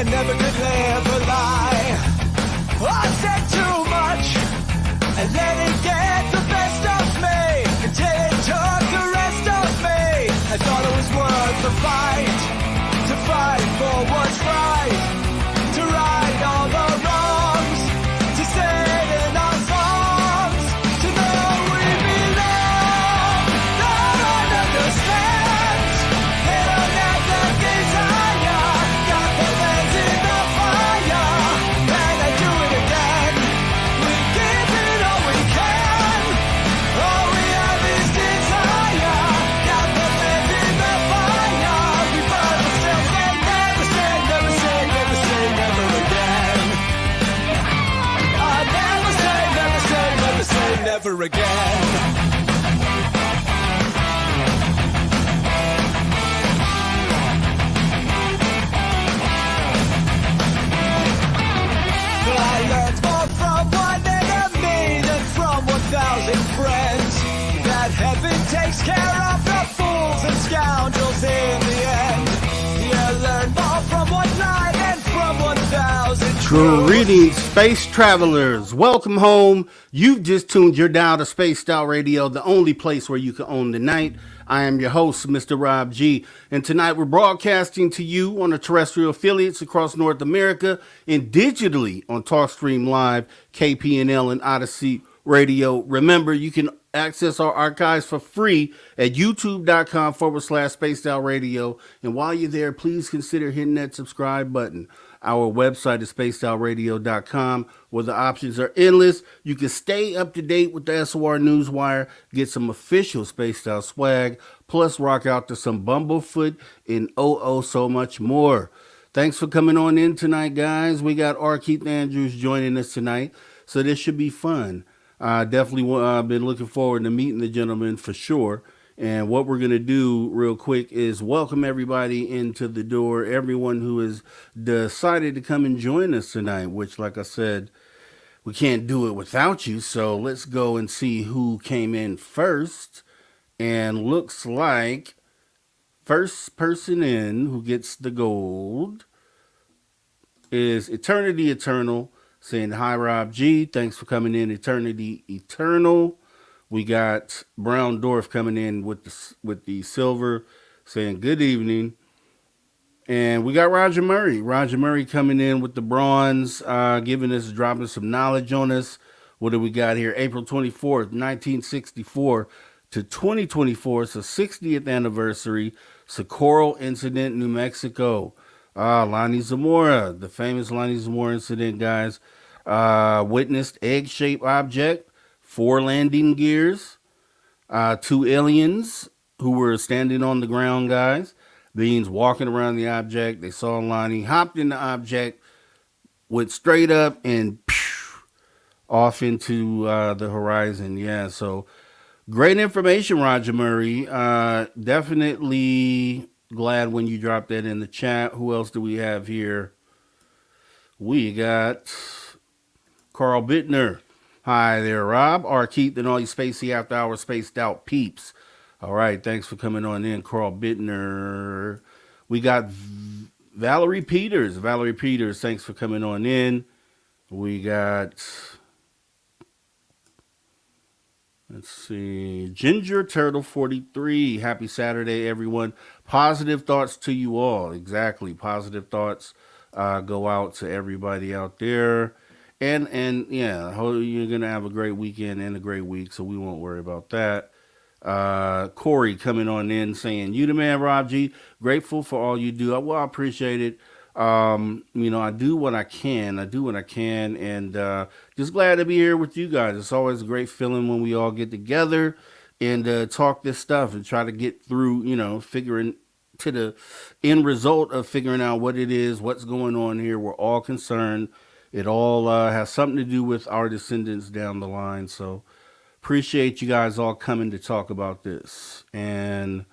Never could live a lie. I said too much and let it get the best of me until it took the rest of me. I thought it was worth the fight, to fight for what's right, to right all the wrongs, to sing in our songs, to know we belong. No one understands, they don't have the desire, got the hands in the fire, and I do it again. We give it all we can, all we have is desire, got the hands in the fire, we burn ourselves and never say, never say, never say, never again. I never say, never say, never say, never again. But I learned more from one enemy than from 1,000 friends. That heaven takes care of the fools and scoundrels in the end. You learn more from one lie than from 1,000 truths. Greetings, space travelers. Welcome home. You've just tuned your dial to Spaced Out Radio, the only place where you can own the night. I am your host, Mr. Rob G. And tonight we're broadcasting to you on the terrestrial affiliates across North America and digitally on TalkStream Live, KPNL, and Odyssey Radio. Remember, you can access our archives for free at youtube.com/Spaced Out Radio. And while you're there, please consider hitting that subscribe button. Our website is spacedoutradio.com, where the options are endless. You can stay up to date with the SOR Newswire, get some official Spaced Out swag, plus rock out to some Bumblefoot and so much more. Thanks for coming on in tonight, guys. We got R Keith Andrews joining us tonight, so this should be fun. Definitely been looking forward to meeting the gentleman for sure. And what we're going to do real quick is welcome everybody into the door, everyone who has decided to come and join us tonight, which, like I said, we can't do it without you. So let's go and see who came in first. And looks like first person in who gets the gold is Eternity Eternal, saying, hi, Rob G. Thanks for coming in, Eternity Eternal. We got Brown Dwarf coming in with the silver, saying good evening. And we got Roger Murray. Roger Murray coming in with the bronze, dropping some knowledge on us. What do we got here? April 24th, 1964 to 2024. It's the 60th anniversary. Socorro incident, New Mexico. Lonnie Zamora, the famous Lonnie Zamora incident, guys. Witnessed egg-shaped object. 4 landing gears, 2 aliens who were standing on the ground, guys. Beings walking around the object. They saw Lonnie, hopped in the object, went straight up and off into the horizon. Yeah, so great information, Roger Murray. Definitely glad when you dropped that in the chat. Who else do we have here? We got Carl Bittner. Hi there, Rob, R. Keith, and all you spacey after hours spaced out peeps. All right, thanks for coming on in, Carl Bittner. We got Valerie Peters. Valerie Peters, thanks for coming on in. We got, let's see, Ginger Turtle 43. Happy Saturday, everyone. Positive thoughts to you all. Exactly, positive thoughts go out to everybody out there. And yeah, you're going to have a great weekend and a great week, so we won't worry about that. Corey coming on in saying, you the man, Rob G. Grateful for all you do. Well, I appreciate it. I do what I can. And just glad to be here with you guys. It's always a great feeling when we all get together and talk this stuff and try to get through, figuring to the end result of figuring out what it is, what's going on here. We're all concerned. It all has something to do with our descendants down the line. So appreciate you guys all coming to talk about this. And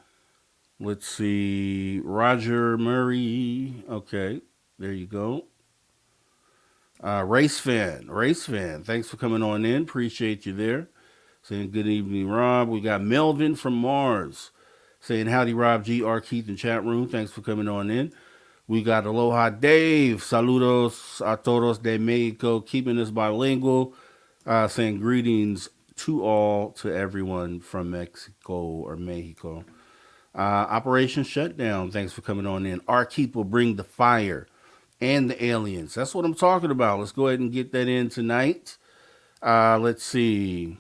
let's see, Roger Murray. Okay, there you go. Race fan. Thanks for coming on in. Appreciate you there. Saying good evening, Rob. We got Melvin from Mars saying howdy, Rob G, R Keith in chat room. Thanks for coming on in. We got Aloha Dave. Saludos a todos de Mexico, keeping us bilingual. Saying greetings to all, to everyone from Mexico or Mexico. Operation Shutdown. Thanks for coming on in. R Keith will bring the fire and the aliens. That's what I'm talking about. Let's go ahead and get that in tonight. Let's see.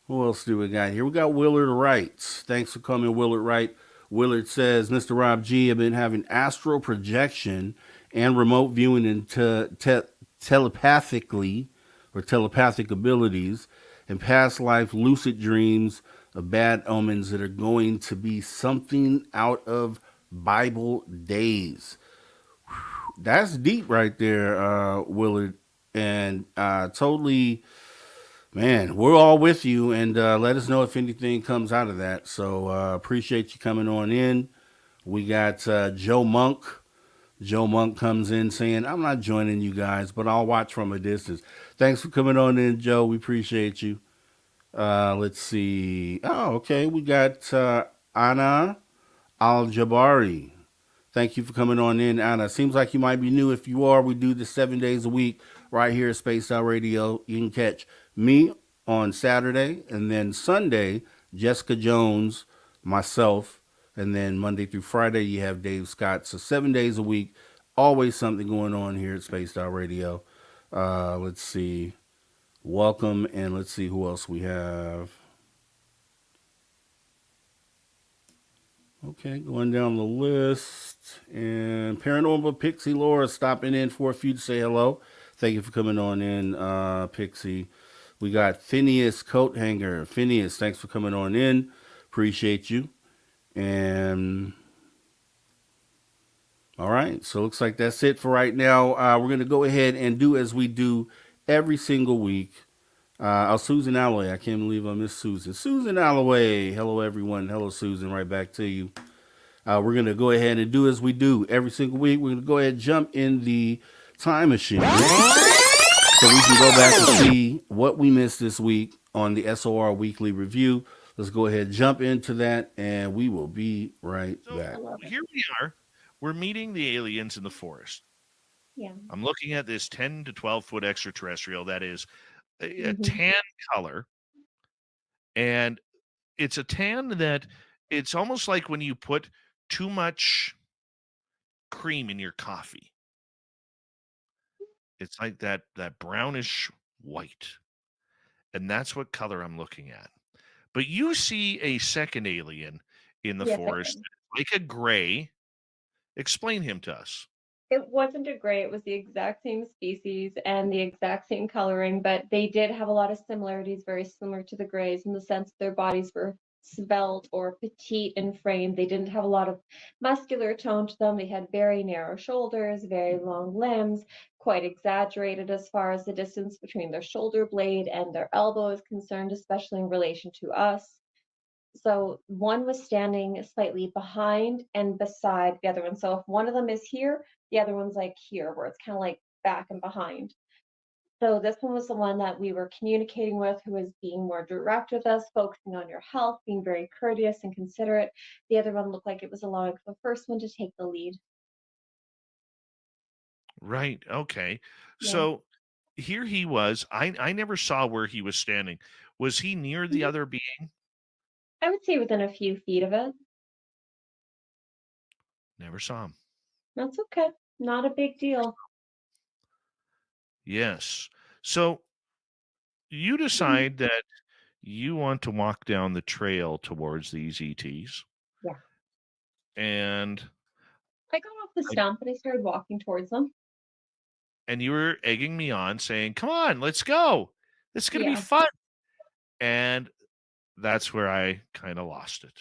Who else do we got here? We got Willard Wright. Thanks for coming, Willard Wright. Willard says, Mr. Rob G, I've been having astral projection and remote viewing into telepathically or telepathic abilities and past life lucid dreams of bad omens that are going to be something out of Bible days. That's deep right there, Willard. And totally, man, we're all with you. And let us know if anything comes out of that. So appreciate you coming on in. We got Joe Monk. Joe Monk comes in saying, I'm not joining you guys, but I'll watch from a distance. Thanks for coming on in, Joe. We appreciate you. Let's see. Oh, okay. We got Anna Al Jabari. Thank you for coming on in, Anna. Seems like you might be new. If you are, we do this 7 days a week right here at Spaced Out Radio. You can catch me on Saturday, and then Sunday, Jessica Jones, myself, and then Monday through Friday, you have Dave Scott. So 7 days a week, always something going on here at Spaced Out Radio. Let's see. Welcome, and let's see who else we have. Okay, going down the list. And Paranormal Pixie Laura stopping in for a few to say hello. Thank you for coming on in, Pixie. We got Phineas Coathanger. Phineas, thanks for coming on in. Appreciate you. And all right, so looks like that's it for right now. We're going to go ahead and do as we do every single week. Susan Alloway. I can't believe I missed Susan. Susan Alloway. Hello, everyone. Hello, Susan. Right back to you. We're going to go ahead and do as we do every single week. We're going to go ahead and jump in the time machine so we can go back and see what we missed this week on the SOR Weekly Review. Let's go ahead and jump into that, and we will be right back. Here we are. We're meeting the aliens in the forest. Yeah. I'm looking at this 10 to 12 foot extraterrestrial that is a tan color, and it's a tan that it's almost like when you put too much cream in your coffee. It's like that brownish white, and that's what color I'm looking at. But you see a second alien in the forest, like a gray. Explain him to us. It wasn't a gray, it was the exact same species and the exact same coloring, but they did have a lot of similarities, very similar to the grays in the sense their bodies were svelte or petite in frame. They didn't have a lot of muscular tone to them. They had very narrow shoulders, very long limbs, quite exaggerated as far as the distance between their shoulder blade and their elbow is concerned, especially in relation to us. So one was standing slightly behind and beside the other one. So if one of them is here, the other one's like here, where it's kind of like back and behind. So this one was the one that we were communicating with, who was being more direct with us, focusing on your health, being very courteous and considerate. The other one looked like it was allowing the first one to take the lead. Right. Okay. Yeah. So here he was. I never saw where he was standing. Was he near the other being? I would say within a few feet of it. Never saw him. That's okay. Not a big deal. Yes. So you decide that you want to walk down the trail towards these ETs. Yeah. And I got off the stump and I started walking towards them. And you were egging me on, saying, come on, let's go. This is going to be fun. And that's where I kind of lost it.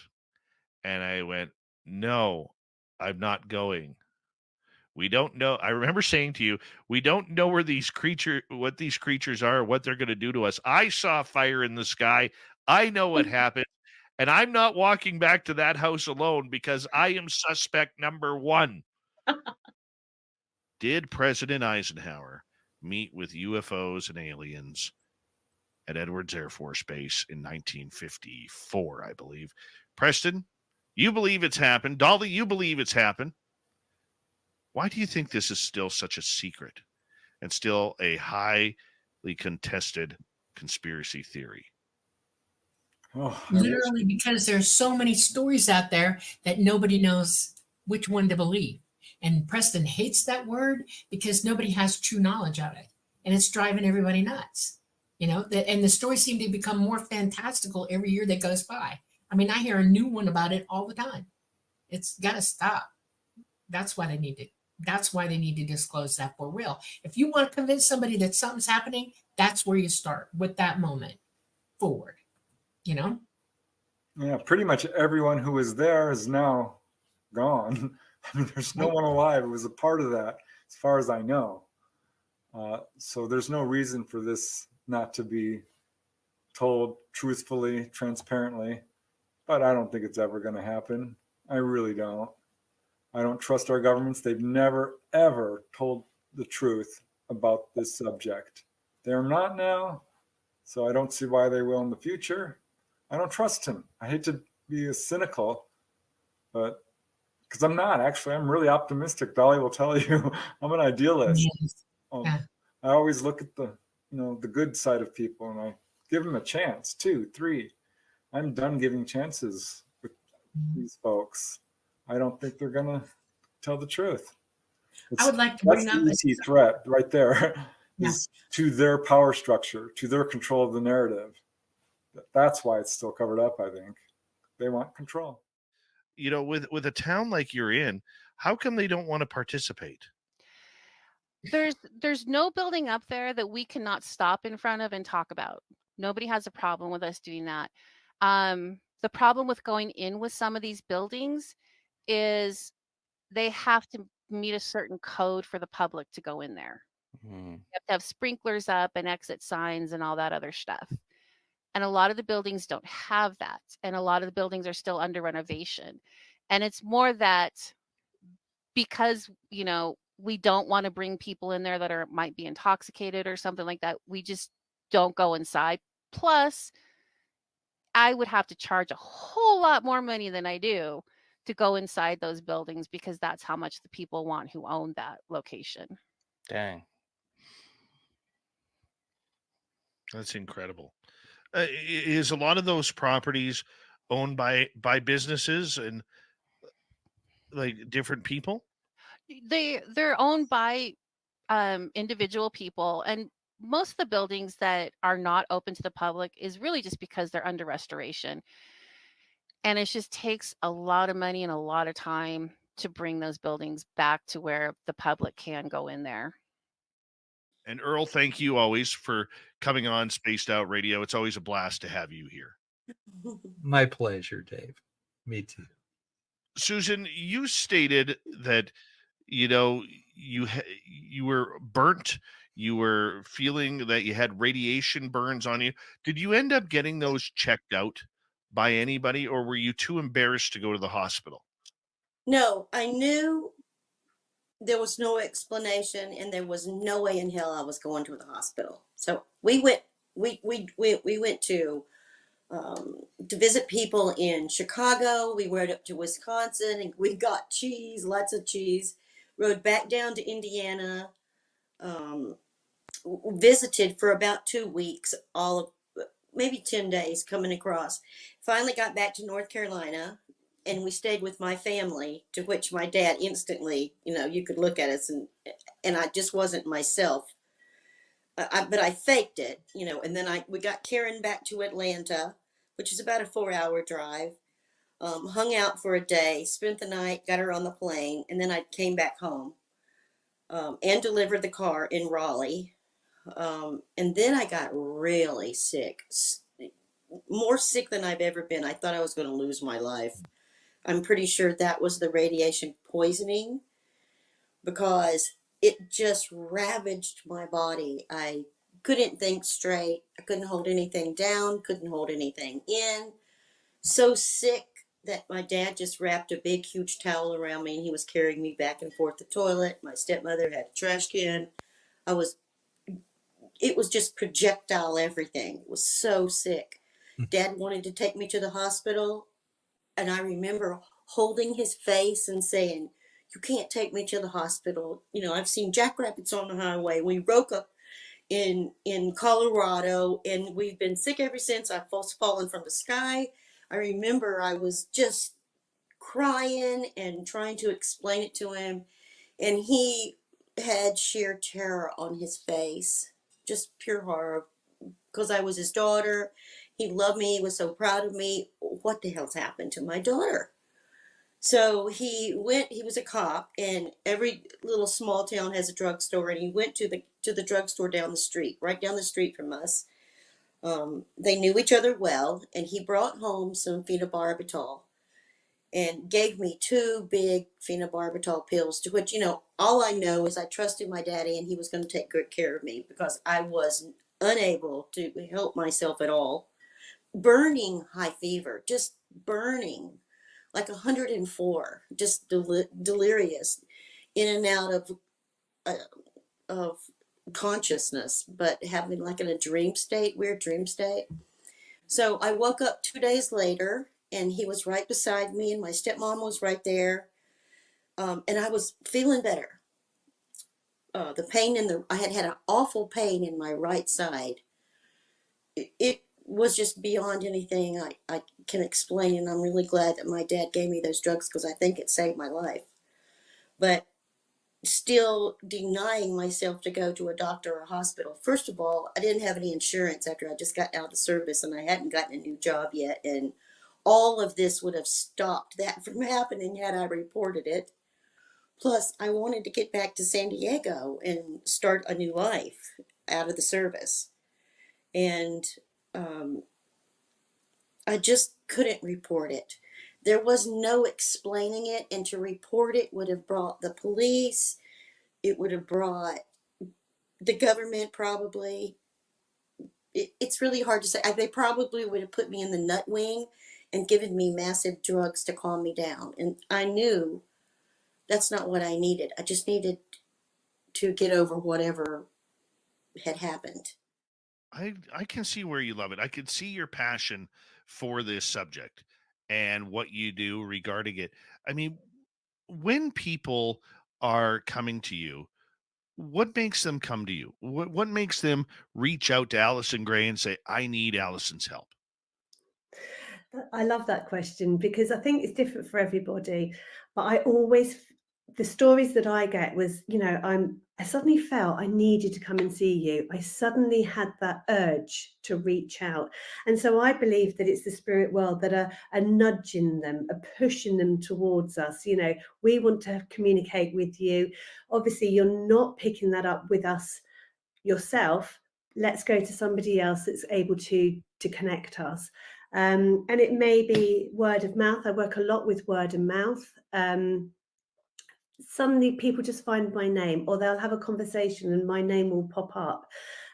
And I went, no, I'm not going. We don't know. I remember saying to you, we don't know what these creatures are, what they're going to do to us. I saw fire in the sky. I know what happened. And I'm not walking back to that house alone because I am suspect number one. Did President Eisenhower meet with UFOs and aliens at Edwards Air Force Base in 1954, I believe? Preston, you believe it's happened. Dolly, you believe it's happened. Why do you think this is still such a secret and still a highly contested conspiracy theory? Oh, Literally because there's so many stories out there that nobody knows which one to believe. And Preston hates that word because nobody has true knowledge of it. And it's driving everybody nuts. And the stories seem to become more fantastical every year that goes by. I mean, I hear a new one about it all the time. It's got to stop. That's why they need to disclose that for real. If you want to convince somebody that something's happening, that's where you start with that moment forward. Yeah, pretty much everyone who was there is now gone. I mean, there's no one alive who was a part of that, as far as I know. So there's no reason for this not to be told truthfully, transparently. But I don't think it's ever going to happen. I really don't. I don't trust our governments. They've never, ever told the truth about this subject. They're not now, so I don't see why they will in the future. I don't trust him. I hate to be cynical, but because I'm not actually. I'm really optimistic. Dolly will tell you I'm an idealist. Yeah. I always look at the good side of people, and I give them a chance, 2, 3. I'm done giving chances with these folks. I don't think they're gonna tell the truth. I would like to bring up the ET threat right there. Is to their power structure, to their control of the narrative. That's why it's still covered up, I think. They want control. With a town like you're in, how come they don't want to participate? There's no building up there that we cannot stop in front of and talk about. Nobody has a problem with us doing that. The problem with going in with some of these buildings is they have to meet a certain code for the public to go in there. You have to have sprinklers up and exit signs and all that other stuff. And a lot of the buildings don't have that. And a lot of the buildings are still under renovation. And it's more that because, we don't want to bring people in there that might be intoxicated or something like that. We just don't go inside. Plus, I would have to charge a whole lot more money than I do to go inside those buildings because that's how much the people want who own that location. Dang. That's incredible. Is a lot of those properties owned by businesses and like different people? They're owned by individual people, and most of the buildings that are not open to the public is really just because they're under restoration. And it just takes a lot of money and a lot of time to bring those buildings back to where the public can go in there. And Earl, thank you always for coming on Spaced Out Radio. It's always a blast to have you here. My pleasure, Dave. Me too. Susan, you stated that you were burnt. You were feeling that you had radiation burns on you. Did you end up getting those checked out by anybody, or were you too embarrassed to go to the hospital? No, I knew there was no explanation, and there was no way in hell I was going to the hospital. So we went to visit people in Chicago. We rode up to Wisconsin, and we got cheese, lots of cheese. Rode back down to Indiana. Visited for about 2 weeks, all of maybe 10 days coming across. Finally got back to North Carolina, and we stayed with my family, to which my dad instantly, you could look at us and I just wasn't myself. But I faked it, and then we got Karen back to Atlanta, which is about a 4-hour drive. Hung out for a day, spent the night, got her on the plane, and then I came back home and delivered the car in Raleigh. And then I got really sick, more sick than I've ever been. I thought I was going to lose my life. I'm pretty sure that was the radiation poisoning, because it just ravaged my body. I couldn't think straight. I couldn't hold anything down, couldn't hold anything in. So sick that my dad just wrapped a big, huge towel around me and he was carrying me back and forth to the toilet. My stepmother had a trash can. It was just projectile everything. It was so sick. Dad wanted to take me to the hospital, and I remember holding his face and saying, "You can't take me to the hospital. You know, I've seen jackrabbits on the highway. We woke up in Colorado, and we've been sick ever since. I've fallen from the sky." I remember I was just crying and trying to explain it to him, and he had sheer terror on his face, just pure horror, because I was his daughter. He loved me. He was so proud of me. What the hell's happened to my daughter? So he was a cop, and every little small town has a drugstore, and he went to the drugstore down the street, right down the street from us. They knew each other well, and he brought home some phenobarbital and gave me 2 big phenobarbital pills, to which, all I know is I trusted my daddy and he was going to take good care of me, because I was unable to help myself at all. Burning high fever, just burning, like 104, just delirious, in and out of consciousness, but having like in a dream state, weird dream state. So I woke up 2 days later, and he was right beside me, and my stepmom was right there, and I was feeling better. The pain I had an awful pain in my right side. It was just beyond anything I can explain, and I'm really glad that my dad gave me those drugs, because I think it saved my life. But still denying myself to go to a doctor or a hospital. First of all, I didn't have any insurance after I just got out of service, and I hadn't gotten a new job yet, and all of this would have stopped that from happening had I reported it. Plus, I wanted to get back to San Diego and start a new life out of the service. And I just couldn't report it. There was no explaining it, and to report it would have brought the police. It would have brought the government, probably. It's really hard to say. They probably would have put me in the nut wing and given me massive drugs to calm me down. And I knew that's not what I needed. I just needed to get over whatever had happened. I can see where you love it. I can see your passion for this subject and what you do regarding it. I mean, when people are coming to you, what makes them come to you? What makes them reach out to Allison Gray and say, "I need Allison's help"? I love that question, because I think it's different for everybody. But the stories that I get was, I suddenly felt I needed to come and see you. I suddenly had that urge to reach out. And so I believe that it's the spirit world that are nudging them, are pushing them towards us. We want to communicate with you. Obviously, you're not picking that up with us yourself. Let's go to somebody else that's able to connect us. And it may be word of mouth. I work a lot with word of mouth. Suddenly people just find my name, or they'll have a conversation and my name will pop up.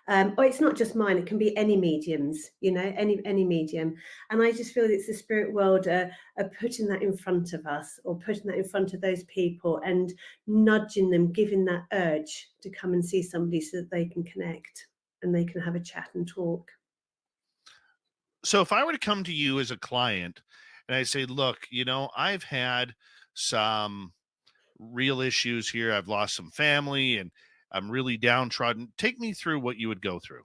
Or it's not just mine, it can be any mediums, any medium. And I just feel it's the spirit world are putting that in front of us, or putting that in front of those people and nudging them, giving that urge to come and see somebody so that they can connect and they can have a chat and talk. So if I were to come to you as a client and I say, "Look, I've had some real issues here. I've lost some family and I'm really downtrodden." Take me through what you would go through.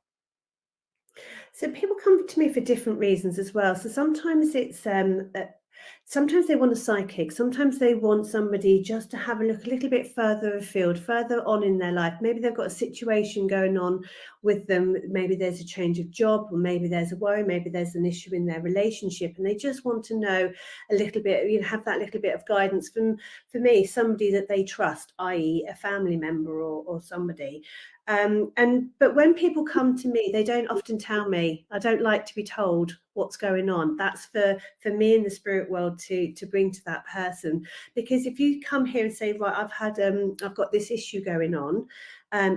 So people come to me for different reasons as well. So sometimes it's sometimes they want a psychic. Sometimes they want somebody just to have a look a little bit further afield, further on in their life. Maybe they've got a situation going on with them. Maybe there's a change of job, or maybe there's a worry. Maybe there's an issue in their relationship, and they just want to know a little bit. Have that little bit of guidance from, for me, somebody that they trust, i.e., a family member or somebody. But when people come to me, they don't often tell me. I don't like to be told what's going on. That's for me in the spirit world to bring to that person. Because if you come here and say, right, I've got this issue going on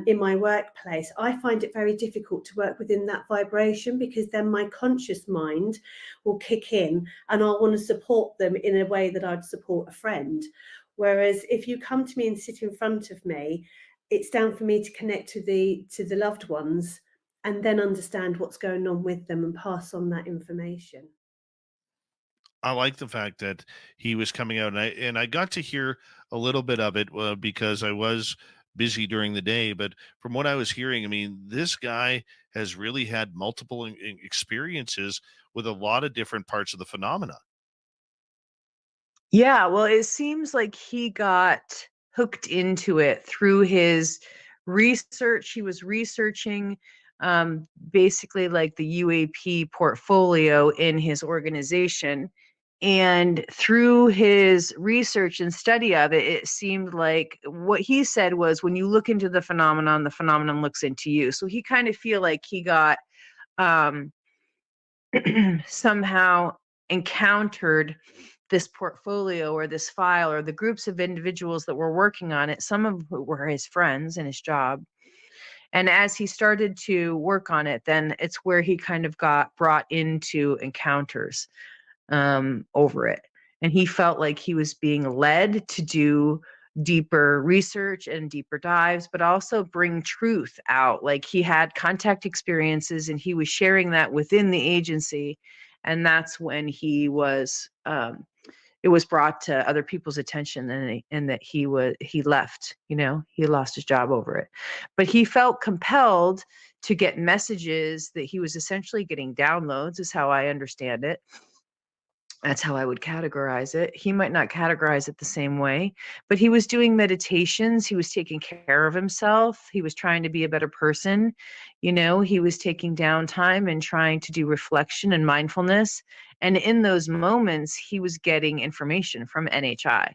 in my workplace, I find it very difficult to work within that vibration, because then my conscious mind will kick in and I'll want to support them in a way that I'd support a friend. Whereas if you come to me and sit in front of me, it's down for me to connect to the loved ones and then understand what's going on with them and pass on that information. I like the fact that he was coming out, and I got to hear a little bit of it because I was busy during the day. But from what I was hearing, I mean, this guy has really had multiple experiences with a lot of different parts of the phenomena. Yeah, well, it seems like he got hooked into it through his research. He was researching basically like the UAP portfolio in his organization. And through his research and study of it, it seemed like what he said was, when you look into the phenomenon looks into you. So he kind of feel like he got somehow encountered this portfolio or this file or the groups of individuals that were working on it, some of who were his friends in his job. And as he started to work on it, then it's where he kind of got brought into encounters over it. And he felt like he was being led to do deeper research and deeper dives, but also bring truth out. Like he had contact experiences and he was sharing that within the agency. And that's when he was, it was brought to other people's attention, and that he left, he lost his job over it. But he felt compelled to get messages that he was essentially getting downloads, is how I understand it. That's how I would categorize it. He might not categorize it the same way, but he was doing meditations. He was taking care of himself. He was trying to be a better person. He was taking downtime and trying to do reflection and mindfulness. And in those moments, he was getting information from NHI.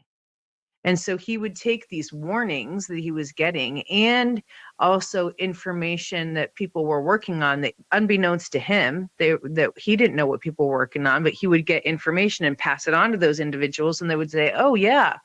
And so he would take these warnings that he was getting and also information that people were working on that, unbeknownst to him, that he didn't know what people were working on, but he would get information and pass it on to those individuals. And they would say, oh, yeah,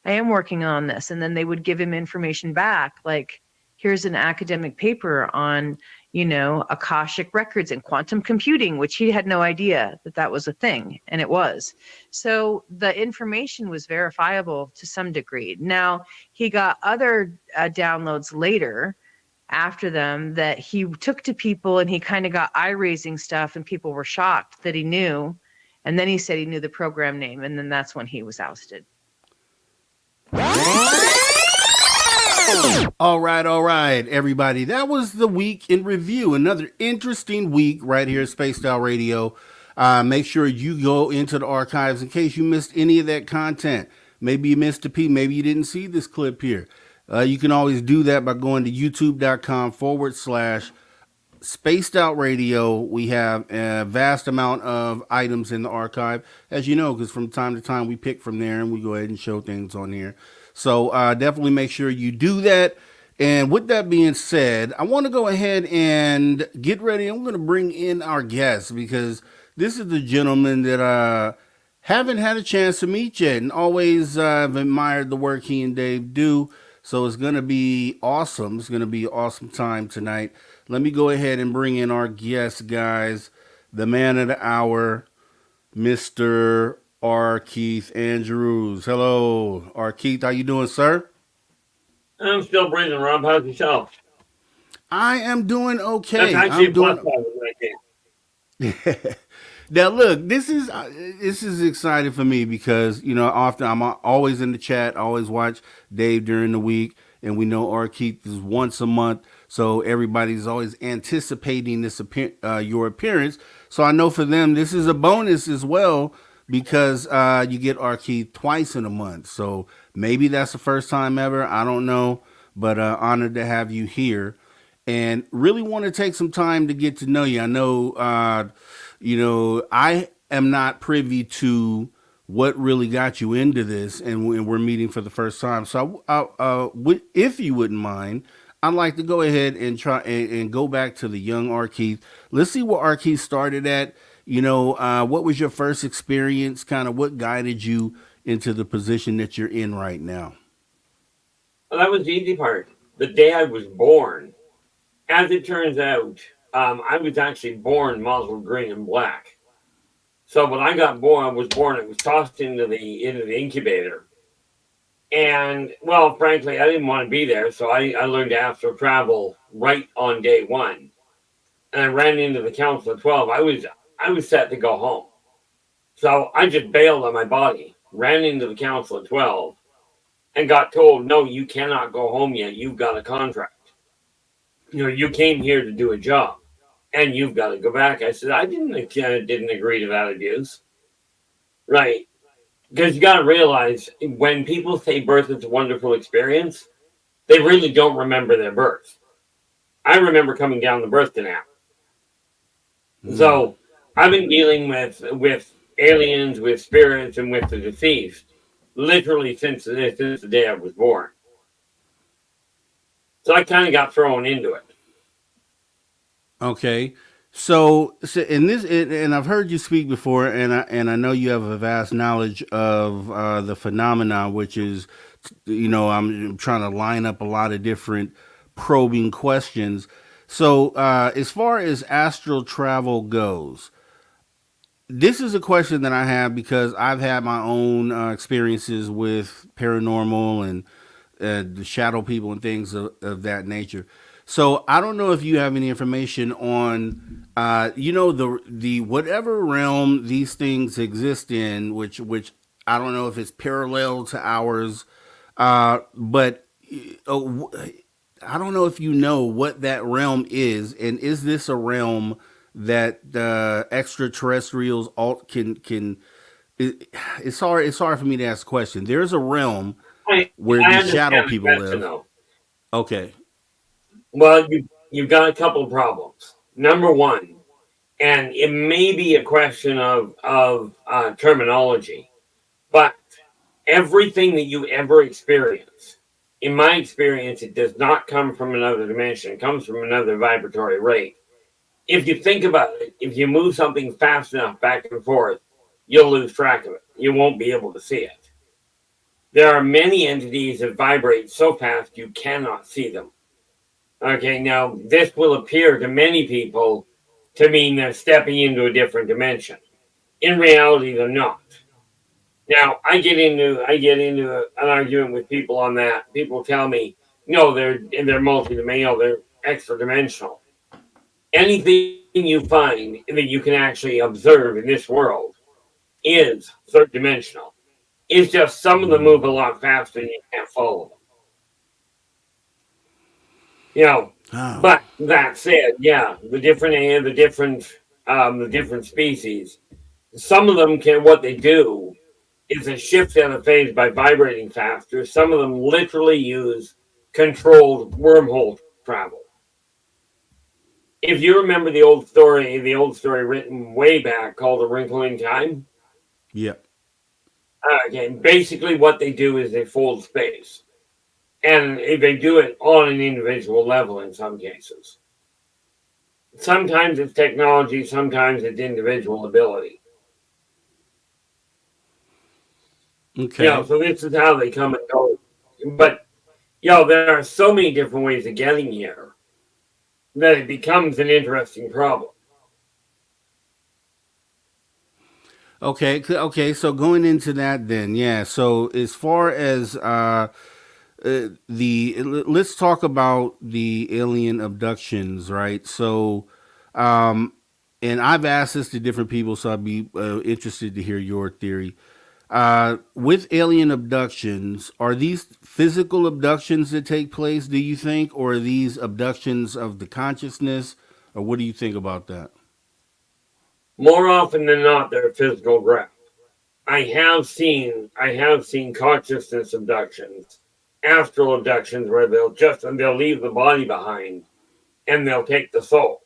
I am working on this. And then they would give him information back, like, here's an academic paper on, Akashic records and quantum computing, which he had no idea that was a thing, and it was. So the information was verifiable to some degree. Now, he got other downloads later after them that he took to people, and he kind of got eye-raising stuff, and people were shocked that he knew. And then he said he knew the program name, and then that's when he was ousted. All right, everybody. That was the week in review. Another interesting week right here at Spaced Out Radio. Make sure you go into the archives in case you missed any of that content. Maybe you missed a P. Maybe you didn't see this clip here. You can always do that by going to youtube.com/Spaced Out Radio. We have a vast amount of items in the archive, as you know, because from time to time we pick from there and we go ahead and show things on here. So definitely make sure you do that. And with that being said, I want to go ahead and get ready. I'm going to bring in our guest, because this is the gentleman that I haven't had a chance to meet yet, and always have admired the work he and Dave do. So it's going to be awesome. It's going to be an awesome time tonight. Let me go ahead and bring in our guest, guys. The man of the hour, Mr. R Keith Andrews. Hello, R Keith. How you doing, sir? I'm still breathing, Rob. How's yourself? I am doing okay. That's actually I'm doing. Now, look, this is exciting for me because often I'm always in the chat. I always watch Dave during the week, and we know R Keith is once a month, so everybody's always anticipating this your appearance. So I know for them this is a bonus as well, because you get R Keith twice in a month. So maybe that's the first time ever. I don't know, but honored to have you here, and really want to take some time to get to know you. I know, I am not privy to what really got you into this, and we're meeting for the first time. So if you wouldn't mind, I'd like to go ahead and try and go back to the young R Keith. Let's see where R Keith started at. What was your first experience? Kind of what guided you into the position that you're in right now? Well, that was the easy part. The day I was born, as it turns out, I was actually born muzzle green and black. So when I got born, I was tossed into the incubator. And, well, frankly, I didn't want to be there, so I learned to astral travel right on day one. And I ran into the Council of 12. I was set to go home. So I just bailed on my body, ran into the Council of 12, and got told, no, you cannot go home yet. You've got a contract. You came here to do a job, and you've got to go back. I said, I didn't agree to that abuse. Right. Because you got to realize when people say birth is a wonderful experience, they really don't remember their birth. I remember coming down the birth canal. So I've been dealing with aliens, with spirits, and with the deceased literally since the day I was born. So I kind of got thrown into it. Okay. So in this, and I've heard you speak before, and I know you have a vast knowledge of the phenomena, which is, I'm trying to line up a lot of different probing questions. So as far as astral travel goes, this is a question that I have because I've had my own experiences with paranormal and the shadow people and things of that nature. So I don't know if you have any information on, the whatever realm these things exist in, which I don't know if it's parallel to ours, but I don't know if you know what that realm is, and is this a realm that the extraterrestrials can? It's hard for me to ask a question. There's a realm where the shadow people live. Though. Okay. Well, you've got a couple of problems. Number one, and it may be a question of terminology, but everything that you ever experience, in my experience, it does not come from another dimension. It comes from another vibratory rate. If you think about it, if you move something fast enough back and forth, you'll lose track of it. You won't be able to see it. There are many entities that vibrate so fast you cannot see them. Okay, now this will appear to many people to mean they're stepping into a different dimension. In reality, they're not. Now, I get into an argument with people on that. People tell me, no, they're multidimensional, they're extra dimensional. Anything you find that you can actually observe in this world is third dimensional. It's just some of them move a lot faster and you can't follow them. But that said, yeah, the different species, some of them what they do is a shift out of phase by vibrating faster. Some of them literally use controlled wormhole travel. If you remember the old story written way back called A Wrinkle in Time. Yep. Okay, basically what they do is they fold space. And they do it on an individual level in some cases. Sometimes it's technology, sometimes it's individual ability. Okay. So this is how they come and go. But, there are so many different ways of getting here that it becomes an interesting problem. Okay. So going into that then, yeah. So as far as let's talk about the alien abductions, right? So, and I've asked this to different people, so I'd be interested to hear your theory. With alien abductions, are these physical abductions that take place, do you think, or are these abductions of the consciousness, or what do you think about that? More often than not, they're physical grab. I have seen consciousness abductions, astral abductions, where they'll leave the body behind and they'll take the soul.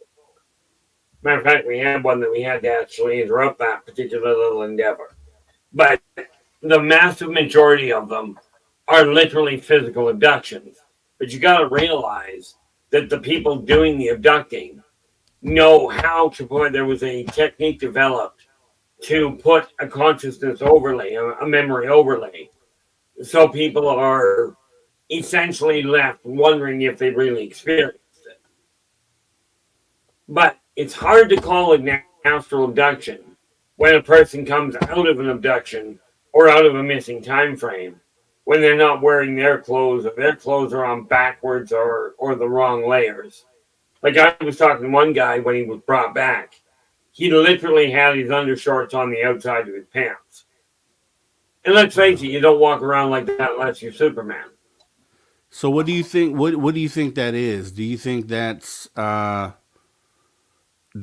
Matter of fact, we had one that we had to actually interrupt that particular little endeavor. But the massive majority of them are literally physical abductions. But you got to realize that the people doing the abducting know how to put, there was a technique developed to put a consciousness overlay, a memory overlay. So people are essentially left wondering if they really experienced it. But it's hard to call it an astral abduction when a person comes out of an abduction or out of a missing time frame when they're not wearing their clothes, or their clothes are on backwards or the wrong layers. Like I was talking to one guy when he was brought back, he literally had his undershorts on the outside of his pants. And let's face it, you don't walk around like that unless you're Superman. So what do you think? What do you think that is? Do you think that's? Do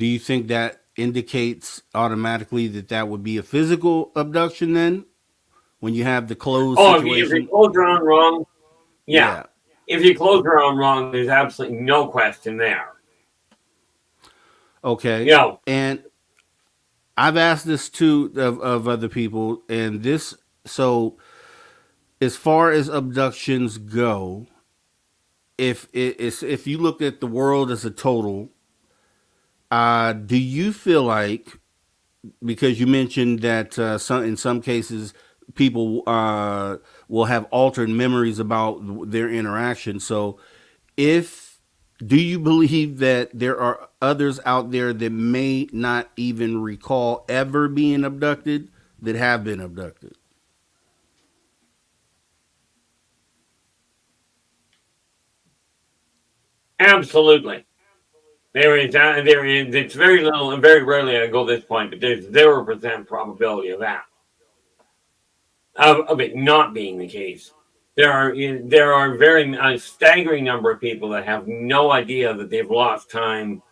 you think that indicates automatically that that would be a physical abduction then? When you have the clothes situation? If your clothes are on wrong, yeah. If your clothes are on wrong, there's absolutely no question there. Okay. Yeah. And I've asked this too of other people, and this, so as far as abductions go, if you look at the world as a total, do you feel like, because you mentioned that in some cases people will have altered memories about their interaction. So do you believe that there are others out there that may not even recall ever being abducted that have been abducted? Absolutely. There is, it's very little and very rarely I go this point, but there's 0% probability of that. Of it not being the case. There are a staggering number of people that have no idea that they've lost time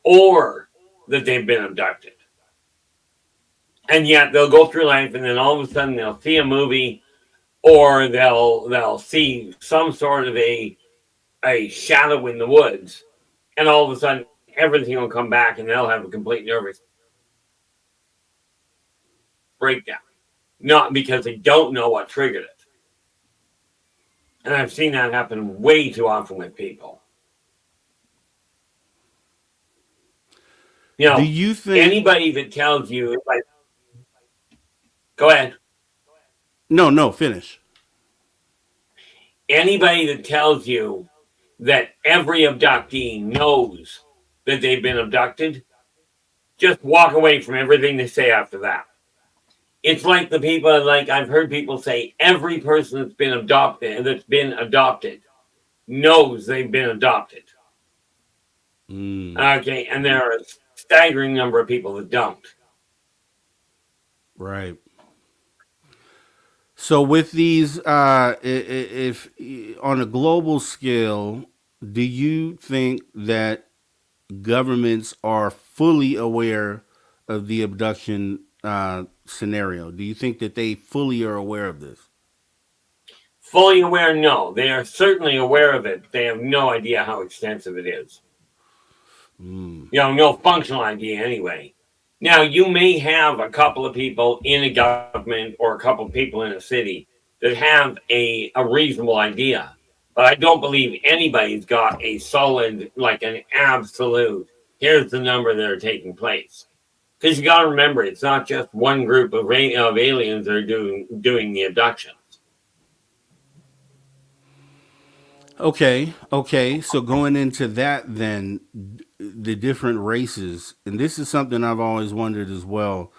or that they've been abducted. And yet they'll go through life and then all of a sudden they'll see a movie or they'll see some sort of a shadow in the woods, and all of a sudden everything will come back and they'll have a complete nervous breakdown. Not because they don't know what triggered it. And I've seen that happen way too often with people. You know, do you think anybody that tells you, like, go ahead. No, finish. Anybody that tells you that every abductee knows that they've been abducted, just walk away from everything they say after that. It's like the people, like I've heard people say, every person that's been adopted knows they've been adopted. Okay, and there are a staggering number of people that don't. Right. So with these, if on a global scale, do you think that governments are fully aware of the abduction scenario? Do you think that they fully are aware of this? Fully aware, no. They are certainly aware of it. They have no idea how extensive it is. You know, no functional idea anyway. Now, you may have a couple of people in a government or a couple of people in a city that have a reasonable idea, but I don't believe anybody's got a solid, like an absolute, here's the number that are taking place. Because you got to remember, it's not just one group of aliens that are doing the abductions. Okay. So going into that, then the different races, and this is something I've always wondered as well.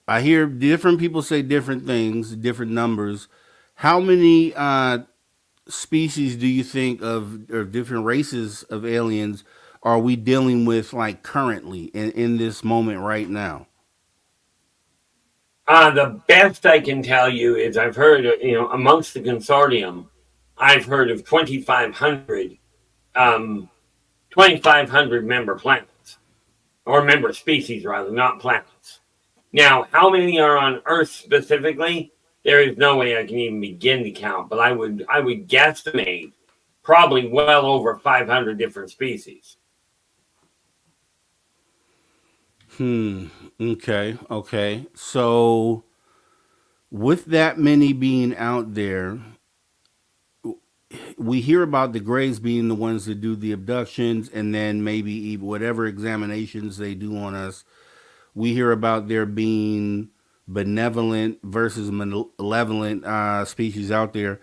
I hear different people say different things, different numbers. How many species do you think or different races of aliens are we dealing with, like currently in this moment right now? The best I can tell you is I've heard, amongst the consortium, I've heard of 2,500 member planets, or member species rather, not planets. Now, how many are on Earth specifically? There is no way I can even begin to count, but I would guesstimate probably well over 500 different species. Okay. So with that many being out there, we hear about the Greys being the ones that do the abductions, and then maybe whatever examinations they do on us. We hear about there being benevolent versus malevolent species out there.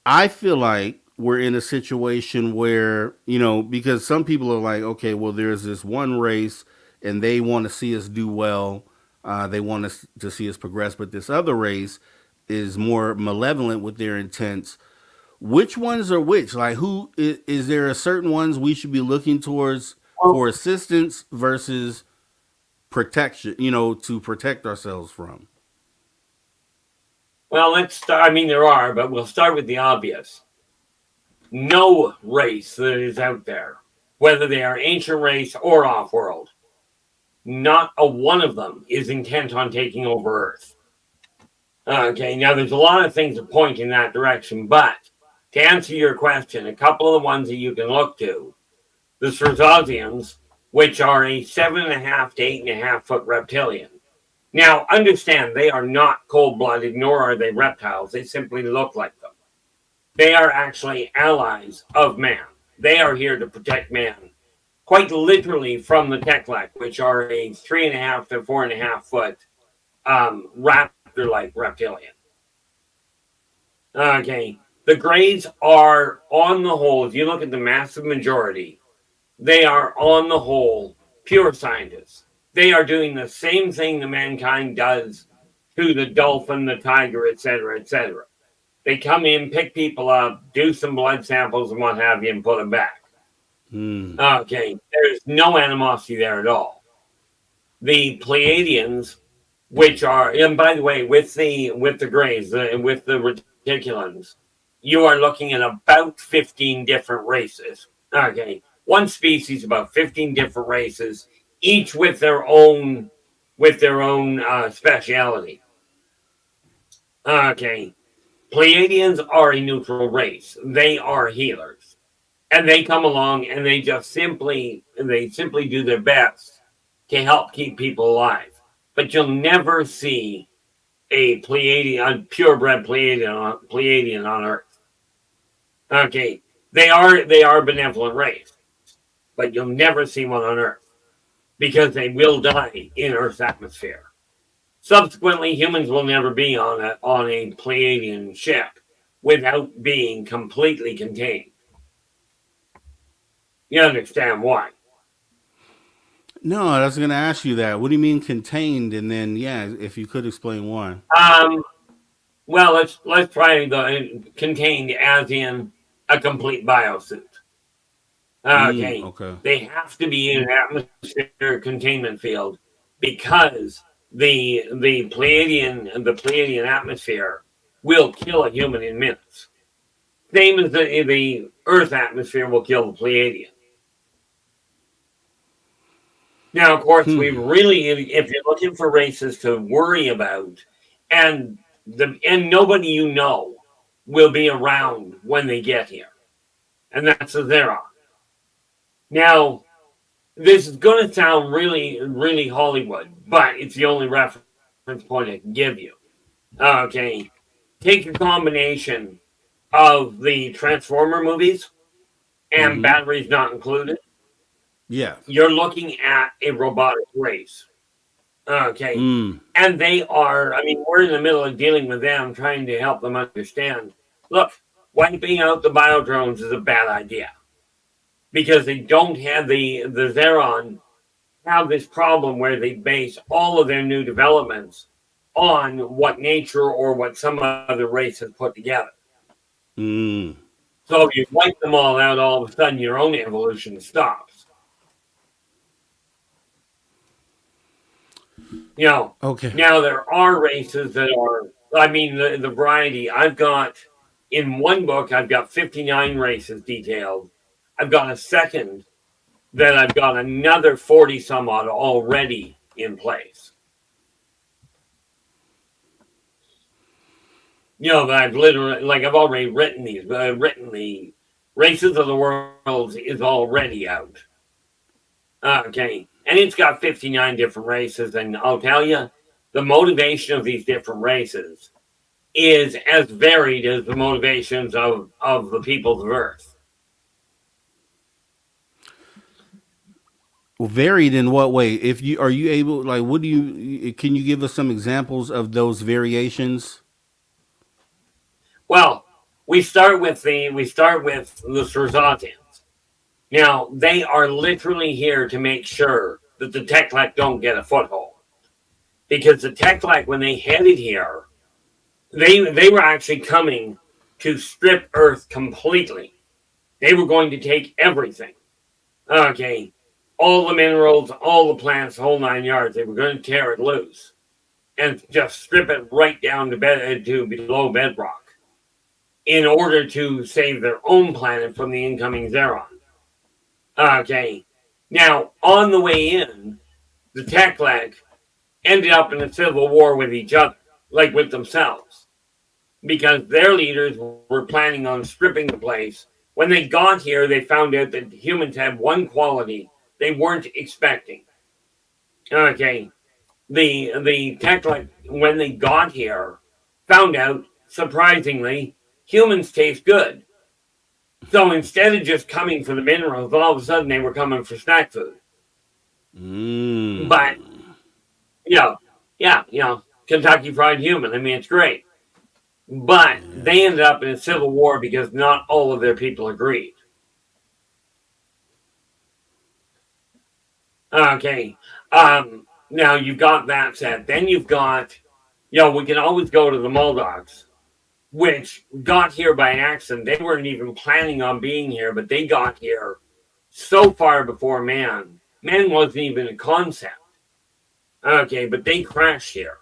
I feel like we're in a situation where, because some people are like, okay, well, there's this one race and they want to see us do well. They want us to see us progress. But this other race is more malevolent with their intents. Which ones are which? Like, who is there a certain ones we should be looking towards for assistance versus protection, to protect ourselves from? Well, let's start. I mean, there are, but we'll start with the obvious. No race that is out there, whether they are ancient race or off-world, not a one of them is intent on taking over Earth. Okay, now there's a lot of things that point in that direction, but to answer your question, a couple of the ones that you can look to, the Sirzazians, which are a 7.5 to 8.5 foot reptilian. Now, understand, they are not cold-blooded, nor are they reptiles. They simply look like them. They are actually allies of man. They are here to protect man, quite literally from the Teklek, which are a 3.5 to 4.5 foot raptor-like reptilian. Okay, the Greys are, on the whole, if you look at the massive majority, they are, on the whole, pure scientists. They are doing the same thing that mankind does to the dolphin, the tiger, etc., etc. They come in, pick people up, do some blood samples and what have you, and put them back. Okay, there's no animosity there at all. The Pleiadians, which are, and by the way, with the Greys, with the Reticulans, you are looking at about 15 different races. Okay, one species, about 15 different races, each with their own speciality. Okay, Pleiadians are a neutral race. They are healers, and they come along and they simply do their best to help keep people alive. But you'll never see a Pleiadian, a purebred Pleiadian on Earth. Okay, they are benevolent race, but you'll never see one on Earth, because they will die in Earth's atmosphere. Subsequently, humans will never be on a Pleiadian ship without being completely contained. You understand why? No, I was going to ask you that. What do you mean contained? And then, yeah, if you could explain why. Well, let's try the contained as in a complete biosuit. Okay. Okay. They have to be in an atmosphere containment field because the Pleiadian atmosphere will kill a human in minutes. Same as the Earth atmosphere will kill the Pleiadian. Now, of course, we really, if you're looking for races to worry about, and nobody you know will be around when they get here, and that's the Zeron. Now, this is going to sound really, really Hollywood, but it's the only reference point I can give you. Okay, take a combination of the Transformer movies and batteries not included. Yeah. You're looking at a robotic race. Okay. And they are, I mean, we're in the middle of dealing with them, trying to help them understand. Look, wiping out the biodrones is a bad idea, because they don't have the Zeron have this problem where they base all of their new developments on what nature or what some other race has put together. So if you wipe them all out, all of a sudden your own evolution stops. You know, okay. Now there are races that are, I mean, the variety. I've got, in one book, I've got 59 races detailed. I've got a second that I've got another 40 some odd already in place. You know, that I've literally, like, I've already written these, but I've written the Races of the World is already out. Okay. And it's got 59 different races. And I'll tell you, the motivation of these different races is as varied as the motivations of the peoples of Earth. Well, varied in what way? If you are you able, like, what do you? Can you give us some examples of those variations? Well, we start with the Srazatians. Now, they are literally here to make sure that the Tekla don't get a foothold. Because the Tekla, when they headed here, they were actually coming to strip Earth completely. They were going to take everything. Okay. All the minerals, all the plants, the whole 9 yards. They were going to tear it loose and just strip it right down to below bedrock in order to save their own planet from the incoming Zeron. Okay. Now, on the way in, the Tekla ended up in a civil war with each other, like with themselves, because their leaders were planning on stripping the place. When they got here, they found out that humans had one quality they weren't expecting. Okay. The Tekla, when they got here, found out, surprisingly, humans taste good. So instead of just coming for the minerals, all of a sudden they were coming for snack food. But, Kentucky Fried Human. I mean, it's great. But they ended up in a civil war because not all of their people agreed. Okay. Now you've got that said. Then you've got, we can always go to the Moldocs, which got here by accident. They weren't even planning on being here, but they got here so far before man. Man wasn't even a concept. Okay, but they crashed here.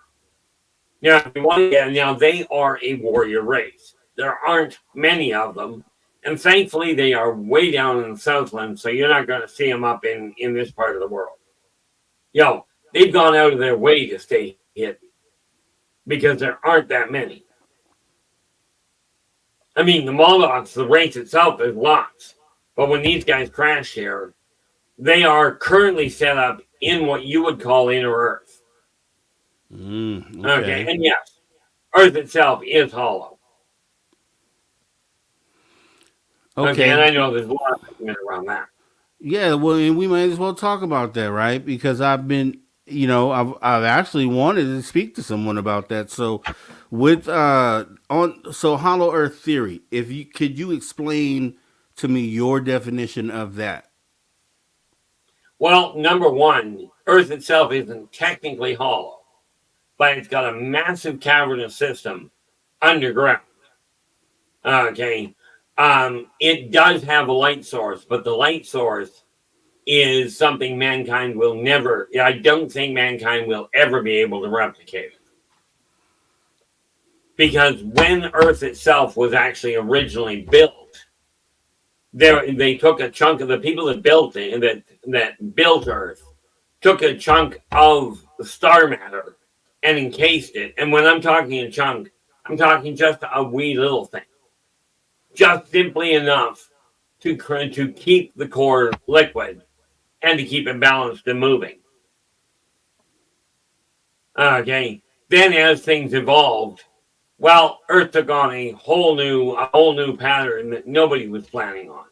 Now, they are a warrior race. There aren't many of them. And thankfully, they are way down in the Southland, so you're not going to see them up in this part of the world. They've gone out of their way to stay hidden because there aren't that many. I mean, the Moldocs, the race itself, is lots. But when these guys crash here, they are currently set up in what you would call inner Earth. Okay. And yes, Earth itself is hollow. Okay, and I know there's a lot of argument around that. Yeah, well, and we might as well talk about that, right? Because I've been, I've actually wanted to speak to someone about that. So, with hollow Earth theory, could you explain to me your definition of that? Well, number one, Earth itself isn't technically hollow, but it's got a massive cavernous system underground. Okay. It does have a light source, but the light source is something mankind will never, I don't think mankind will ever be able to replicate it. Because when Earth itself was actually originally built, they took a chunk of the people that built it, that built Earth, took a chunk of the star matter and encased it. And when I'm talking a chunk, I'm talking just a wee little thing. Just simply enough to keep the core liquid and to keep it balanced and moving. Okay. Then as things evolved, well, Earth took on a whole new pattern that nobody was planning on.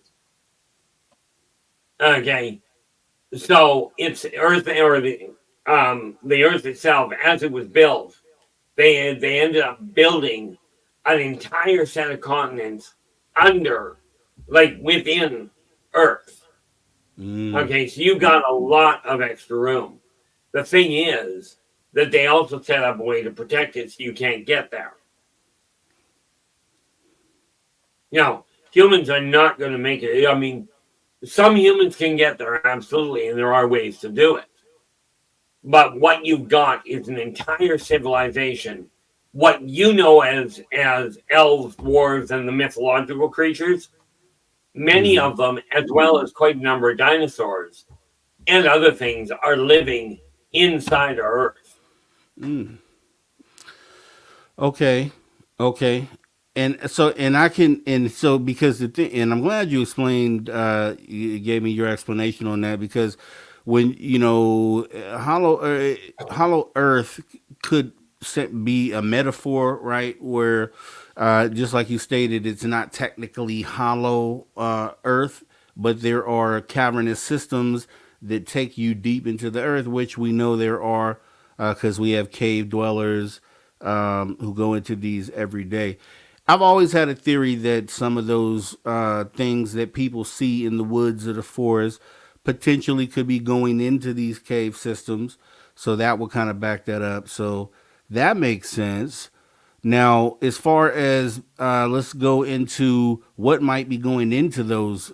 Okay. So it's Earth, or the Earth itself, as it was built, they ended up building an entire set of continents within Earth. Okay, so you've got a lot of extra room. The thing is that they also set up a way to protect it so you can't get there. Humans are not going to make it. I mean, some humans can get there, absolutely, and there are ways to do it. But what you've got is an entire civilization. What you know as elves, dwarves, and the mythological creatures, many of them, as well as quite a number of dinosaurs and other things, are living inside our Earth. Okay. Because the thing, and I'm glad you explained, you gave me your explanation on that, because when hollow Earth could be a metaphor, right? Where, just like you stated, it's not technically hollow Earth, but there are cavernous systems that take you deep into the Earth, which we know there are because we have cave dwellers who go into these every day. I've always had a theory that some of those things that people see in the woods or the forest potentially could be going into these cave systems. So that will kind of back that up. So that makes sense. Now, as far as let's go into what might be going into those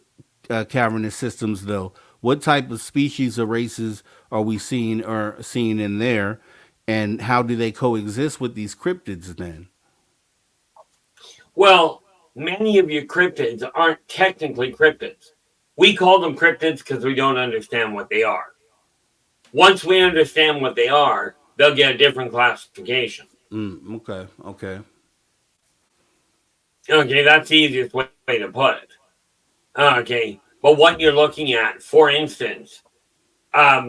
cavernous systems, though. What type of species or races are we seeing in there, and how do they coexist with these cryptids then? Well, many of your cryptids aren't technically cryptids. We call them cryptids because we don't understand what they are. Once we understand what they are, they'll get a different classification. Okay. Okay, that's the easiest way to put it. Okay, but what you're looking at, for instance,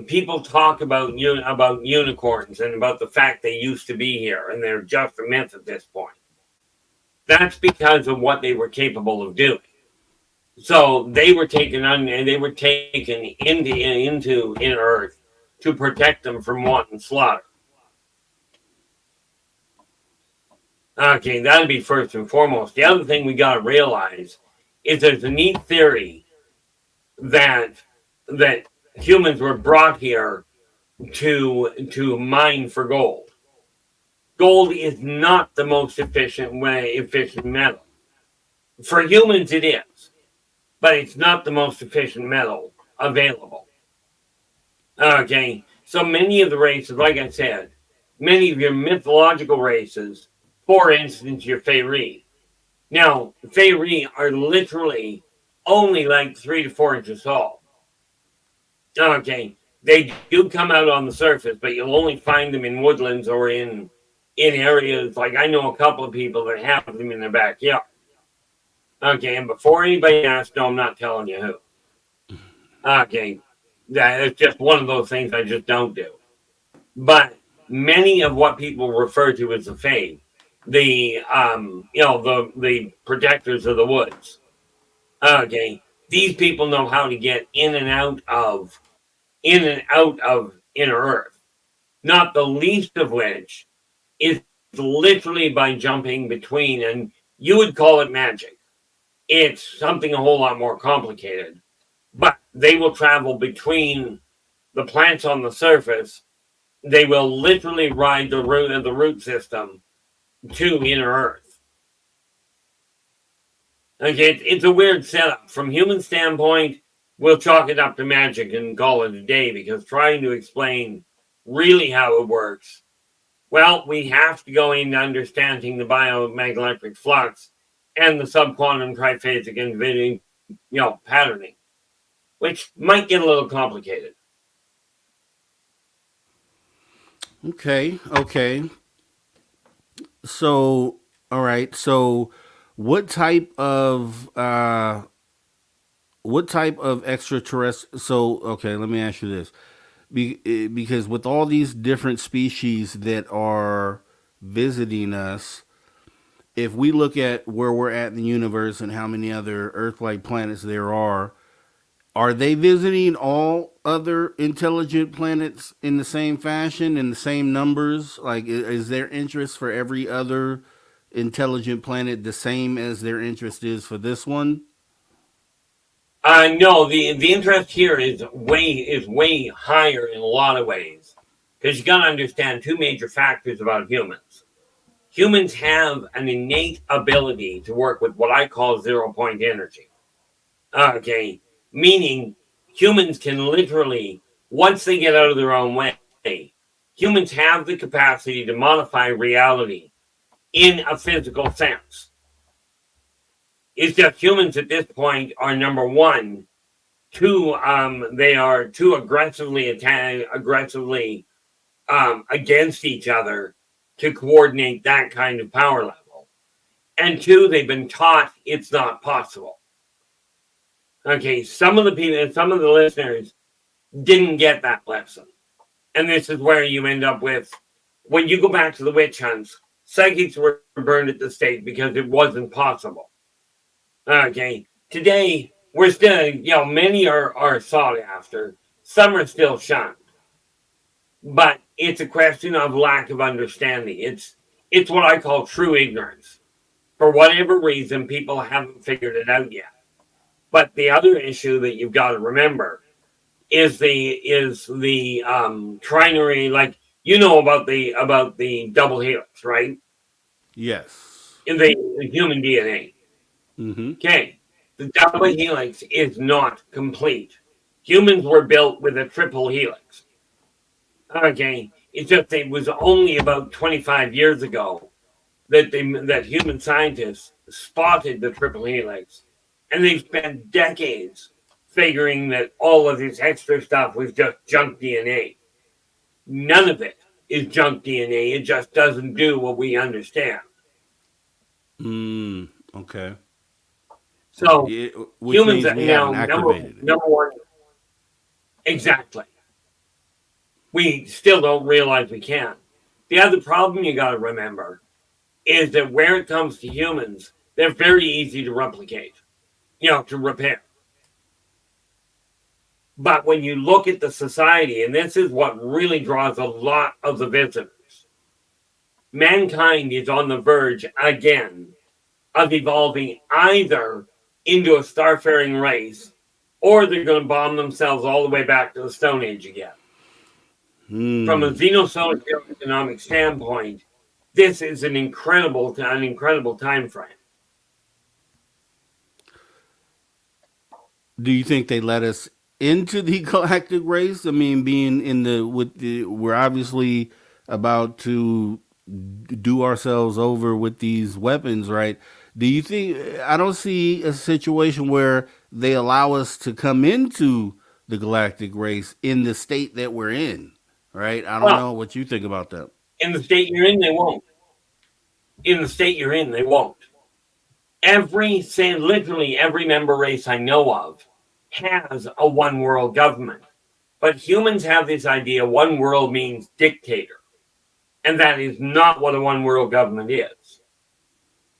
people talk about unicorns and about the fact they used to be here and they're just a myth at this point. That's because of what they were capable of doing. So they were taken into inner Earth to protect them from wanton slaughter. Okay, that'd be first and foremost. The other thing we got to realize is there's a neat theory that humans were brought here to mine for gold. Gold is not the most efficient metal. For humans, it is, but it's not the most efficient metal available. Okay, so many of the races, like I said, many of your mythological races, for instance, your Feyre. Now, Feyre are literally only like 3 to 4 inches tall. Okay, they do come out on the surface, but you'll only find them in woodlands or in areas, like I know a couple of people that have them in their backyard. Okay, and before anybody asks, no, I'm not telling you who. Okay, it's just one of those things I just don't do. But many of what people refer to as the Fae, the protectors of the woods. Okay, these people know how to get in and out of inner Earth. Not the least of which is literally by jumping between, and you would call it magic. It's something a whole lot more complicated, but they will travel between the plants on the surface. They will literally ride the root system to inner Earth. Okay, it's a weird setup. From human standpoint, we'll chalk it up to magic and call it a day, because trying to explain really how it works, well, we have to go into understanding the biomagnetic flux and the subquantum triphasic and patterning, which might get a little complicated. Okay. So, all right. So, what type of extraterrestrial? So, okay, let me ask you this, because with all these different species that are visiting us, if we look at where we're at in the universe and how many other Earth-like planets there are they visiting all other intelligent planets in the same fashion, in the same numbers? Like, is their interest for every other intelligent planet the same as their interest is for this one? No, the interest here is way higher in a lot of ways, because you got to understand two major factors about humans. Humans have an innate ability to work with what I call 0-point energy. Okay, meaning humans can literally, once they get out of their own way, humans have the capacity to modify reality in a physical sense. It's just humans at this point are, number one, they are too aggressively against each other to coordinate that kind of power level. And two, they've been taught it's not possible. Okay, some of the listeners didn't get that lesson. And this is where you end up with when you go back to the witch hunts, psychics were burned at the stake because it wasn't possible. Okay. Today, we're still, many are sought after. Some are still shunned. But it's a question of lack of understanding. It's what I call true ignorance. For whatever reason, people haven't figured it out yet. But the other issue that you've got to remember is the trinary, like about the double helix, right? Yes. In the human DNA. Mm-hmm. Okay. The double helix is not complete. Humans were built with a triple helix. Okay. It's just it was only about 25 years ago that human scientists spotted the triple helix, and they spent decades figuring that all of this extra stuff was just junk DNA. None of it is junk DNA. It just doesn't do what we understand. Okay. So which humans means we now haven't activated it. number one. Exactly. We still don't realize we can. The other problem you got to remember is that where it comes to humans, they're very easy to replicate, to repair. But when you look at the society, and this is what really draws a lot of the visitors, mankind is on the verge again of evolving either into a starfaring race, or they're going to bomb themselves all the way back to the Stone Age again. From a xenosocio-economic standpoint, this is an incredible time frame. Do you think they let us into the galactic race? I mean, being we're obviously about to do ourselves over with these weapons, right? Do you think, I don't see a situation where they allow us to come into the galactic race in the state that we're in, right? I don't know what you think about that. In the state you're in, they won't. In the state you're in, they won't. Literally every member race I know of has a one world government. But humans have this idea one world means dictator. And that is not what a one world government is.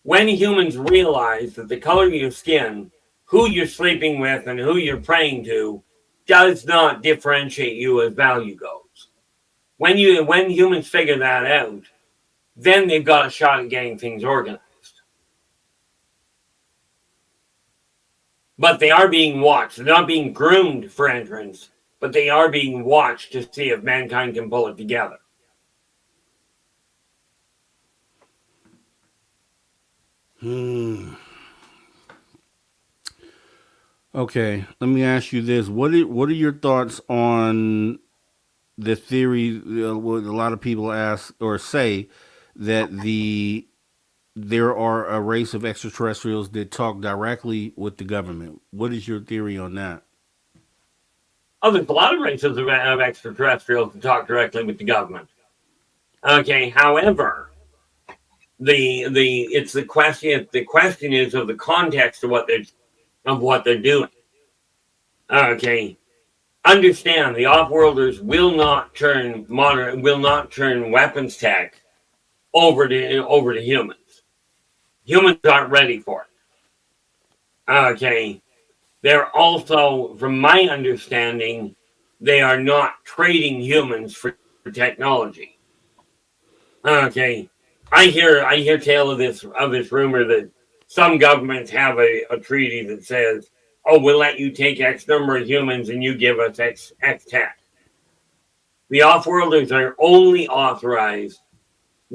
When humans realize that the color of your skin, who you're sleeping with, and who you're praying to does not differentiate you as value goes. When humans figure that out, then they've got a shot at getting things organized. But they are being watched. They're not being groomed for entrance, but they are being watched to see if mankind can pull it together. Okay, let me ask you this. What are your thoughts on the theory, what a lot of people ask or say, that there are a race of extraterrestrials that talk directly with the government? What is your theory on that? Oh, there's a lot of races of extraterrestrials that talk directly with the government. Okay, however, the question is of the context of what they're doing. Okay. Understand the off-worlders will not turn weapons tech over to humans. Humans aren't ready for it. Okay. They're also, from my understanding, they are not trading humans for technology. Okay. I hear tale of this rumor that some governments have a treaty that says, oh, we'll let you take X number of humans and you give us X tech. The off-worlders are only authorized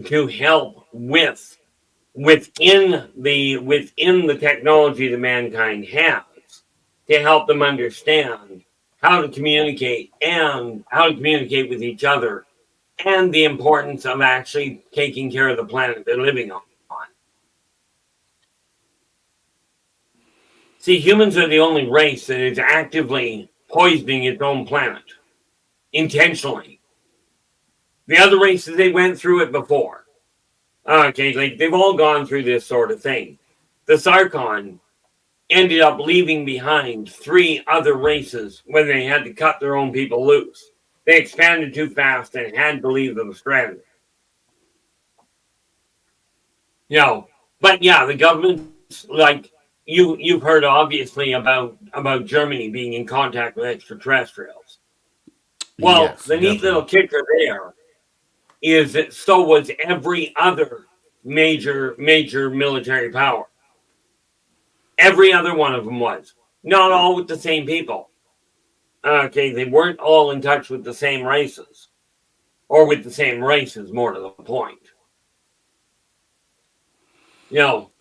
to help within the technology that mankind has, to help them understand how to communicate with each other, and the importance of actually taking care of the planet they're living on. See, humans are the only race that is actively poisoning its own planet, intentionally. The other races, they went through it before. Okay, like they've all gone through this sort of thing. The Sarkon ended up leaving behind 3 other races when they had to cut their own people loose. They expanded too fast and had to leave them stranded. You know, but yeah, the government's like you've heard obviously about Germany being in contact with extraterrestrials. Well, Yes, the neat little definitely. kicker there is that so was every other major military power. Every other one of them was. Not all with the same people. Okay, they weren't all in touch with the same races. Or with the same races, more to the point. You know,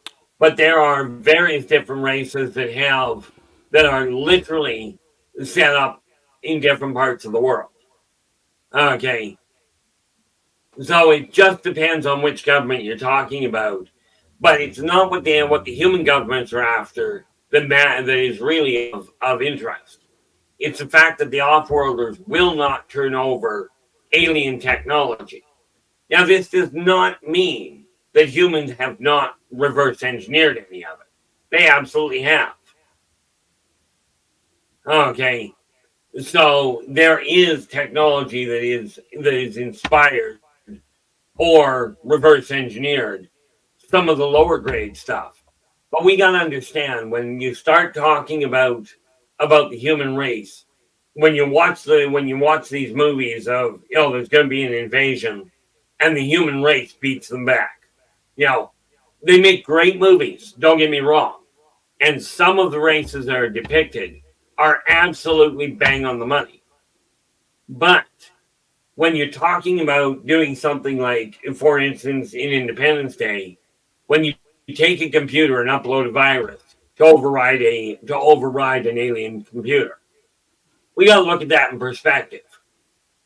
but there are various different races that are literally set up in different parts of the world. Okay. So it just depends on which government you're talking about. But it's not what the human governments are after that is really of interest. It's the fact that the off-worlders will not turn over alien technology. Now, this does not mean that humans have not reverse engineered any of it. They absolutely have. Okay. So there is technology that is inspired or reverse engineered some of the lower grade stuff. But we got to understand when you start talking about the human race, when you watch these movies of there's going to be an invasion and the human race beats them back. They make great movies, don't get me wrong. And some of the races that are depicted are absolutely bang on the money. But when you're talking about doing something like, for instance, in Independence Day, when you take a computer and upload a virus to override an alien computer, we got to look at that in perspective.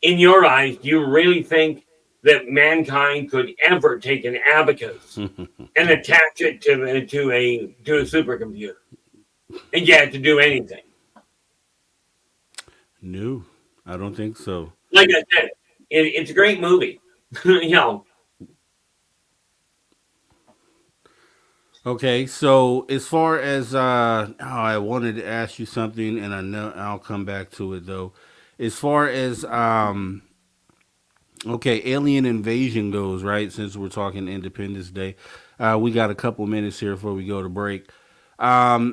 In your eyes, do you really think that mankind could ever take an abacus and attach it to a supercomputer and get it to do anything? No, I don't think so. Like I said, it's a great movie. Okay, so as far as I wanted to ask you something, and I know I'll come back to it though. As far as okay, alien invasion goes, right? Since we're talking Independence Day, we got a couple minutes here before we go to break. I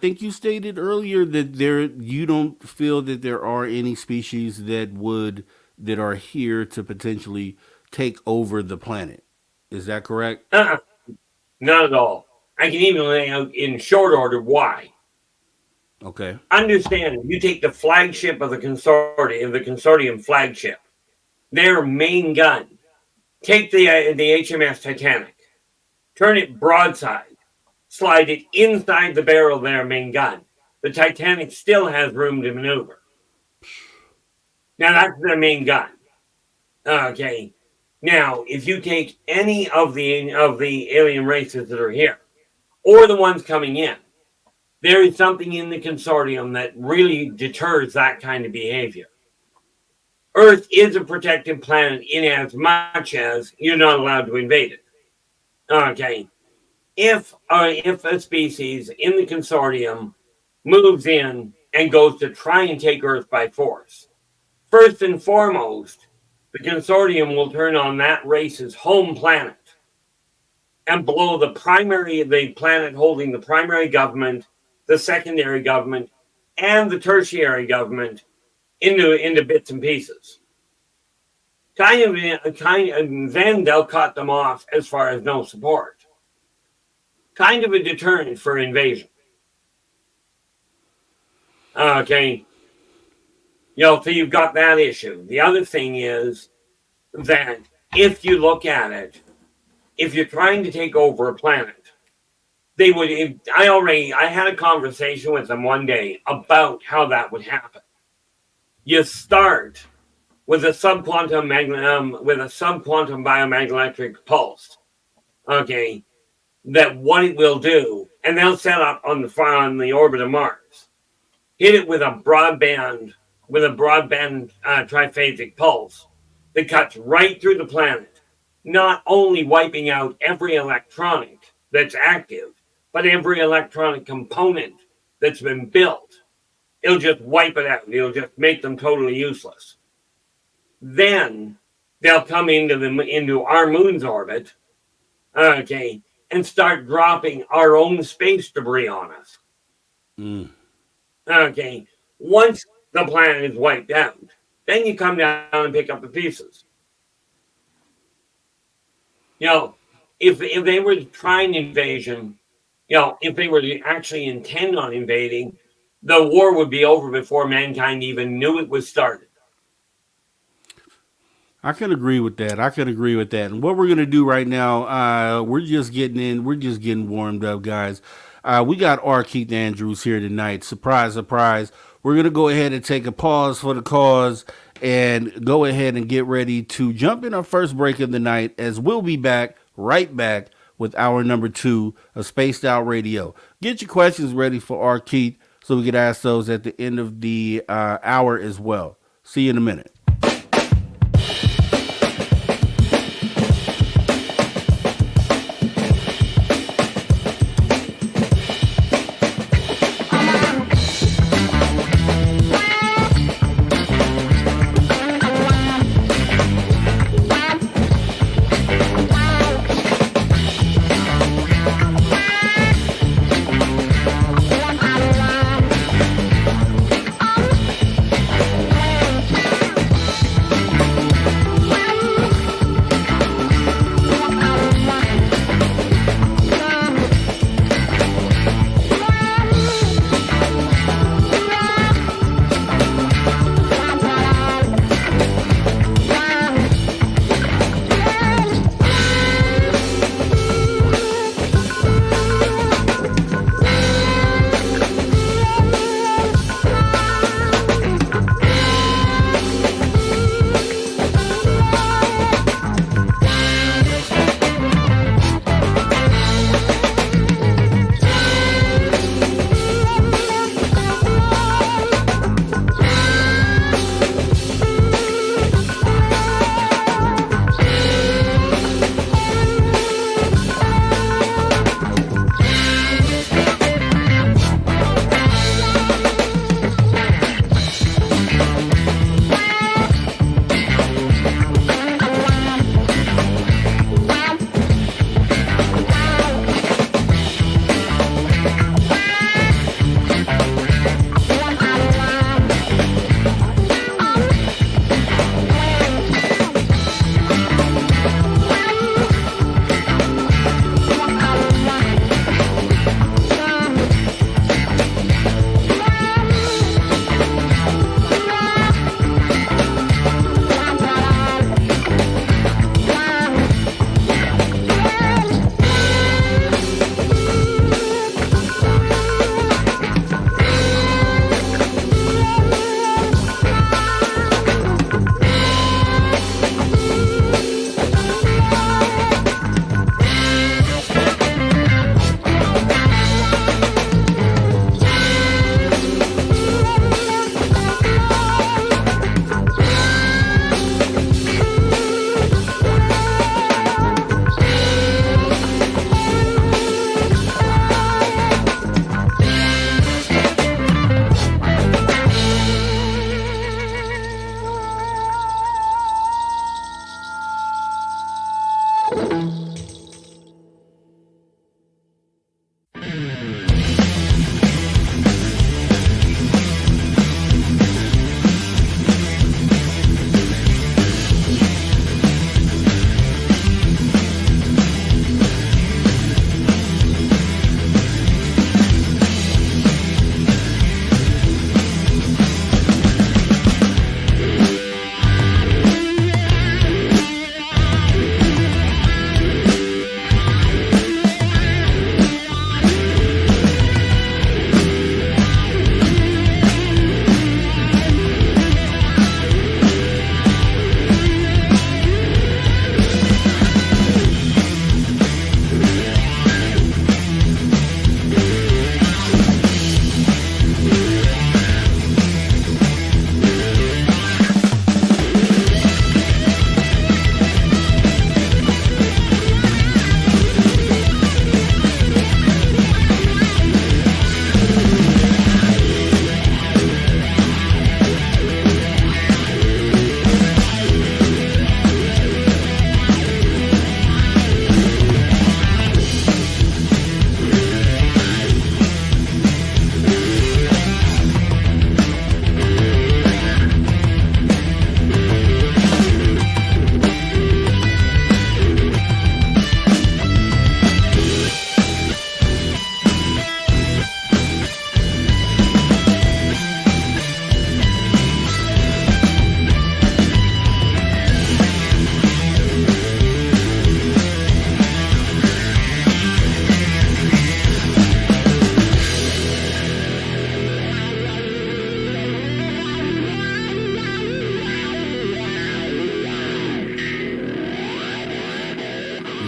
think you stated earlier that you don't feel that there are any species that are here to potentially take over the planet. Is that correct? Not at all. I can even lay out in short order why. Okay. Understand, you take the flagship of the consortium flagship, their main gun. Take the HMS Titanic, turn it broadside, slide it inside the barrel of their main gun. The Titanic still has room to maneuver. Now that's their main gun. Okay. Now, if you take any of the alien races that are here, or the ones coming in, there is something in the consortium that really deters that kind of behavior. Earth is a protected planet in as much as you're not allowed to invade it. Okay. If a species in the consortium moves in and goes to try and take Earth by force, first and foremost, the consortium will turn on that race's home planet and blow the planet holding the primary government, the secondary government, and the tertiary government into bits and pieces. Then they'll cut them off as far as no support. Kind of a deterrent for invasion. Okay. So you've got that issue. The other thing is that if you look at it, if you're trying to take over a planet, I had a conversation with them one day about how that would happen. You start with a subquantum biomagnetoelectric pulse. Okay. That what it will do, and they'll set up on the orbit of Mars, hit it with a broadband triphasic pulse that cuts right through the planet, not only wiping out every electronic that's active, but every electronic component that's been built. It'll just wipe it out. It'll just make them totally useless. Then they'll come into our moon's orbit, okay, and start dropping our own space debris on us. Okay, once the planet is wiped out, then you come down and pick up the pieces. You know, if they were to try an invasion, you know, if they were to actually intend on invading, the war would be over before mankind even knew it was started. I can agree with that. And what we're gonna do right now, we're just getting warmed up, guys. We got R Keith Andrews here tonight. Surprise, surprise. We're gonna go ahead and take a pause for the cause and go ahead and get ready to jump in our first break of the night, as we'll be right back with hour number 2 of Spaced Out Radio. Get your questions ready for R Keith so we can ask those at the end of the hour as well. See you in a minute.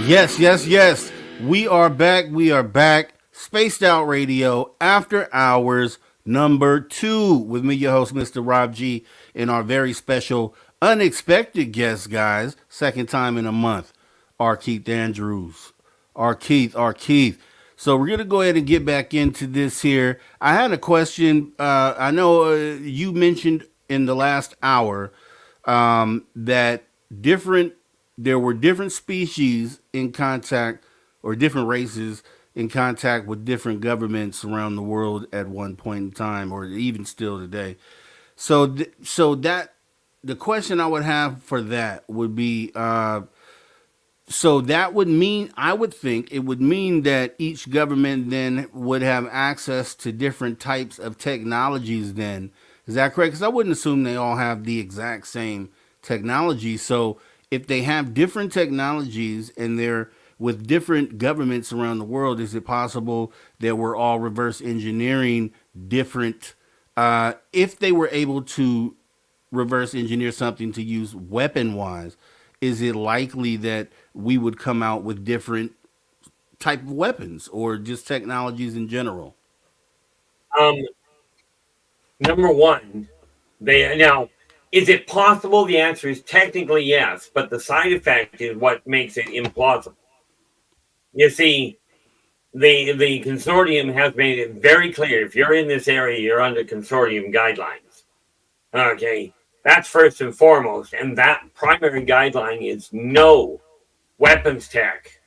Yes, yes, yes. We are back. We are back. Spaced Out Radio After Hours number 2 with me, your host, Mr. Rob G, and our very special, unexpected guest, guys. Second time in a month, R Keith Andrews. R Keith. So we're gonna go ahead and get back into this here. I had a question. I know you mentioned in the last hour that there were different species in contact, or different races in contact with different governments around the world at one point in time, or even still today. So that the question I would have for that would be, so that would mean, I would think it would mean that each government then would have access to different types of technologies then. Is that correct? Because I wouldn't assume they all have the exact same technology. So if they have different technologies and they're with different governments around the world, is it possible that we're all reverse engineering different, if they were able to reverse engineer something to use weapon wise, is it likely that we would come out with different type of weapons or just technologies in general? Number one, is it possible? The answer is technically yes, but the side effect is what makes it implausible. You see, the consortium has made it very clear, if you're in this area, you're under consortium guidelines. Okay, that's first and foremost, and that primary guideline is no weapons tech.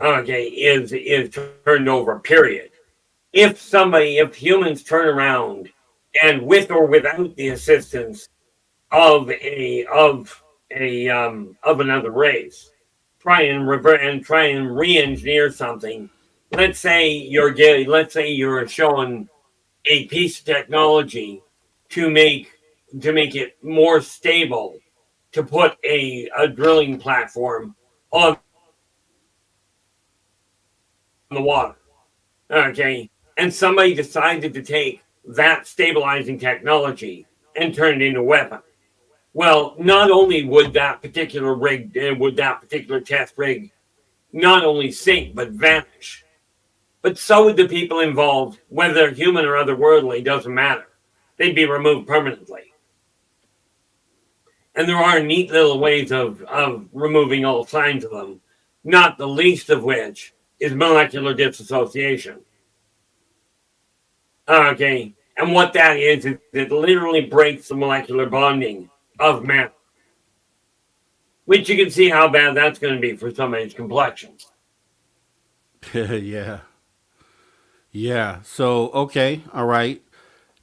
Okay, is turned over, period. If humans turn around and with or without the assistance of another race, try and re-engineer something. Let's say you're showing a piece of technology to make it more stable, to put a drilling platform on the water. Okay. And somebody decided to take that stabilizing technology and turn it into a weapon. Well, not only would that particular test rig not only sink, but vanish. But so would the people involved, whether they're human or otherworldly, doesn't matter. They'd be removed permanently. And there are neat little ways of removing all signs of them, not the least of which is molecular disassociation. Okay, and what that is it literally breaks the molecular bonding of matter, which you can see how bad that's going to be for somebody's complexion. Yeah. So, okay. All right.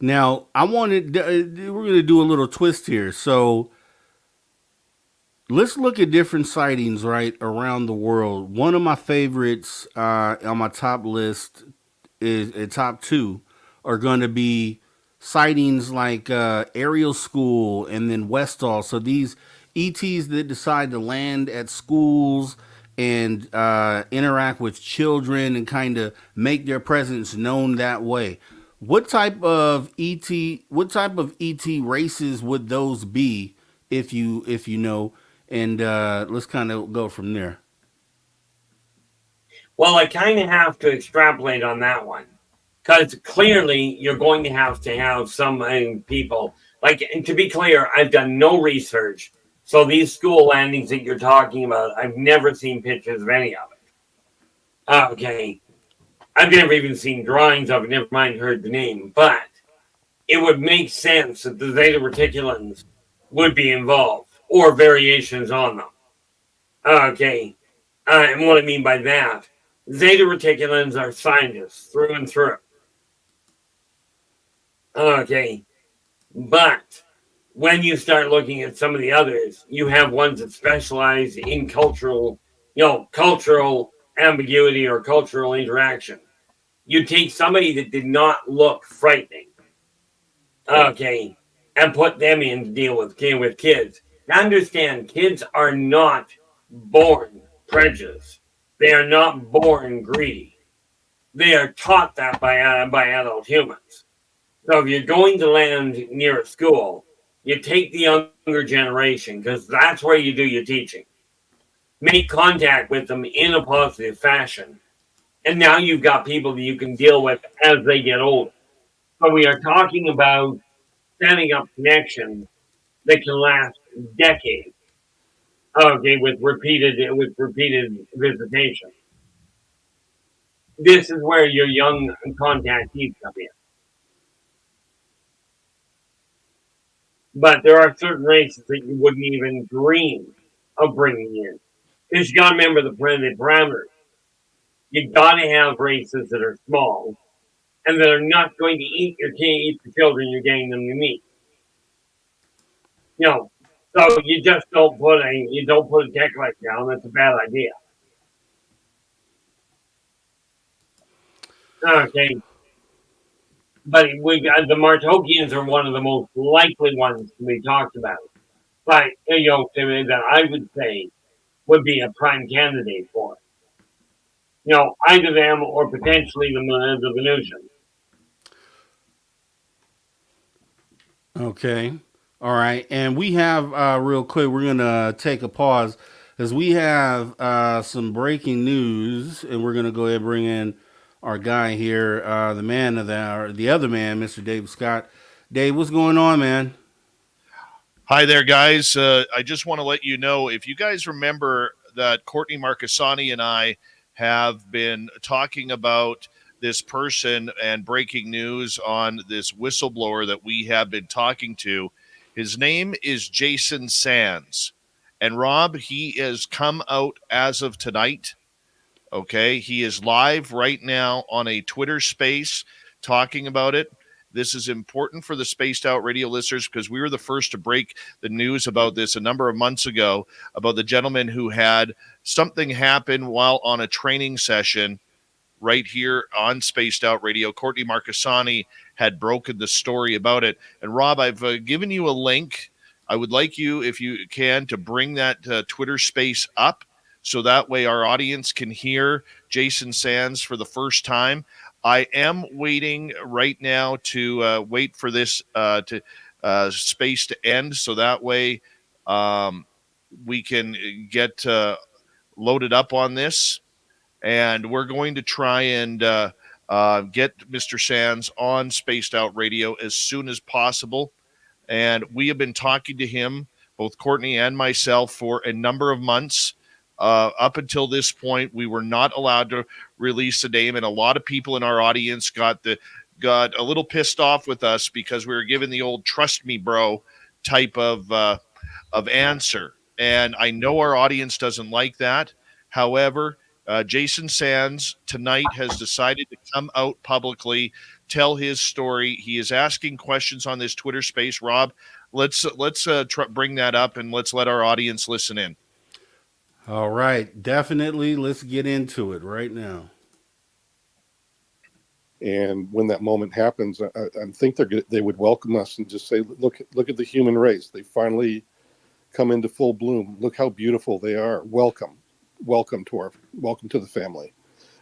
Now, we're going to do a little twist here. So, let's look at different sightings, right, around the world. One of my favorites on my top list is top 2 are going to be sightings like Ariel School and then Westall. So these ETs that decide to land at schools and interact with children and kind of make their presence known that way. What type of ET races would those be, if you know? And let's kind of go from there. Well, I kind of have to extrapolate on that one, because clearly you're going to have some people. Like, and to be clear, I've done no research. So these school landings that you're talking about, I've never seen pictures of any of it. Okay. I've never even seen drawings of it, never mind heard the name. But it would make sense that the Zeta Reticulans would be involved, or variations on them. Okay. And what I mean by that, Zeta Reticulans are scientists through and through. Okay. But when you start looking at some of the others, you have ones that specialize in cultural ambiguity or cultural interaction. You take somebody that did not look frightening, okay, and put them in to deal with kids. Now understand, kids are not born prejudiced. They are not born greedy. They are taught that by adult humans. So if you're going to land near a school, you take the younger generation, because that's where you do your teaching. make contact with them in a positive fashion. And now you've got people that you can deal with as they get older. But we are talking about setting up connections that can last decades. Okay, with repeated visitation. This is where your young contactees come in. But there are certain races that you wouldn't even dream of bringing in. Because you got to remember the parameters. You got to have races that are small and that are not going to eat the children you're getting them to meet. You know, so you just don't put a tech light down. That's a bad idea. Okay. But the Martokians are one of the most likely ones to be talked about. But, that I would say would be a prime candidate for it. Either them or potentially the Venusians. Okay. All right. And we have, real quick, we're going to take a pause as we have some breaking news, and we're going to go ahead and bring in our guy here, the man of the other man, Mr. Dave Scott. Dave, what's going on, man? Hi there, guys. I just want to let you know, if you guys remember that Courtney Marcassani and I have been talking about this person and breaking news on this whistleblower that we have been talking to. His name is Jason SANDS. And Rob, he has come out as of tonight. Okay, he is live right now on a Twitter space talking about it. This is important for the Spaced Out Radio listeners because we were the first to break the news about this a number of months ago about the gentleman who had something happen while on a training session right here on Spaced Out Radio. Courtney Marcassani had broken the story about it. And Rob, I've given you a link. I would like you, if you can, to bring that Twitter space up so that way our audience can hear Jason SANDS for the first time. I am waiting right now to wait for this space to end so that way we can get loaded up on this. And we're going to try and get Mr. SANDS on Spaced Out Radio as soon as possible. And we have been talking to him, both Courtney and myself, for a number of months. Up until this point, we were not allowed to release the name, and a lot of people in our audience got a little pissed off with us because we were given the old "trust me, bro" type of answer. And I know our audience doesn't like that. However, Jason SANDS tonight has decided to come out publicly, tell his story. He is asking questions on this Twitter space. Rob, let's bring that up and let's let our audience listen in. All right, definitely. Let's get into it right now. And when that moment happens, I think they would welcome us and just say, look at the human race. They finally come into full bloom. Look how beautiful they are. Welcome to the family.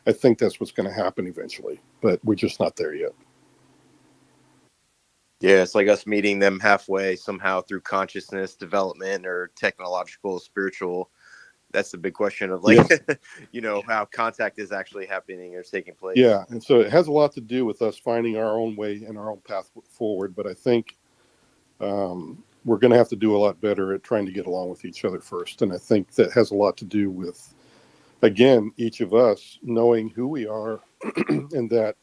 I think that's what's going to happen eventually, but we're just not there yet. Yeah, it's like us meeting them halfway somehow through consciousness development or technological, spiritual. That's the big question of how contact is actually happening or taking place. Yeah, and so it has a lot to do with us finding our own way and our own path forward. But I think we're going to have to do a lot better at trying to get along with each other first. And I think that has a lot to do with, again, each of us knowing who we are and that,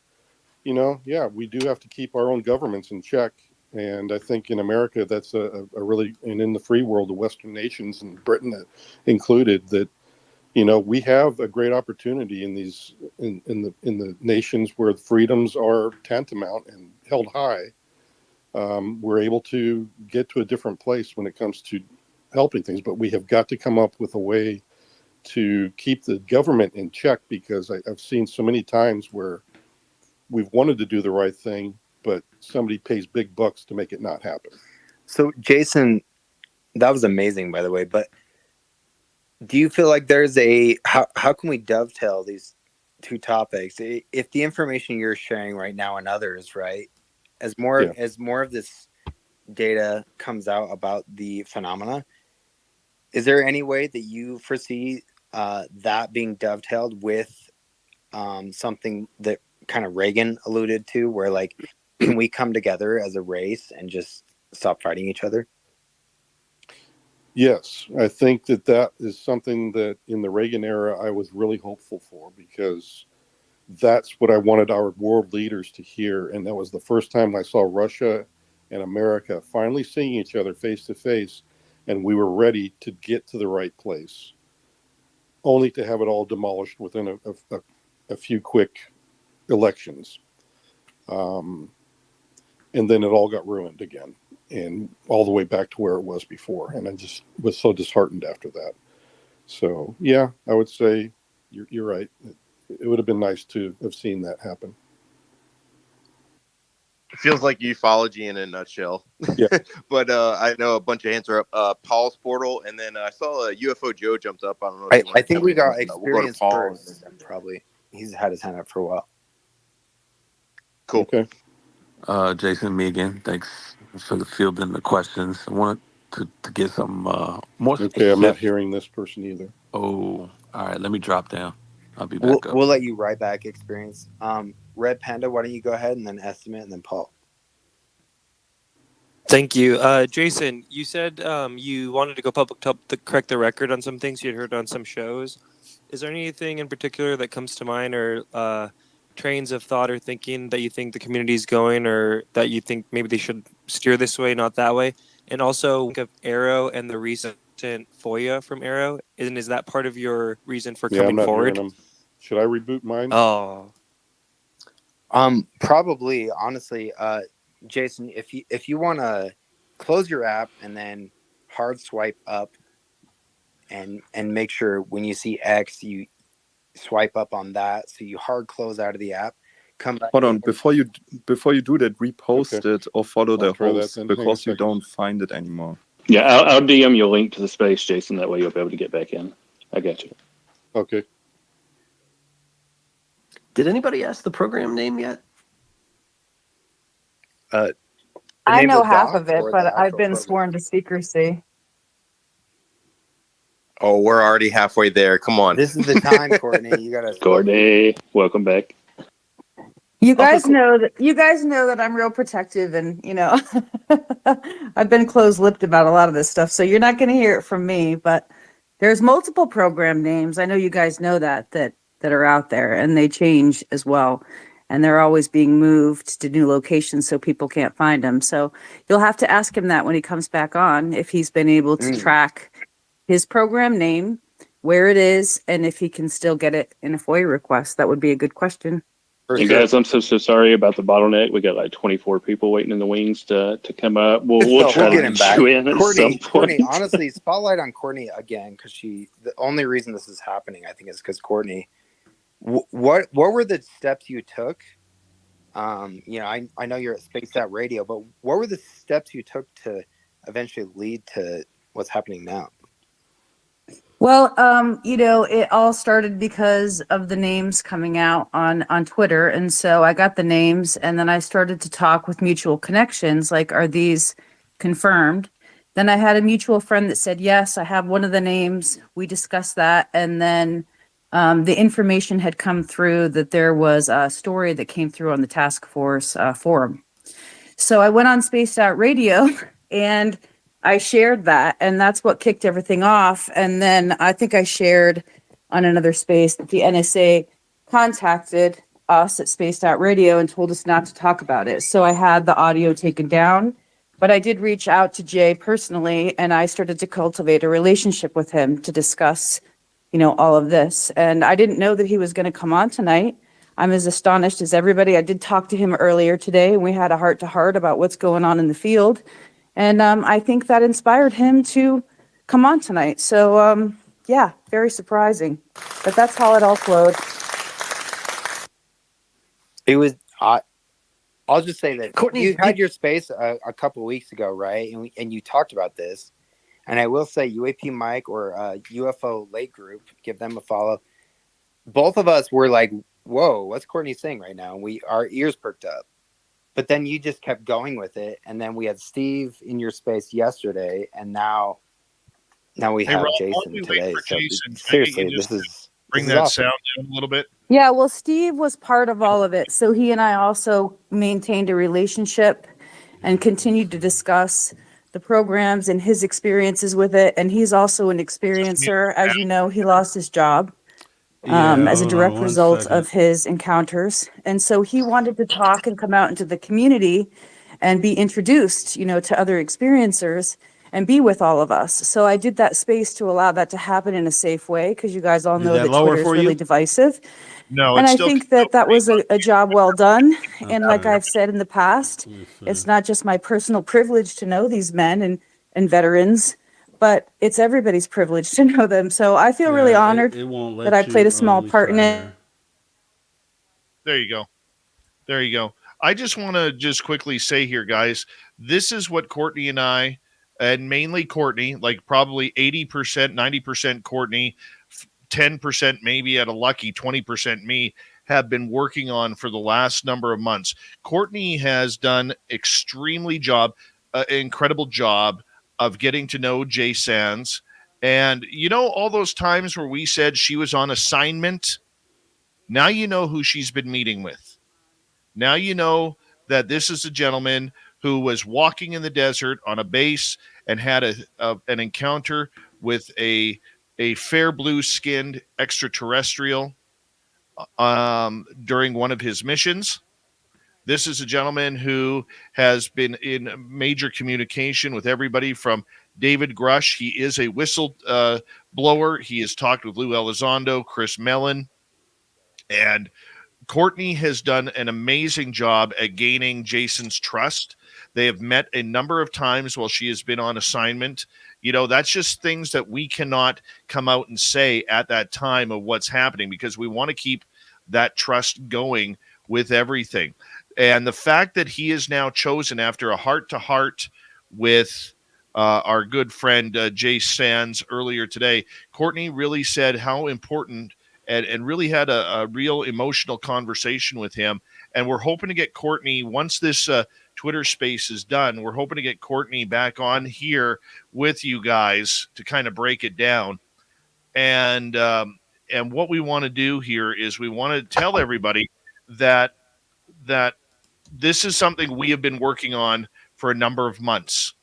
we do have to keep our own governments in check. And I think in America, that's a really, and in the free world, the Western nations and Britain included, that, we have a great opportunity in these, in the nations where freedoms are tantamount and held high. We're able to get to a different place when it comes to helping things, but we have got to come up with a way to keep the government in check, because I've seen so many times where we've wanted to do the right thing, but somebody pays big bucks to make it not happen. So, Jason, that was amazing, by the way. But do you feel like there's how can we dovetail these two topics? If the information you're sharing right now and others, right, as more of this data comes out about the phenomena, Is there any way that you foresee that being dovetailed with something that kind of Reagan alluded to, where like, can we come together as a race and just stop fighting each other? Yes, I think that is something that in the Reagan era I was really hopeful for, because that's what I wanted our world leaders to hear. And that was the first time I saw Russia and America finally seeing each other face to face, and we were ready to get to the right place, only to have it all demolished within a few quick elections. And then it all got ruined again, and all the way back to where it was before. And I just was so disheartened after that. So, yeah, I would say you're right. It would have been nice to have seen that happen. It feels like ufology in a nutshell. Yeah. But I know a bunch of hands are up. Paul's portal, and then I saw a UFO Joe jumped up. I don't know if I think we got Experience Paul. first, probably. He's had his hand up for a while. Cool. Okay. Jason, me again. Thanks for the fielding the questions. I wanted to get some more specific. Okay, I'm not hearing this person either. Oh, all right. Let me drop down. I'll be back up. We'll let you right back, Experience. Red Panda, why don't you go ahead, and then Estimate, and then Paul. Thank you. Jason, you said you wanted to go public to correct the record on some things you'd heard on some shows. Is there anything in particular that comes to mind, or trains of thought or thinking that you think the community is going, or that you think maybe they should steer this way, not that way? And also think of Arrow and the recent FOIA from Arrow. Is that part of your reason for coming I'm not forward? hearing them. Should I reboot mine? Oh. Probably, honestly, Jason, if you want to close your app and then hard swipe up and make sure when you see X, you swipe up on that. So you hard close out of the app. Come back. Hold on, before you do that, repost it or follow the host, because you don't find it anymore. Yeah, I'll DM you a link to the space, Jason. That way you'll be able to get back in. I got you. Okay. Did anybody ask the program name yet? I know half of it, but I've been sworn to secrecy. Oh, we're already halfway there. Come on. This is the time, Courtney. You gotta. Courtney, welcome back. You guys know that I'm real protective, and I've been closed-lipped about a lot of this stuff, so you're not going to hear it from me. But there's multiple program names. I know you guys know that are out there, and they change as well, and they're always being moved to new locations so people can't find them. So you'll have to ask him that when he comes back on, if he's been able to track his program name, where it is, and if he can still get it in a FOIA request. That would be a good question. And guys, I'm so sorry about the bottleneck. We got like 24 people waiting in the wings to come up. We'll try to get you in at some point. Courtney, honestly, spotlight on Courtney again, because the only reason this is happening, I think, is because Courtney. What were the steps you took? I know you're at Spaced Out Radio, but what were the steps you took to eventually lead to what's happening now? Well, it all started because of the names coming out on Twitter. And so I got the names, and then I started to talk with mutual connections, like, are these confirmed? Then I had a mutual friend that said, yes, I have one of the names. We discussed that. And then the information had come through that there was a story that came through on the task force forum. So I went on Spaced Out Radio and I shared that, and that's what kicked everything off. And then I think I shared on another space that the NSA contacted us at Spaced Out Radio and told us not to talk about it. So I had the audio taken down, but I did reach out to Jay personally, and I started to cultivate a relationship with him to discuss, all of this. And I didn't know that he was going to come on tonight. I'm as astonished as everybody. I did talk to him earlier today, and we had a heart-to-heart about what's going on in the field. And I think that inspired him to come on tonight. So, very surprising. But that's how it all flowed. It was, I'll just say that Courtney, you had your space a couple of weeks ago, right? And you talked about this. And I will say UAP Mike or UFO Lake Group, give them a follow. Both of us were like, whoa, what's Courtney saying right now? And our ears perked up. But then you just kept going with it. And then we had Steve in your space yesterday. And now now we Hey, have Rob, while Jason we wait today. for So Jason, can I get seriously, you just this to is bring that awesome. sound down a little bit? Yeah, well, Steve was part of all of it. So he and I also maintained a relationship and continued to discuss the programs and his experiences with it. And he's also an experiencer. As you know, he lost his job Yeah, as a hold on direct one result second. of his encounters. And so he wanted to talk and come out into the community and be introduced, to other experiencers and be with all of us. So I did that space to allow that to happen in a safe way, because you guys all Is know that that lower Twitter is for really you? divisive. No, And it's I still think that was a job well done. And like Okay. I've said in the past, Let me see. it's not just my personal privilege to know these men and veterans, but it's everybody's privilege to know them. So I feel really Yeah, honored it won't that I let played you. a small Let me part in try it. here. There you go. There you go. I just want to just quickly say here, guys, this is what Courtney and I, and mainly Courtney, like probably 80%, 90% Courtney, 10% maybe at a lucky 20% me, have been working on for the last number of months. Courtney has done incredible job of getting to know Jay Sands. And all those times where we said she was on assignment, now you know who she's been meeting with. Now you know that this is a gentleman who was walking in the desert on a base and had an encounter with a fair blue-skinned extraterrestrial during one of his missions. This is a gentleman who has been in major communication with everybody from David Grush. He is a whistle blower. He has talked with Lou Elizondo, Chris Mellon, and Courtney has done an amazing job at gaining Jason's trust. They have met a number of times while she has been on assignment. That's just things that we cannot come out and say at that time of what's happening, because we want to keep that trust going with everything. And the fact that he is now chosen after a heart-to-heart with our good friend Jay Sands earlier today, Courtney really said how important and really had a real emotional conversation with him. And we're hoping to get Courtney, once this Twitter space is done, we're hoping to get Courtney back on here with you guys to kind of break it down. And what we want to do here is we want to tell everybody that this is something we have been working on for a number of months.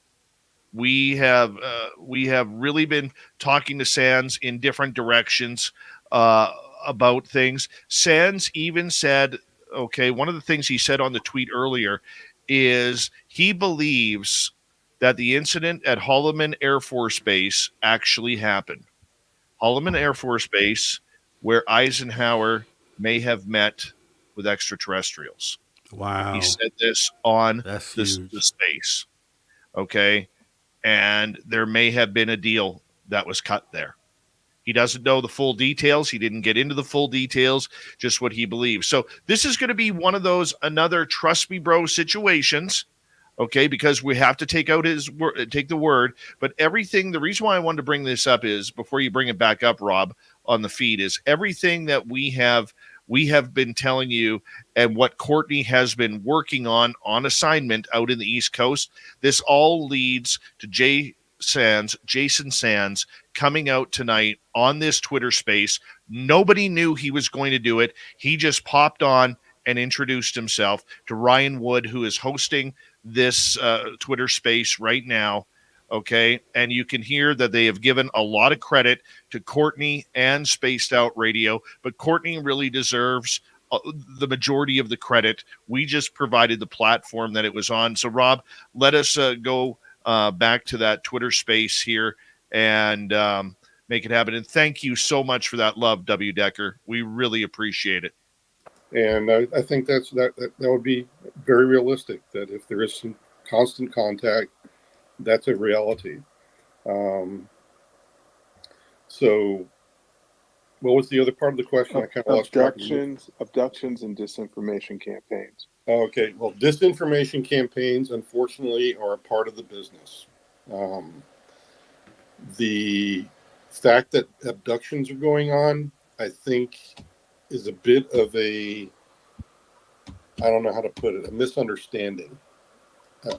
We have really been talking to Sands in different directions about things. Sands even said, okay, one of the things he said on the tweet earlier is he believes that the incident at Holloman Air Force Base actually happened. Holloman Air Force Base, where Eisenhower may have met with extraterrestrials. Wow. He said this on That's the huge. space. Okay. And there may have been a deal that was cut there. He doesn't know the full details. He didn't get into the full details, just what he believes. So this is going to be one of those another trust me, bro situations, okay, because we have to take the word. But everything, the reason why I wanted to bring this up is, before you bring it back up, Rob, on the feed, is everything that we have been telling you and what Courtney has been working on assignment out in the East Coast. This all leads to Jason Sands coming out tonight on this Twitter space. Nobody knew he was going to do it. He just popped on and introduced himself to Ryan Wood, who is hosting this Twitter space right now. Okay. And you can hear that they have given a lot of credit to Courtney and Spaced Out Radio, but Courtney really deserves the majority of the credit. We just provided the platform that it was on. So Rob, let us go back to that Twitter space here and make it happen. And thank you so much for that love, W. Decker. We really appreciate it. And I think that would be very realistic, that if there is some constant contact, that's a reality. So what was the other part of the question? I kind of lost track. Abductions and disinformation campaigns. Okay, well, disinformation campaigns, unfortunately, are a part of the business. The fact that abductions are going on, I think, is a bit of I don't know how to put it, a misunderstanding.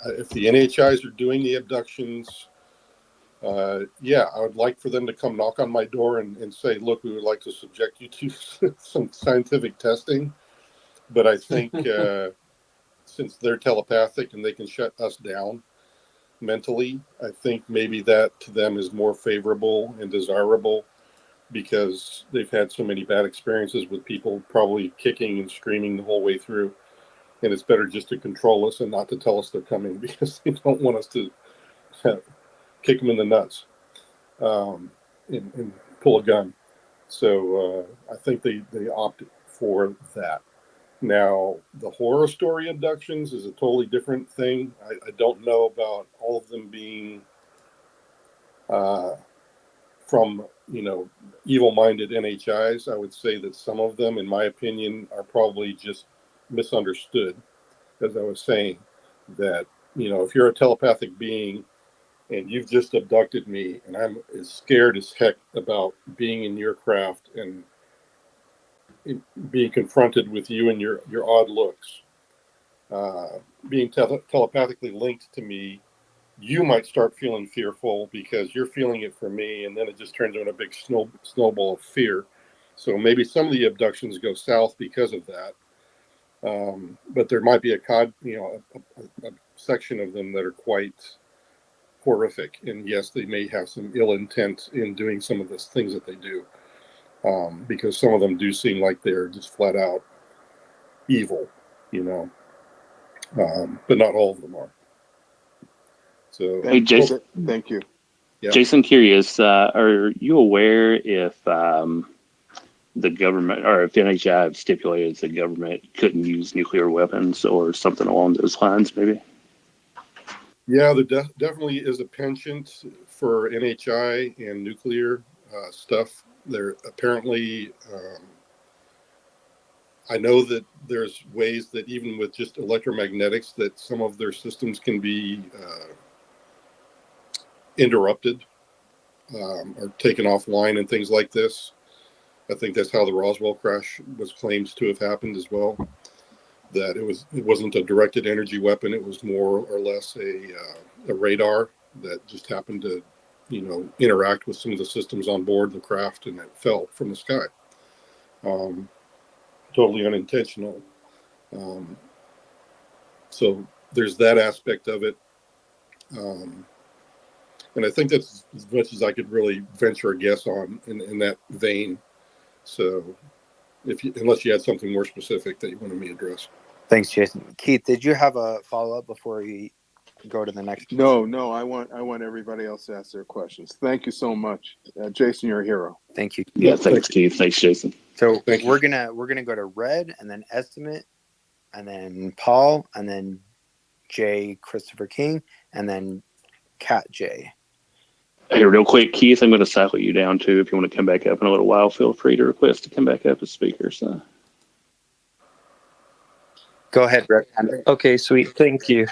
If the NHIs are doing the abductions, yeah, I would like for them to come knock on my door and say, look, we would like to subject you to some scientific testing. But I think since they're telepathic and they can shut us down mentally, I think maybe that to them is more favorable and desirable, because they've had so many bad experiences with people probably kicking and screaming the whole way through. And it's better just to control us and not to tell us they're coming, because they don't want us to kick them in the nuts and pull a gun. So I think they opted for that. Now, the horror story abductions is a totally different thing. I don't know about all of them being from, evil-minded NHIs. I would say that some of them, in my opinion, are probably just misunderstood. As I was saying, that, if you're a telepathic being and you've just abducted me and I'm as scared as heck about being in your craft and being confronted with you and your odd looks, being telepathically linked to me, you might start feeling fearful because you're feeling it for me, and then it just turns into a big snowball of fear. So maybe some of the abductions go south because of that. But there might be a section of them that are quite horrific, and yes, they may have some ill intent in doing some of the things that they do, because some of them do seem like they're just flat out evil, but not all of them are. So, Hey, Jason. Thank you. Yeah. Jason, curious, are you aware if the government, or if NHI have stipulated the government couldn't use nuclear weapons or something along those lines, maybe? Yeah, there definitely is a penchant for NHI and nuclear stuff. There apparently, I know that there's ways that even with just electromagnetics, that some of their systems can be interrupted or taken offline and things like this. I think that's how the Roswell crash was claimed to have happened as well. That it wasn't a directed energy weapon; it was more or less a radar that just happened to, interact with some of the systems on board the craft, and it fell from the sky. Totally unintentional. So there's that aspect of it. And I think that's as much as I could really venture a guess on in that vein. So unless you had something more specific that you wanted me to address. Thanks, Jason. Keith, did you have a follow-up before we go to the next? No, I want everybody else to ask their questions. Thank you so much, Jason. You're a hero. Thank you. Yeah, thanks, Keith. Thanks, Jason. So we're gonna go to Red, and then Estimate, and then Paul, and then J. Christopher King, and then Cat J. Hey, real quick, Keith, I'm going to cycle you down too. If you want to come back up in a little while, feel free to request to come back up as speaker. So. Go ahead, Red. Okay, sweet. Thank you.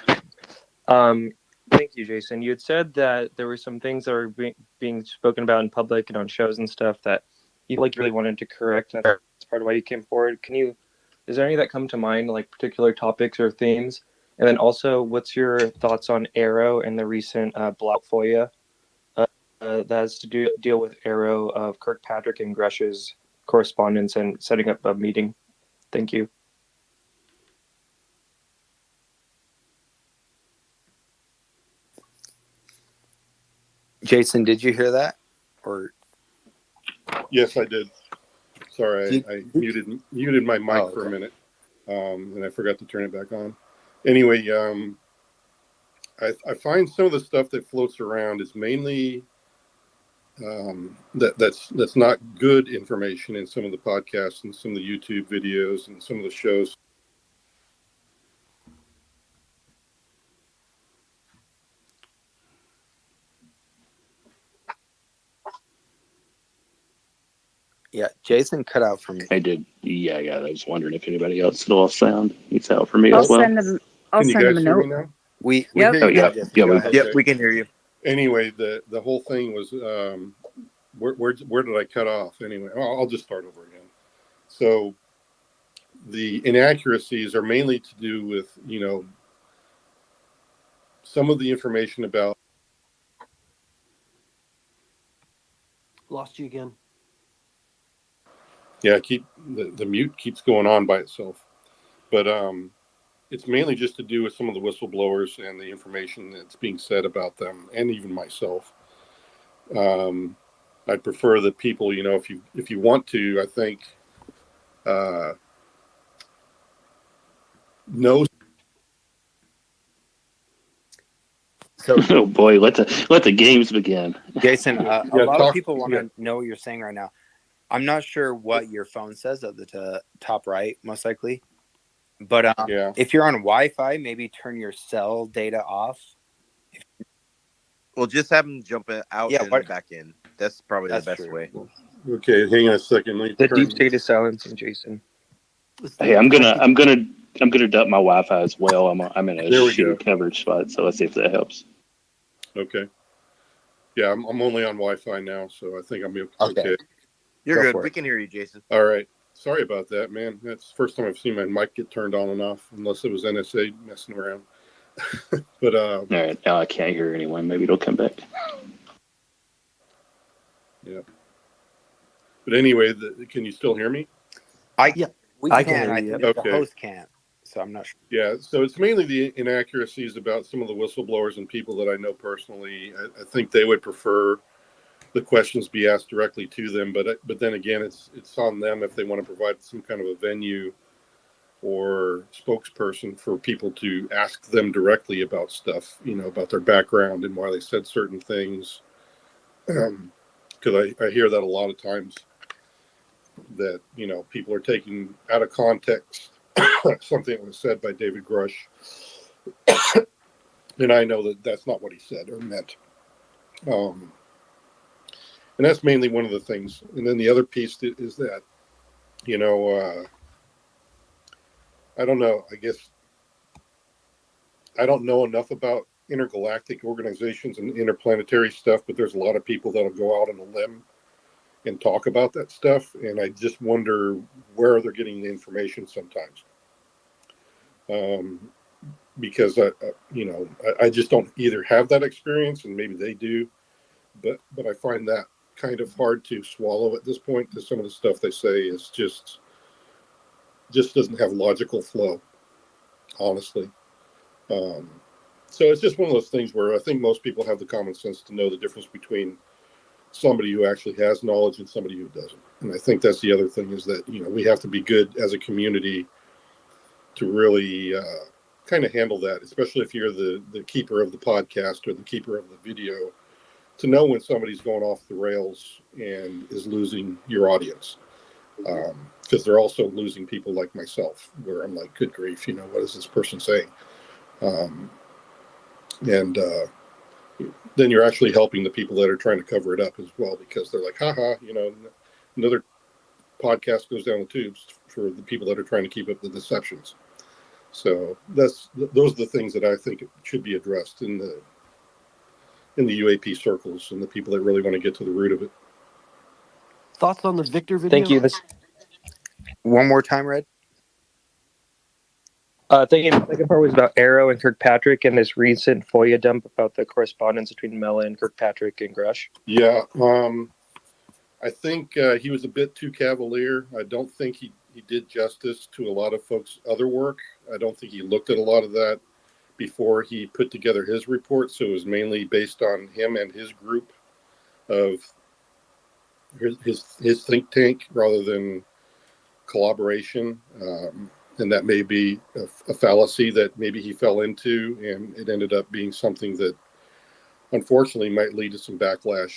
Thank you, Jason. You had said that there were some things that were being spoken about in public and on shows and stuff that you really wanted to correct. And that's part of why you came forward. Is there any that come to mind, like particular topics or themes? And then also, what's your thoughts on Arrow and the recent blowout FOIA that has to deal with Arrow of Kirkpatrick and Gresh's correspondence and setting up a meeting? Thank you. Jason, did you hear that? Or yes, I did. Sorry, I muted my mic for a minute, and I forgot to turn it back on. Anyway, I find some of the stuff that floats around is mainly that's not good information in some of the podcasts and some of the YouTube videos and some of the shows. Yeah, Jason cut out for me. I did. Yeah. I was wondering if anybody else had lost sound. It's out for me as well. I'll send him a note. Now? We yep. hear you. Yep, we can hear you. Anyway, the whole thing was where did I cut off? Anyway, I'll just start over again. So the inaccuracies are mainly to do with some of the information about Lost you again. Yeah, the mute keeps going on by itself, but it's mainly just to do with some of the whistleblowers and the information that's being said about them, and even myself. I'd prefer that people, if you want to, I think, know. So, oh boy, let the games begin. Jason, a lot of people want to know what you're saying right now. I'm not sure what your phone says at the top right, most likely. But if you're on Wi-Fi, maybe turn your cell data off. Well, just have them jump out and back in. That's probably the best way. Okay, hang on a second. Let me The deep state is silencing Jason. Hey, I'm gonna dump my Wi-Fi as well. I'm in a There we go. shitty coverage spot, so let's see if that helps. Okay. Yeah, I'm only on Wi-Fi now, so I think I'm okay. You're good. We can hear you, Jason. All right. Sorry about that, man. That's the first time I've seen my mic get turned on and off, unless it was NSA messing around. But all right, now I can't hear anyone. Maybe it'll come back. Yeah. But anyway, can you still hear me? We can. I think the Okay. host can't, so I'm not sure. Yeah, so it's mainly the inaccuracies about some of the whistleblowers and people that I know personally. I think they would prefer the questions be asked directly to them, but then again, it's on them if they want to provide some kind of a venue or spokesperson for people to ask them directly about stuff, about their background and why they said certain things. Because I hear that a lot of times, that people are taking out of context something that was said by David Grush, and I know that that's not what he said or meant. And that's mainly one of the things. And then the other piece is that, I don't know. I guess I don't know enough about intergalactic organizations and interplanetary stuff, but there's a lot of people that'll go out on a limb and talk about that stuff, and I just wonder where they're getting the information sometimes. Because I just don't either have that experience, and maybe they do, but I find that kind of hard to swallow at this point, because some of the stuff they say is just doesn't have logical flow, honestly. So it's just one of those things where I think most people have the common sense to know the difference between somebody who actually has knowledge and somebody who doesn't. And I think that's the other thing, is that we have to be good as a community to really kind of handle that, especially if you're the keeper of the podcast or the keeper of the video, to know when somebody's going off the rails and is losing your audience, because they're also losing people like myself, where I'm like, good grief, what is this person saying? And then you're actually helping the people that are trying to cover it up as well, because they're like, haha, another podcast goes down the tubes for the people that are trying to keep up the deceptions. So those are the things that I think should be addressed in the UAP circles, and the people that really want to get to the root of it. Thoughts on the Victor video? Thank you. One more time, Red. Thinking the second part was about Arrow and Kirkpatrick and this recent FOIA dump about the correspondence between Mela and Kirkpatrick and Grush. Yeah, I think he was a bit too cavalier. I don't think he did justice to a lot of folks' other work. I don't think he looked at a lot of that before he put together his report. So it was mainly based on him and his group of his think tank rather than collaboration. And that may be a fallacy that maybe he fell into, and it ended up being something that unfortunately might lead to some backlash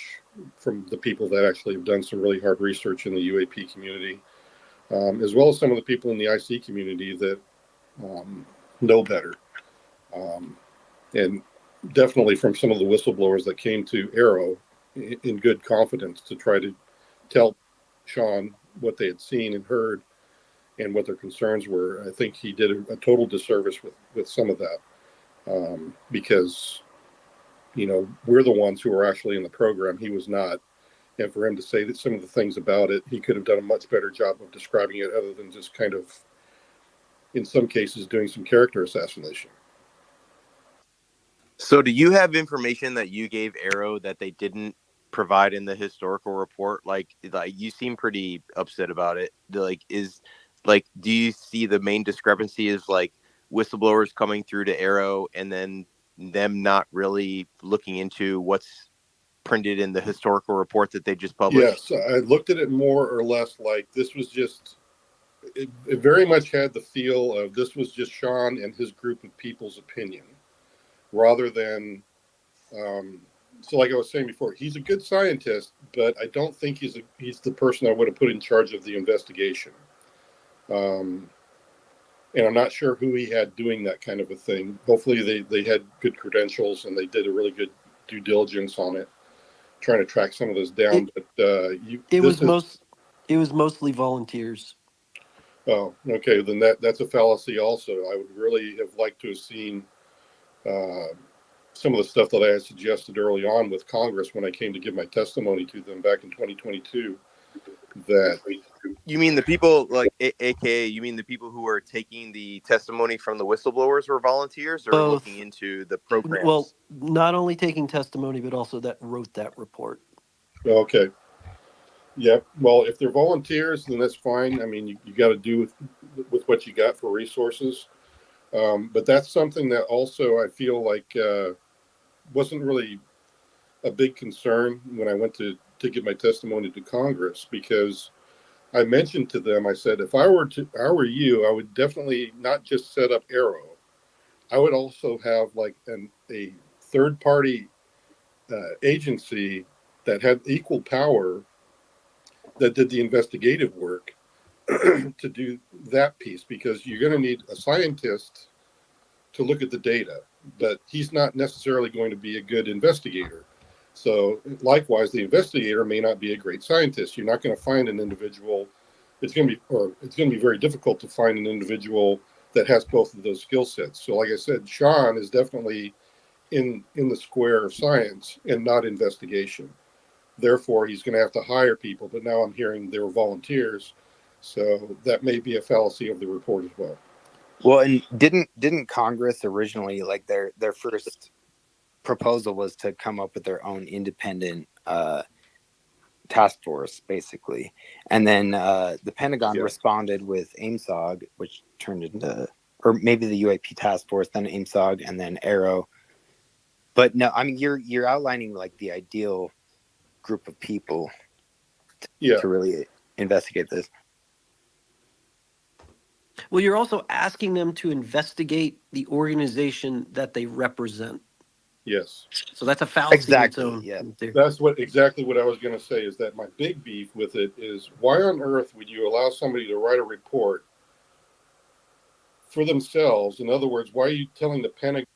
from the people that actually have done some really hard research in the UAP community, as well as some of the people in the IC community that know better. And definitely from some of the whistleblowers that came to Arrow in good confidence to try to tell Sean what they had seen and heard and what their concerns were. I think he did a total disservice with some of that, because we're the ones who are actually in the program. He was not. And for him to say that some of the things about it, he could have done a much better job of describing it, other than just kind of, in some cases, doing some character assassination. So do you have information that you gave Arrow that they didn't provide in the historical report? Like you seem pretty upset about it. Do you see the main discrepancy is like whistleblowers coming through to Arrow and then them not really looking into what's printed in the historical report that they just published? Yes, I looked at it more or less like this was just, it very much had the feel of this was just Sean and his group of people's opinion, rather than, so like I was saying before, he's a good scientist, but I don't think he's the person I would have put in charge of the investigation. And I'm not sure who he had doing that kind of a thing. Hopefully they had good credentials and they did a really good due diligence on it, trying to track some of this down. It was mostly volunteers. Oh, okay. Then that's a fallacy also. I would really have liked to have seen some of the stuff that I had suggested early on with Congress when I came to give my testimony to them back in 2022. That you mean the people AKA you mean the people who are taking the testimony from the whistleblowers were volunteers or Both. looking into the programs? Well, not only taking testimony, but also that wrote that report. Okay. Yeah. Well, if they're volunteers, then that's fine. I mean, you got to do with what you got for resources. But that's something that also I feel like wasn't really a big concern when I went to give my testimony to Congress, because I mentioned to them, I said, if I were you, I would definitely not just set up Arrow. I would also have like a third party agency that had equal power that did the investigative work to do that piece, because you're going to need a scientist to look at the data, but he's not necessarily going to be a good investigator. So likewise, the investigator may not be a great scientist. You're not going to find an individual. It's going to be very difficult to find an individual that has both of those skill sets. So like I said, Sean is definitely in the square of science and not investigation. Therefore, he's going to have to hire people. But now I'm hearing they were volunteers. So that may be a fallacy of the report as well. Well, and didn't Congress originally, like their first proposal was to come up with their own independent task force, basically, and then the Pentagon responded with AIMSOG, which turned into, or maybe the UAP task force, then AIMSOG, and then Arrow. But no, I mean you're outlining like the ideal group of people to really investigate this. Well, you're also asking them to investigate the organization that they represent. Yes. So that's a fallacy. Exactly. In its own. Yeah. That's exactly what I was going to say, is that my big beef with it is, why on earth would you allow somebody to write a report for themselves? In other words, why are you telling the Pentagon?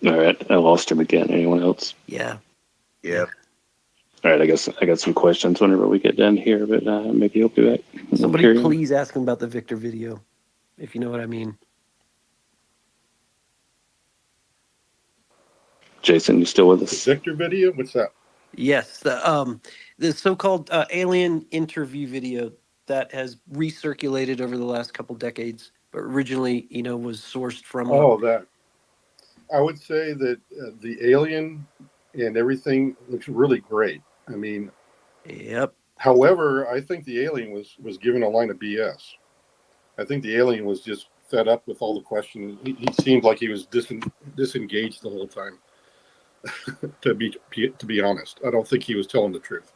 All right, I lost him again. Anyone else? Yeah. Yeah. All right, I guess I got some questions whenever we get done here, but maybe he'll be back. Somebody please ask him about the Victor video, if you know what I mean. Jason, you still with us? The Victor video? What's that? Yes, the so-called alien interview video that has recirculated over the last couple decades, but originally, was sourced from. That. I would say that the alien and everything looks really great. I mean, yep. However, I think the alien was given a line of BS. I think the alien was just fed up with all the questions. He seemed like he was disengaged the whole time. to be honest, I don't think he was telling the truth.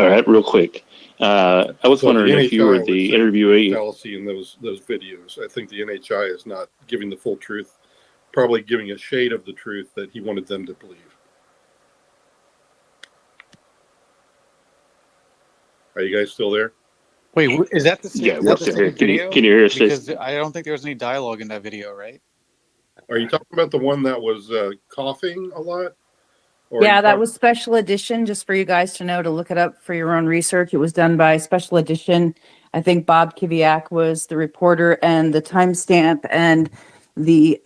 All right, real quick. I was wondering if you were the interviewee. Fallacy in those videos. I think the NHI is not giving the full truth, probably giving a shade of the truth that he wanted them to believe. Are you guys still there? Wait, is that the same, yeah, we're still here. Can you hear us? Because I don't think there was any dialogue in that video, right? Are you talking about the one that was coughing a lot? Yeah, that was special edition, just for you guys to know, to look it up for your own research. It was done by Special Edition. I think Bob Kiviak was the reporter, and the timestamp and the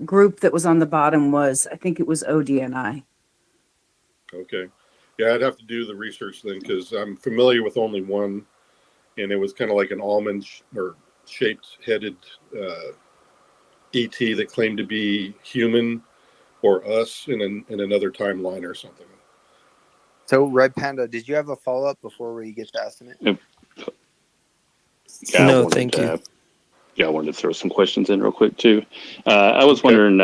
group that was on the bottom was, I think it was ODNI. Okay. Yeah, I'd have to do the research then, because I'm familiar with only one, and it was kind of like an almond or shaped headed ET that claimed to be human or us in another timeline or something. So, Red Panda, did you have a follow up before we get to estimate? Yeah, No, thank you. I wanted to throw some questions in real quick too. I was wondering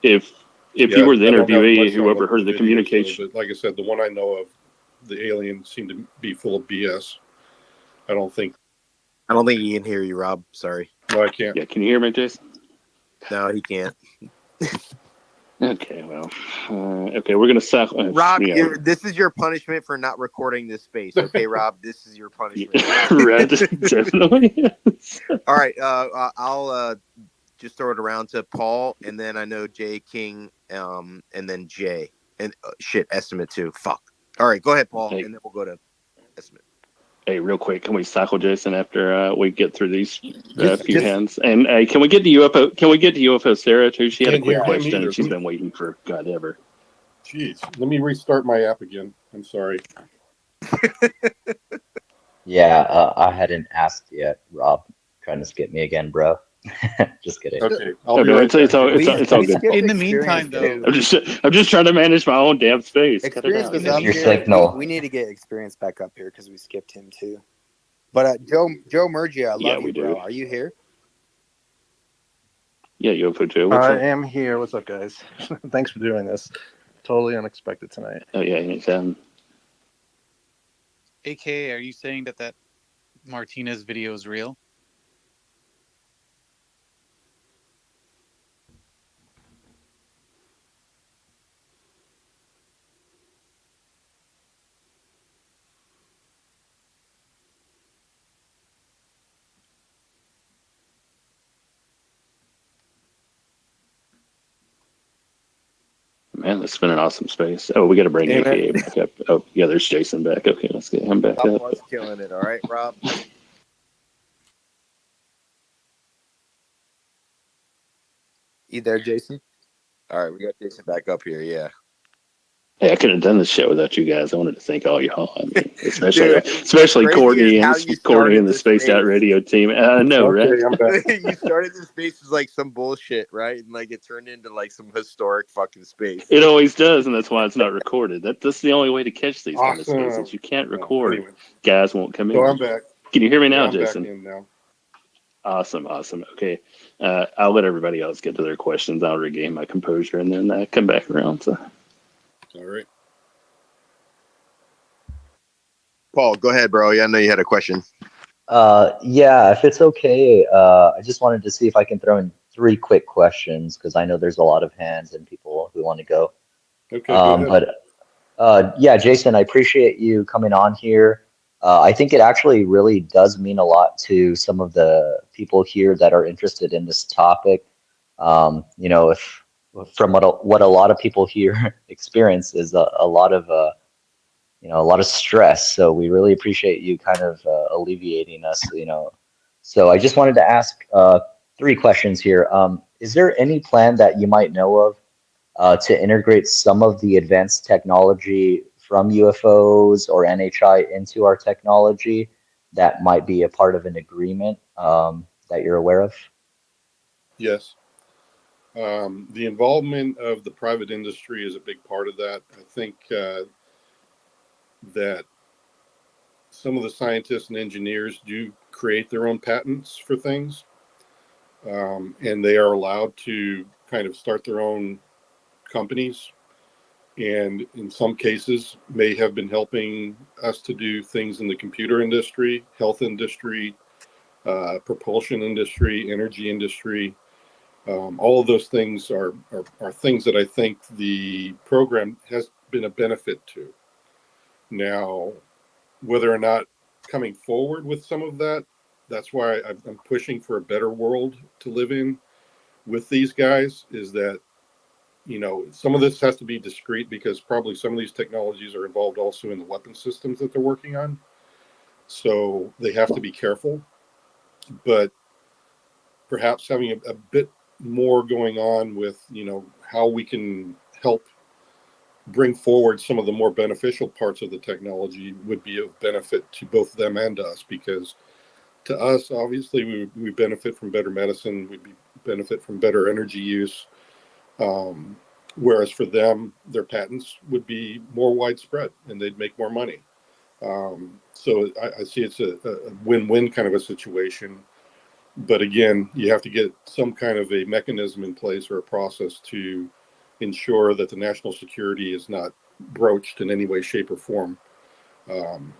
if you were the interviewee who overheard the communication. But like I said, the one I know of, the alien seemed to be full of BS. I don't think he can hear you, Rob. Sorry. No, I can't. Yeah, can you hear me, Jason? No, he can't. Okay, well, okay, we're gonna sack. Rob, this is your punishment for not recording this space. Okay, Rob, this is your punishment. Right, definitely. All right, I'll just throw it around to Paul, and then I know Jay King, and then Jay, and estimate too. Fuck. All right, go ahead, Paul, and then we'll go to estimate. Hey, real quick, can we cycle Jason after we get through these few hands? And can we get to UFO? Can we get to UFO Sarah too? She had a quick question, and she's been waiting for God ever. Jeez, let me restart my app again. I'm sorry. Yeah, I hadn't asked yet, Rob. Trying to skip me again, bro. Just kidding. Okay, it's all good. In the meantime, though, I'm just trying to manage my own damn space. Experience was It's up your here. signal. We need to get Experience back up here because we skipped him too. But Joe Murgia, I love you, bro. Are you here? Yeah, UFO Joe. I am here. What's up, guys? Thanks for doing this. Totally unexpected tonight. Oh yeah, anytime. AK, are you saying that Martinez video is real? Man, this has been an awesome space. Oh, we got to bring AKA back up. Oh, yeah, there's Jason back. Okay, let's get him back Rob up. was killing it. All right, Rob. You there, Jason? All right, we got Jason back up here. Yeah. Hey, I could have done this show without you guys. I wanted to thank all y'all. I mean, Dude, especially Courtney and started the this Spaced Out space. Radio team. I know, right? You started this space as like some bullshit, right? And like it turned into like some historic fucking space. It always does, and that's why it's not recorded. That's the only way to catch these kind of spaces. You can't record. Anyway. Guys won't come in. So I'm back. Can you hear me now, I'm Jason? back in now. Awesome. Okay. I'll let everybody else get to their questions. I'll regain my composure and then come back around. So. All right. Paul, go ahead, bro. Yeah, I know you had a question. Yeah, if it's okay, I just wanted to see if I can throw in 3 quick questions because I know there's a lot of hands and people who want to go. Okay, go ahead. But yeah, Jason, I appreciate you coming on here. I think it actually really does mean a lot to some of the people here that are interested in this topic. You know, if from what a lot of people here experience is a lot of a lot of stress. So we really appreciate you kind of alleviating us, So I just wanted to ask 3 questions here. Is there any plan that you might know of to integrate some of the advanced technology from UFOs or NHI into our technology that might be a part of an agreement that you're aware of? Yes. The involvement of the private industry is a big part of that. I think that some of the scientists and engineers do create their own patents for things, and they are allowed to kind of start their own companies, and in some cases may have been helping us to do things in the computer industry, health industry, propulsion industry, energy industry. All of those things are things that I think the program has been a benefit to. Now, whether or not coming forward with some of that, that's why I'm pushing for a better world to live in with these guys, is that, some of this has to be discreet because probably some of these technologies are involved also in the weapon systems that they're working on. So they have to be careful. But perhaps having a bit more going on with, how we can help bring forward some of the more beneficial parts of the technology would be of benefit to both them and us, because To us, obviously, we benefit from better medicine. We benefit from better energy use. Whereas for them, their patents would be more widespread and they'd make more money. So I see it's a win-win kind of a situation. But again, you have to get some kind of a mechanism in place or a process to ensure that the national security is not broached in any way, shape, or form,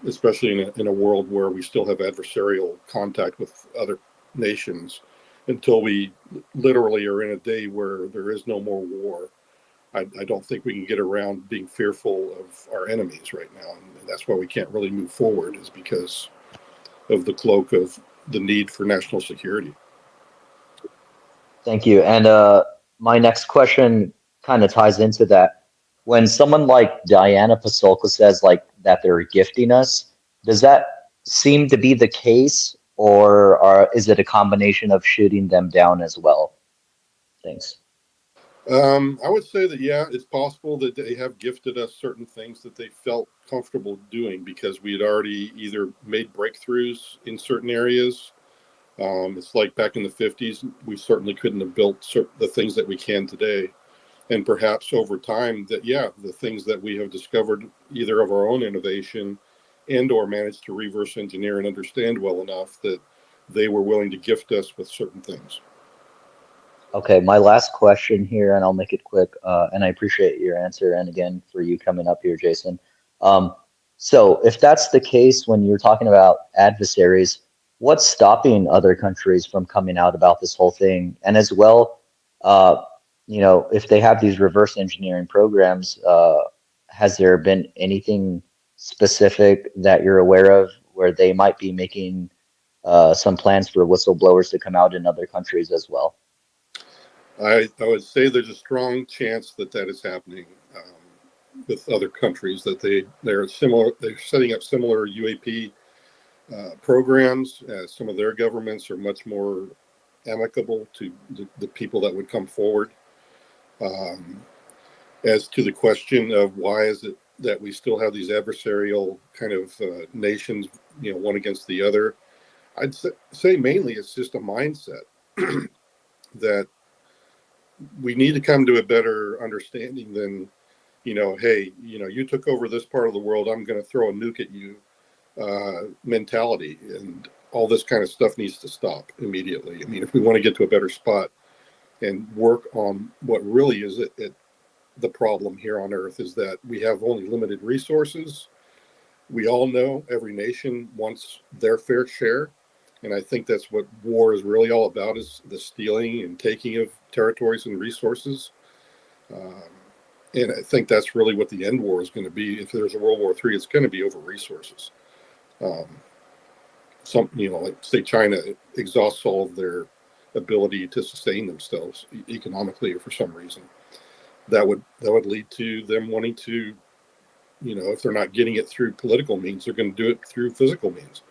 especially in a world where we still have adversarial contact with other nations until we literally are in a day where there is no more war. I don't think we can get around being fearful of our enemies right now. And that's why we can't really move forward, is because of the cloak of the need for national security. Thank you. And my next question kind of ties into that. When someone like Diana Pasolka says like that they're gifting us, does that seem to be the case, or is it a combination of shooting them down as well? Thanks. I would say that, yeah, it's possible that they have gifted us certain things that they felt comfortable doing because we had already either made breakthroughs in certain areas. It's like back in the 50s, we certainly couldn't have built the things that we can today. And perhaps over time that, yeah, the things that we have discovered either of our own innovation and or managed to reverse engineer and understand well enough that they were willing to gift us with certain things. Okay, my last question here, and I'll make it quick, and I appreciate your answer, and again, for you coming up here, Jason. So if that's the case, when you're talking about adversaries, what's stopping other countries from coming out about this whole thing? And as well, if they have these reverse engineering programs, has there been anything specific that you're aware of where they might be making some plans for whistleblowers to come out in other countries as well? I would say there's a strong chance that is happening with other countries, that they're setting up similar UAP programs. Some of their governments are much more amicable to the people that would come forward. As to the question of why is it that we still have these adversarial kind of nations, one against the other, I'd say mainly it's just a mindset that we need to come to a better understanding than, hey, you took over this part of the world, I'm going to throw a nuke at you mentality. And all this kind of stuff needs to stop immediately. I mean, if we want to get to a better spot and work on what really is the problem here on Earth, is that we have only limited resources. We all know every nation wants their fair share. And I think that's what war is really all about, is the stealing and taking of territories and resources. And I think that's really what the end war is going to be. If there's a World War III, it's going to be over resources. Like say China exhausts all of their ability to sustain themselves economically or for some reason. That would lead to them wanting to, if they're not getting it through political means, they're going to do it through physical means.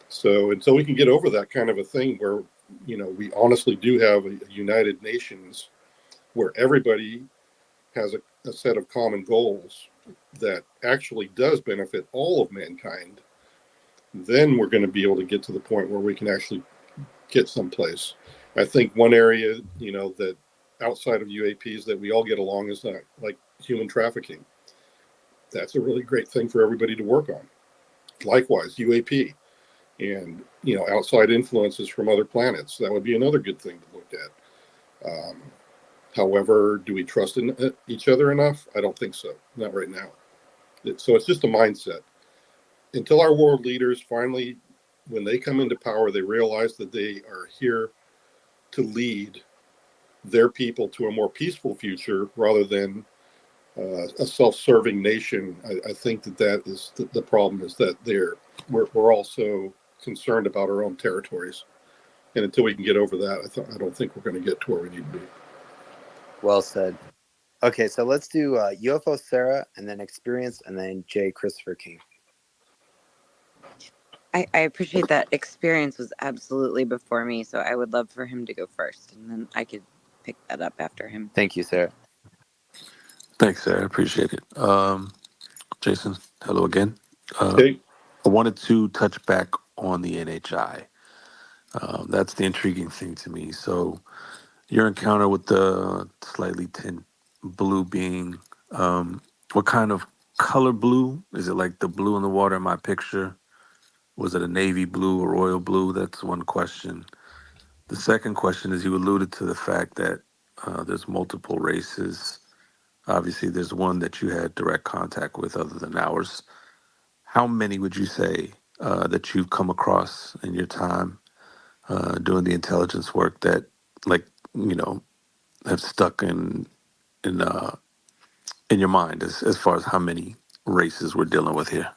So until we can get over that kind of a thing where, we honestly do have a United Nations where everybody has a set of common goals that actually does benefit all of mankind, then we're going to be able to get to the point where we can actually get someplace. I think one area, that outside of UAPs that we all get along is like human trafficking. That's a really great thing for everybody to work on. Likewise, UAP. And, outside influences from other planets. That would be another good thing to look at. However, do we trust in each other enough? I don't think so. Not right now. So it's just a mindset. Until our world leaders finally, when they come into power, they realize that they are here to lead their people to a more peaceful future rather than a self-serving nation. I think that is the problem, is that we're also concerned about our own territories, and until we can get over that, I don't think we're going to get to where we need to be. Well said. Okay, so let's do UFO Sarah, and then Experience, and then J. Christopher King. I appreciate that. Experience was absolutely before me, so I would love for him to go first, and then I could pick that up after him. Thank you, Sarah. Thanks, Sarah. I appreciate it. Jason, hello again. Hey. I wanted to touch back on the NHI. That's the intriguing thing to me. So your encounter with the slightly tint blue being, what kind of color blue? Is it like the blue in the water in my picture? Was it a navy blue or royal blue? That's one question. The second question is you alluded to the fact that there's multiple races. Obviously, there's one that you had direct contact with other than ours. How many would you say that you've come across in your time doing the intelligence work that, like, you know, have stuck in your mind as far as how many races we're dealing with here?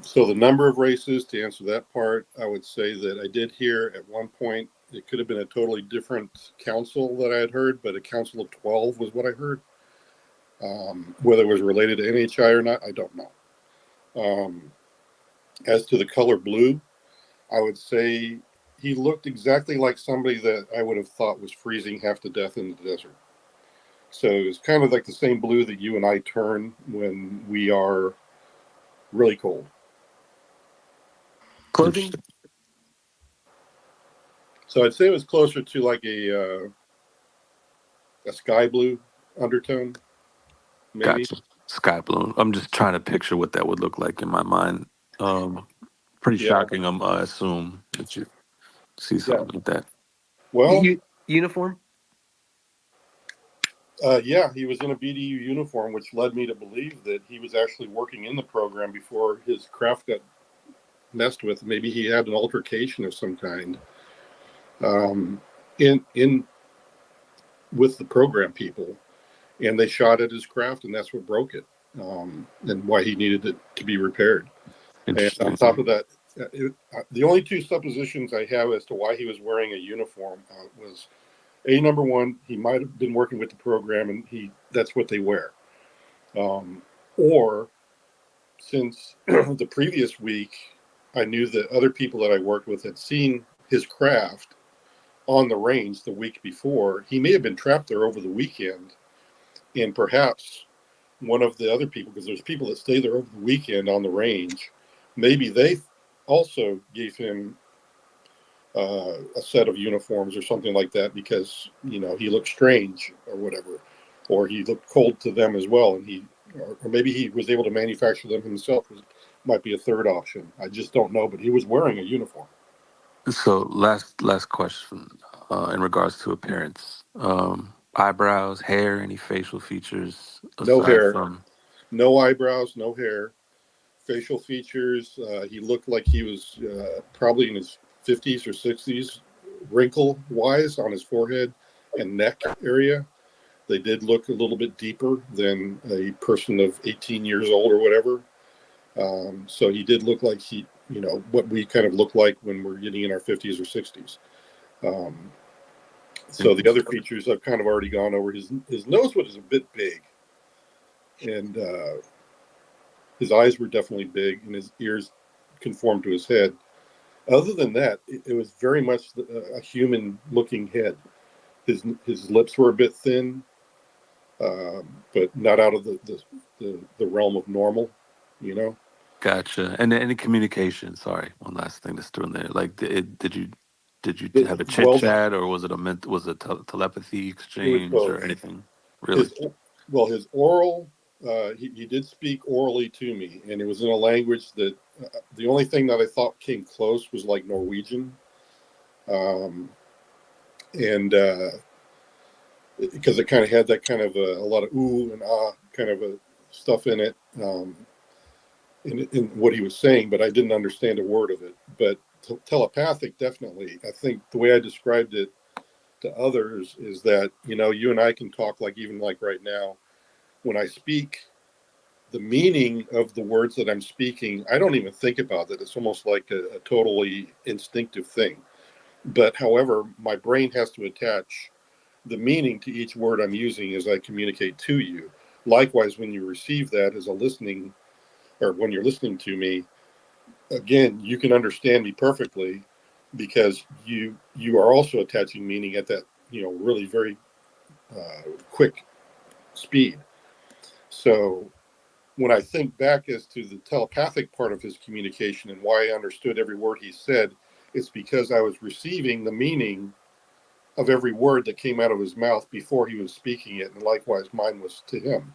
So the number of races, to answer that part, I would say that I did hear at one point, it could have been a totally different council that I had heard, but a council of 12 was what I heard. Whether it was related to NHI or not, I don't know. As to the color blue, I would say he looked exactly like somebody that I would have thought was freezing half to death in the desert. So it's kind of like the same blue that you and I turn when we are really cold. Clothing? So I'd say it was closer to like a sky blue undertone, maybe. Gotcha. Sky blue. I'm just trying to picture what that would look like in my mind. Pretty Yeah. shocking. I assume that you see something like that. Well, uniform? Yeah, he was in a BDU uniform, which led me to believe that he was actually working in the program before his craft got messed with. Maybe he had an altercation of some kind in with the program people, and they shot at his craft, and that's what broke it, and why he needed it to be repaired. And on top of that, the only two suppositions I have as to why he was wearing a uniform was, number one, he might have been working with the program, and that's what they wear. Or since the previous week, I knew that other people that I worked with had seen his craft on the range the week before. He may have been trapped there over the weekend, and perhaps one of the other people, because there's people that stay there over the weekend on the range, maybe they also gave him a set of uniforms or something like that because, he looked strange or whatever, or he looked cold to them as well, and or maybe he was able to manufacture them himself. Might be a third option. I just don't know, but he was wearing a uniform. So last question in regards to appearance. Eyebrows, hair, any facial features aside No hair, from no eyebrows, no hair. Facial features, he looked like he was probably in his 50s or 60s, wrinkle-wise on his forehead and neck area. They did look a little bit deeper than a person of 18 years old or whatever. So he did look like what we kind of look like when we're getting in our 50s or 60s. So the other features I've kind of already gone over. His nose was a bit big, and his eyes were definitely big, and his ears conformed to his head. Other than that, it was very much a human-looking head. His lips were a bit thin, but not out of the realm of normal, Gotcha. And any communication? Sorry, one last thing that's thrown there. Like, did you have a chit chat, or was it telepathy exchange or anything? Really? His oral. He did oral orally to me, and it was in a language that the only thing that I thought came close was like Norwegian, and because it kind of had that kind of a lot of ooh and ah kind of a stuff in it, in what he was saying, but I didn't understand a word of it. But telepathic, definitely. I think the way I described it to others is that, you and I can talk even like right now. When I speak, the meaning of the words that I'm speaking, I don't even think about it. It's almost like a totally instinctive thing. But however, my brain has to attach the meaning to each word I'm using as I communicate to you. Likewise, when you receive that as a listening, or when you're listening to me, again, you can understand me perfectly because you are also attaching meaning at that, really very quick speed. So when I think back as to the telepathic part of his communication and why I understood every word he said, It's because I was receiving the meaning of every word that came out of his mouth before he was speaking it, and likewise mine was to him.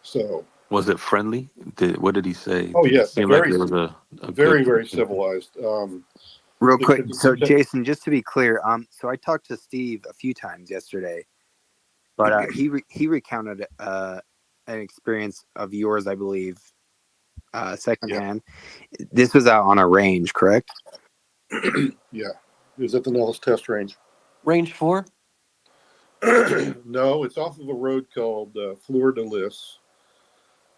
So, Was it friendly? What did he say? oh Did it yes, seem like very, it was a good? very civilized. Real quick, so Jason, just to be clear, so I talked to Steve a few times yesterday, but he recounted an experience of yours, I believe, secondhand. Yeah. This was out on a range, correct? Yeah, it was at the Nellis Test Range. Range 4? No, it's off of a road called Fleur de Lis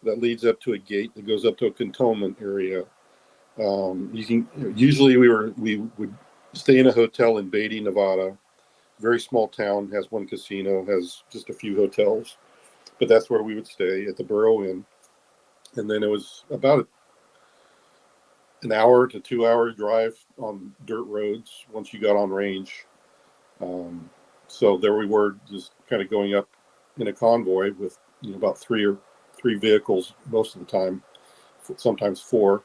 that leads up to a gate that goes up to a cantonment area. Usually we would stay in a hotel in Beatty, Nevada. Very small town, has one casino, has just a few hotels, but that's where we would stay at the Borough Inn. And then it was about an hour to 2 hour drive on dirt roads once you got on range. So there we were, just kind of going up in a convoy with about three vehicles most of the time, sometimes 4,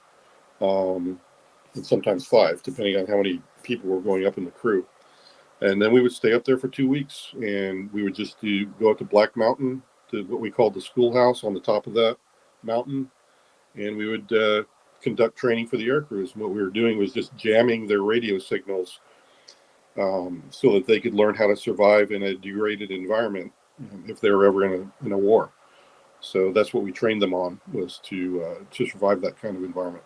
and sometimes 5, depending on how many people were going up in the crew. And then we would stay up there for 2 weeks, and we would just go up to Black Mountain, to what we called the schoolhouse on the top of that mountain, and we would conduct training for the air crews. And what we were doing was just jamming their radio signals so that they could learn how to survive in a degraded environment if they were ever in a war. So that's what we trained them on, was to survive that kind of environment.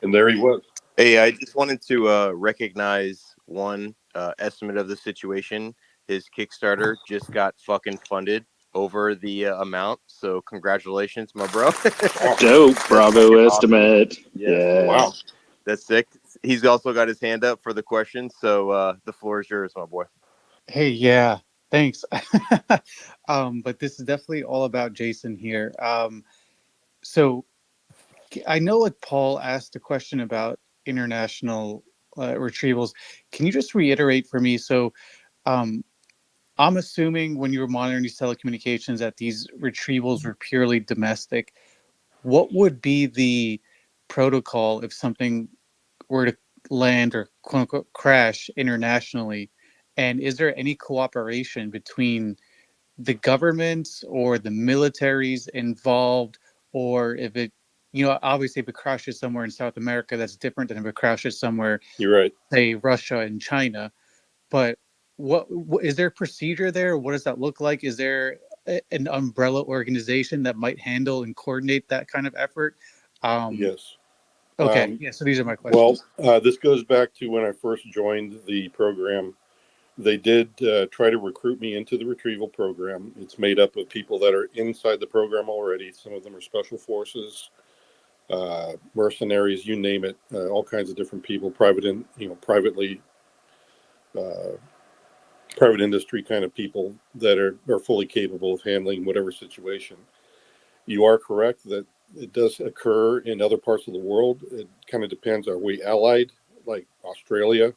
And there he was. Hey, I just wanted to recognize one estimate of the situation. His Kickstarter just got fucking funded over the amount. So congratulations, my bro. Dope. Bravo estimate. Awesome. Yeah. Wow. That's sick. He's also got his hand up for the question. So the floor is yours, my boy. Hey, yeah, thanks. But this is definitely all about Jason here. So I know, like, Paul asked a question about international retrievals. Can you just reiterate for me? So I'm assuming when you were monitoring these telecommunications that these retrievals were purely domestic. What would be the protocol if something were to land or quote unquote crash internationally? And is there any cooperation between the governments or the militaries involved? Or if it, obviously if it crashes somewhere in South America, that's different than if it crashes somewhere, you're right, say Russia and China. But what is there a procedure there? What does that look like? Is there an umbrella organization that might handle and coordinate that kind of effort? Yes. Okay. Yeah. So these are my questions. Well, this goes back to when I first joined the program. They did try to recruit me into the retrieval program. It's made up of people that are inside the program already. Some of them are special forces, mercenaries, you name it, all kinds of different people, private industry kind of people that are fully capable of handling whatever situation. You are correct that it does occur in other parts of the world. It kind of depends. Are we allied, like Australia?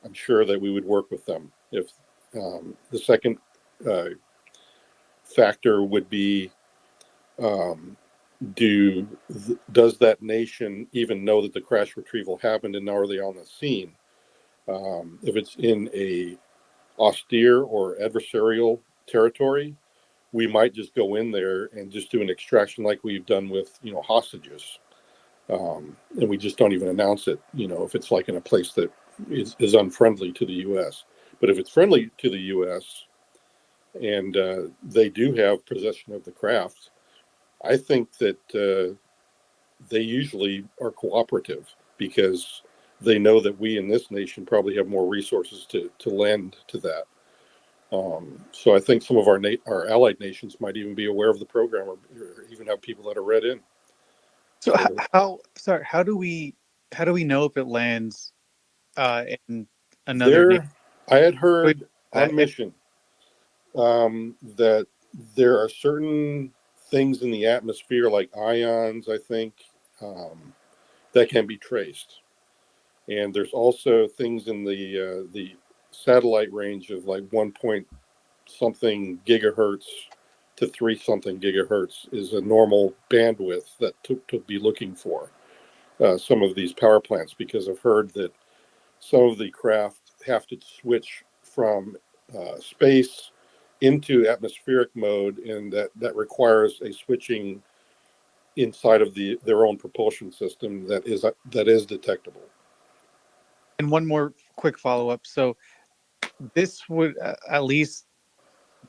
I'm sure that we would work with them. If the second factor would be, does that nation even know that the crash retrieval happened, and are they on the scene? If it's in a austere or adversarial territory, we might just go in there and just do an extraction like we've done with hostages, and we just don't even announce it. If it's like in a place that is unfriendly to the U.S. But if it's friendly to the U.S. and they do have possession of the craft, I think that they usually are cooperative because they know that we in this nation probably have more resources to lend to that. So I think some of our allied nations might even be aware of the program, or even have people that are read in. So how do we know if it lands in another nation? I had heard on mission that there are certain things in the atmosphere, like ions, I think, that can be traced. And there's also things in the satellite range of like 1 point something gigahertz to 3 something gigahertz is a normal bandwidth that to be looking for. some of these power plants, because I've heard that some of the craft have to switch from space into atmospheric mode, and that requires a switching inside of their own propulsion system that is detectable. And one more quick follow-up. So this would at least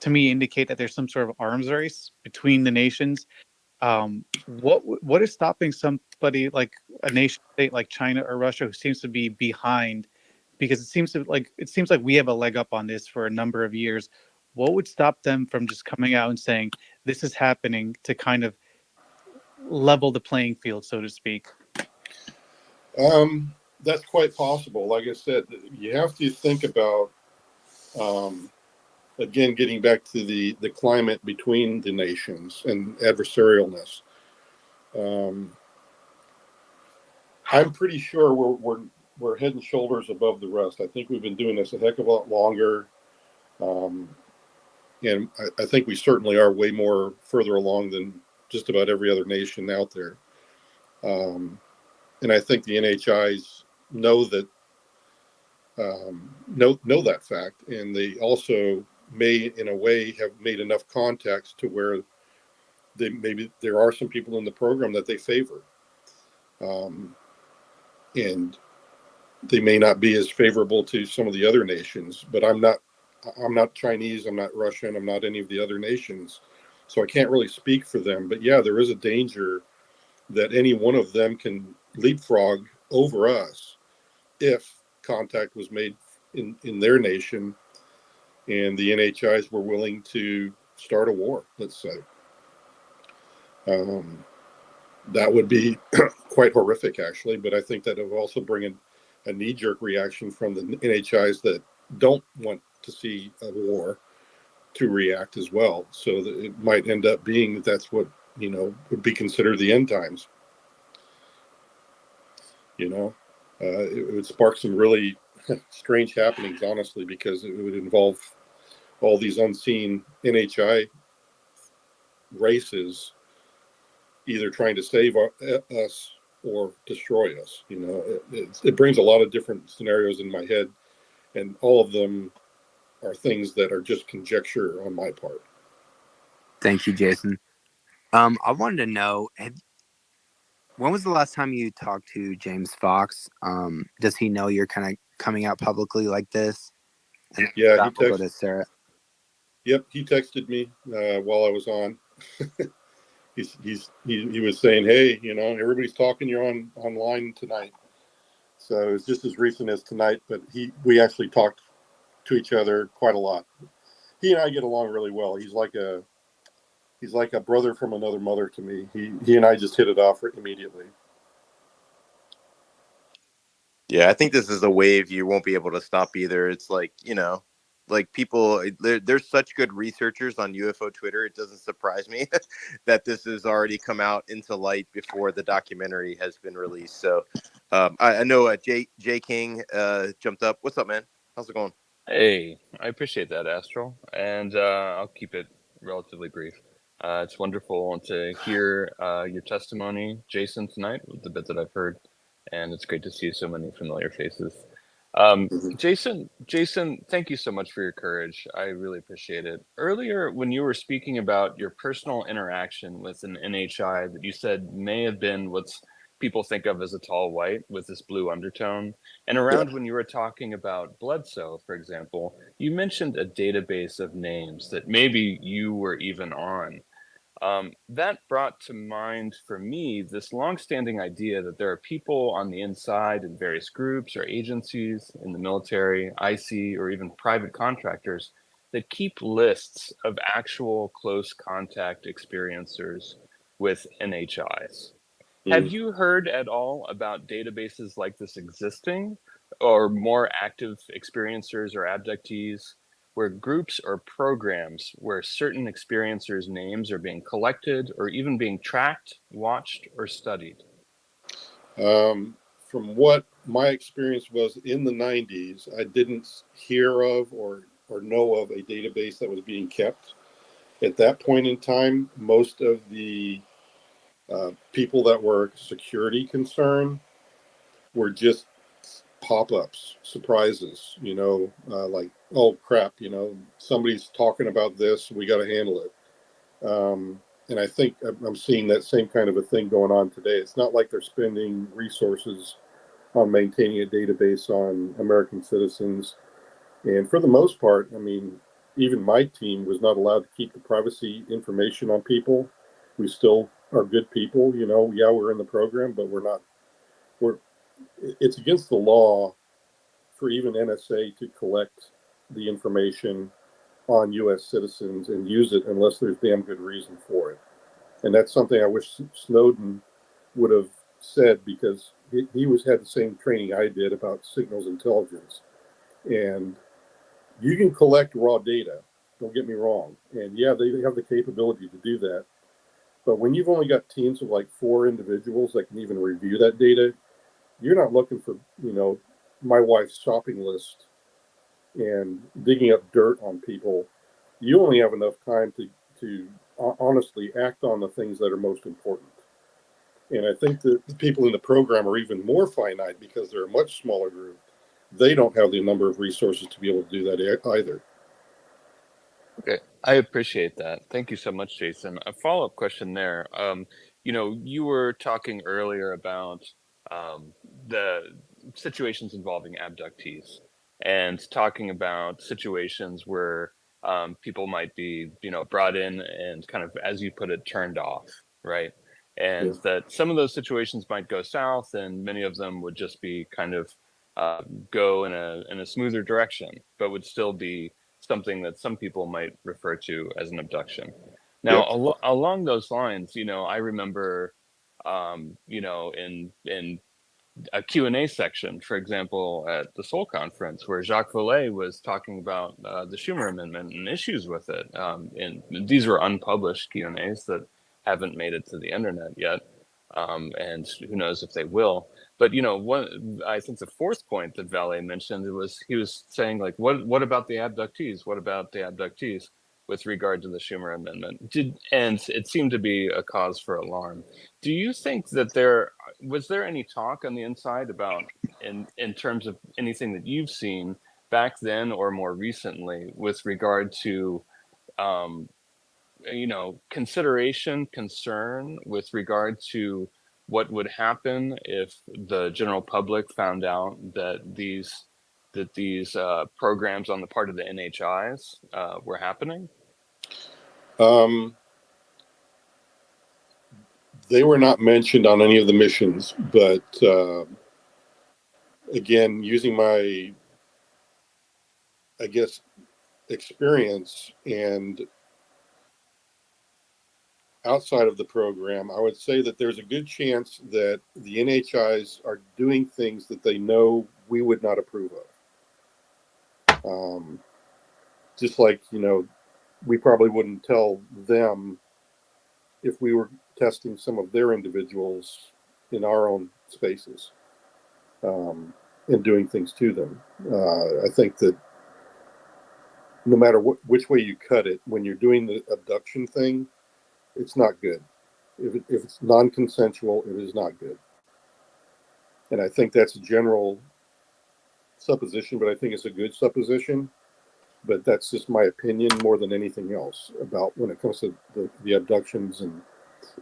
to me indicate that there's some sort of arms race between the nations. What is stopping somebody like a nation state like China or Russia, who seems to be behind? Because it seems like we have a leg up on this for a number of years. What would stop them from just coming out and saying this is happening to kind of level the playing field, so to speak? That's quite possible. Like I said, you have to think about, again, getting back to the climate between the nations and adversarialness. I'm pretty sure we're head and shoulders above the rest. I think we've been doing this a heck of a lot longer. And I think we certainly are way more further along than just about every other nation out there. And I think the NHIs know that know that fact, and they also may, in a way, have made enough contacts to where maybe there are some people in the program that they favor, and they may not be as favorable to some of the other nations. But I'm not Chinese, I'm not Russian, I'm not any of the other nations, so I can't really speak for them. But yeah, there is a danger that any one of them can leapfrog over us if contact was made in their nation and the NHIs were willing to start a war, let's say. That would be quite horrific, actually, but I think that it would also bring a knee-jerk reaction from the NHIs that don't want to see a war to react as well. So that it might end up being that that's what, would be considered the end times. It would spark some really strange happenings, honestly, because it would involve all these unseen NHI races either trying to save us or destroy us. It brings a lot of different scenarios in my head, and all of them are things that are just conjecture on my part. Thank you, Jason. I wanted to know, when was the last time you talked to James Fox? Does he know you're kind of coming out publicly like this? And yeah, he texted. Go to Sarah. Yep, he texted me while I was on. He was saying, hey, everybody's talking, you're online tonight. So it's just as recent as tonight, but we actually talked to each other quite a lot. He and I get along really well. He's like a brother from another mother to me. He and I just hit it off immediately. Yeah, I think this is a wave you won't be able to stop either. It's like, like people, there's such good researchers on UFO Twitter. It doesn't surprise me that this has already come out into light before the documentary has been released. So I know J King jumped up. What's up, man? How's it going? Hey, I appreciate that, Astral, and I'll keep it relatively brief. It's wonderful to hear your testimony, Jason, tonight, with the bit that I've heard, and it's great to see so many familiar faces. Jason, thank you so much for your courage. I really appreciate it. Earlier, when you were speaking about your personal interaction with an NHI that you said may have been what's people think of as a tall white with this blue undertone, and around when you were talking about Bledsoe, for example, you mentioned a database of names that maybe you were even on. That brought to mind for me this longstanding idea that there are people on the inside in various groups or agencies in the military, IC, or even private contractors that keep lists of actual close contact experiencers with NHIs. Have you heard at all about databases like this existing, or more active experiencers or abductees, where groups or programs where certain experiencers' names are being collected or even being tracked, watched, or studied? From what my experience was in the 90s, I didn't hear of or know of a database that was being kept. At that point in time, most of the People that were security concern were just pop-ups, surprises, like, oh crap, somebody's talking about this, we got to handle it. And I think I'm seeing that same kind of a thing going on today. It's not like they're spending resources on maintaining a database on American citizens. And for the most part, I mean, even my team was not allowed to keep the privacy information on people. We still are good people, yeah, we're in the program, but it's against the law for even NSA to collect the information on U.S. citizens and use it unless there's damn good reason for it. And that's something I wish Snowden would have said, because he had the same training I did about signals intelligence. And you can collect raw data, don't get me wrong. And yeah, they have the capability to do that. But when you've only got teams of like 4 individuals that can even review that data, you're not looking for, my wife's shopping list and digging up dirt on people. You only have enough time to honestly act on the things that are most important. And I think that the people in the program are even more finite because they're a much smaller group. They don't have the number of resources to be able to do that either. Okay, I appreciate that. Thank you so much, Jason. A follow-up question there. You were talking earlier about the situations involving abductees, and talking about situations where people might be, brought in and kind of, as you put it, turned off, right? And that some of those situations might go south, and many of them would just be kind of go in a smoother direction, but would still be something that some people might refer to as an abduction. Now, along those lines, I remember, in a Q&A section, for example, at the Seoul conference, where Jacques Vallée was talking about the Schumer Amendment and issues with it. And these were unpublished Q&As that haven't made it to the internet yet. And who knows if they will. But, I think the fourth point that Vallée mentioned, he was saying, like, what about the abductees? What about the abductees with regard to the Schumer Amendment? And it seemed to be a cause for alarm. Do you think that was there any talk on the inside about, in terms of anything that you've seen back then or more recently, with regard to consideration, concern with regard to what would happen if the general public found out that these programs on the part of the NHIs were happening? They were not mentioned on any of the missions, but again, using my, I guess, experience and outside of the program, I would say that there's a good chance that the NHIs are doing things that they know we would not approve of. Just like, we probably wouldn't tell them if we were testing some of their individuals in our own spaces, and doing things to them. I think that no matter which way you cut it, when you're doing the abduction thing, it's not good. If it's non-consensual, it is not good. And I think that's a general supposition, but I think it's a good supposition. But that's just my opinion more than anything else about when it comes to the abductions.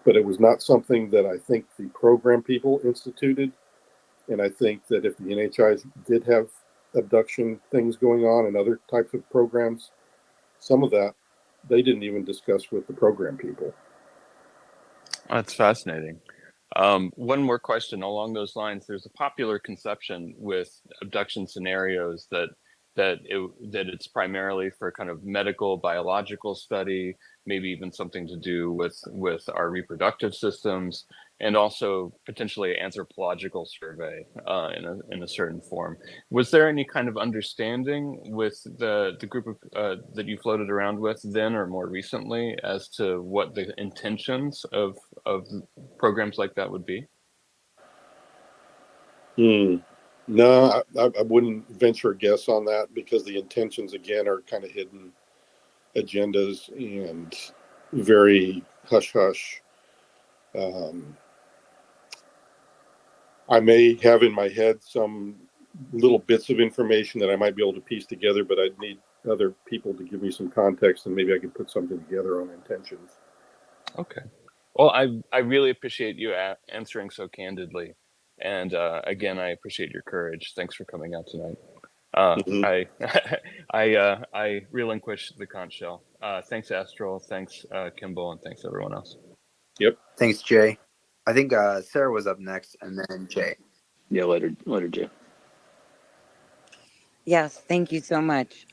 But it was not something that I think the program people instituted. And I think that if the NHIs did have abduction things going on and other types of programs, some of that they didn't even discuss with the program people. That's fascinating. One more question along those lines. There's a popular conception with abduction scenarios that it's primarily for kind of medical, biological study, maybe even something to do with our reproductive systems, and also potentially anthropological survey in a certain form. Was there any kind of understanding with the group of that you floated around with then or more recently as to what the intentions of programs like that would be? No, I wouldn't venture a guess on that, because the intentions, again, are kind of hidden agendas and very hush-hush. I may have in my head some little bits of information that I might be able to piece together, but I'd need other people to give me some context, and maybe I could put something together on intentions. Okay. Well, I really appreciate you answering so candidly, and again, I appreciate your courage. Thanks for coming out tonight. I relinquish the conch shell. Thanks, Astral. Thanks, Kimball, and thanks everyone else. Yep. Thanks, Jay. I think Sarah was up next, and then Jay. Yeah, later, Jay. Yes, thank you so much.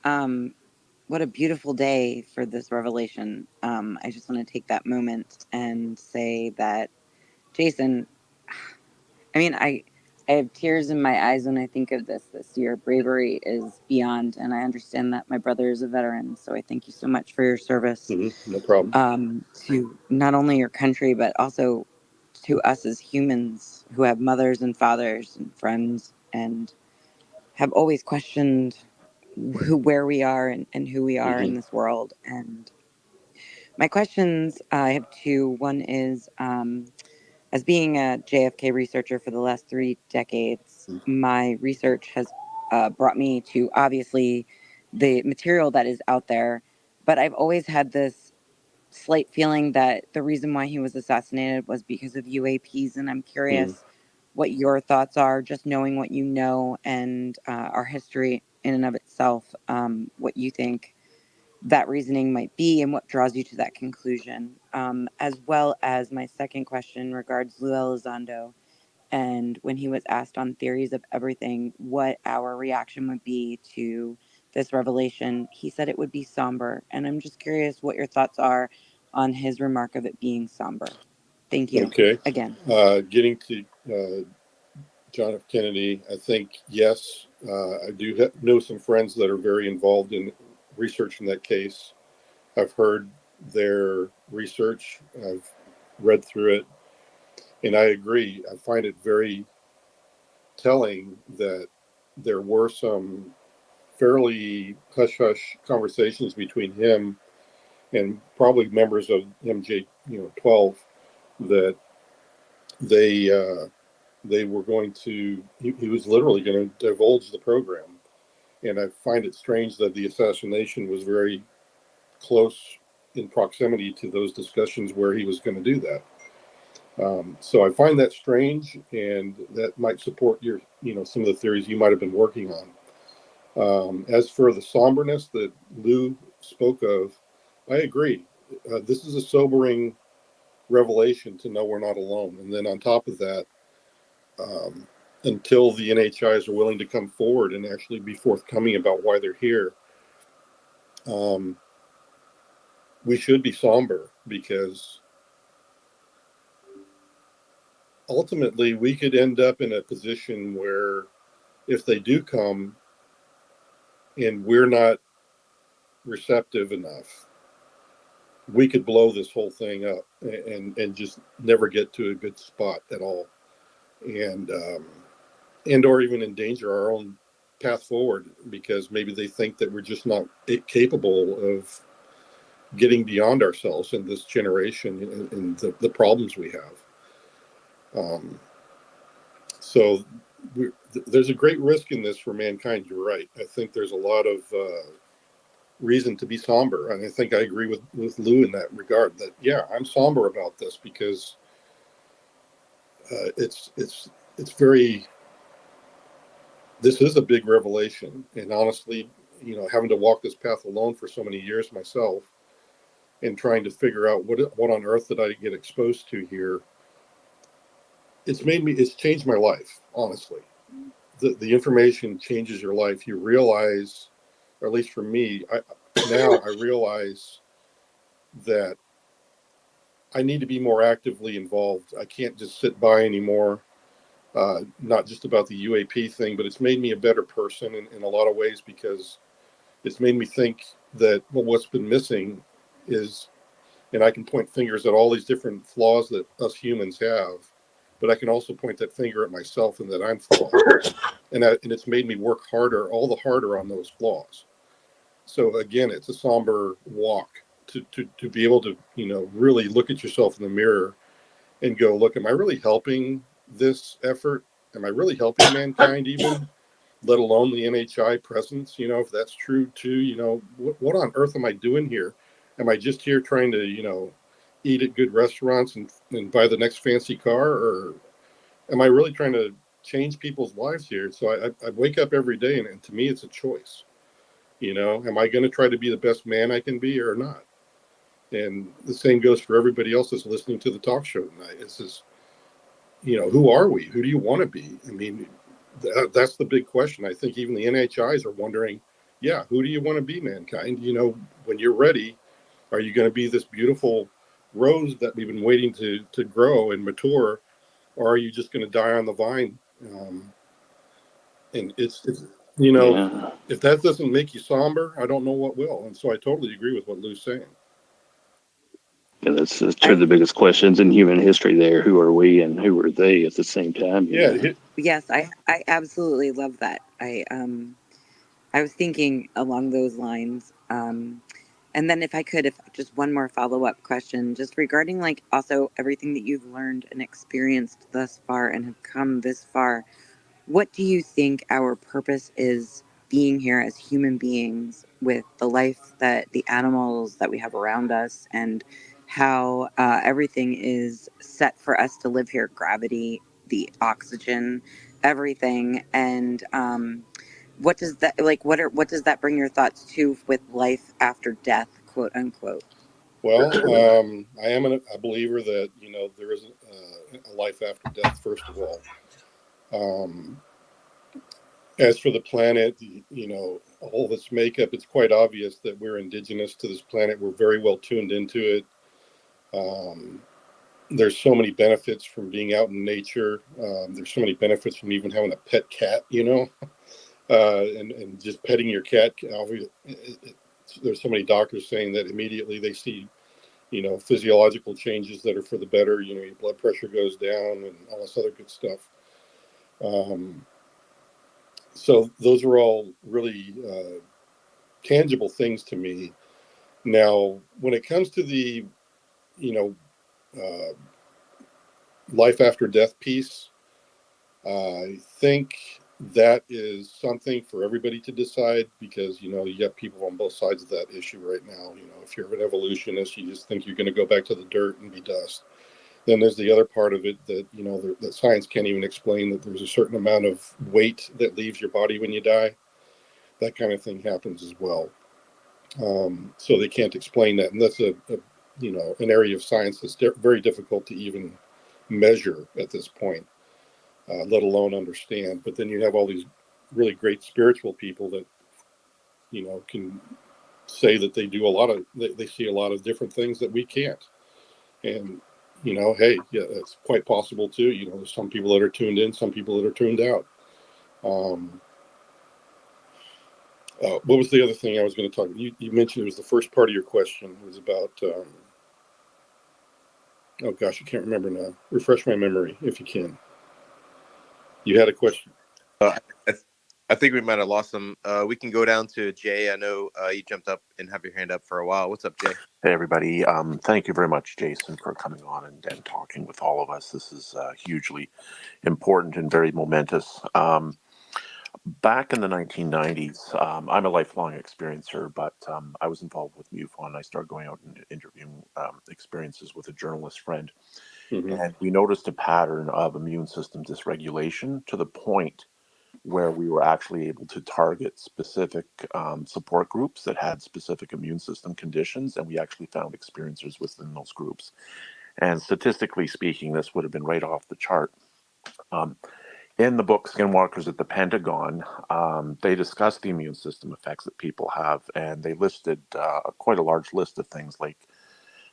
What a beautiful day for this revelation. I just want to take that moment and say that, Jason, I mean, I have tears in my eyes when I think of this. Your bravery is beyond, and I understand that my brother is a veteran. So I thank you so much for your service. No problem. To not only your country, but also to us as humans who have mothers and fathers and friends and have always questioned where we are and who we are in this world. And my questions, I have two. One is, as being a JFK researcher for the last 3 decades, my research has brought me to obviously the material that is out there, but I've always had this slight feeling that the reason why he was assassinated was because of UAPs, and I'm curious what your thoughts are, just knowing what you know and our history in and of itself, what you think that reasoning might be and what draws you to that conclusion, as well as my second question regards Lou Elizondo. And when he was asked on Theories of Everything what our reaction would be to this revelation, he said it would be somber. And I'm just curious what your thoughts are on his remark of it being somber. Thank you. Okay. Again. Getting to John F. Kennedy, I think, yes, I do know some friends that are very involved in researching that case. I've heard their research. I've read through it. And I agree. I find it very telling that there were some fairly hush-hush conversations between him and probably members of MJ 12 that they were going to, he was literally going to divulge the program. And I find it strange that the assassination was very close in proximity to those discussions where he was going to do that. So I find that strange, and that might support your, some of the theories you might have been working on. As for the somberness that Lou spoke of, I agree. This is a sobering revelation to know we're not alone. And then on top of that, until the NHIs are willing to come forward and actually be forthcoming about why they're here, we should be somber, because ultimately we could end up in a position where if they do come and we're not receptive enough, we could blow this whole thing up and just never get to a good spot at all, and or even endanger our own path forward, because maybe they think that we're just not capable of getting beyond ourselves in this generation and the problems we have. So there's a great risk in this for mankind. You're right. I think there's a lot of reason to be somber, and I think I agree with Lou in that regard. That I'm somber about this, because it's very. This is a big revelation, and honestly, having to walk this path alone for so many years myself, and trying to figure out what on earth did I get exposed to here. It's changed my life, honestly. The information changes your life. You realize, or at least for me, I realize that I need to be more actively involved. I can't just sit by anymore. Not just about the UAP thing, but it's made me a better person in a lot of ways, because it's made me think that what's been missing is, and I can point fingers at all these different flaws that us humans have, but I can also point that finger at myself and that I'm flawed. And it's made me work harder, all the harder on those flaws. So again, it's a somber walk to be able to, really look at yourself in the mirror and go, look, am I really helping this effort? Am I really helping mankind even, let alone the NHI presence? You know, if that's true too, you know, what on earth am I doing here? Am I just here trying to, you know, eat at good restaurants and buy the next fancy car? Or am I really trying to change people's lives here? So I wake up every day, and to me, it's a choice. You know, am I going to try to be the best man I can be or not? And the same goes for everybody else that's listening to the talk show tonight. It's just, you know, who are we? Who do you want to be? I mean, that's the big question. I think even the NHIs are wondering, yeah, who do you want to be, mankind? You know, when you're ready, are you going to be this beautiful rose that we've been waiting to grow and mature, or are you just going to die on the vine? And it's you know, Yeah. if that doesn't make you somber, I don't know what will. And so I totally agree with what Lou's saying. Yeah, that's two of the biggest questions in human history there. Who are we and who are they at the same time? You know? Yes, I absolutely love that. I was thinking along those lines. And then if I could, if just one more follow-up question, just regarding like also everything that you've learned and experienced thus far and have come this far, what do you think our purpose is being here as human beings with the life that the animals that we have around us and how everything is set for us to live here, gravity, the oxygen, everything, and what does that what does that bring your thoughts to with life after death, quote unquote? Well, I am a believer that, you know, there is a life after death, first of all. As for the planet, you know, all of its makeup, it's quite obvious that we're indigenous to this planet. We're very well tuned into it. There's so many benefits from being out in nature. There's so many benefits from even having a pet cat, you know, and just petting your cat. There's so many doctors saying that immediately they see, you know, physiological changes that are for the better. You know, your blood pressure goes down and all this other good stuff. So those are all really tangible things to me. Now, when it comes to the, you know, life after death piece, I think that is something for everybody to decide, because, you know, you got people on both sides of that issue right now. You know, if you're an evolutionist, you just think you're going to go back to the dirt and be dust. Then there's the other part of it that, you know, that science can't even explain, that there's a certain amount of weight that leaves your body when you die. That kind of thing happens as well. So they can't explain that. And that's you know, an area of science that's very difficult to even measure at this point, let alone understand. But then you have all these really great spiritual people that, you know, can say that they do they see a lot of different things that we can't. And, you know, hey, yeah, it's quite possible too. You know, there's some people that are tuned in, some people that are tuned out. What was the other thing I was going to talk about? You mentioned it was the first part of your question. It was about, oh gosh, I can't remember now. Refresh my memory if you can. You had a question. I think we might have lost him. We can go down to Jay. I know you jumped up and have your hand up for a while. What's up, Jay? Hey, everybody. Thank you very much, Jason, for coming on and talking with all of us. This is hugely important and very momentous. Back in the 1990s, I'm a lifelong experiencer, but I was involved with MUFON. I started going out and interviewing experiences with a journalist friend. Mm-hmm. And we noticed a pattern of immune system dysregulation to the point where we were actually able to target specific support groups that had specific immune system conditions, and we actually found experiencers within those groups. And statistically speaking, this would have been right off the chart. In the book Skinwalkers at the Pentagon, they discussed the immune system effects that people have, and they listed quite a large list of things like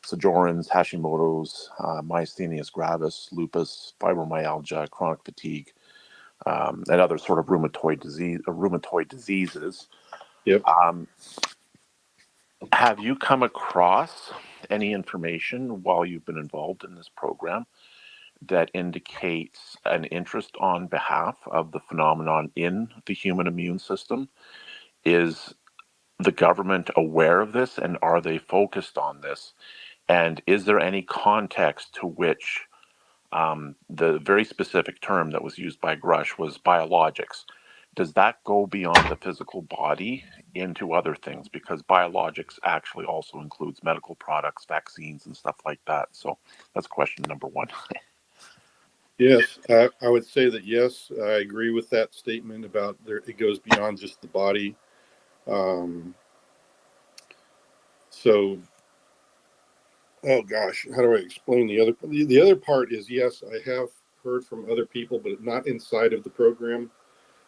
Sjogren's, Hashimoto's, myasthenia gravis, lupus, fibromyalgia, chronic fatigue, and other sort of rheumatoid diseases. Yep. Have you come across any information while you've been involved in this program that indicates an interest on behalf of the phenomenon in the human immune system? Is the government aware of this, and are they focused on this? And is there any context to which The very specific term that was used by Grush was biologics. Does that go beyond the physical body into other things? Because biologics actually also includes medical products, vaccines, and stuff like that. So that's question number one. Yes, I would say that yes, I agree with that statement about there. It goes beyond just the body. Um, so, oh gosh, how do I explain the other? The other part is yes, I have heard from other people, but not inside of the program,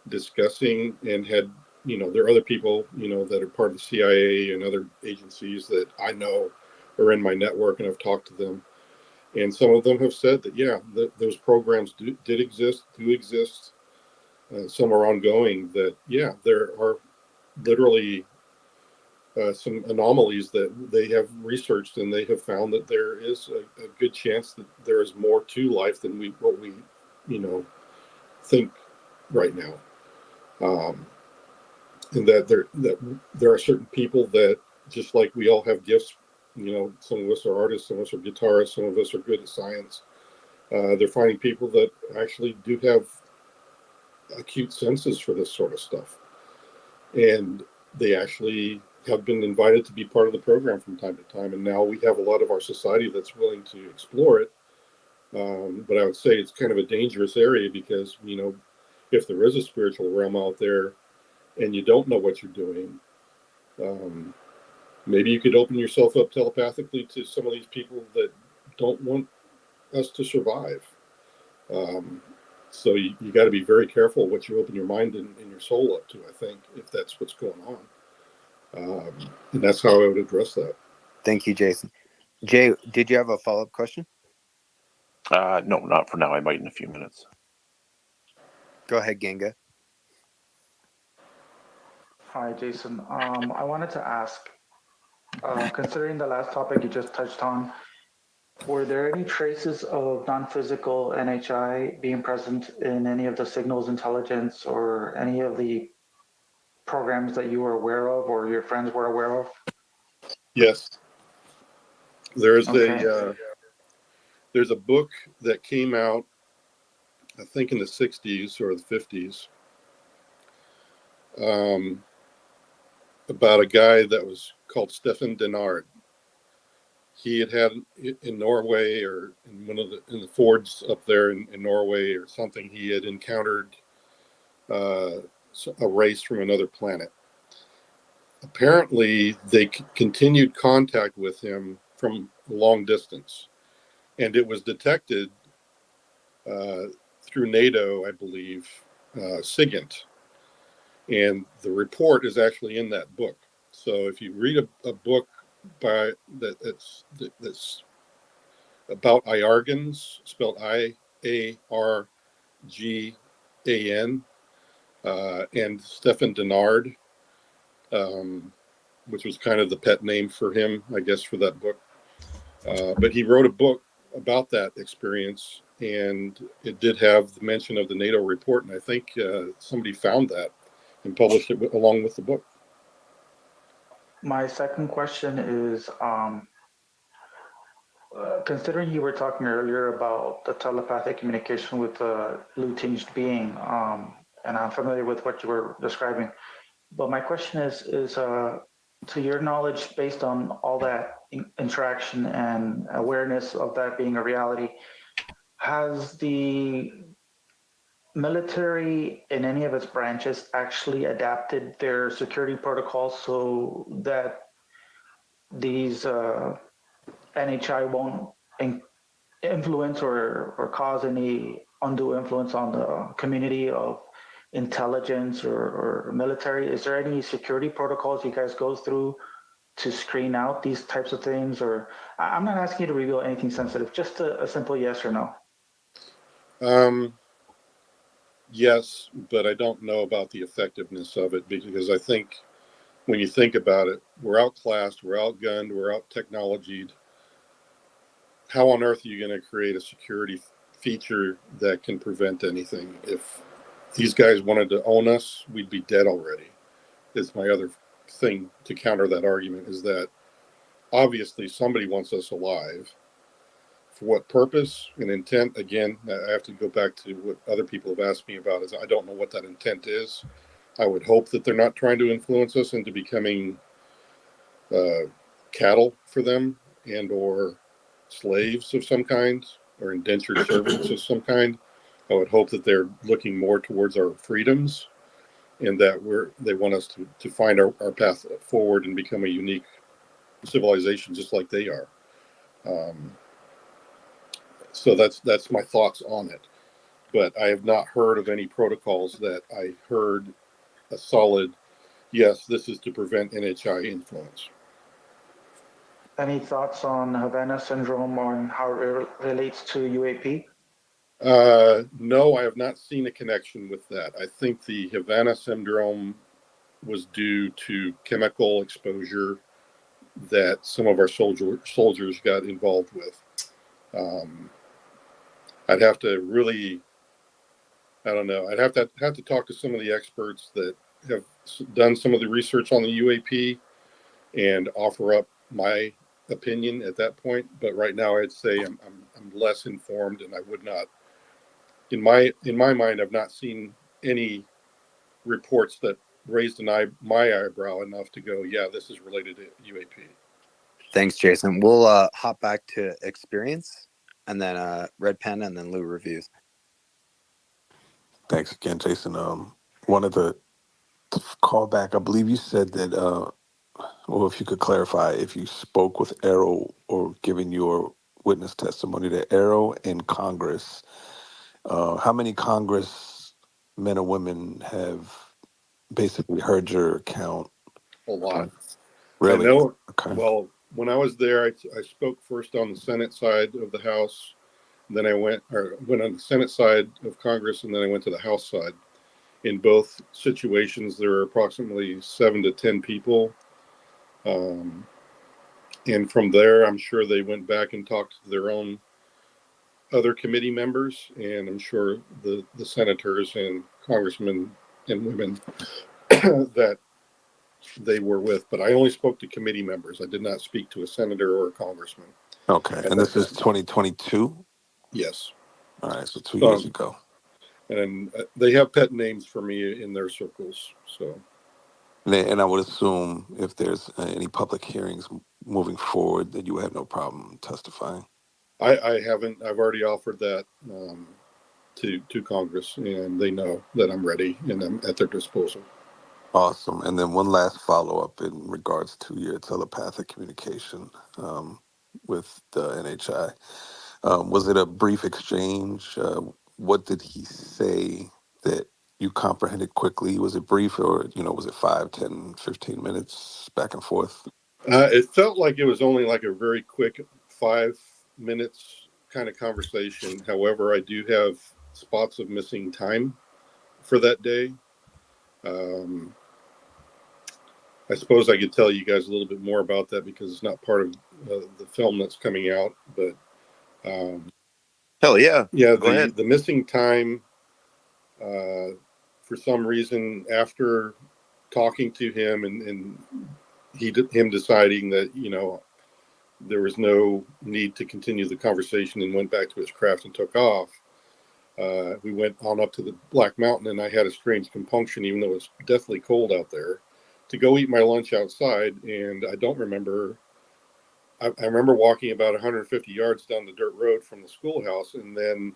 discussing and had there are other people that are part of the CIA and other agencies that I know are in my network, and I've talked to them. And some of them have said that, yeah, those programs do exist. Some are ongoing. That, yeah, there are literally some anomalies that they have researched, and they have found that there is a good chance that there is more to life than what we think right now. And that there are certain people that, just like we all have gifts, some of us are artists, some of us are guitarists, some of us are good at science. They're finding people that actually do have acute senses for this sort of stuff. And they actually have been invited to be part of the program from time to time. And now we have a lot of our society that's willing to explore it. But I would say it's kind of a dangerous area because, if there is a spiritual realm out there and you don't know what you're doing, maybe you could open yourself up telepathically to some of these people that don't want us to survive. So you got to be very careful what you open your mind and your soul up to, I think, if that's what's going on. And that's how I would address that. Thank you, Jason. Jay, did you have a follow-up question? No, not for now. I might in a few minutes. Go ahead, Genga. Hi, Jason. I wanted to ask, considering the last topic you just touched on, were there any traces of non-physical NHI being present in any of the signals intelligence or any of the programs that you were aware of or your friends were aware of? Yes. There's Okay. there's a book that came out, I think in the 60s or the 50s, about a guy that was called Stefan Denard. He had in Norway, or in in the fords up there in Norway or something, he had encountered a race from another planet. Apparently, they continued contact with him from a long distance, and it was detected through NATO, I believe, SIGINT. And the report is actually in that book. So if you read a book that's about IARGANs, spelled IARGAN, and Stefan Denard, which was kind of the pet name for him, I guess, for that book. But he wrote a book about that experience, and it did have the mention of the NATO report, and I think somebody found that and published it along with the book. My second question is, considering you were talking earlier about the telepathic communication with the blue-tinged being, and I'm familiar with what you were describing, but my question is, to your knowledge, based on all that interaction and awareness of that being a reality, has the military in any of its branches actually adapted their security protocols so that these NHI won't influence or cause any undue influence on the community of intelligence or military? Is there any security protocols you guys go through to screen out these types of things? Or I'm not asking you to reveal anything sensitive, just a simple yes or no. Yes, but I don't know about the effectiveness of it, because I think when you think about it, we're outclassed, we're outgunned, we're out technologied. How on earth are you going to create a security feature that can prevent anything? If these guys wanted to own us, we'd be dead already. Is my other thing to counter that argument, is that obviously somebody wants us alive. For what purpose and intent? Again, I have to go back to what other people have asked me about. Is I don't know what that intent is. I would hope that they're not trying to influence us into becoming cattle for them and or slaves of some kind or indentured servants of some kind. I would hope that they're looking more towards our freedoms and that they want us to find our path forward and become a unique civilization just like they are. So that's my thoughts on it. But I have not heard of any protocols that I heard a solid, yes, this is to prevent NHI influence. Any thoughts on Havana syndrome or how it relates to UAP? No, I have not seen a connection with that. I think the Havana syndrome was due to chemical exposure that some of our soldiers got involved with. I'd have to really, I don't know. I'd have to talk to some of the experts that have done some of the research on the UAP and offer up my opinion at that point. But right now, I'd say I'm less informed, and I would not. In my mind, I've not seen any reports that raised my eyebrow enough to go, yeah, this is related to UAP. Thanks, Jason. We'll hop back to experience, and then Red Pen, and then Lou reviews. Thanks again, Jason. Wanted to call back. I believe you said that, or if you could clarify, if you spoke with Arrow or given your witness testimony to Arrow in Congress, how many Congress men or women have basically heard your account? A lot. Really? I know. Okay. Well, when I was there, I spoke first on the Senate side of the House. Then I went on the Senate side of Congress, and then I went to the House side. In both situations, there were approximately 7 to 10 people. And from there, I'm sure they went back and talked to their own other committee members, and I'm sure the senators and congressmen and women that they were with. But I only spoke to committee members. I did not speak to a senator or a congressman. Okay. And this is 2022? Yes. All right. So 2 years ago. And they have pet names for me in their circles. So. And I would assume if there's any public hearings moving forward, that you would have no problem testifying. I haven't. I've already offered that to Congress, and they know that I'm ready and I'm at their disposal. Awesome. And then one last follow-up in regards to your telepathic communication with the NHI. Was it a brief exchange? What did he say that you comprehended quickly? Was it brief, or was it 5, 10, 15 minutes back and forth? It felt like it was only like a very quick 5 minutes kind of conversation. However, I do have spots of missing time for that day. I suppose I could tell you guys a little bit more about that because it's not part of the film that's coming out. But hell yeah, yeah, go ahead. The missing time. For some reason, after talking to him and him deciding that there was no need to continue the conversation and went back to his craft and took off. We went on up to the Black Mountain, and I had a strange compunction, even though it was deathly cold out there, to go eat my lunch outside. And I don't remember. I remember walking about 150 yards down the dirt road from the schoolhouse, and then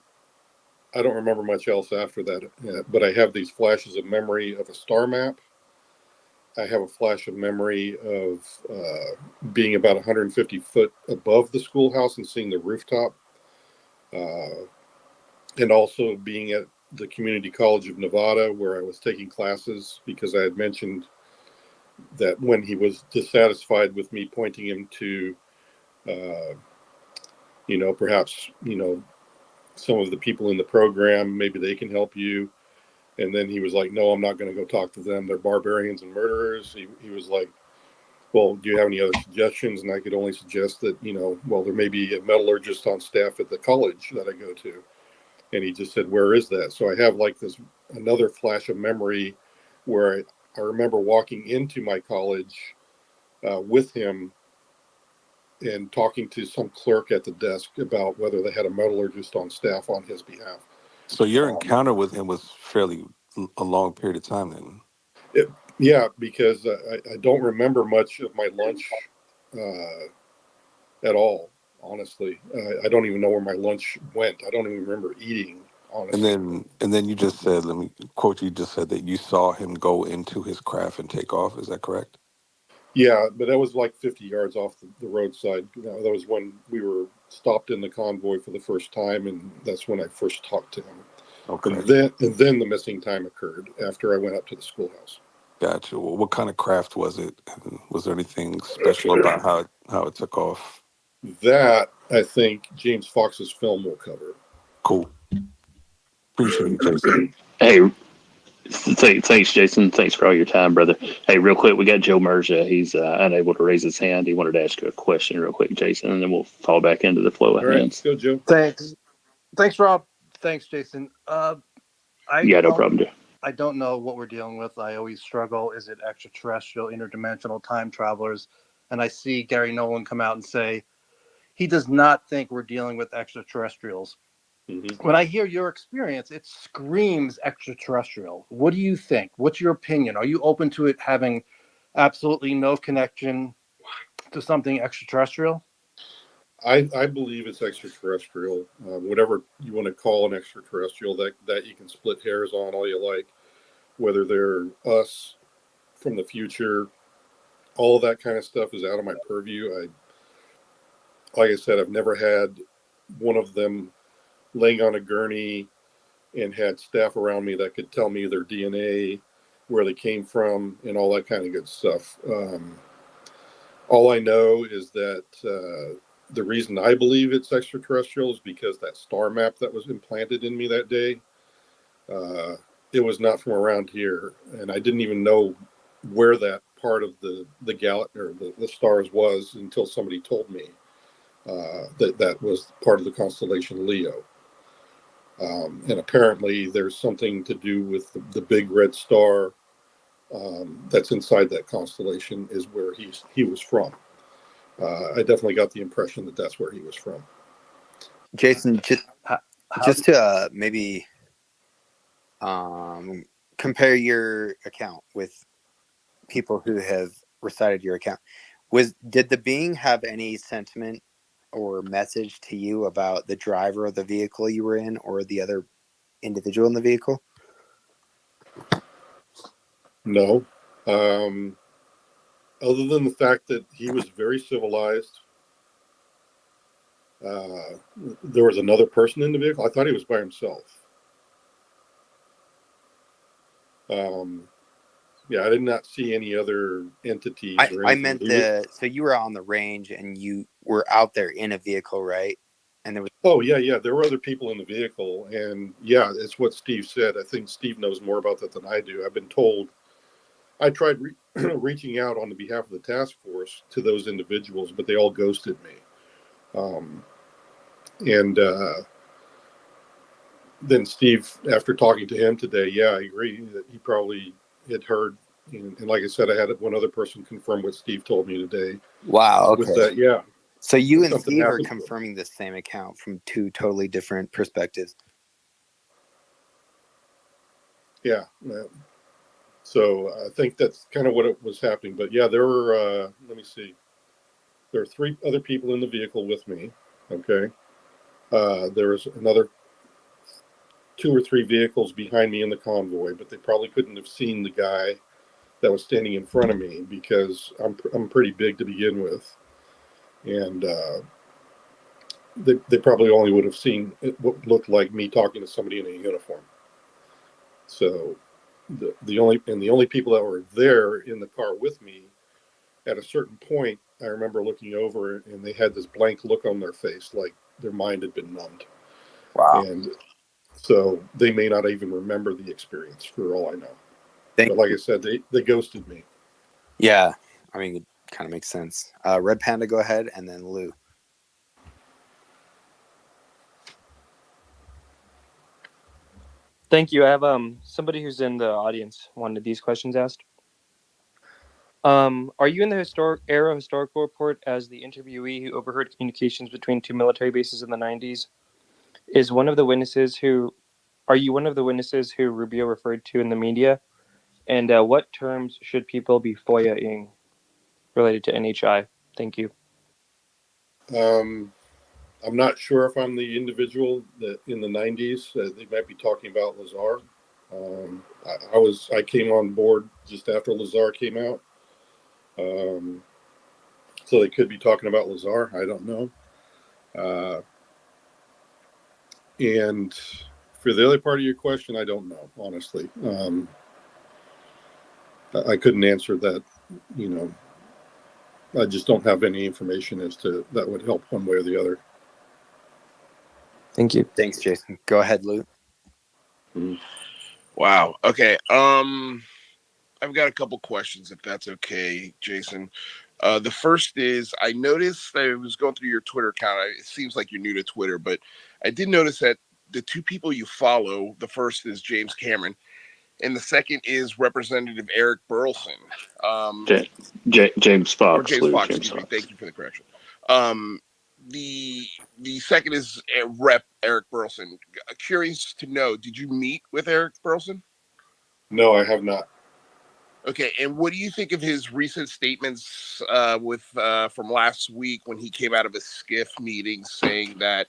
I don't remember much else after that. But I have these flashes of memory of a star map. I have a flash of memory of being about 150 foot above the schoolhouse and seeing the rooftop. And also being at the Community College of Nevada, where I was taking classes, because I had mentioned that when he was dissatisfied with me pointing him to, perhaps, some of the people in the program, maybe they can help you. And then he was like, no, I'm not going to go talk to them. They're barbarians and murderers. He was like, well, do you have any other suggestions? And I could only suggest that, there may be a metallurgist on staff at the college that I go to. And he just said, where is that? So I have like another flash of memory where I remember walking into my college with him and talking to some clerk at the desk about whether they had a metallurgist on staff on his behalf. So your encounter with him was fairly a long period of time then. Yeah, because I don't remember much of my lunch at all, honestly. I don't even know where my lunch went. I don't even remember eating, honestly. And then you just said, let me quote you just said that you saw him go into his craft and take off. Is that correct? Yeah, but that was like 50 yards off the roadside. That was when we were stopped in the convoy for the first time, and that's when I first talked to him. Okay. And then the missing time occurred after I went up to the schoolhouse. Gotcha. Well, what kind of craft was it? And was there anything special about how it took off? That, I think, James Fox's film will cover. Cool. Appreciate it, Jason. Hey, thanks, Jason. Thanks for all your time, brother. Hey, real quick, we got Joe Merja. He's unable to raise his hand. He wanted to ask you a question real quick, Jason, and then we'll fall back into the flow of All right, hands. Go, Joe. Thanks, Rob. Thanks, Jason. No problem, Joe. I don't know what we're dealing with. I always struggle. Is it extraterrestrial, interdimensional time travelers? And I see Gary Nolan come out and say he does not think we're dealing with extraterrestrials. Mm-hmm. When I hear your experience, it screams extraterrestrial. What do you think? What's your opinion? Are you open to it having absolutely no connection to something extraterrestrial? I believe it's extraterrestrial. Whatever you want to call an extraterrestrial, that you can split hairs on all you like. Whether they're us from the future, all that kind of stuff is out of my purview. Like I said, I've never had one of them laying on a gurney and had staff around me that could tell me their DNA, where they came from, and all that kind of good stuff. All I know is that the reason I believe it's extraterrestrial is because that star map that was implanted in me that day, it was not from around here, and I didn't even know where that part of the galaxy or the stars was until somebody told me that was part of the constellation Leo. And apparently there's something to do with the big red star that's inside that constellation is where he was from. I definitely got the impression that that's where he was from. Jason, just to maybe compare your account with people who have recited your account, did the being have any sentiment or message to you about the driver of the vehicle you were in or the other individual in the vehicle? No. Other than the fact that he was very civilized. There was another person in the vehicle. I thought he was by himself. Yeah, I did not see any other entities. I meant so you were on the range and you were out there in a vehicle, right? And there was. Oh yeah. There were other people in the vehicle, and yeah, it's what Steve said. I think Steve knows more about that than I do. I've been told. I tried reaching out on the behalf of the task force to those individuals, but they all ghosted me. And then Steve, after talking to him today, yeah, I agree that he probably had heard. And like I said, I had one other person confirm what Steve told me today. Wow. Okay. With that, yeah. So you and Steve are confirming the same account from two totally different perspectives. Yeah. So I think that's kind of what it was happening. But yeah, there were, let me see. There are 3 other people in the vehicle with me. Okay. There was another 2 or 3 vehicles behind me in the convoy, but they probably couldn't have seen the guy that was standing in front of me because I'm pretty big to begin with. And they probably only would have seen what looked like me talking to somebody in a uniform. So the only people that were there in the car with me, at a certain point, I remember looking over and they had this blank look on their face, like their mind had been numbed. Wow. And so they may not even remember the experience, for all I know. But like I said, they ghosted me. Yeah, I mean, it kind of makes sense. Red Panda, go ahead, and then Lou. Thank you. I have somebody who's in the audience wanted these questions asked. Are you in the Arrow historical report as the interviewee who overheard communications between two military bases in the 90s? Is one of the witnesses who Are you one of the witnesses who Rubio referred to in the media? And what terms should people be FOIA-ing related to NHI? Thank you. I'm not sure if I'm the individual that in the 90s. They might be talking about Lazar. I came on board just after Lazar came out. So they could be talking about Lazar. I don't know. And for the other part of your question, I don't know, honestly. I couldn't answer that. I just don't have any information as to that would help one way or the other. Thank you. Thanks, Jason. Go ahead, Lou. Wow. Okay. I've got a couple questions, if that's okay, Jason. The first is, I noticed I was going through your Twitter account. It seems like you're new to Twitter, but I did notice that the two people you follow, the first is James Cameron, and the second is Representative Eric Burleson. James Fox. Or James Fox, excuse me. Thank you for the correction. The second is Rep Eric Burleson. Curious to know, did you meet with Eric Burleson? No, I have not. Okay, and what do you think of his recent statements from last week when he came out of a SCIF meeting saying that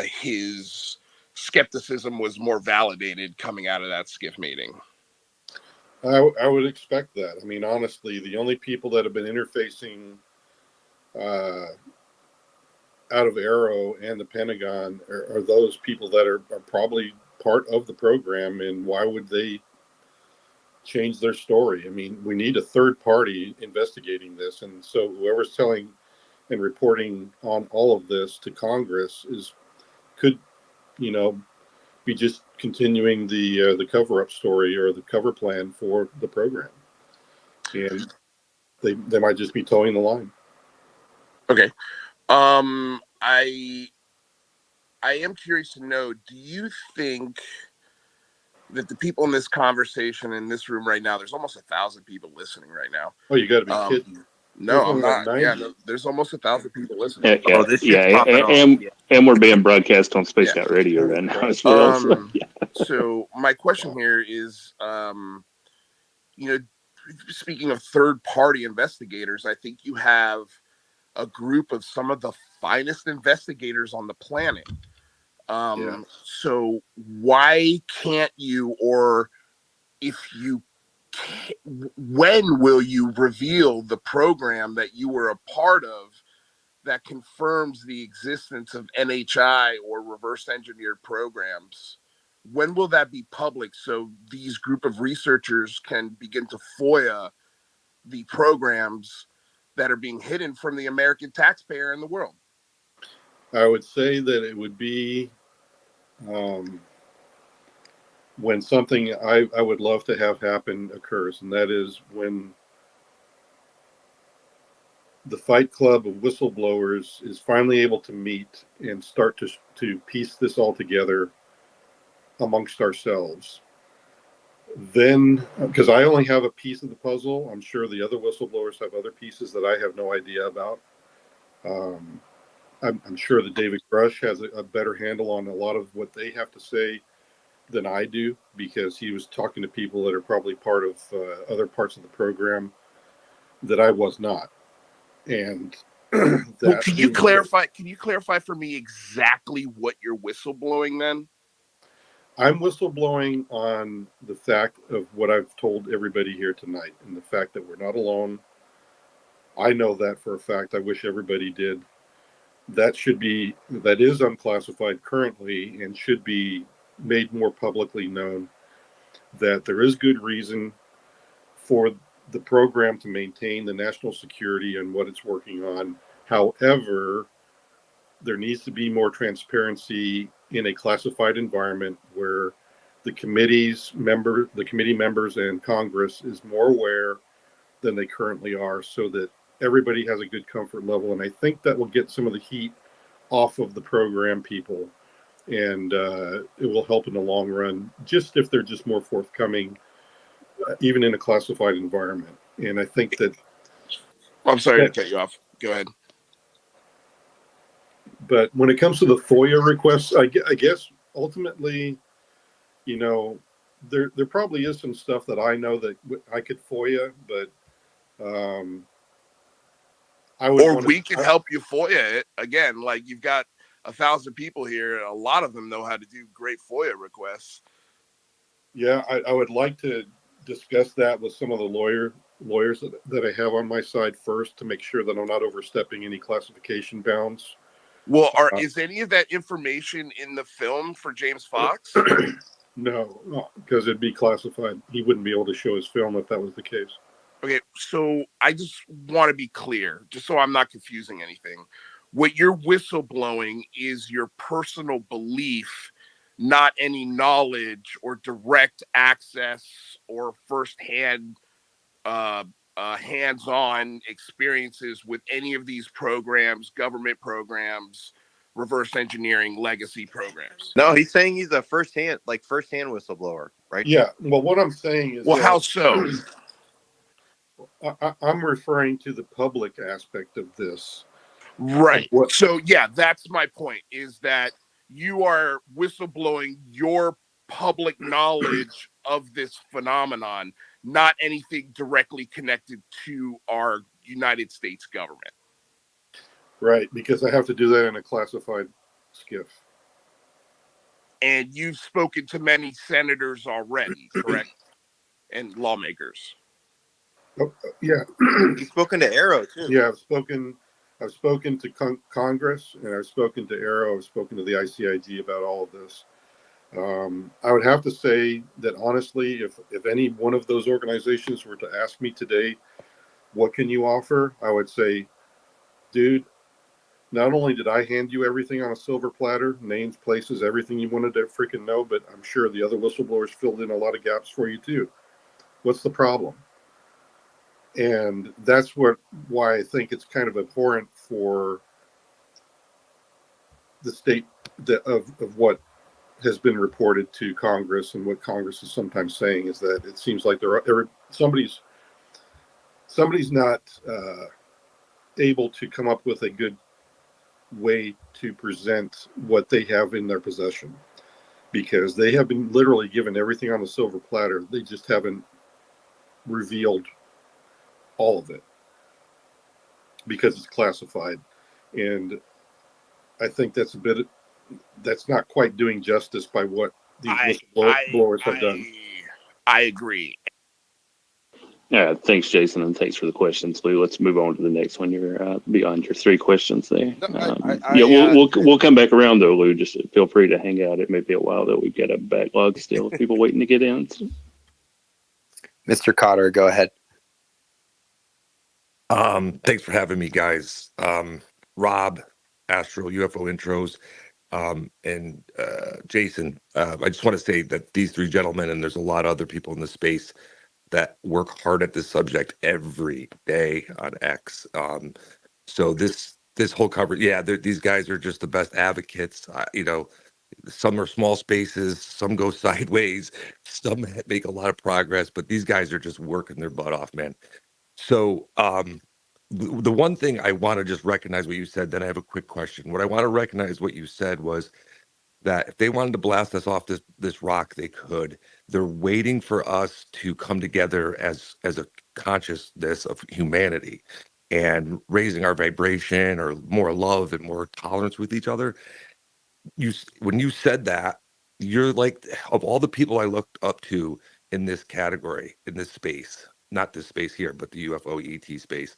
his skepticism was more validated coming out of that SCIF meeting? I would expect that. I mean, honestly, the only people that have been interfacing out of Arrow and the Pentagon are those people that are probably part of the program, and why would they change their story? I mean, we need a third party investigating this, and so whoever's telling and reporting on all of this to Congress could be just continuing the cover-up story or the cover plan for the program, and they might just be towing the line. Okay. I am curious to know, do you think that the people in this conversation in this room right now, there's almost 1,000 people listening right now. Oh, you got to be kidding. No, I'm not. Yeah, no, there's almost 1,000 people listening. And we're being broadcast on spacedoutradio right now as well. So my question here is, speaking of third-party investigators, I think you have a group of some of the finest investigators on the planet. So why can't you, or if you when will you reveal the program that you were a part of that confirms the existence of NHI or reverse engineered programs? When will that be public so these group of researchers can begin to FOIA the programs that are being hidden from the American taxpayer in the world? I would say that it would be when something I would love to have happen occurs, and that is when the Fight Club of whistleblowers is finally able to meet and start to piece this all together amongst ourselves. Then, because I only have a piece of the puzzle, I'm sure the other whistleblowers have other pieces that I have no idea about. I'm sure that David Grush has a better handle on a lot of what they have to say than I do, because he was talking to people that are probably part of other parts of the program that I was not. And well, can you clarify for me exactly what you're whistleblowing then? I'm whistleblowing on the fact of what I've told everybody here tonight, and the fact that we're not alone. I know that for a fact. I wish everybody did. That is unclassified currently and should be made more publicly known, that there is good reason for the program to maintain the national security and what it's working on. However, there needs to be more transparency in a classified environment where the committee members and Congress is more aware than they currently are, so that everybody has a good comfort level. And I think that will get some of the heat off of the program people, and it will help in the long run, just if they're just more forthcoming, even in a classified environment. And I think that. I'm sorry to cut you off. Go ahead. But when it comes to the FOIA requests, I guess ultimately, you know, there probably is some stuff that I know that I could FOIA, but I would. Or we could help you FOIA it again. Like you've got 1,000 people here. A lot of them know how to do great FOIA requests. Yeah, I would like to discuss that with some of the lawyers that I have on my side first to make sure that I'm not overstepping any classification bounds. Well, is any of that information in the film for James Fox? No, because it'd be classified. He wouldn't be able to show his film if that was the case. Okay, so I just want to be clear, just so I'm not confusing anything. What you're whistleblowing is your personal belief, not any knowledge or direct access or firsthand hands-on experiences with any of these programs, government programs, reverse engineering, legacy programs. No, he's saying he's a firsthand whistleblower, right? Yeah. Well, what I'm saying is, well, how so? I'm referring to the public aspect of this. Right. So, yeah, that's my point, is that you are whistleblowing your public knowledge of this phenomenon, not anything directly connected to our United States government. Right, because I have to do that in a classified skiff. And you've spoken to many senators already, correct? And lawmakers. Oh, yeah. You've spoken to Arrow too. Yeah, I've spoken to Congress, and I've spoken to Arrow. I've spoken to the ICIG about all of this. I would have to say that honestly, if any one of those organizations were to ask me today, what can you offer? I would say, dude, not only did I hand you everything on a silver platter, names, places, everything you wanted to freaking know, but I'm sure the other whistleblowers filled in a lot of gaps for you too. What's the problem? And that's why I think it's kind of abhorrent for the state of what has been reported to Congress, and what Congress is sometimes saying is that it seems like somebody's not able to come up with a good way to present what they have in their possession, because they have been literally given everything on the silver platter. They just haven't revealed all of it because it's classified. And I think that's not quite doing justice by what these whistleblowers have done. I agree. Yeah, thanks, Jason, and thanks for the questions, Lou. Let's move on to the next one. You're beyond your 3 questions there. We'll come back around though, Lou. Just feel free to hang out. It may be a while though. We've got a backlog still of people waiting to get in. Mr. Cotter, go ahead. Thanks for having me, guys. Rob, Astro, UFO Intros, and Jason. I just want to say that these 3 gentlemen, and there's a lot of other people in the space that work hard at this subject every day on X. So this whole coverage, these guys are just the best advocates. Some are small spaces, some go sideways, some make a lot of progress, but these guys are just working their butt off, man. So the one thing I want to just recognize what you said, then I have a quick question. What I want to recognize what you said was that if they wanted to blast us off this rock, they could. They're waiting for us to come together as a consciousness of humanity and raising our vibration, or more love and more tolerance with each other. When you said that, you're like, of all the people I looked up to in this category, in this space, not this space here, but the UFO ET space,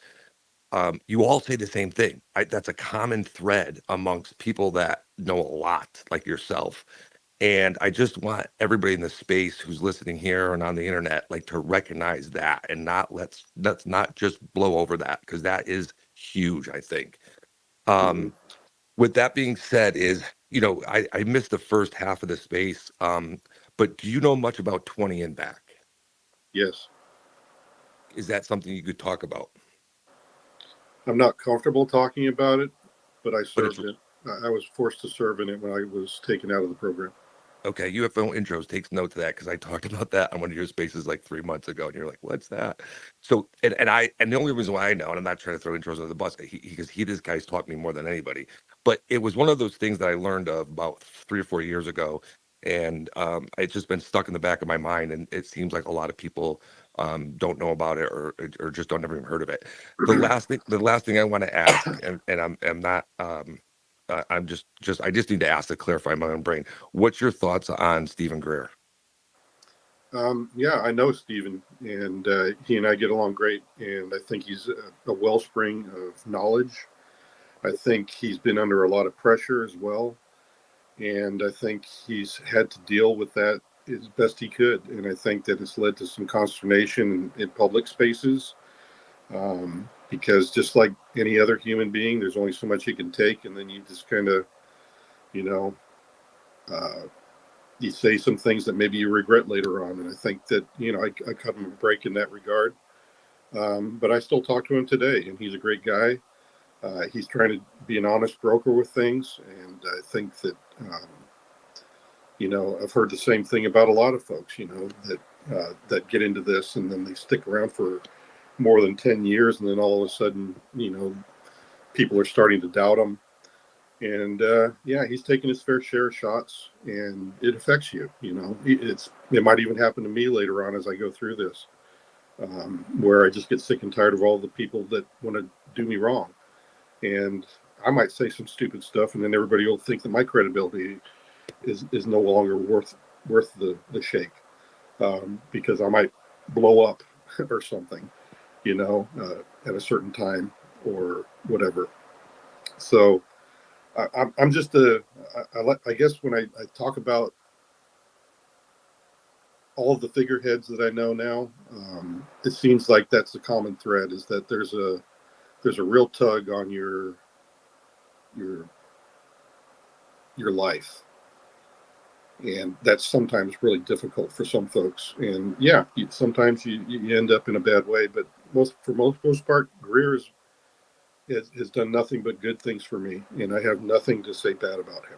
you all say the same thing. That's a common thread amongst people that know a lot, like yourself. And I just want everybody in the space who's listening here and on the internet, like, to recognize that, and let's not just blow over that, because that is huge, I think. With that being said, I missed the first half of the space, but do you know much about 20 and back? Yes. Is that something you could talk about? I'm not comfortable talking about it, but I served it. I was forced to serve in it when I was taken out of the program. Okay, UFO Intros takes note of that because I talked about that on one of your spaces like 3 months ago, and you're like, "What's that?" So, and the only reason why I know, and I'm not trying to throw Intros under the bus, because this guy's taught me more than anybody. But it was one of those things that I learned of about 3 or 4 years ago, and it's just been stuck in the back of my mind. And it seems like a lot of people don't know about it, or just don't never even heard of it. The last thing I want to ask, and I'm not. I'm just I just need to ask to clarify my own brain. What's your thoughts on Stephen Greer? Yeah, I know Stephen, and he and I get along great. And I think he's a wellspring of knowledge. I think he's been under a lot of pressure as well. And I think he's had to deal with that as best he could. And I think that it's led to some consternation in public spaces. Because just like any other human being, there's only so much you can take. And then you just kind of, you know, you say some things that maybe you regret later on. And I think that, I cut him a break in that regard. But I still talk to him today, and he's a great guy. He's trying to be an honest broker with things. And I think that, I've heard the same thing about a lot of folks, that get into this and then they stick around for more than 10 years. And then all of a sudden, people are starting to doubt them. And yeah, he's taking his fair share of shots, and it affects you. It might even happen to me later on as I go through this, where I just get sick and tired of all the people that want to do me wrong, and I might say some stupid stuff, and then everybody will think that my credibility is no longer worth the shake, because I might blow up or something, at a certain time or whatever. So. I'm just I guess when I talk about all of the figureheads that I know now, it seems like that's the common thread, is that there's a real tug on your life, and that's sometimes really difficult for some folks. And yeah, sometimes you end up in a bad way, but for most part, Greer has done nothing but good things for me, and I have nothing to say bad about him.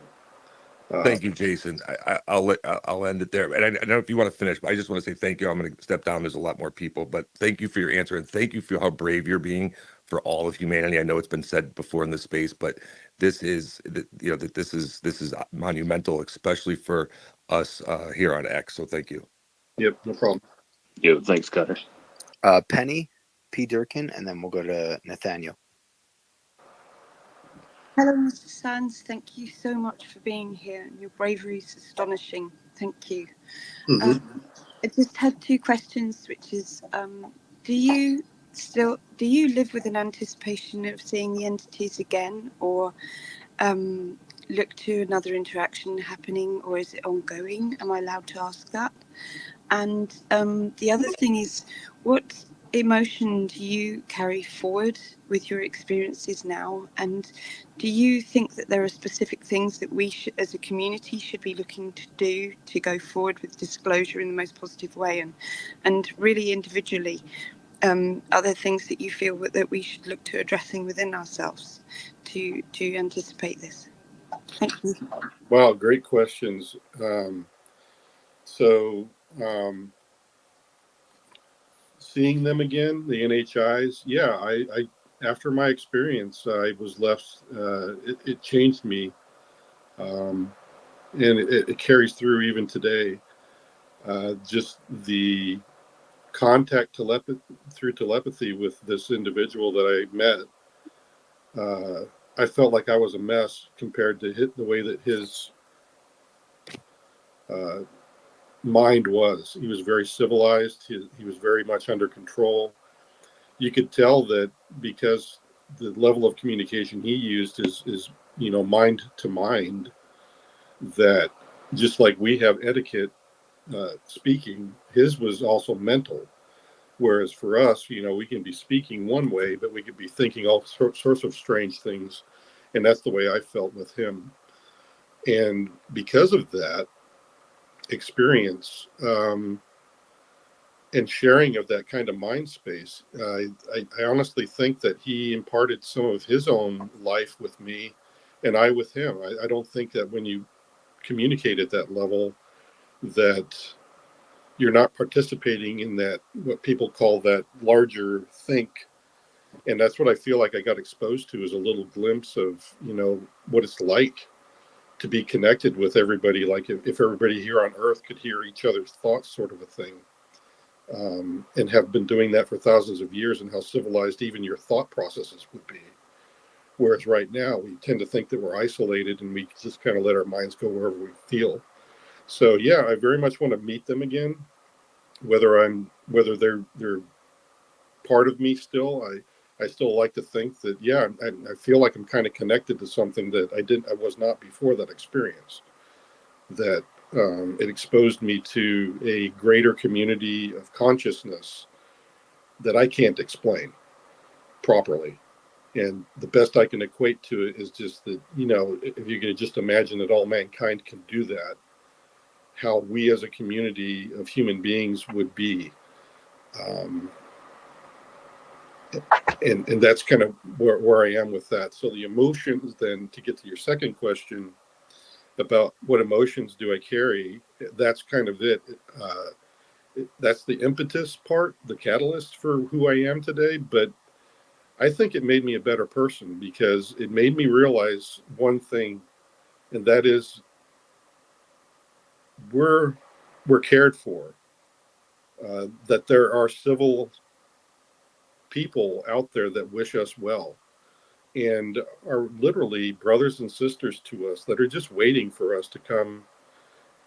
Thank you, Jason. I'll end it there. And I don't know if you want to finish, but I just want to say thank you. I'm going to step down. There's a lot more people, but thank you for your answer, and thank you for how brave you're being for all of humanity. I know it's been said before in this space, but this is this is monumental, especially for us here on X. So thank you. Yep, no problem. Yeah, thanks, Cutter. Penny, P. Durkin, and then we'll go to Nathaniel. Hello, Mr. Sands. Thank you so much for being here. Your bravery is astonishing. Thank you. Mm-hmm. I just had two questions, which is, do you live with an anticipation of seeing the entities again, or look to another interaction happening, or is it ongoing? Am I allowed to ask that? And the other thing is, what emotion do you carry forward with your experiences now? And do you think that there are specific things that we as a community should be looking to do to go forward with disclosure in the most positive way? And really individually, are there things that you feel that we should look to addressing within ourselves to anticipate this? Thank you. Wow, great questions. So seeing them again, the NHIs, yeah, I after my experience, I was left. It changed me, and it carries through even today. Just the contact through telepathy with this individual that I met. I felt like I was a mess compared to the way that his mind was. He was very civilized. He was very much under control. You could tell that because the level of communication he used is mind to mind, that just like we have etiquette speaking, his was also mental. Whereas for us, we can be speaking one way, but we could be thinking all sorts of strange things. And that's the way I felt with him. And because of that experience, and sharing of that kind of mind space, I honestly think that he imparted some of his own life with me, and I with him. I don't think that when you communicate at that level, that you're not participating in that, what people call that larger think. And that's what I feel like I got exposed to, is a little glimpse of, what it's like to be connected with everybody. Like if everybody here on Earth could hear each other's thoughts, sort of a thing. And have been doing that for thousands of years, and how civilized even your thought processes would be. Whereas right now we tend to think that we're isolated and we just kind of let our minds go wherever we feel. So yeah, I very much want to meet them again, whether they're part of me still. I still like to think that, yeah, I feel like I'm kind of connected to something that I was not before that experience. That it exposed me to a greater community of consciousness that I can't explain properly. And the best I can equate to it is just that, if you could just imagine that all mankind can do that, how we as a community of human beings would be. And that's kind of where I am with that. So the emotions, then, to get to your second question about what emotions do I carry, that's kind of it. That's the impetus part, the catalyst for who I am today. But I think it made me a better person, because it made me realize one thing, and that is we're cared for. That there are civil people out there that wish us well, and are literally brothers and sisters to us, that are just waiting for us to come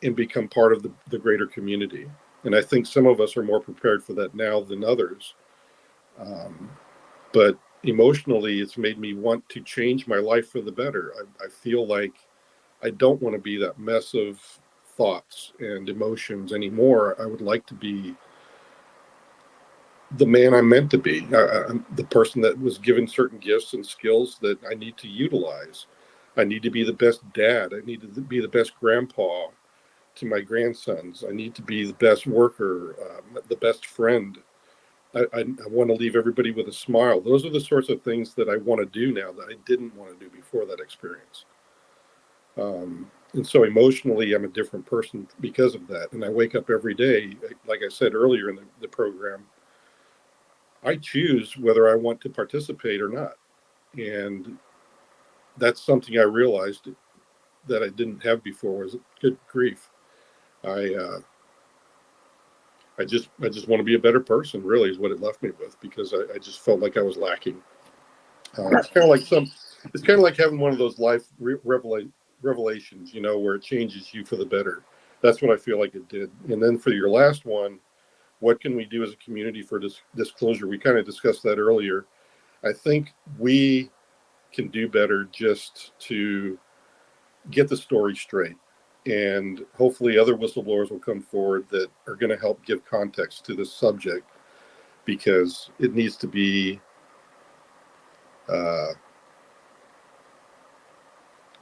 and become part of the greater community. And I think some of us are more prepared for that now than others. But emotionally, it's made me want to change my life for the better. I feel like I don't want to be that mess of thoughts and emotions anymore. I would like to be the man I'm meant to be. I'm the person that was given certain gifts and skills that I need to utilize. I need to be the best dad. I need to be the best grandpa to my grandsons. I need to be the best worker, the best friend. I want to leave everybody with a smile. Those are the sorts of things that I want to do now that I didn't want to do before that experience. And so emotionally, I'm a different person because of that. And I wake up every day, like I said earlier in the program, I choose whether I want to participate or not. And that's something I realized that I didn't have before, was good grief. I just want to be a better person, really, is what it left me with, because I just felt like I was lacking. It's kind of like having one of those life revelations, where it changes you for the better. That's what I feel like it did. And then for your last one, what can we do as a community for disclosure? We kind of discussed that earlier. I think we can do better just to get the story straight. And hopefully other whistleblowers will come forward that are going to help give context to this subject, because it needs to be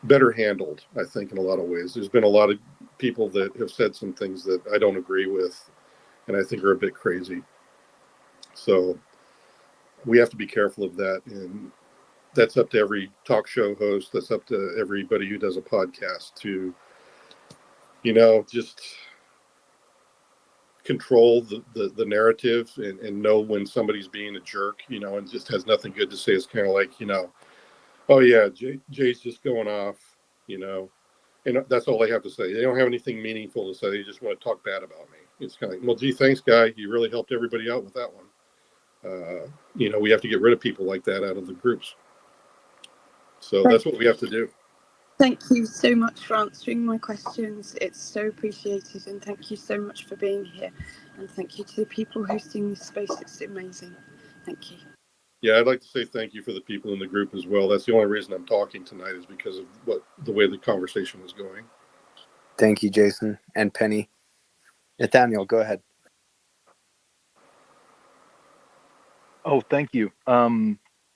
better handled, I think, in a lot of ways. There's been a lot of people that have said some things that I don't agree with, and I think are a bit crazy. So we have to be careful of that. And that's up to every talk show host. That's up to everybody who does a podcast to, just control the narrative, and know when somebody's being a jerk, and just has nothing good to say. It's kind of like, oh yeah, Jay's just going off, and that's all they have to say. They don't have anything meaningful to say. They just want to talk bad about me. It's kind of like, well, gee, thanks, guy. You really helped everybody out with that one. We have to get rid of people like that out of the groups. So that's what we have to do. Thank you so much for answering my questions. It's so appreciated, and thank you so much for being here. And thank you to the people hosting this space. It's amazing. Thank you. Yeah, I'd like to say thank you for the people in the group as well. That's the only reason I'm talking tonight, is because of the way the conversation was going. Thank you, Jason and Penny. Nathaniel, go ahead. Oh, thank you.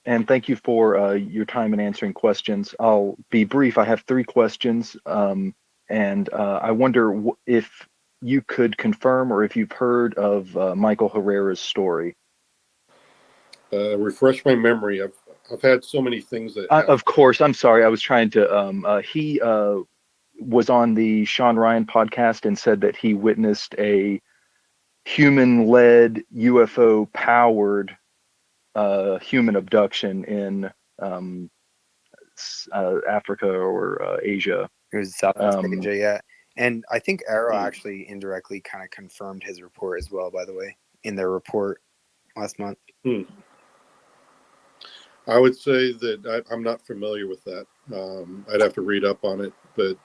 And thank you for your time in answering questions. I'll be brief. I have 3 questions. And I wonder if you could confirm, or if you've heard of Michael Herrera's story. Refresh my memory. I've had so many things that of course, I'm sorry. I was trying to. He was on the Sean Ryan podcast and said that he witnessed a human-led UFO-powered human abduction in Africa or Asia. It was Southeast Asia, yeah. And I think Arrow actually indirectly kind of confirmed his report as well, by the way, in their report last month. I would say that I'm not familiar with that. I'd have to read up on it, but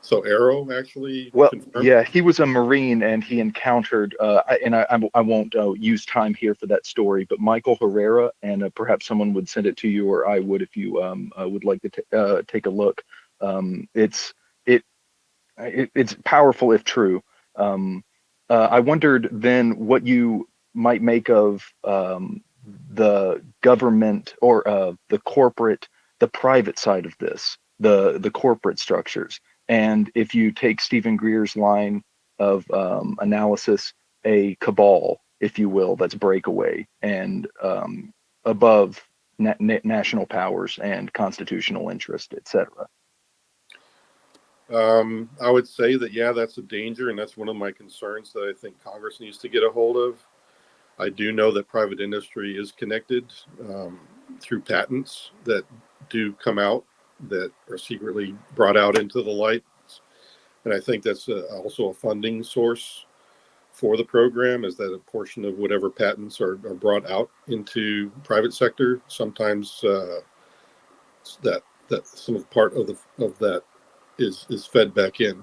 so Arrow actually confirmed? Yeah, he was a Marine and he encountered, I won't use time here for that story, but Michael Herrera, and perhaps someone would send it to you, or I would if you would like to take a look. It's powerful if true. I wondered then what you might make of the government or the private side of this, the corporate structures. And if you take Stephen Greer's line of analysis, a cabal, if you will, that's breakaway and above national powers and constitutional interest, etc. I would say that, yeah, that's a danger, and that's one of my concerns that I think Congress needs to get a hold of. I do know that private industry is connected through patents that do come out that are secretly brought out into the light. And I think that's also a funding source for the program, is that a portion of whatever patents are brought out into private sector, sometimes that some of part of that is fed back in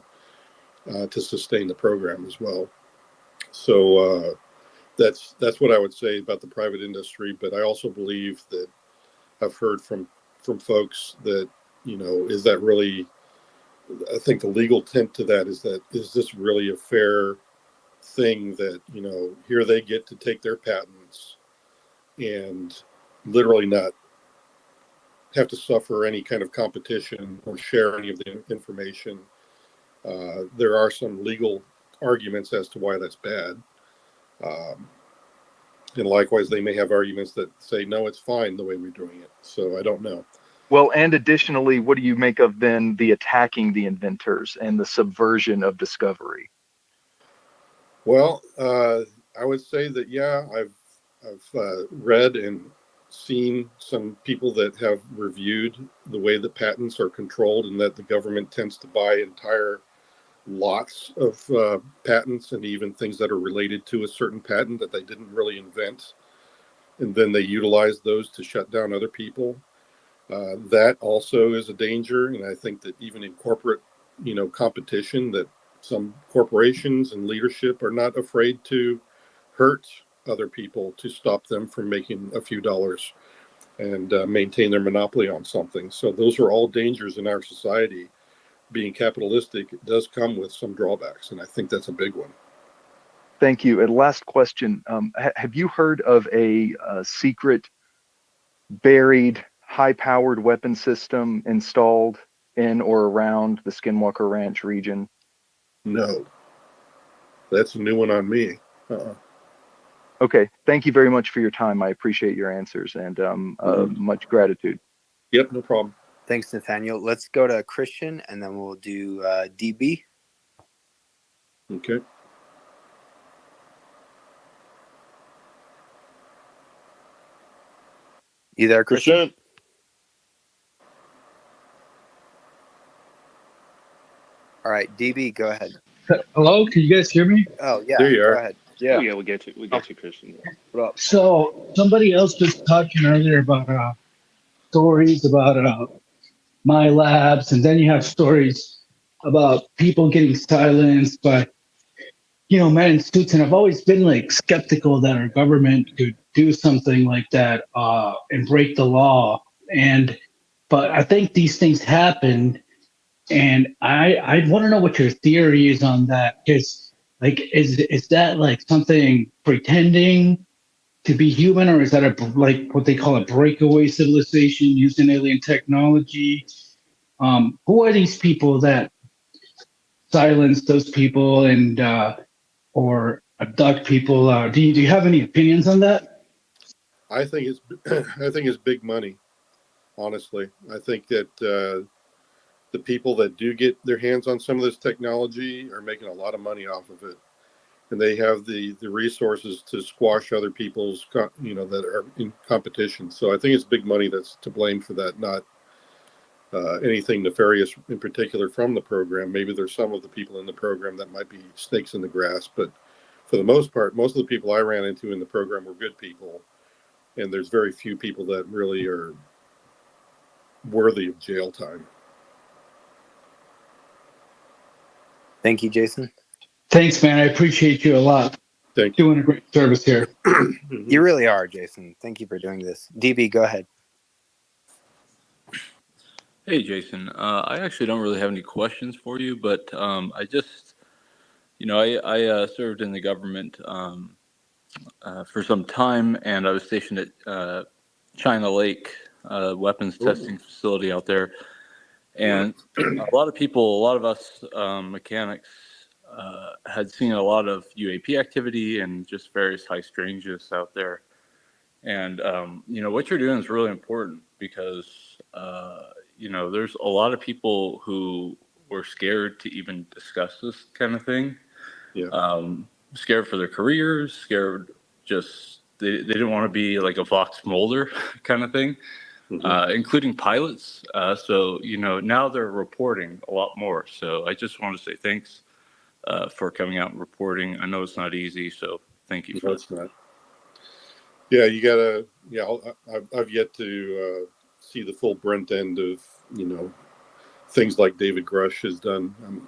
to sustain the program as well. So that's what I would say about the private industry. But I also believe that I've heard from folks that, is that really, I think the legal tint to that is this really a fair thing that, here they get to take their patents and literally not have to suffer any kind of competition or share any of the information. There are some legal arguments as to why that's bad. And likewise, they may have arguments that say, no, it's fine the way we're doing it. So I don't know. Well, and additionally, what do you make of then the attacking the inventors and the subversion of discovery? Well, I would say that, yeah, I've read and seen some people that have reviewed the way that patents are controlled, and that the government tends to buy entire lots of patents and even things that are related to a certain patent that they didn't really invent. And then they utilize those to shut down other people. That also is a danger. And I think that even in corporate, competition, that some corporations and leadership are not afraid to hurt other people to stop them from making a few dollars and maintain their monopoly on something. So those are all dangers in our society. Being capitalistic, it does come with some drawbacks, and I think that's a big one. Thank you. And last question. Have you heard of a secret, buried, high-powered weapon system installed in or around the Skinwalker Ranch region? No. That's a new one on me. Okay. Thank you very much for your time. I appreciate your answers, and much gratitude. Yep, no problem. Thanks, Nathaniel. Let's go to Christian, and then we'll do DB. Okay. You there, Christian? All right, DB, go ahead. Hello, can you guys hear me? Oh, yeah. There you are. Go ahead. Yeah. Oh, yeah, we get you, Christian. What up? So somebody else was talking earlier about stories about my labs, and then you have stories about people getting silenced by, men in suits. And I've always been skeptical that our government could do something like that and break the law. But I think these things happen, and I want to know what your theory is on that. Because is that something pretending to be human, or is that what they call a breakaway civilization using alien technology? Who are these people that silence those people and or abduct people? Do you have any opinions on that? I think it's big money. Honestly, I think that the people that do get their hands on some of this technology are making a lot of money off of it, and they have the resources to squash other people's, that are in competition. So I think it's big money that's to blame for that, not anything nefarious in particular from the program. Maybe there's some of the people in the program that might be snakes in the grass, but for the most part, most of the people I ran into in the program were good people, and there's very few people that really are worthy of jail time. Thank you, Jason. Thanks, man. I appreciate you a lot. Thank you. Doing a great service here. You really are, Jason. Thank you for doing this. DB, go ahead. Hey, Jason. I actually don't really have any questions for you, but I just, I served in the government for some time, and I was stationed at China Lake, weapons testing facility out there. And a lot of us mechanics had seen a lot of UAP activity and just various high strangeness out there. And, what you're doing is really important because, there's a lot of people who were scared to even discuss this kind of thing. Yeah. Scared for their careers, scared they didn't want to be like a Vox Mulder kind of thing, including pilots. So, now they're reporting a lot more. So I just want to say thanks for coming out and reporting. I know it's not easy, so thank you for that. It's not. Yeah, you gotta. Yeah, I've yet to see the full brunt end of things like David Grush has done.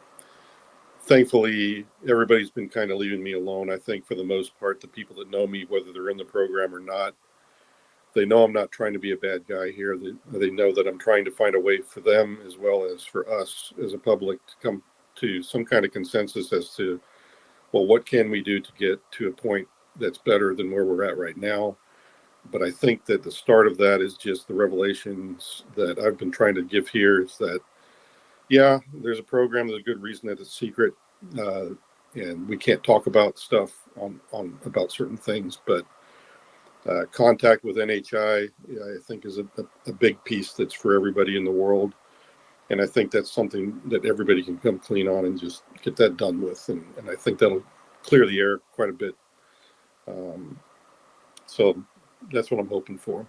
Thankfully, everybody's been kind of leaving me alone. I think for the most part, the people that know me, whether they're in the program or not, they know I'm not trying to be a bad guy here. They know that I'm trying to find a way for them as well as for us as a public to come to some kind of consensus as to, well, what can we do to get to a point that's better than where we're at right now. But I think that the start of that is just the revelations that I've been trying to give here is that, yeah, there's a program. There's a good reason that it's secret, and we can't talk about stuff about certain things. But contact with NHI, I think, is a big piece that's for everybody in the world. And I think that's something that everybody can come clean on and just get that done with. And I think that'll clear the air quite a bit. So that's what I'm hoping for.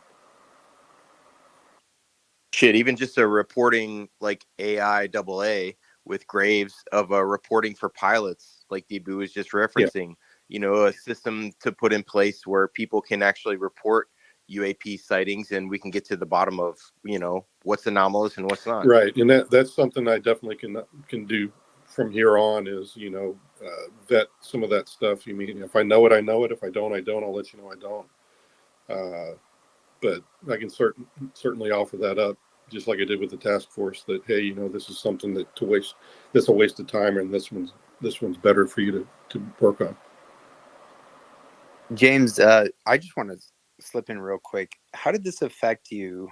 Shit, even just a reporting like AA with Graves of a reporting for pilots, like DB was just referencing, a system to put in place where people can actually report UAP sightings and we can get to the bottom of, what's anomalous and what's not. Right. And that's something I definitely can do from here on is, vet some of that stuff. You mean, if I know it, I know it. If I don't, I don't. I'll let you know I don't. But I can certainly offer that up, just like I did with the task force, that, hey, this is something that's a waste of time, and this one's better for you to work on. James, I just want to slip in real quick. How did this affect you,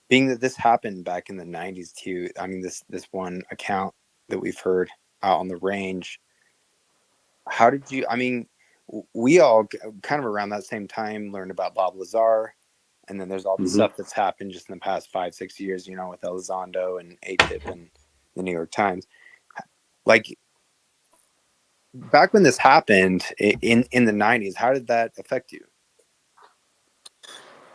being that this happened back in the 90s too? I mean, this one account that we've heard out on the range. How did you, we all kind of around that same time learned about Bob Lazar, and then there's all the stuff that's happened just in the past 5-6 years, with Elizondo and ATIP and the New York Times. Like, back when this happened in the 90s, how did that affect you?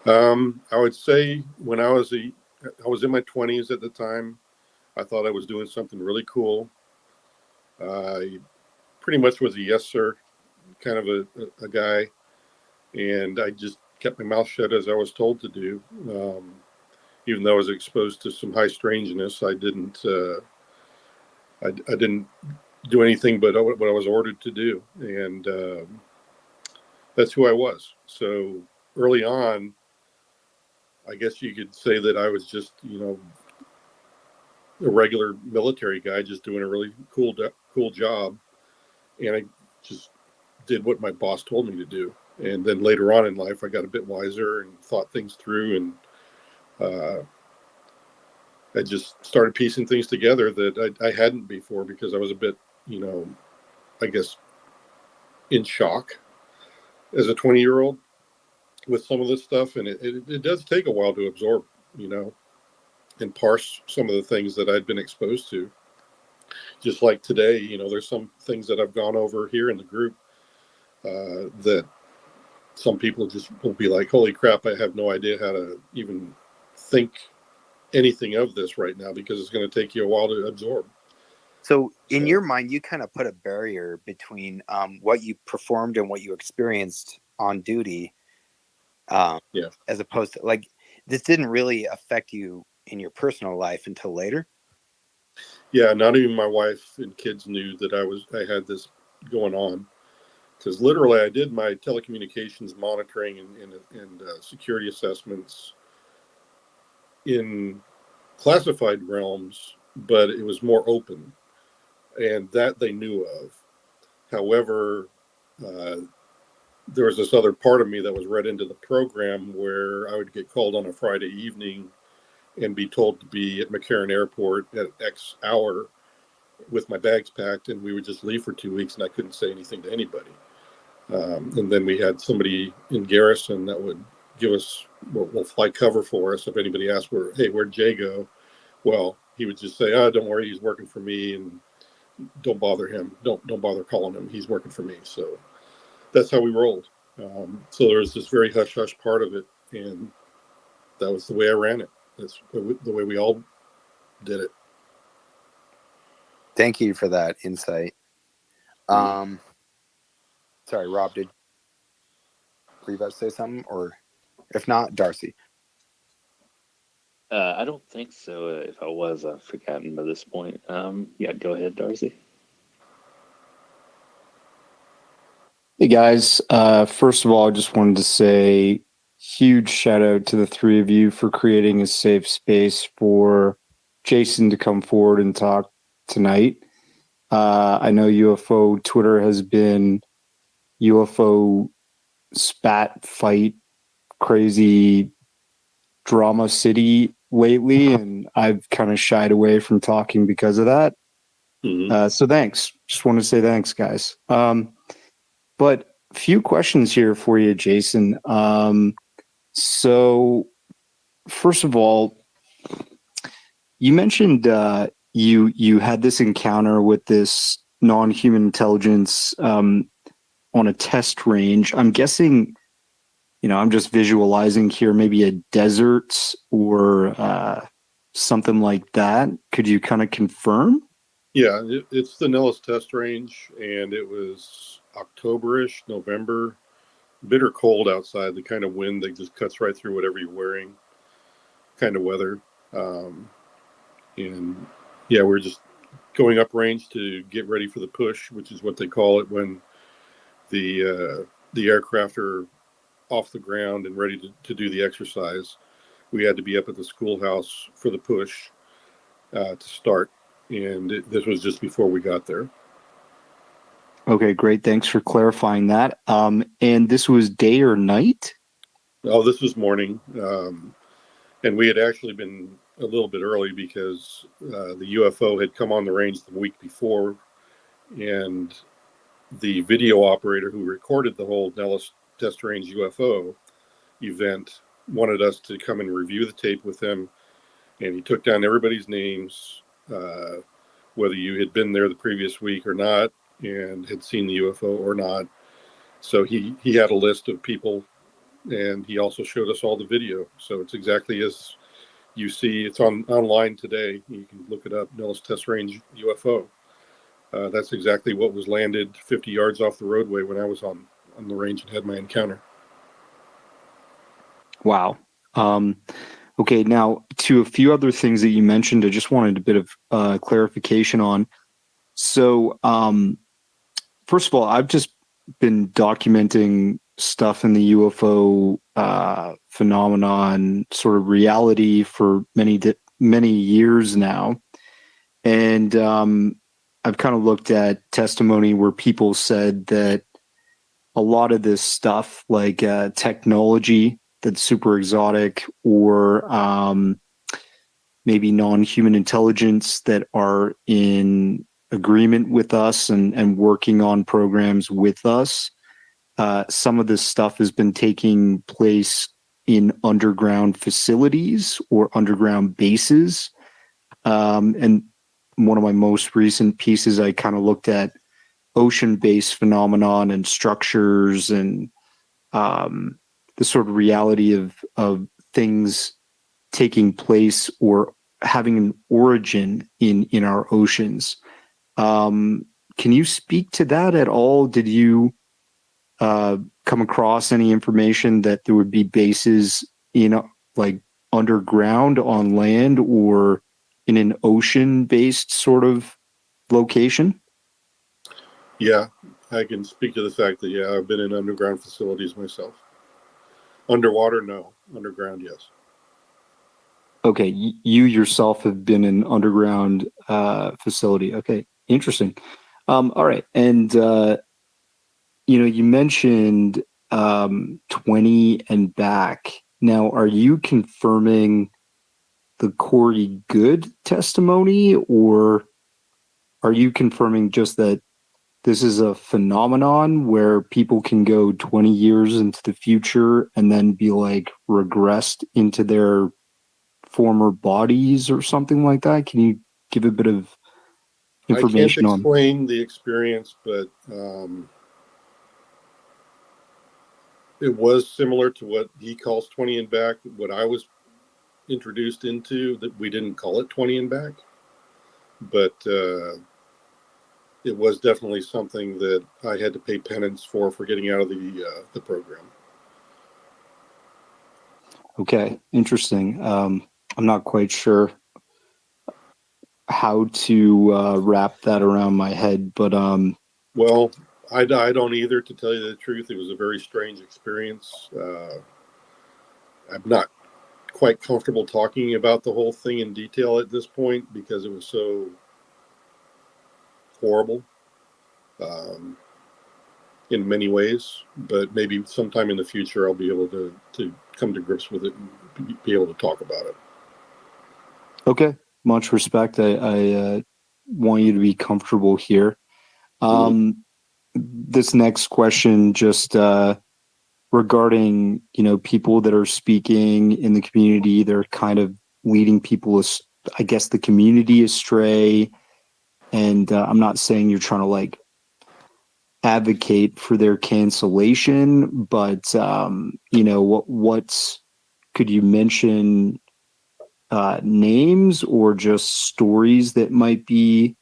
I would say when I was in my 20s at the time, I thought I was doing something really cool. I pretty much was a yes sir kind of a guy, and I just kept my mouth shut as I was told to do. Even though I was exposed to some high strangeness, I didn't do anything but what I was ordered to do, and that's who I was. So early on, I guess you could say that I was just, a regular military guy just doing a really cool job, and I just did what my boss told me to do. And then later on in life, I got a bit wiser and thought things through, and I just started piecing things together that I hadn't before, because I was a bit, I guess, in shock as a 20-year-old with some of this stuff. And it does take a while to absorb, and parse some of the things that I'd been exposed to. Just like today, there's some things that I've gone over here in the group that some people just will be like, holy crap, I have no idea how to even think anything of this right now, because it's going to take you a while to absorb. So in your mind, you kind of put a barrier between what you performed and what you experienced on duty, as opposed to, like, this didn't really affect you in your personal life until later. Yeah, not even my wife and kids knew that I had this going on, because literally I did my telecommunications monitoring and security assessments in classified realms, but it was more open, and that they knew of. However, there was this other part of me that was read into the program where I would get called on a Friday evening and be told to be at McCarran Airport at X hour with my bags packed, and we would just leave for 2 weeks, and I couldn't say anything to anybody. And then we had somebody in garrison that would give us, will fly cover for us if anybody asked, where'd Jay go? Well, he would just say, don't worry, he's working for me, and don't bother him. Don't bother calling him. He's working for me. So that's how we rolled. So there was this very hush-hush part of it, and that was the way I ran it. That's the way we all did it. Thank you for that insight. Sorry, Rob, were you about to say something? Or if not, Darcy? I don't think so. If I was, I've forgotten by this point. Yeah, go ahead, Darcy. Hey guys, first of all, I just wanted to say huge shout out to the three of you for creating a safe space for Jason to come forward and talk tonight. I know UFO Twitter has been UFO spat fight crazy drama city lately, and I've kind of shied away from talking because of that. So thanks. Just want to say thanks, guys. But a few questions here for you, Jason. So first of all, you mentioned you had this encounter with this non-human intelligence on a test range. I'm guessing, I'm just visualizing here, maybe a desert or something like that. Could you kind of confirm? Yeah, it's the Nellis test range, and it was October-ish, November, bitter cold outside, the kind of wind that just cuts right through whatever you're wearing kind of weather. And yeah, we're just going up range to get ready for the push, which is what they call it when the aircraft are off the ground and ready to do the exercise. We had to be up at the schoolhouse for the push to start, and this was just before we got there. Okay, great. Thanks for clarifying that. And this was day or night? Oh, this was morning. And we had actually been a little bit early because the UFO had come on the range the week before, and the video operator who recorded the whole Nellis test range UFO event wanted us to come and review the tape with him, and he took down everybody's names, whether you had been there the previous week or not and had seen the UFO or not. So he had a list of people, and he also showed us all the video. So it's exactly as you see. It's online today. You can look it up, Nellis test range UFO. That's exactly what was landed 50 yards off the roadway when I was on the range and had my encounter. Wow. Okay, now to a few other things that you mentioned, I just wanted a bit of clarification on. So, first of all, I've just been documenting stuff in the UFO phenomenon, sort of reality, for many years now, and I've kind of looked at testimony where people said that a lot of this stuff, like technology that's super exotic, or maybe non-human intelligence that are in agreement with us and working on programs with us. Some of this stuff has been taking place in underground facilities or underground bases. And one of my most recent pieces, I kind of looked at ocean-based phenomenon and structures and the sort of reality of things taking place or having an origin in our oceans. Can you speak to that at all? Did you come across any information that there would be bases in like underground on land or in an ocean-based sort of location? Yeah, I can speak to the fact that, yeah, I've been in underground facilities myself. Underwater, no. Underground, yes. Okay, you yourself have been in underground facility. Okay, interesting. All right, and you mentioned 20 and back. Now, are you confirming the Corey Good testimony, or are you confirming just that this is a phenomenon where people can go 20 years into the future and then be like regressed into their former bodies or something like that? Can you give a bit of information I can't on? explain the experience, but it was similar to what he calls 20 and back. What I was introduced into, that we didn't call it 20 and back, but it was definitely something that I had to pay penance for getting out of the program. Okay, interesting. I'm not quite sure how to wrap that around my head, but well, I don't either, to tell you the truth. It was a very strange experience. I'm not quite comfortable talking about the whole thing in detail at this point because it was so horrible in many ways, but maybe sometime in the future I'll be able to come to grips with it and be able to talk about it. Okay, much respect. I want you to be comfortable here. This next question, just regarding people that are speaking in the community, they're kind of leading people, I guess, the community astray. And I'm not saying you're trying to like advocate for their cancellation, but what's could you mention names or just stories that might be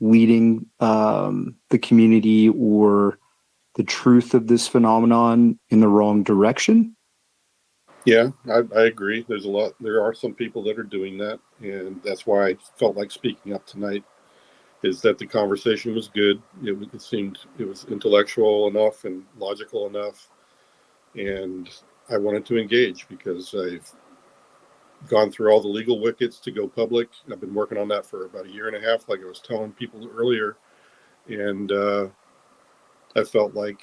leading the community or the truth of this phenomenon in the wrong direction? Yeah, I agree. There are some people that are doing that, and that's why I felt like speaking up tonight, is that the conversation was good. It seemed it was intellectual enough and logical enough, and I wanted to engage because I've gone through all the legal wickets to go public. I've been working on that for about a year and a half, like I was telling people earlier, and I felt like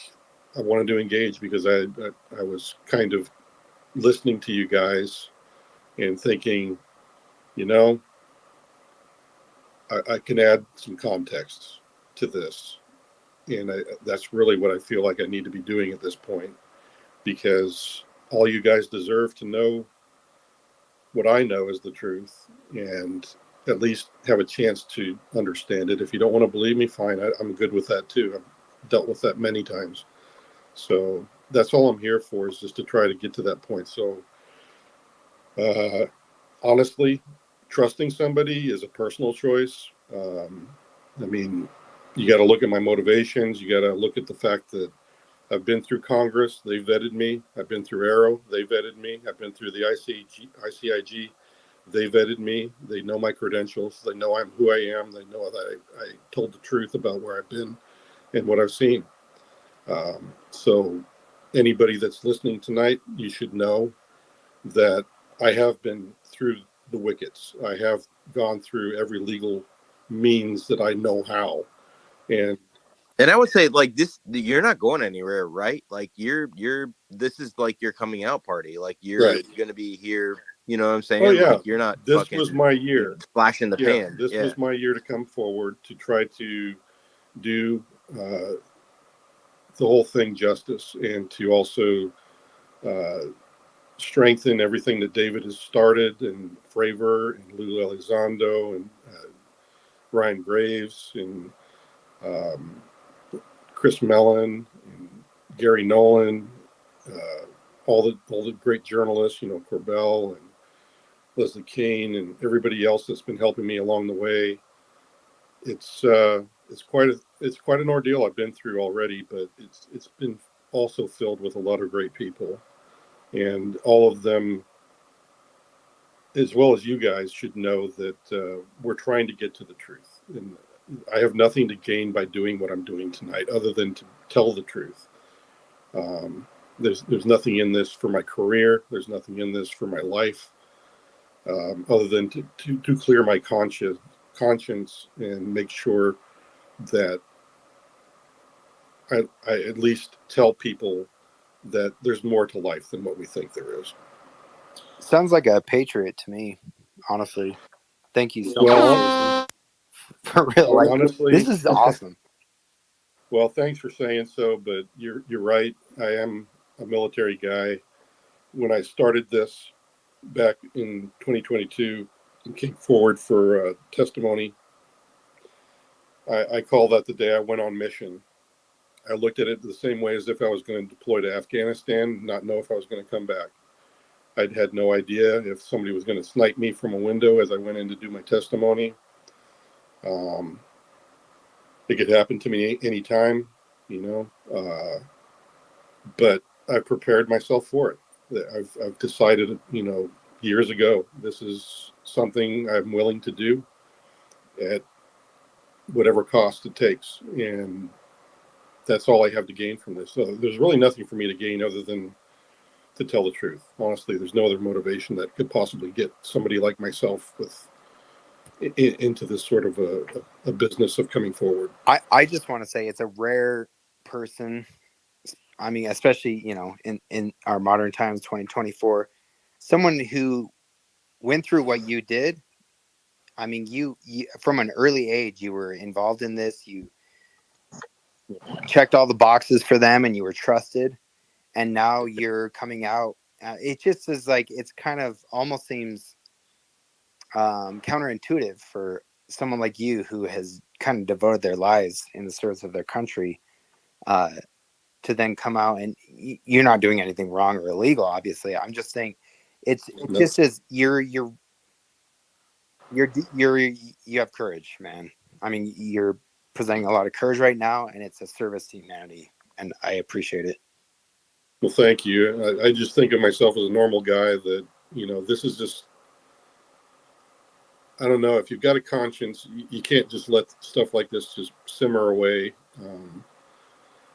I wanted to engage because I was kind of listening to you guys and thinking, I can add some context to this. And that's really what I feel like I need to be doing at this point, because all you guys deserve to know what I know is the truth and at least have a chance to understand it. If you don't want to believe me, fine. I'm good with that too. I've dealt with that many times. So that's all I'm here for, is just to try to get to that point. So honestly, trusting somebody is a personal choice. I mean, you got to look at my motivations. You got to look at the fact that I've been through Congress. They vetted me. I've been through Arrow. They vetted me. I've been through the ICIG. They vetted me. They know my credentials. They know I'm who I am. They know that I told the truth about where I've been and what I've seen. So anybody that's listening tonight, you should know that I have been through the wickets. I have gone through every legal means that I know how. And I would say, like, this, you're not going anywhere, right? Like, this is like your coming out party. Like, you're right. going to be here. You know what I'm saying? Oh yeah. Like, you're not This was my year. Flash in the pan. This was my year to come forward to try to do the whole thing justice, and to also strengthen everything that David has started, and Fravor and Lou Elizondo and Ryan Graves and Chris Mellon and Gary Nolan, all the great journalists, Corbell and Leslie Kane and everybody else that's been helping me along the way. It's quite an ordeal I've been through already, but it's been also filled with a lot of great people, and all of them, as well as you guys, should know that we're trying to get to the truth. And I have nothing to gain by doing what I'm doing tonight, other than to tell the truth. There's nothing in this for my career. There's nothing in this for my life, other than to clear my conscience and make sure that I at least tell people that there's more to life than what we think there is. Sounds like a patriot to me, honestly. Thank you so much, Jason. For real, well, honestly, this is awesome. Well, thanks for saying so, but you're right. I am a military guy. When I started this back in 2022 and came forward for testimony, I call that the day I went on mission. I looked at it the same way as if I was going to deploy to Afghanistan, not know if I was going to come back. I'd had no idea if somebody was going to snipe me from a window as I went in to do my testimony. It could happen to me anytime, but I've prepared myself for it. I've decided, years ago, this is something I'm willing to do at whatever cost it takes. And that's all I have to gain from this. So there's really nothing for me to gain other than to tell the truth. Honestly, there's no other motivation that could possibly get somebody like myself into this sort of a business of coming forward. I just want to say it's a rare person. I mean, especially, in our modern times, 2024, someone who went through what you did. I mean, you from an early age, you were involved in this. You checked all the boxes for them and you were trusted. And now you're coming out. It just is like, it's kind of almost seems counterintuitive for someone like you who has kind of devoted their lives in the service of their country to then come out, and you're not doing anything wrong or illegal, obviously. I'm just saying it just is you have courage, man. I mean, you're presenting a lot of courage right now, and it's a service to humanity, and I appreciate it. Well, thank you. I just think of myself as a normal guy that, this is just, I don't know, if you've got a conscience, you can't just let stuff like this just simmer away.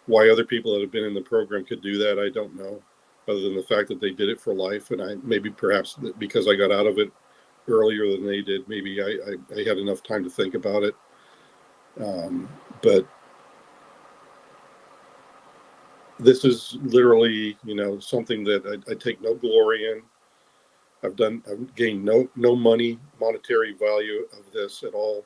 Why other people that have been in the program could do that, I don't know, other than the fact that they did it for life. And perhaps because I got out of it earlier than they did, maybe I had enough time to think about it. But this is literally, something that I take no glory in. I've gained no monetary value of this at all.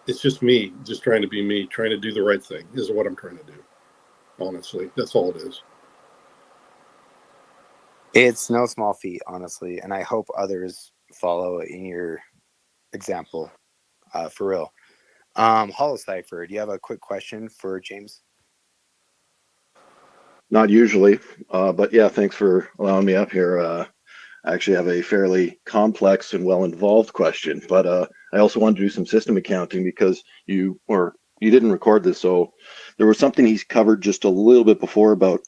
It's just me, just trying to be me, trying to do the right thing is what I'm trying to do. Honestly, that's all it is. It's no small feat, honestly, and I hope others follow in your example, for real. Holocipher, do you have a quick question for James? Not usually, but yeah, thanks for allowing me up here. I actually have a fairly complex and well-involved question, but I also wanted to do some system accounting because you didn't record this, so there was something he's covered just a little bit before about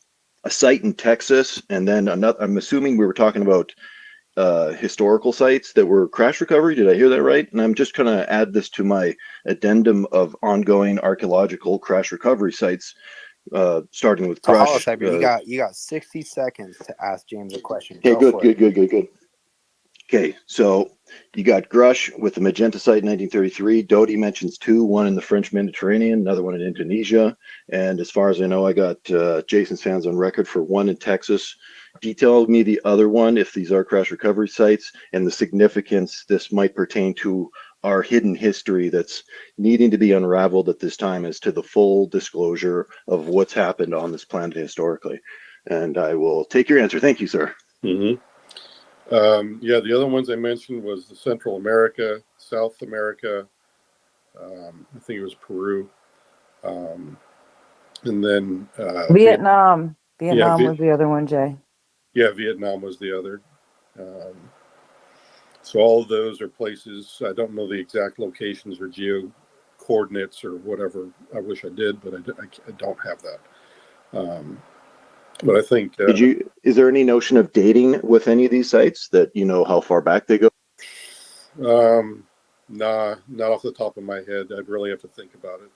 a site in Texas, and then another. I'm assuming we were talking about historical sites that were crash recovery. Did I hear that right? And I'm just going to add this to my addendum of ongoing archaeological crash recovery sites. Starting with Grush. You got 60 seconds to ask James a question. Okay, good. Okay, so you got Grush with the Magenta site in 1933. Doty mentions two, one in the French Mediterranean, another one in Indonesia. And as far as I know, I got Jason's fans on record for one in Texas. Detail me the other one, if these are crash recovery sites, and the significance this might pertain to our hidden history that's needing to be unraveled at this time as to the full disclosure of what's happened on this planet historically. And I will take your answer. Thank you, sir. Mm-hmm. Yeah, the other ones I mentioned was the Central America, South America. I think it was Peru, and then Vietnam. Yeah, Vietnam was the other one, Jay. yeah, Vietnam was the other. So all of those are places. I don't know the exact locations or geo coordinates or whatever. I wish I did, but I don't have that. But I think is there any notion of dating with any of these sites that you know how far back they go? Nah, not off the top of my head. I'd really have to think about it.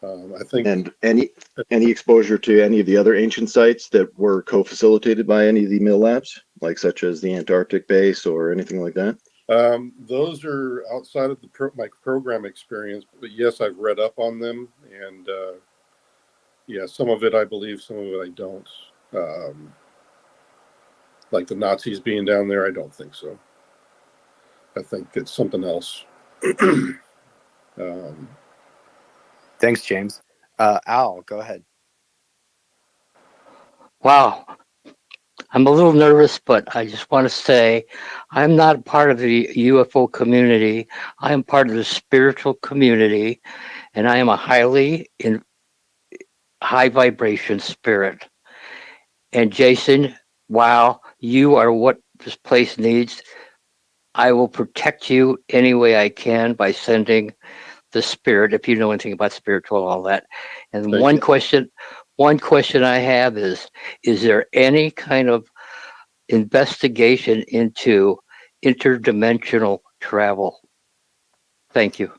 I think. And any exposure to any of the other ancient sites that were co-facilitated by any of the mill labs, like such as the Antarctic base or anything like that? Those are outside of my program experience, but yes, I've read up on them, and yeah, some of it I believe, some of it I don't. Like the Nazis being down there, I don't think so. I think it's something else. Thanks, James. Al, go ahead. Wow. I'm a little nervous, but I just want to say I'm not part of the UFO community. I am part of the spiritual community, and I am a high vibration spirit. And Jason, wow, you are what this place needs. I will protect you any way I can by sending the spirit, if you know anything about spiritual, all that. And one question I have is there any kind of investigation into interdimensional travel? Thank you.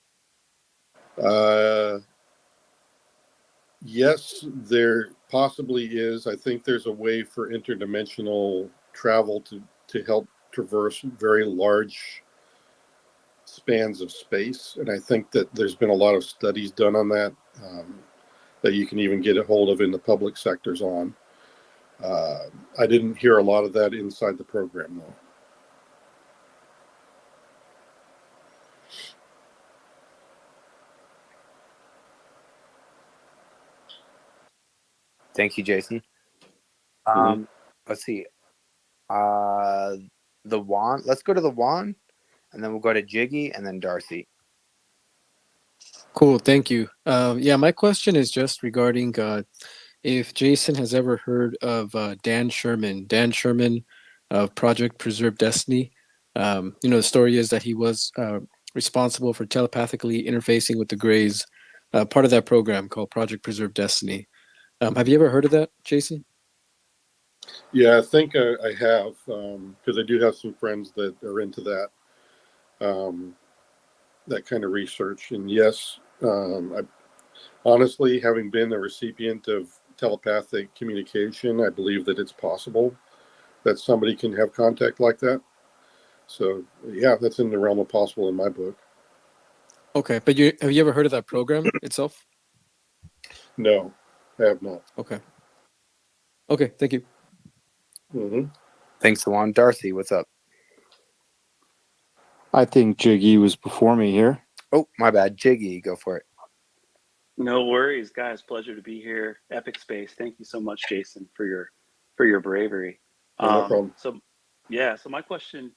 Yes, there possibly is. I think there's a way for interdimensional travel to help traverse very large spans of space. And I think that there's been a lot of studies done on that, that you can even get a hold of in the public sectors on. I didn't hear a lot of that inside the program, though. Thank you, Jason. Let's see. The Juan. Let's go to the Juan, and then we'll go to Jiggy, and then Darcy. Cool, thank you. Yeah, my question is just regarding if Jason has ever heard of Dan Sherman. Dan Sherman of Project Preserve Destiny. The story is that he was responsible for telepathically interfacing with the Greys, part of that program called Project Preserve Destiny. Have you ever heard of that, Jason? Yeah, I think I have, because I do have some friends that are into that. That kind of research. And yes, I honestly, having been a recipient of telepathic communication, I believe that it's possible that somebody can have contact like that. So yeah, that's in the realm of possible in my book. Okay, but have you ever heard of that program itself? No, I have not. Okay, thank you. Mm-hmm. Thanks, Juan. Darcy, what's up? I think Jiggy was before me here. Oh, my bad. Jiggy, go for it. No worries, guys. Pleasure to be here. Epic Space. Thank you so much, Jason, for your bravery. No problem. So my question,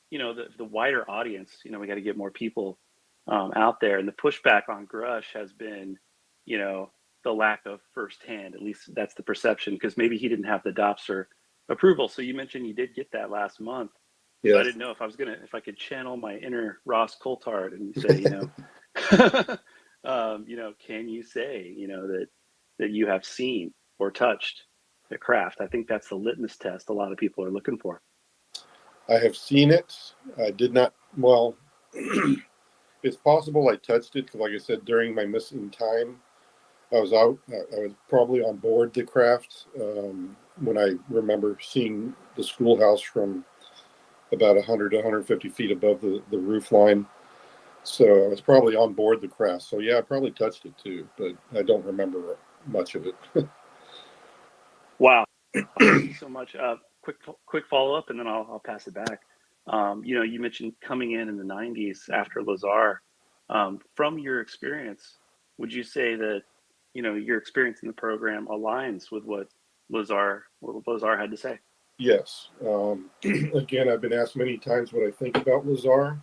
the wider audience, we got to get more people out there, and the pushback on Grush has been, the lack of firsthand. At least that's the perception, because maybe he didn't have the Dopster approval. So you mentioned you did get that last month. Yes. So I didn't know if I could channel my inner Ross Coulthard and say, can you say, that you have seen or touched the craft? I think that's the litmus test a lot of people are looking for. I have seen it. I did not. Well, it's possible I touched it because, like I said, during my missing time, I was out. I was probably on board the craft when I remember seeing the schoolhouse from about 100 to 150 feet above the roof line. So I was probably on board the craft. So yeah, I probably touched it too, but I don't remember much of it. Wow. Thank you so much. Quick follow up, and then I'll pass it back. You mentioned coming in the 90s after Lazar. From your experience, would you say that, your experience in the program aligns with what Lazar had to say? Yes. Again, I've been asked many times what I think about Lazar.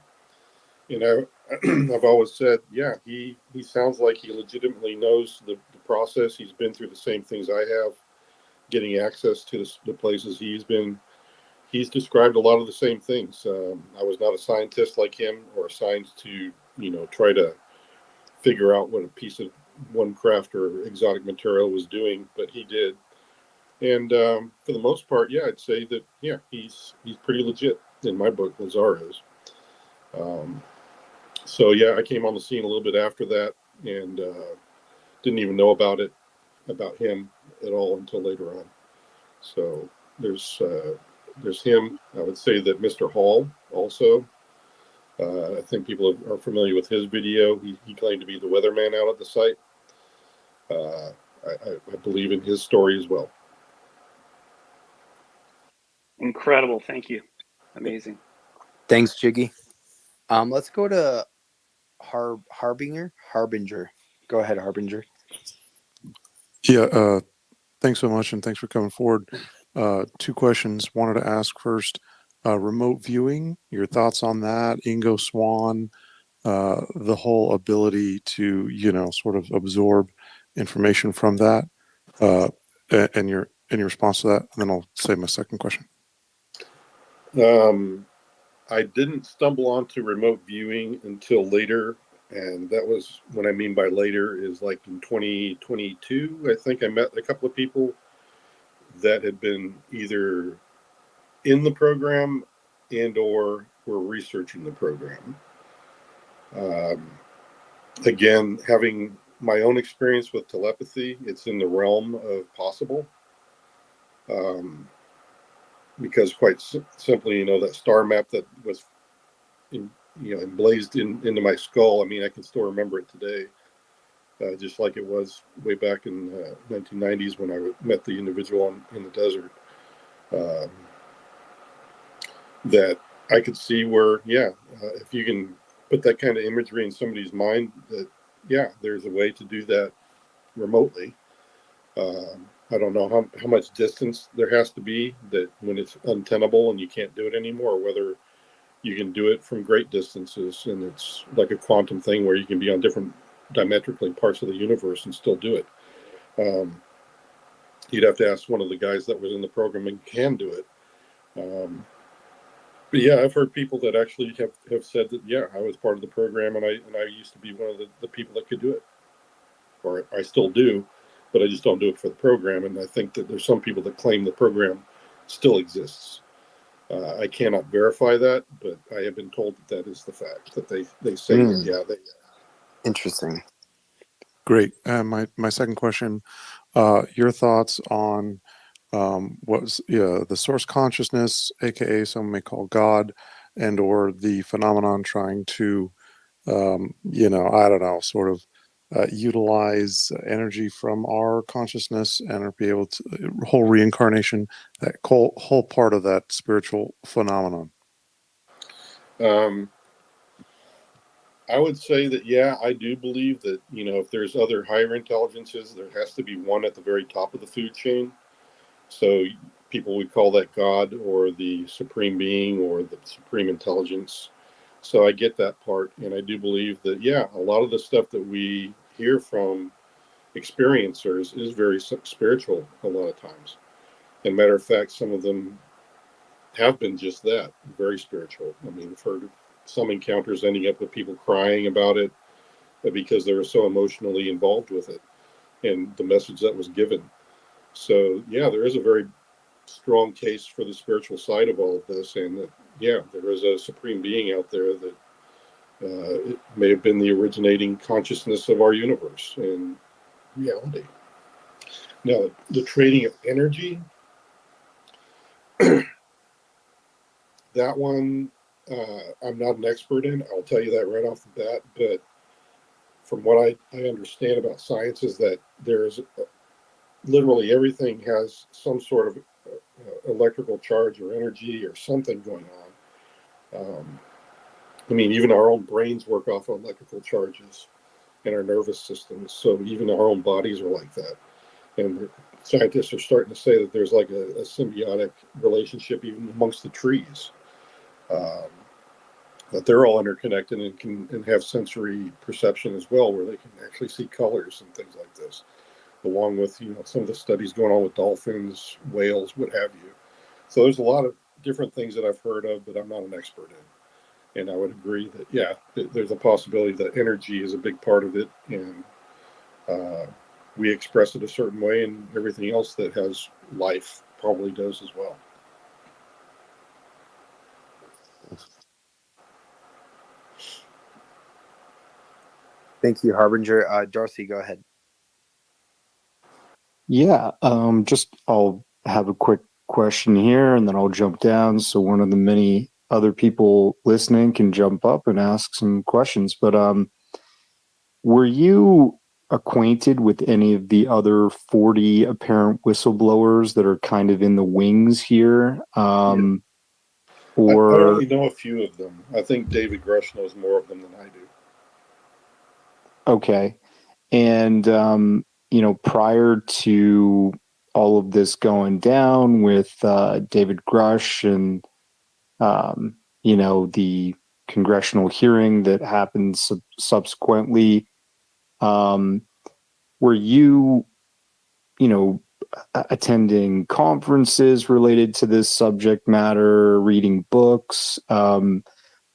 I've always said, yeah, he sounds like he legitimately knows the process. He's been through the same things I have, getting access to the places he's been. He's described a lot of the same things. I was not a scientist like him or assigned to, try to figure out what a piece of one craft or exotic material was doing, but he did. And for the most part, yeah, I'd say that, yeah, he's pretty legit in my book. Lazar is. So yeah, I came on the scene a little bit after that, and didn't even know about him at all until later on. So there's him. I would say that Mr. Hall also. I think people are familiar with his video. He claimed to be the weatherman out at the site. I believe in his story as well. Incredible. Thank you. Amazing. Thanks, Jiggy. Let's go to Harbinger. Go ahead, Harbinger. Yeah, thanks so much, and thanks for coming forward. Two questions. Wanted to ask first, remote viewing, your thoughts on that, Ingo Swann, the whole ability to, sort of absorb information from that, and your response to that, and then I'll say my second question. I didn't stumble onto remote viewing until later, and that was, what I mean by later is like in 2022. I think I met a couple of people that had been either in the program and or were researching the program. Again, having my own experience with telepathy, it's in the realm of possible. Because quite simply, that star map that was emblazed into my skull. I mean, I can still remember it today, just like it was way back in 1990s when I met the individual in the desert. That I could see where, if you can put that kind of imagery in somebody's mind, that there's a way to do that remotely. I don't know how much distance there has to be that when it's untenable and you can't do it anymore, or whether you can do it from great distances, and it's like a quantum thing where you can be on different diametrically parts of the universe and still do it. You'd have to ask one of the guys that was in the program and can do it. But yeah, I've heard people that actually have said that, I was part of the program and I used to be one of the people that could do it, or I still do, but I just don't do it for the program. And I think that there's some people that claim the program still exists. I cannot verify that, but I have been told that is the fact, that they say that, Interesting. Great. My second question, your thoughts on what's the source consciousness, aka some may call God, and or the phenomenon trying to, I don't know, sort of utilize energy from our consciousness and be able to whole reincarnation, that whole part of that spiritual phenomenon. I would say that, I do believe that, if there's other higher intelligences, there has to be one at the very top of the food chain. So people would call that God or the supreme being or the supreme intelligence. So I get that part. And I do believe that, a lot of the stuff that we hear from experiencers is very spiritual a lot of times. And matter of fact, some of them have been just that, very spiritual. I mean, I've heard some encounters ending up with people crying about it because they were so emotionally involved with it and the message that was given. So, there is a very strong case for the spiritual side of all of this, and that, there is a supreme being out there that it may have been the originating consciousness of our universe and reality. Now, the trading of energy, that one, I'm not an expert in. I'll tell you that right off the bat. But from what I understand about science is that there's literally everything has some sort of electrical charge or energy or something going on. I mean, even our own brains work off of electrical charges in our nervous systems. So even our own bodies are like that. And scientists are starting to say that there's like a symbiotic relationship even amongst the trees. That they're all interconnected and have sensory perception as well, where they can actually see colors and things like this, along with some of the studies going on with dolphins, whales, what have you. So there's a lot of different things that I've heard of, but I'm not an expert in. And I would agree that there's a possibility that energy is a big part of it, and we express it a certain way, and everything else that has life probably does as well. Thank you, Harbinger. Darcy, go ahead. Yeah, just I'll have a quick question here and then I'll jump down so one of the many other people listening can jump up and ask some questions. But were you acquainted with any of the other 40 apparent whistleblowers that are kind of in the wings here? Or I only know a few of them. I think David Grush knows more of them than I do. Okay. And, prior to all of this going down with David Grush and, the congressional hearing that happened subsequently, were you, attending conferences related to this subject matter, reading books,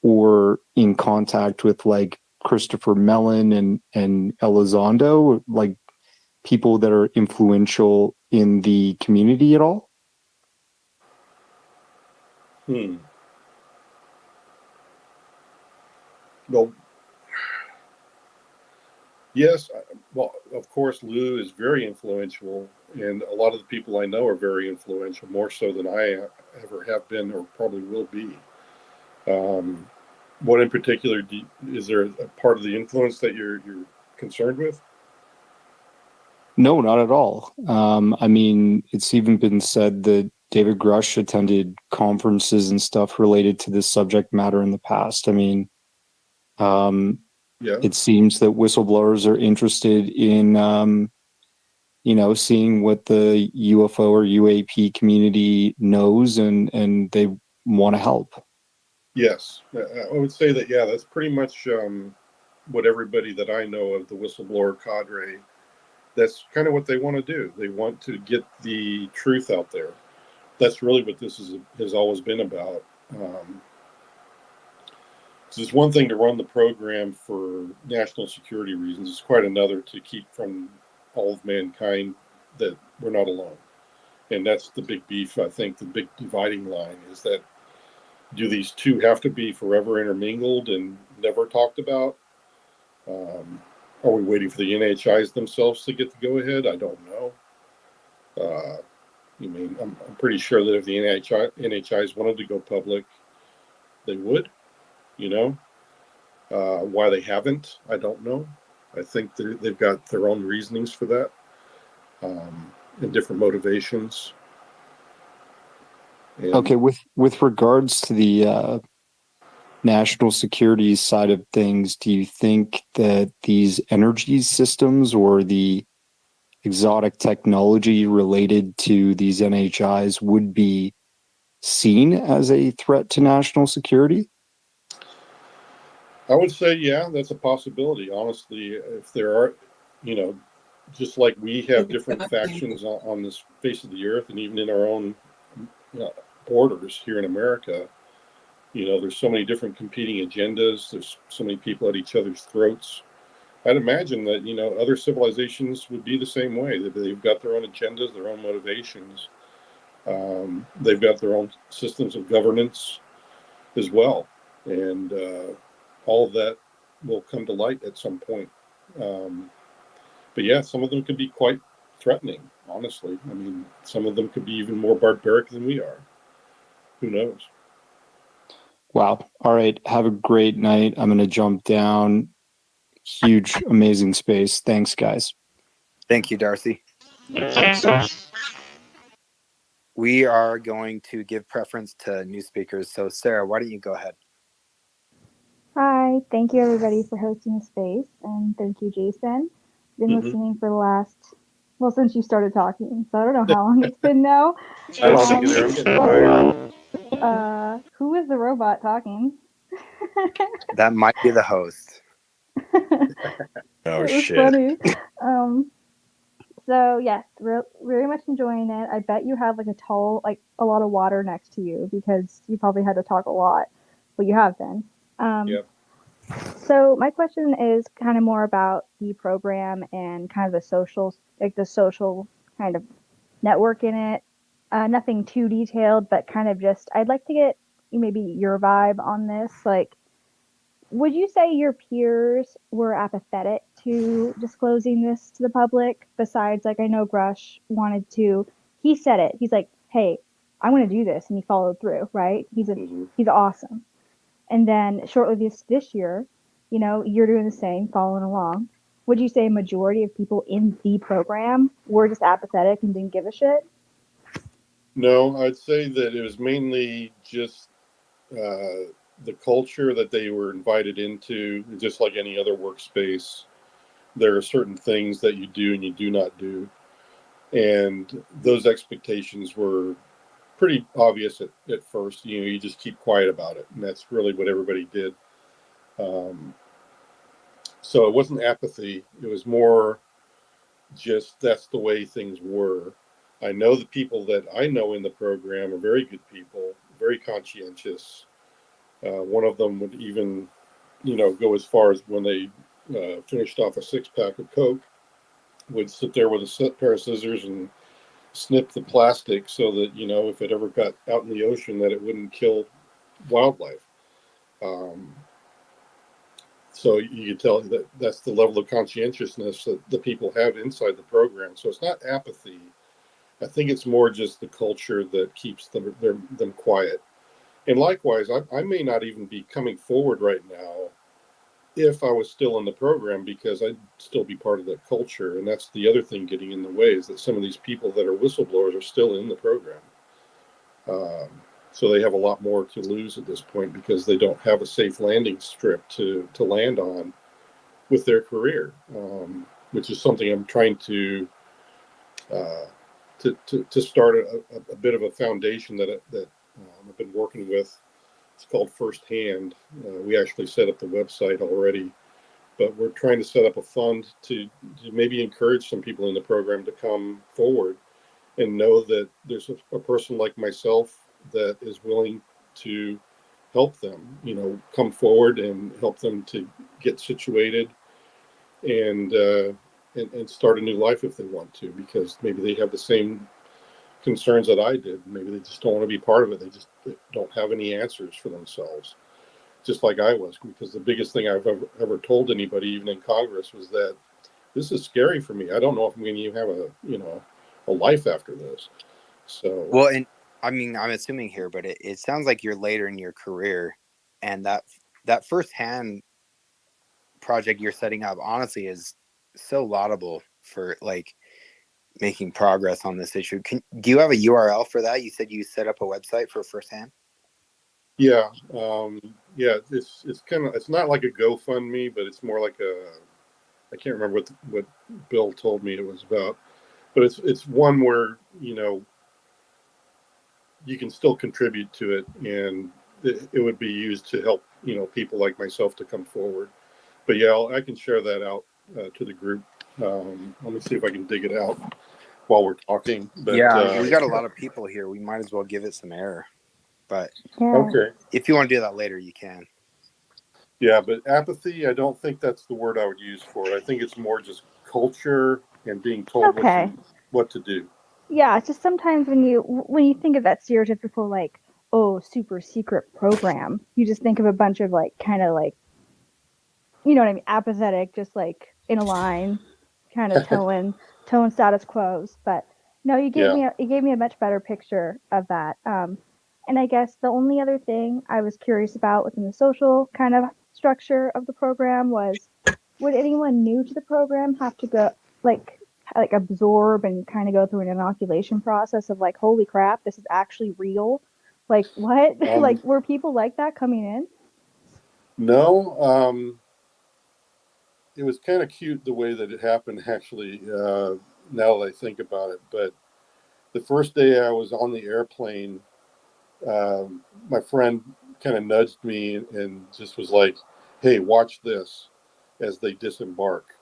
or in contact with like Christopher Mellon and Elizondo, like people that are influential in the community at all? Well, yes. Well, of course, Lou is very influential, and a lot of the people I know are very influential, more so than I ever have been or probably will be. What in particular is there a part of the influence that you're concerned with? No, not at all. I mean, it's even been said that David Grush attended conferences and stuff related to this subject matter in the past. I mean, it seems that whistleblowers are interested in, seeing what the UFO or UAP community knows, and they want to help. Yes, I would say that. Yeah, that's pretty much what everybody that I know of the whistleblower cadre. That's kind of what they want to do. They want to get the truth out there. That's really what this has always been about. So it's one thing to run the program for national security reasons. It's quite another to keep from all of mankind that we're not alone. And that's the big beef, I think, the big dividing line is that do these two have to be forever intermingled and never talked about? Are we waiting for the NHIs themselves to get the go-ahead? I don't know. I'm pretty sure that if the NHIs wanted to go public, they would. Why they haven't, I don't know. I think they've got their own reasonings for that, and different motivations. Okay, with regards to the national security side of things, do you think that these energy systems or the exotic technology related to these NHIs would be seen as a threat to national security? I would say, yeah, that's a possibility. Honestly, if there are, just like we have different factions on this face of the earth, and even in our own borders here in America, there's so many different competing agendas. There's so many people at each other's throats. I'd imagine that, other civilizations would be the same way. They've got their own agendas, their own motivations. They've got their own systems of governance as well. And all of that will come to light at some point. But yeah, some of them could be quite threatening, honestly. I mean, some of them could be even more barbaric than we are. Who knows? Wow. All right. Have a great night. I'm going to jump down. Huge, amazing space. Thanks, guys. Thank you, Darcy. We are going to give preference to new speakers. So, Sarah, why don't you go ahead? Hi, thank you everybody for hosting the space, and thank you, Jason. Been listening for the last, well, since you started talking, so I don't know how long it's been now. I don't think either. I'm getting tired. Who is the robot talking? That might be the host. Oh It was shit. funny. So yes, very much enjoying it. I bet you have like a lot of water next to you because you probably had to talk a lot, but you have been. Yep. So my question is kind of more about the program and kind of the social kind of network in it. Nothing too detailed, but kind of just I'd like to get maybe your vibe on this. Like, would you say your peers were apathetic to disclosing this to the public? Besides, like I know Grush wanted to. He said it. He's like, "Hey, I want to do this," and he followed through. Right? He's awesome. And then shortly this year, you're doing the same, following along. Would you say a majority of people in the program were just apathetic and didn't give a shit? No, I'd say that it was mainly just the culture that they were invited into. Just like any other workspace, there are certain things that you do and you do not do. And those expectations were pretty obvious at first. You just keep quiet about it. And that's really what everybody did. So it wasn't apathy. It was more just that's the way things were. I know the people that I know in the program are very good people, very conscientious. One of them would even, go as far as when they finished off a 6-pack of Coke, would sit there with a pair of scissors and snip the plastic so that, if it ever got out in the ocean, that it wouldn't kill wildlife. So you can tell that that's the level of conscientiousness that the people have inside the program. So it's not apathy. I think it's more just the culture that keeps them quiet. And likewise, I may not even be coming forward right now if I was still in the program because I'd still be part of that culture. And that's the other thing getting in the way is that some of these people that are whistleblowers are still in the program. So they have a lot more to lose at this point because they don't have a safe landing strip to land on with their career, which is something I'm trying to start a bit of a foundation that I've been working with. It's called Firsthand. We actually set up the website already, but we're trying to set up a fund to maybe encourage some people in the program to come forward and know that there's a person like myself that is willing to help them, come forward and help them to get situated and start a new life if they want to, because maybe they have the same concerns that I did. Maybe they just don't want to be part of it. They don't have any answers for themselves, just like I was, because the biggest thing I've ever told anybody, even in Congress, was that this is scary for me. I don't know if I'm going to have a life after this. So, well, and I mean, I'm assuming here, but it sounds like you're later in your career, and that firsthand project you're setting up, honestly, is so laudable for like making progress on this issue. Do you have a URL for that? You said you set up a website for Firsthand. Yeah, it's kind of, it's not like a GoFundMe, but it's more like I can't remember what Bill told me it was about, but it's one where you can still contribute to it, and it would be used to help people like myself to come forward. But yeah, I can share that out to the group. Let me see if I can dig it out while we're talking. But yeah, we got a lot of people here. We might as well give it some air. But okay, if you want to do that later, you can. Yeah, but apathy, I don't think that's the word I would use for it. I think it's more just culture and being told what to do. Yeah, it's just sometimes when you think of that stereotypical like, oh, super secret program, you just think of a bunch of like kind of like, you know what I mean, apathetic, just like in a line, kind of towing status quos. But no, you gave me a much better picture of that. And I guess the only other thing I was curious about within the social kind of structure of the program was, would anyone new to the program have to go like absorb and kind of go through an inoculation process of like, holy crap, this is actually real? Like what? Like were people like that coming in? No, it was kind of cute the way that it happened, actually, now that I think about it. But the first day I was on the airplane, my friend kind of nudged me and just was like, hey, watch this as they disembark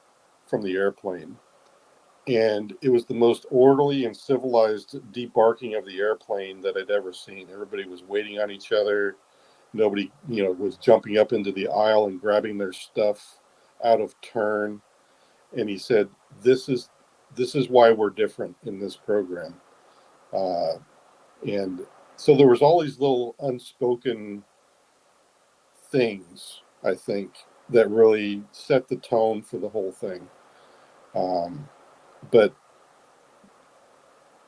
from the airplane. And it was the most orderly and civilized debarking of the airplane that I'd ever seen. Everybody was waiting on each other. Nobody, was jumping up into the aisle and grabbing their stuff out of turn. And he said, "This is why we're different in this program." And so there was all these little unspoken things, I think, that really set the tone for the whole thing. But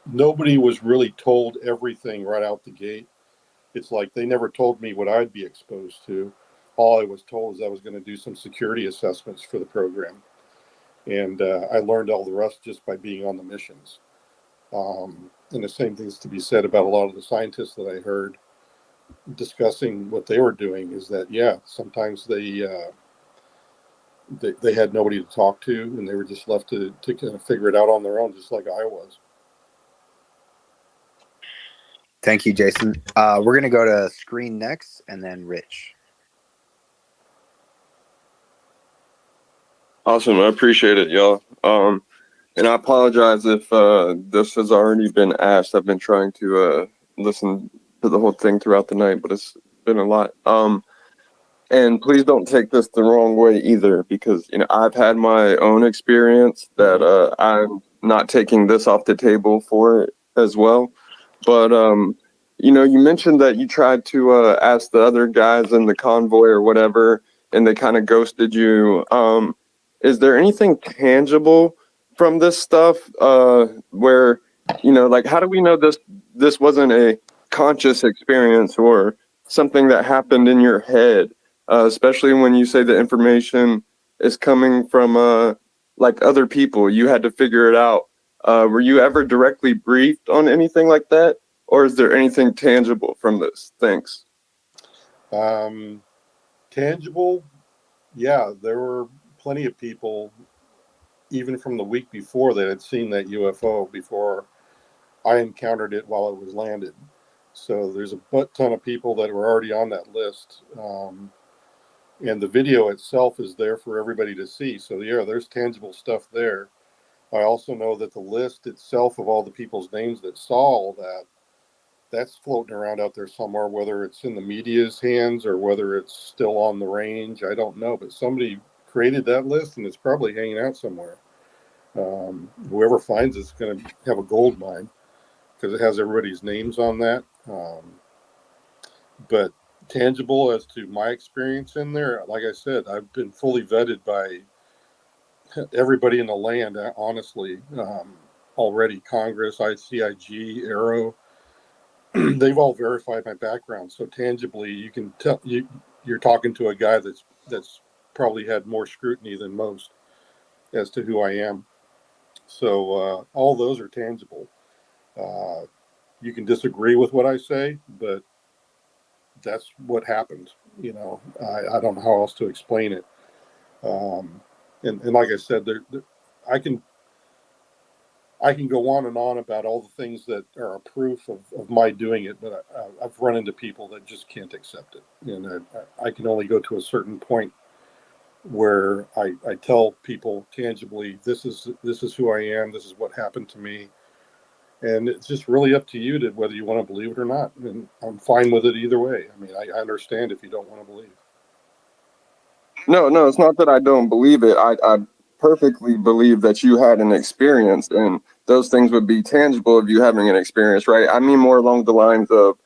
nobody was really told everything right out the gate. It's like they never told me what I'd be exposed to. All I was told is I was going to do some security assessments for the program. And I learned all the rest just by being on the missions. And the same thing's to be said about a lot of the scientists that I heard discussing what they were doing is that, yeah, sometimes they had nobody to talk to and they were just left to kind of figure it out on their own, just like I was. Thank you, Jason. We're going to go to Screen next and then Rich. Awesome. I appreciate it, y'all. And I apologize if this has already been asked. I've been trying to listen to the whole thing throughout the night, but it's been a lot. And please don't take this the wrong way either, because I've had my own experience that I'm not taking this off the table for it as well. But you mentioned that you tried to ask the other guys in the convoy or whatever, and they kind of ghosted you. Is there anything tangible from this stuff where like, how do we know this wasn't a conscious experience or something that happened in your head, especially when you say the information is coming from like other people? You had to figure it out. Were you ever directly briefed on anything like that, or is there anything tangible from this? Thanks. Tangible, yeah, there were plenty of people, even from the week before, that had seen that UFO before I encountered it while it was landed. So there's a butt ton of people that were already on that list. And the video itself is there for everybody to see. So yeah, there's tangible stuff there. I also know that the list itself of all the people's names that saw all that, that's floating around out there somewhere, whether it's in the media's hands or whether it's still on the range. I don't know, but somebody created that list and it's probably hanging out somewhere. Whoever finds it's going to have a gold mine because it has everybody's names on that. But tangible as to my experience in there, like I said, I've been fully vetted by everybody in the land, honestly, already. Congress, ICIG, Aero, they've all verified my background. So tangibly, you can tell you're talking to a guy that's probably had more scrutiny than most as to who I am. So all those are tangible. You can disagree with what I say, but that's what happened. I don't know how else to explain it. And like I said, I can go on and on about all the things that are a proof of my doing it, but I've run into people that just can't accept it. And I can only go to a certain point where I tell people tangibly, this is who I am, this is what happened to me. And it's just really up to you to whether you want to believe it or not. And I'm fine with it either way. I mean, I understand if you don't want to believe. No, it's not that I don't believe it. I perfectly believe that you had an experience, and those things would be tangible of you having an experience, right? I mean, more along the lines of,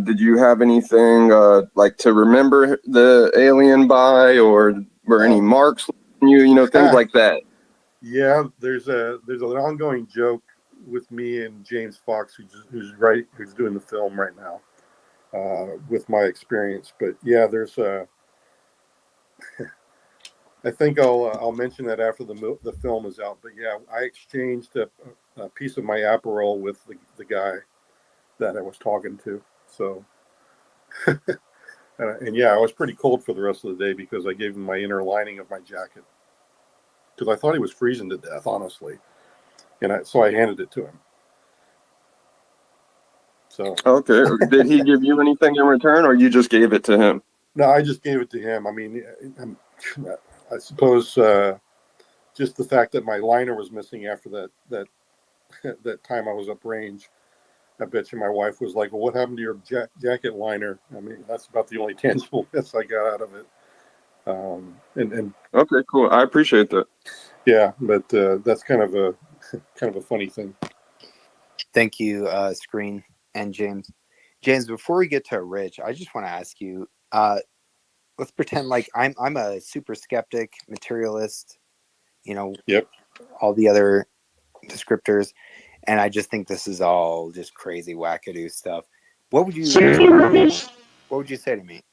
did you have anything like to remember the alien by, or were any marks on you, things like that? Yeah, there's an ongoing joke with me and James Fox, who's doing the film right now, with my experience. But yeah, there's I think I'll mention that after the film is out. But yeah, I exchanged a piece of my Aperol with the guy that I was talking to. So And yeah, I was pretty cold for the rest of the day because I gave him my inner lining of my jacket because I thought he was freezing to death, honestly. So I handed it to him. So Okay, did he give you anything in return, or you just gave it to him? No, I just gave it to him. I mean, I suppose just the fact that my liner was missing after that that time I was up range. I bet you my wife was like, "Well, what happened to your jacket liner?" I mean, that's about the only tangible miss I got out of it. And okay, cool. I appreciate that. Yeah, but that's kind of a funny thing. Thank you, Screen and James. James, before we get to Rich, I just want to ask you. Let's pretend like I'm a super skeptic, materialist. Yep. All the other descriptors, and I just think this is all just crazy wackadoo stuff. What would you say to me?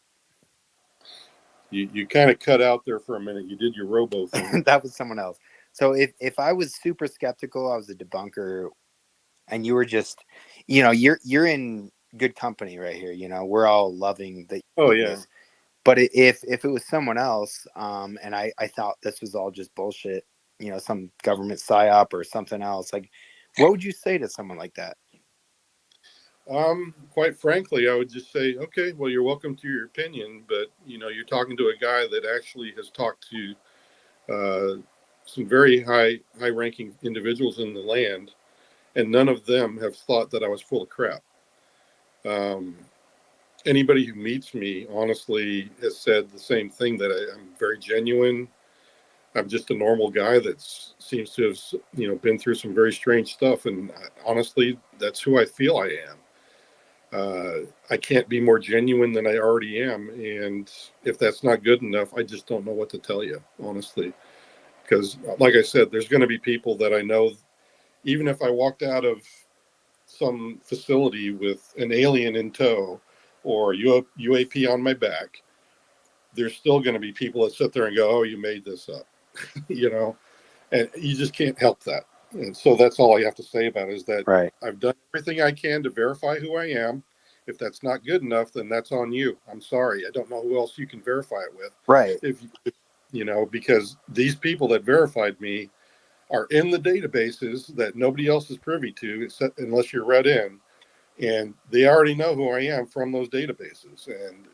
You kind of cut out there for a minute. You did your robo thing. That was someone else. So if I was super skeptical, I was a debunker, and you were just, you're in good company right here. We're all loving the. Oh yeah. But if it was someone else, and I thought this was all just bullshit, some government psyop or something else, like, what would you say to someone like that? Quite frankly, I would just say, okay, well, you're welcome to your opinion, but you're talking to a guy that actually has talked to some very high-ranking individuals in the land, and none of them have thought that I was full of crap. Anybody who meets me, honestly, has said the same thing, that I'm very genuine. I'm just a normal guy that seems to have, been through some very strange stuff, and honestly, that's who I feel I am. I can't be more genuine than I already am, and if that's not good enough, I just don't know what to tell you, honestly. Because, like I said, there's going to be people that I know, even if I walked out of some facility with an alien in tow or UAP on my back, there's still going to be people that sit there and go, "Oh, you made this up," and you just can't help that. And so that's all I have to say about it, is that right. I've done everything I can to verify who I am. If that's not good enough, then that's on you. I'm sorry. I don't know who else you can verify it with. Right. If because these people that verified me are in the databases that nobody else is privy to, except unless you're read in, and they already know who I am from those databases. And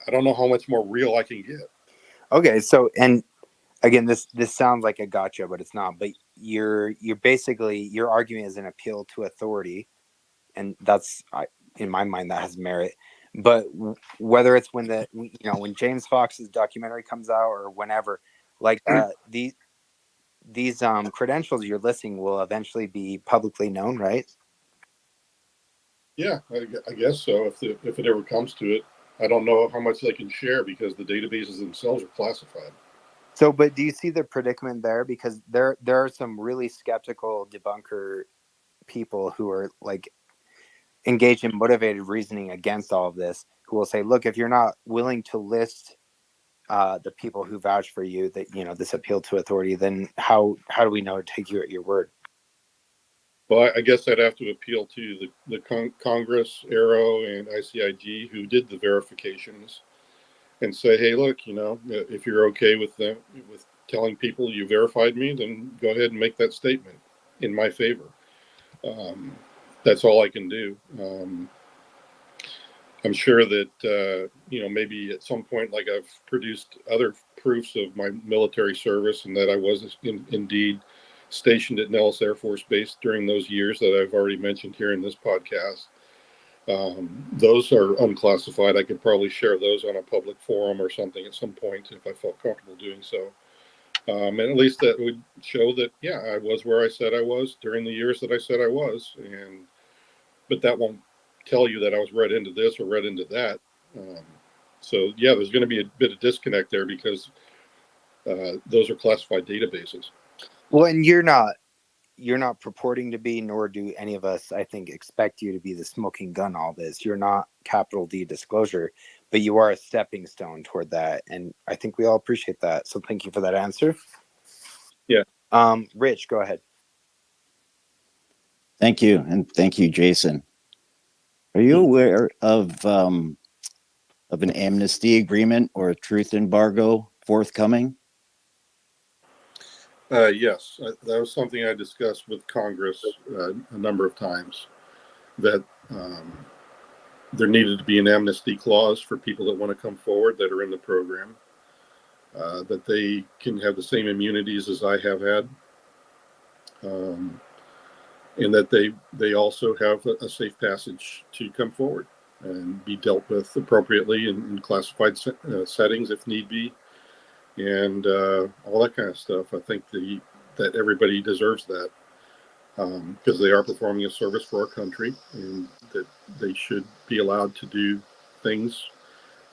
I don't know how much more real I can get. Okay, so, and again, this sounds like a gotcha, but it's not. But you're basically, your argument is an appeal to authority, and that's, in my mind, that has merit. But whether it's when when James Fox's documentary comes out or whenever, like these credentials you're listing will eventually be publicly known, right? Yeah, I guess so. If it ever comes to it, I don't know how much they can share because the databases themselves are classified. So, but do you see the predicament there? Because there are some really skeptical debunker people who are like engaged in motivated reasoning against all of this, who will say, look, if you're not willing to list the people who vouch for you, that this appeal to authority, then how do we know to take you at your word? Well, I guess I'd have to appeal to the Congress, Aero, and ICIG, who did the verifications, and say, hey, look, if you're okay with telling people you verified me, then go ahead and make that statement in my favor. That's all I can do. I'm sure that, maybe at some point, like, I've produced other proofs of my military service and that I was indeed stationed at Nellis Air Force Base during those years that I've already mentioned here in this podcast. Those are unclassified. I could probably share those on a public forum or something at some point if I felt comfortable doing so. And at least that would show that, yeah, I was where I said I was during the years that I said I was. But that won't tell you that I was read into this or read into that. So yeah, there's going to be a bit of disconnect there because those are classified databases. Well, and you're not purporting to be, nor do any of us, I think, expect you to be the smoking gun all this. You're not capital D disclosure, but you are a stepping stone toward that, and I think we all appreciate that. So thank you for that answer. Yeah. Rich, go ahead. Thank you, and thank you, Jason. Are you aware of of an amnesty agreement or a truth embargo forthcoming? Yes, that was something I discussed with Congress a number of times, that there needed to be an amnesty clause for people that want to come forward that are in the program, that they can have the same immunities as I have had, and that they also have a safe passage to come forward and be dealt with appropriately in classified settings if need be, and all that kind of stuff. I think that everybody deserves that, because they are performing a service for our country, and that they should be allowed to do things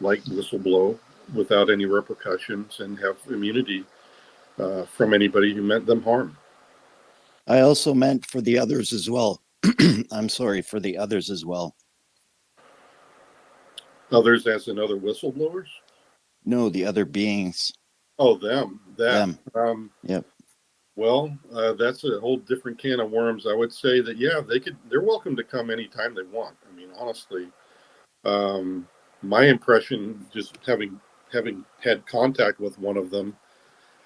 like whistleblow without any repercussions and have immunity from anybody who meant them harm. I also meant for the others as well. I'm sorry, for the others as well. Others as in other whistleblowers? No, the other beings. Oh, them. That. Them. Yep. Well, that's a whole different can of worms. I would say that, yeah, they're welcome to come anytime they want. I mean, honestly, my impression, just having had contact with one of them,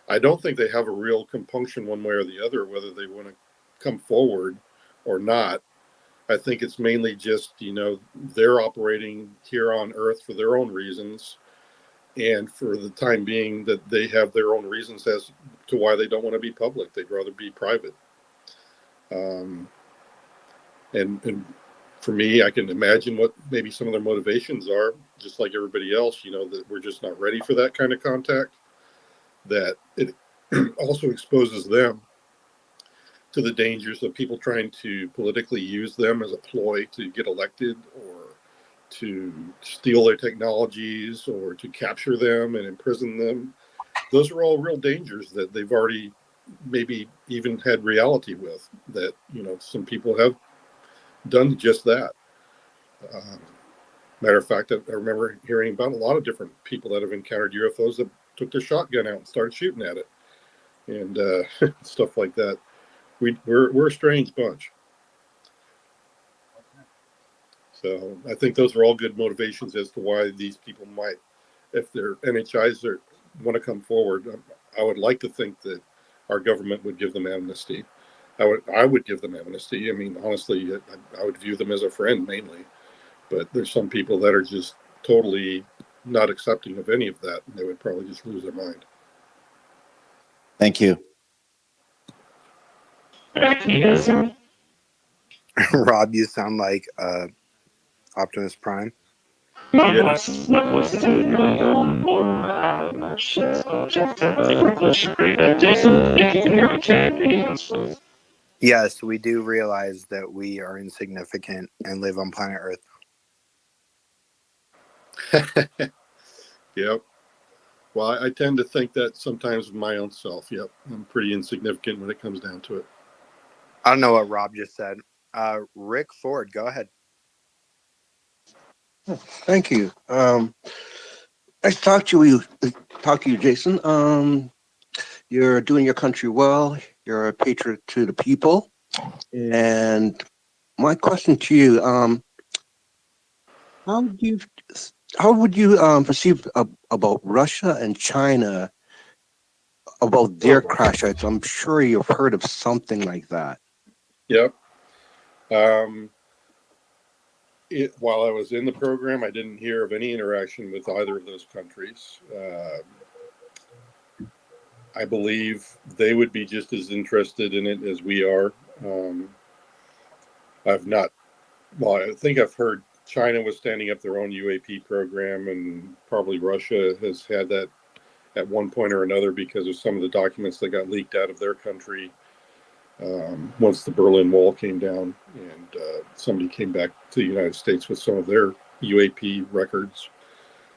I don't think they have a real compunction one way or the other, whether they want to come forward or not. I think it's mainly just, they're operating here on Earth for their own reasons. And for the time being, that they have their own reasons as to why they don't want to be public. They'd rather be private. And for me, I can imagine what maybe some of their motivations are, just like everybody else, that we're just not ready for that kind of contact, that it also exposes them to the dangers of people trying to politically use them as a ploy to get elected, or to steal their technologies, or to capture them and imprison them. Those are all real dangers that they've already maybe even had reality with, that, some people have done just that. Matter of fact, I remember hearing about a lot of different people that have encountered UFOs that took their shotgun out and started shooting at it, and stuff like that. We're a strange bunch. So I think those are all good motivations as to why these people might, if they're NHIs or want to come forward. I would like to think that our government would give them amnesty. I would give them amnesty. I mean, honestly, I would view them as a friend mainly. But there's some people that are just totally not accepting of any of that, and they would probably just lose their mind. Thank you. Rob, you sound like Optimus Prime. Yes, we do realize that we are insignificant and live on planet Earth. Yep. Well, I tend to think that sometimes of my own self. Yep. I'm pretty insignificant when it comes down to it. I don't know what Rob just said. Rick Ford, go ahead. Thank you. Nice to talk to you, Jason. You're doing your country well. You're a patriot to the people. And my question to you, how would you perceive about Russia and China, about their crash sites? I'm sure you've heard of something like that. Yep. While I was in the program, I didn't hear of any interaction with either of those countries. I believe they would be just as interested in it as we are. I think I've heard China was standing up their own UAP program, and probably Russia has had that at one point or another because of some of the documents that got leaked out of their country once the Berlin Wall came down, and somebody came back to the United States with some of their UAP records.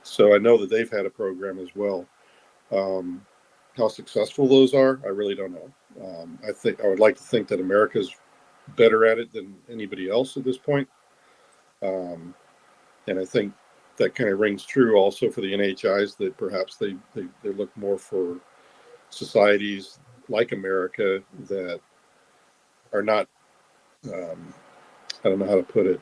So I know that they've had a program as well. How successful those are, I really don't know. I would like to think that America's better at it than anybody else at this point. And I think that kind of rings true also for the NHIs, that perhaps they look more for societies like America that are not, I don't know how to put it,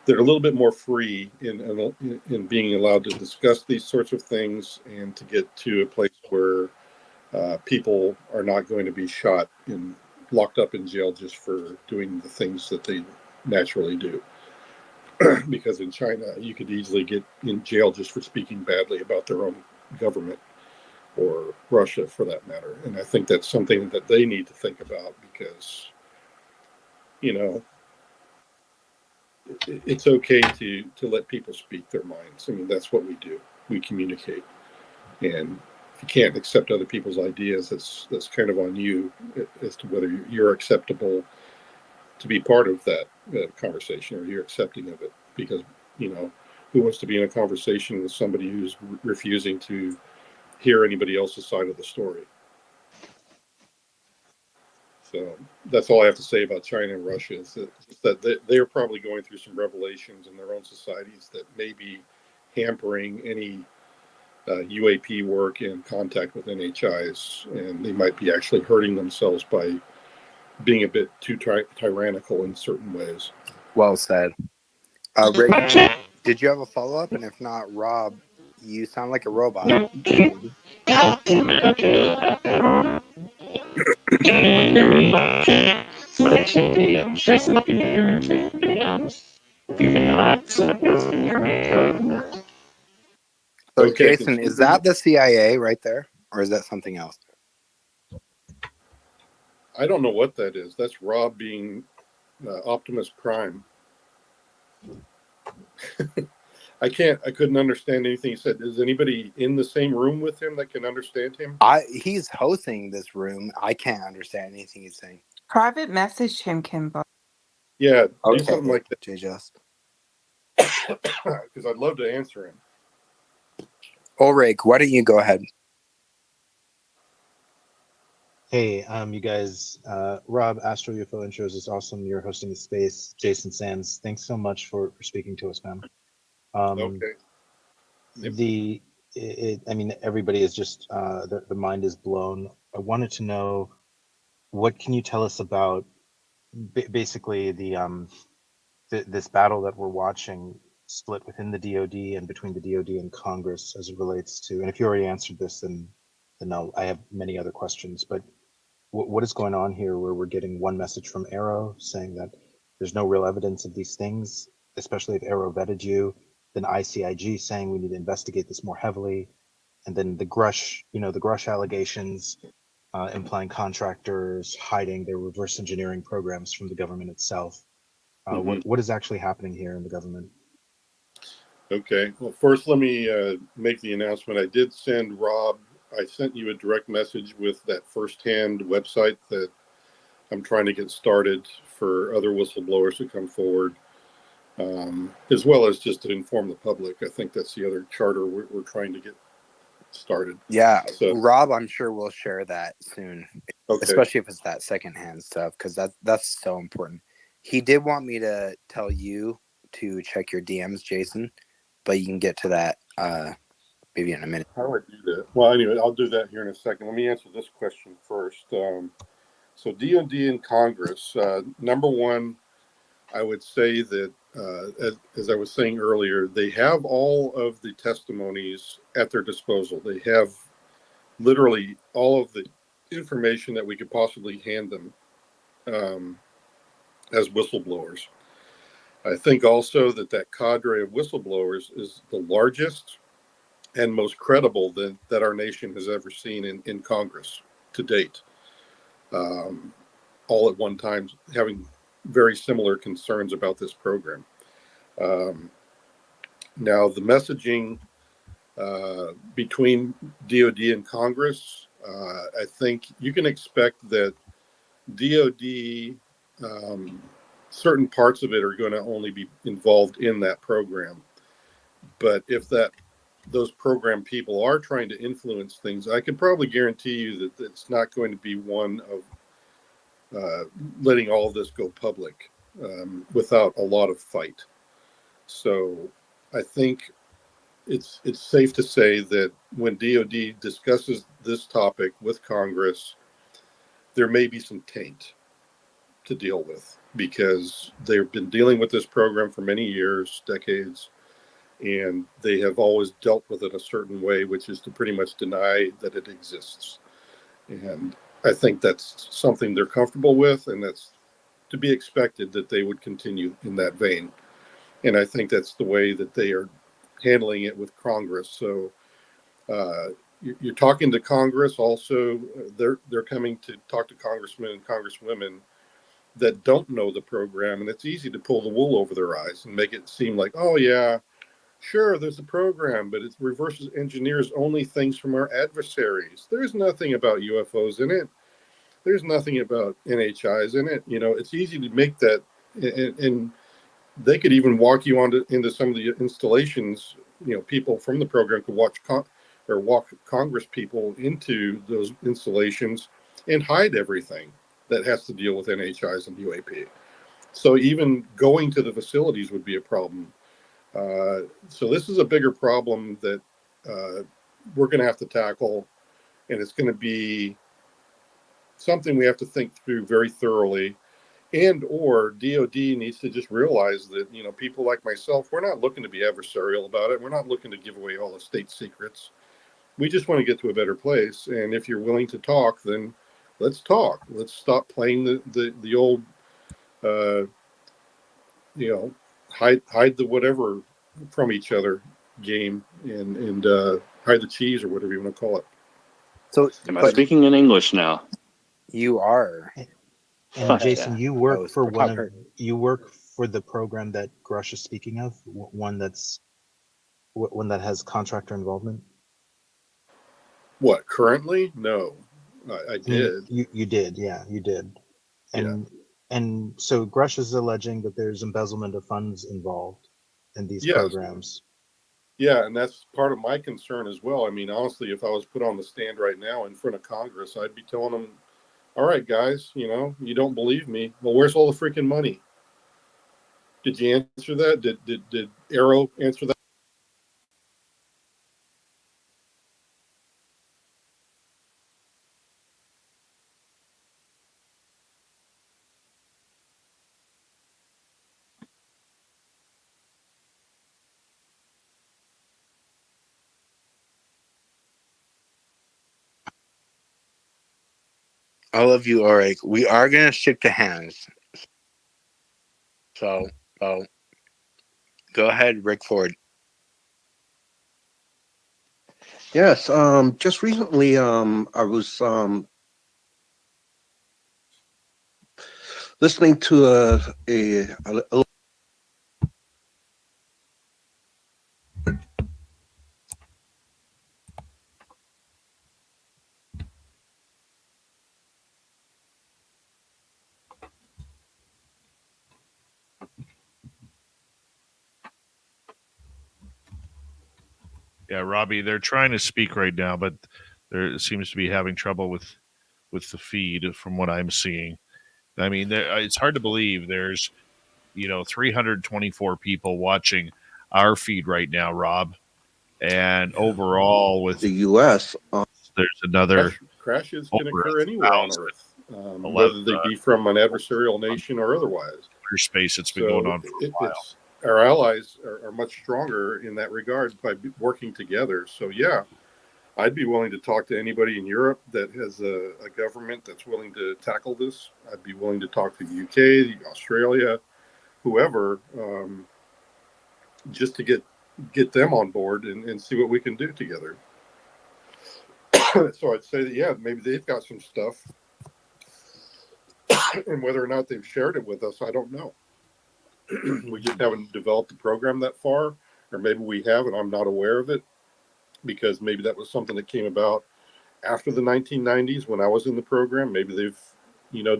they're a little bit more free in being allowed to discuss these sorts of things and to get to a place where people are not going to be shot and locked up in jail just for doing the things that they naturally do. Because in China, you could easily get in jail just for speaking badly about their own government, or Russia for that matter. And I think that's something that they need to think about, because, you know, it's okay to let people speak their minds. I mean, that's what we do. We communicate. And if you can't accept other people's ideas, that's kind of on you as to whether you're acceptable to be part of that conversation, or you're accepting of it. Because, you know, who wants to be in a conversation with somebody who's refusing to hear anybody else's side of the story? So that's all I have to say about China and Russia, is that they're probably going through some revelations in their own societies that may be hampering any UAP work and contact with NHIs, and they might be actually hurting themselves by being a bit too tyrannical in certain ways. Well said. Rick, did you have a follow-up? And if not, Rob, you sound like a robot. So, Okay, Jason, is that the CIA right there, or is that something else? I don't know what that is. That's Rob being Optimus Prime. I couldn't understand anything he said. Is anybody in the same room with him that can understand him? He's hosting this room. I can't understand anything he's saying. Private message him, Kimbo. Yeah, okay. Do something like that. JJust. Because I'd love to answer him. Ulrich, why don't you go ahead? Hey, you guys, Rob, Astro UFO Intros is awesome. You're hosting the space. Jason Sands, thanks so much for speaking to us, man. Okay. Yep. I mean, everybody is just, the mind is blown. I wanted to know, what can you tell us about basically this battle that we're watching split within the DoD and between the DoD and Congress as it relates to, and if you already answered this, then I have many other questions, but what is going on here where we're getting one message from Arrow saying that there's no real evidence of these things, especially if Arrow vetted you, then ICIG saying we need to investigate this more heavily, and then the Grush allegations implying contractors hiding their reverse engineering programs from the government itself. What is actually happening here in the government? Okay. Well, first, let me make the announcement. I did send Rob, I sent you a direct message with that firsthand website that I'm trying to get started for other whistleblowers to come forward, as well as just to inform the public. I think that's the other charter we're trying to get started. Yeah, so, Rob, I'm sure we'll share that soon, especially if it's that secondhand stuff, because that's so important. He did want me to tell you to check your DMs, Jason, but you can get to that maybe in a minute. How do I do that? Well, anyway, I'll do that here in a second. Let me answer this question first. So DoD and Congress, number one, I would say that, as I was saying earlier, they have all of the testimonies at their disposal. They have literally all of the information that we could possibly hand them as whistleblowers. I think also that cadre of whistleblowers is the largest and most credible that our nation has ever seen in Congress to date. All at one time having very similar concerns about this program. Now, the messaging between DoD and Congress, I think you can expect that DoD, certain parts of it are going to only be involved in that program. But if those program people are trying to influence things, I can probably guarantee you that it's not going to be one of letting all of this go public without a lot of fight. So I think it's safe to say that when DoD discusses this topic with Congress, there may be some taint to deal with. because they've been dealing with this program for many years, decades, and they have always dealt with it a certain way, which is to pretty much deny that it exists. And I think that's something they're comfortable with, and that's to be expected that they would continue in that vein. And I think that's the way that they are handling it with Congress. So you're talking to Congress. Also, they're coming to talk to congressmen and congresswomen that don't know the program, and it's easy to pull the wool over their eyes and make it seem like, oh yeah, sure, there's a program, but it reverses engineers only things from our adversaries. There's nothing about UFOs in it. There's nothing about NHIs in it. You know, it's easy to make that, and they could even walk you into some of the installations. You know, people from the program could walk Congress people into those installations and hide everything that has to deal with NHIs and UAP. So even going to the facilities would be a problem. So this is a bigger problem that we're going to have to tackle, and it's going to be something we have to think through very thoroughly. And or DOD needs to just realize that, you know, people like myself, we're not looking to be adversarial about it. We're not looking to give away all the state secrets. We just want to get to a better place. And if you're willing to talk, then let's talk. Let's stop playing the old, you know, hide the whatever from each other game, and hide the cheese or whatever you want to call it. So, am I speaking in English now? You are. And Jason, you work for you work for the program that Grush is speaking of, one that has contractor involvement. What, currently? No, I did. You did, yeah, you did. And so Grush is alleging that there's embezzlement of funds involved in these programs. Yeah, and that's part of my concern as well. I mean, honestly, if I was put on the stand right now in front of Congress, I'd be telling them, all right, guys, you know, you don't believe me. Well, where's all the freaking money? Did you answer that? Did Arrow answer that? All of you are like, we are going to shake the hands. So, go ahead, Rick Ford. Yes, just recently, I was listening to a Yeah, Robbie, they're trying to speak right now, but there seems to be having trouble with the feed from what I'm seeing. I mean, it's hard to believe there's, 324 people watching our feed right now, Rob. And overall with the U.S., there's another crashes can occur anywhere on Earth, whether they be from an adversarial nation or otherwise. Space, it's been going on for a while. Our allies are much stronger in that regard by working together. So yeah, I'd be willing to talk to anybody in Europe that has a government that's willing to tackle this. I'd be willing to talk to the UK, Australia, whoever, just to get them on board and see what we can do together. So I'd say that, yeah, maybe they've got some stuff, and whether or not they've shared it with us, I don't know. We just haven't developed the program that far, or maybe we have and I'm not aware of it, because maybe that was something that came about after the 1990s when I was in the program. Maybe they've,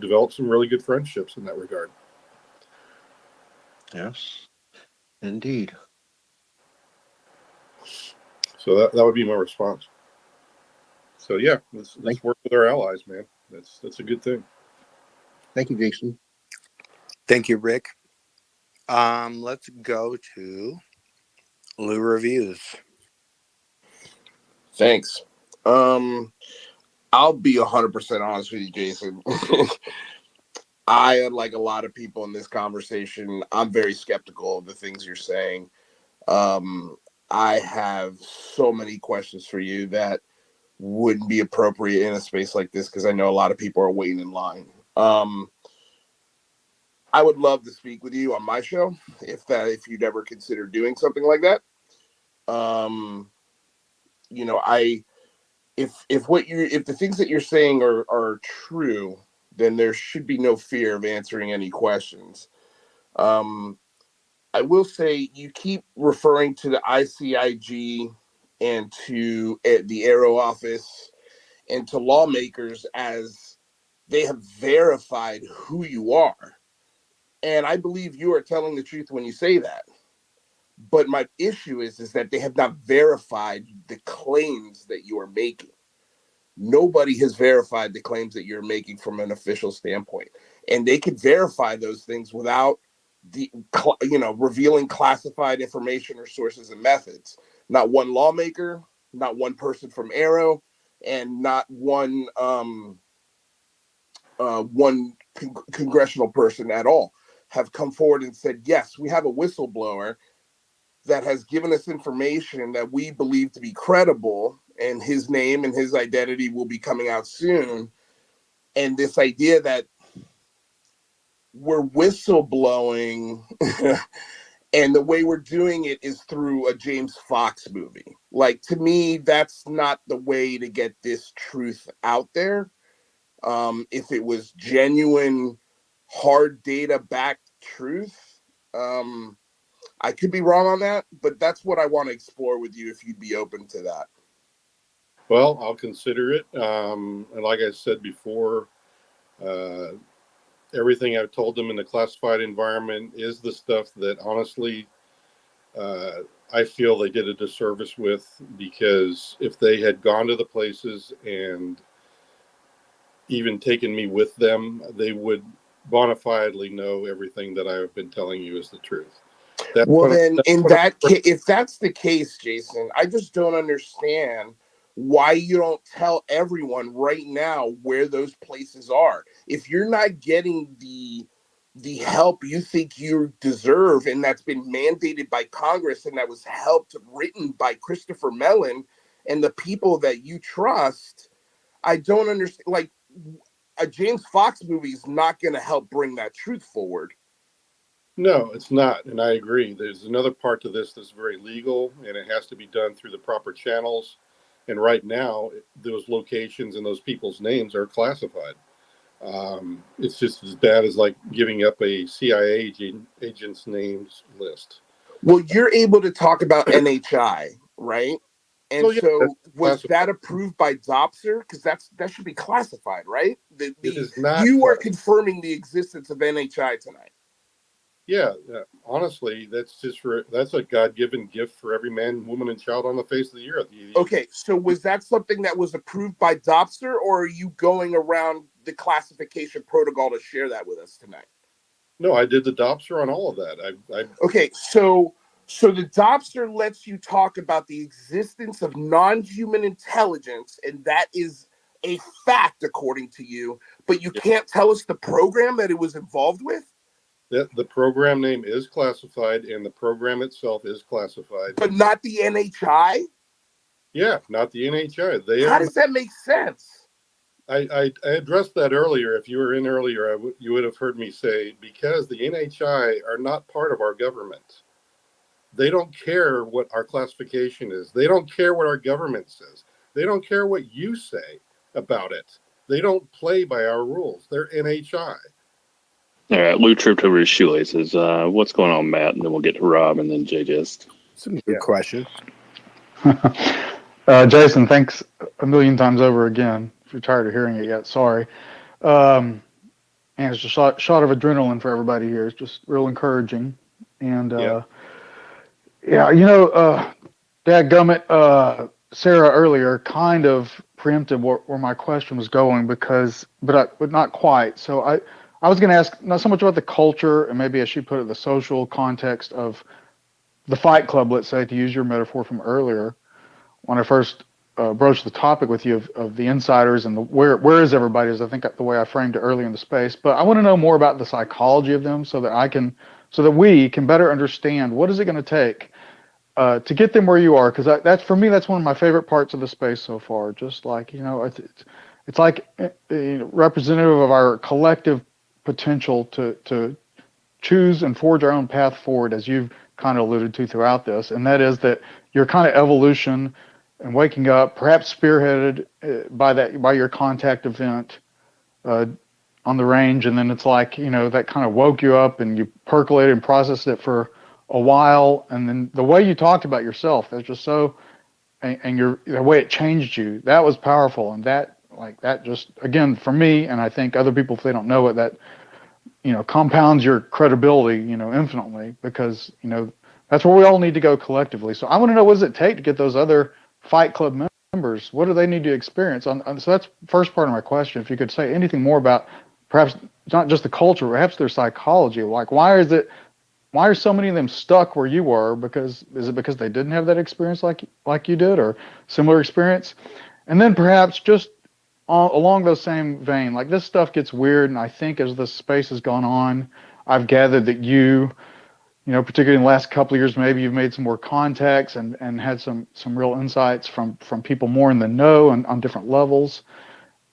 developed some really good friendships in that regard. Yes, indeed. So that would be my response. So yeah, let's work with our allies, man. That's a good thing. Thank you, Jason. Thank you, Rick. Let's go to Lou Reviews. Thanks. I'll be 100% honest with you, Jason. I, unlike a lot of people in this conversation, I'm very skeptical of the things you're saying. I have so many questions for you that wouldn't be appropriate in a space like this because I know a lot of people are waiting in line. I would love to speak with you on my show if you'd ever consider doing something like that. You know, if the things that you're saying are true, then there should be no fear of answering any questions. I will say you keep referring to the ICIG and to the Aero office and to lawmakers as they have verified who you are. And I believe you are telling the truth when you say that. But my issue is that they have not verified the claims that you are making. Nobody has verified the claims that you're making from an official standpoint. And they could verify those things without revealing classified information or sources and methods. Not one lawmaker, not one person from Aero, and not one congressional person at all have come forward and said, yes, we have a whistleblower that has given us information that we believe to be credible, and his name and his identity will be coming out soon. And this idea that we're whistleblowing and the way we're doing it is through a James Fox movie. Like, to me, that's not the way to get this truth out there. If it was genuine, hard data backed truth, I could be wrong on that, but that's what I want to explore with you if you'd be open to that. Well, I'll consider it. And like I said before, everything I've told them in the classified environment is the stuff that honestly I feel they did a disservice with, because if they had gone to the places and even taken me with them, they would bona fidely know everything that I've been telling you is the truth. If that's the case, Jason, I just don't understand why you don't tell everyone right now where those places are. If you're not getting the help you think you deserve, and that's been mandated by Congress, and that was written by Christopher Mellon and the people that you trust, I don't understand. Like, a James Fox movie is not going to help bring that truth forward. No, it's not. And I agree. There's another part to this that's very legal, and it has to be done through the proper channels. And right now, those locations and those people's names are classified. It's just as bad as like giving up a CIA agent's names list. Well, you're able to talk about NHI, right? And so was that approved by DOPSR? Because that should be classified, right? It is not. You are confirming the existence of NHI tonight. Yeah, honestly, that's a God-given gift for every man, woman, and child on the face of the earth. Okay, so was that something that was approved by DOPSR, or are you going around the classification protocol to share that with us tonight? No, I did the DOPSR on all of that. Okay, so the DOPSR lets you talk about the existence of non-human intelligence, and that is a fact according to you, but you can't tell us the program that it was involved with? The program name is classified, and the program itself is classified. But not the NHI? Yeah, not the NHI. How does that make sense? I addressed that earlier. If you were in earlier, you would have heard me say, because the NHI are not part of our government. They don't care what our classification is. They don't care what our government says. They don't care what you say about it. They don't play by our rules. They're NHI. All right, Lou tripped over his shoelaces. What's going on, Matt? And then we'll get to Rob and then JJ's. Some good questions. Jason, thanks a million times over again. If you're tired of hearing it yet, sorry. And it's a shot of adrenaline for everybody here. It's just real encouraging. And dadgummit, Sarah earlier kind of preempted where my question was going, but not quite. So I was going to ask not so much about the culture and maybe, as she put it, the social context of the Fight Club, let's say, to use your metaphor from earlier. When I first broach the topic with you of the insiders and the where is everybody is I think the way I framed it earlier in the space. But I want to know more about the psychology of them so that we can better understand what is it going to take to get them where you are, because that's for me that's one of my favorite parts of the space so far. Just like it's like representative of our collective potential to choose and forge our own path forward, as you've kind of alluded to throughout this, and that is that your kind of evolution and waking up, perhaps spearheaded by your contact event on the range, and then it's like that kind of woke you up and you percolated and processed it for a while, and then the way you talked about yourself, that's just so, and the way it changed you, that was powerful, and that just again for me, and I think other people if they don't know it, that compounds your credibility, infinitely, because, that's where we all need to go collectively. So I want to know, what does it take to get those other Fight Club members? What do they need to experience? So that's the first part of my question. If you could say anything more about perhaps not just the culture, perhaps their psychology, like why are so many of them stuck where you were? Is it because they didn't have that experience like you did, or similar experience? And then perhaps just along those same vein, like this stuff gets weird, and I think as the space has gone on, I've gathered that particularly in the last couple of years, maybe you've made some more contacts and had some real insights from people more in the know and on different levels.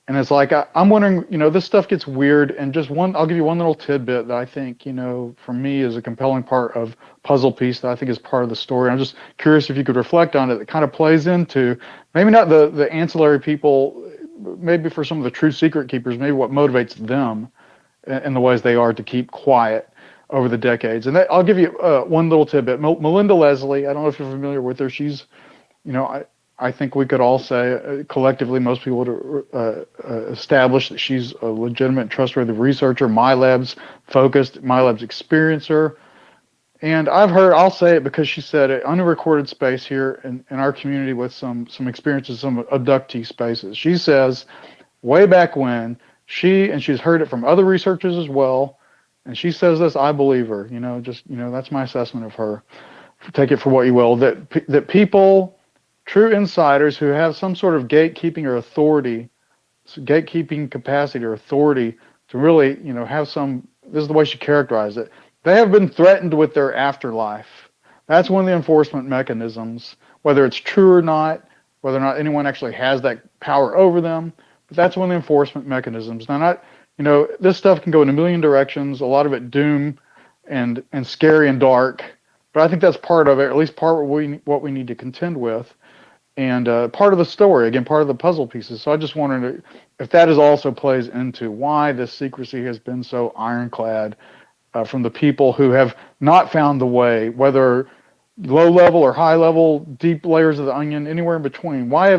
And it's like I'm wondering, this stuff gets weird, and I'll give you one little tidbit that I think, for me is a compelling part of puzzle piece that I think is part of the story. I'm just curious if you could reflect on it. That kind of plays into maybe not the ancillary people, maybe for some of the true secret keepers, maybe what motivates them in the ways they are to keep quiet over the decades. And I'll give you one little tidbit. Melinda Leslie, I don't know if you're familiar with her. She's, I think we could all say collectively, most people would establish that she's a legitimate, trustworthy researcher, MyLab's focused, MyLab's experiencer. And I'll say it because she said it, unrecorded space here in our community with some experiences, some abductee spaces. She says way back when, she's heard it from other researchers as well, and she says this, I believe her, that's my assessment of her. Take it for what you will, that people, true insiders who have some sort of gatekeeping or authority, gatekeeping capacity or authority to really, have this is the way she characterized it, they have been threatened with their afterlife. That's one of the enforcement mechanisms, whether it's true or not, whether or not anyone actually has that power over them, but that's one of the enforcement mechanisms. Now, this stuff can go in a million directions, a lot of it doom and scary and dark, but I think that's part of it, or at least part of what we need to contend with, and part of the story, again, part of the puzzle pieces. So I just wondered if that also plays into why this secrecy has been so ironclad from the people who have not found the way, whether low level or high level, deep layers of the onion, anywhere in between. Why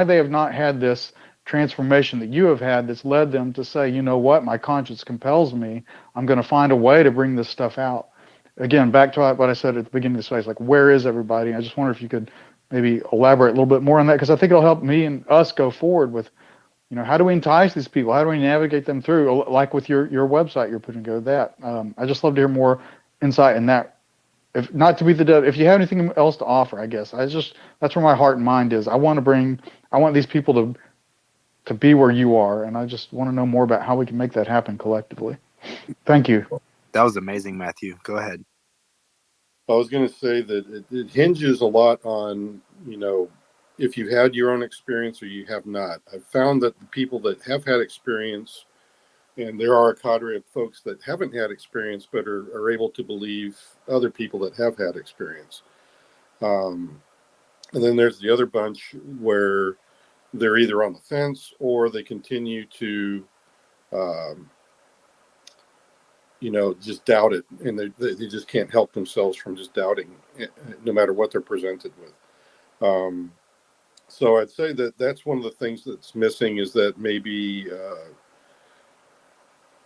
they have not had this transformation that you have had that's led them to say, you know what, my conscience compels me. I'm going to find a way to bring this stuff out. Again, back to what I said at the beginning of the space, like where is everybody? I just wonder if you could maybe elaborate a little bit more on that, because I think it'll help me and us go forward with, how do we entice these people? How do we navigate them through? Like with your website you're putting together that. I just love to hear more insight in that. If not to be if you have anything else to offer, I guess that's where my heart and mind is. I want these people to be where you are, and I just want to know more about how we can make that happen collectively. Thank you. That was amazing, Matthew. Go ahead. I was going to say that it hinges a lot on, if you've had your own experience or you have not. I've found that the people that have had experience, and there are a cadre of folks that haven't had experience but are able to believe other people that have had experience. And then there's the other bunch where they're either on the fence or they continue to, just doubt it, and they just can't help themselves from just doubting no matter what they're presented with. So I'd say that that's one of the things that's missing, is that maybe,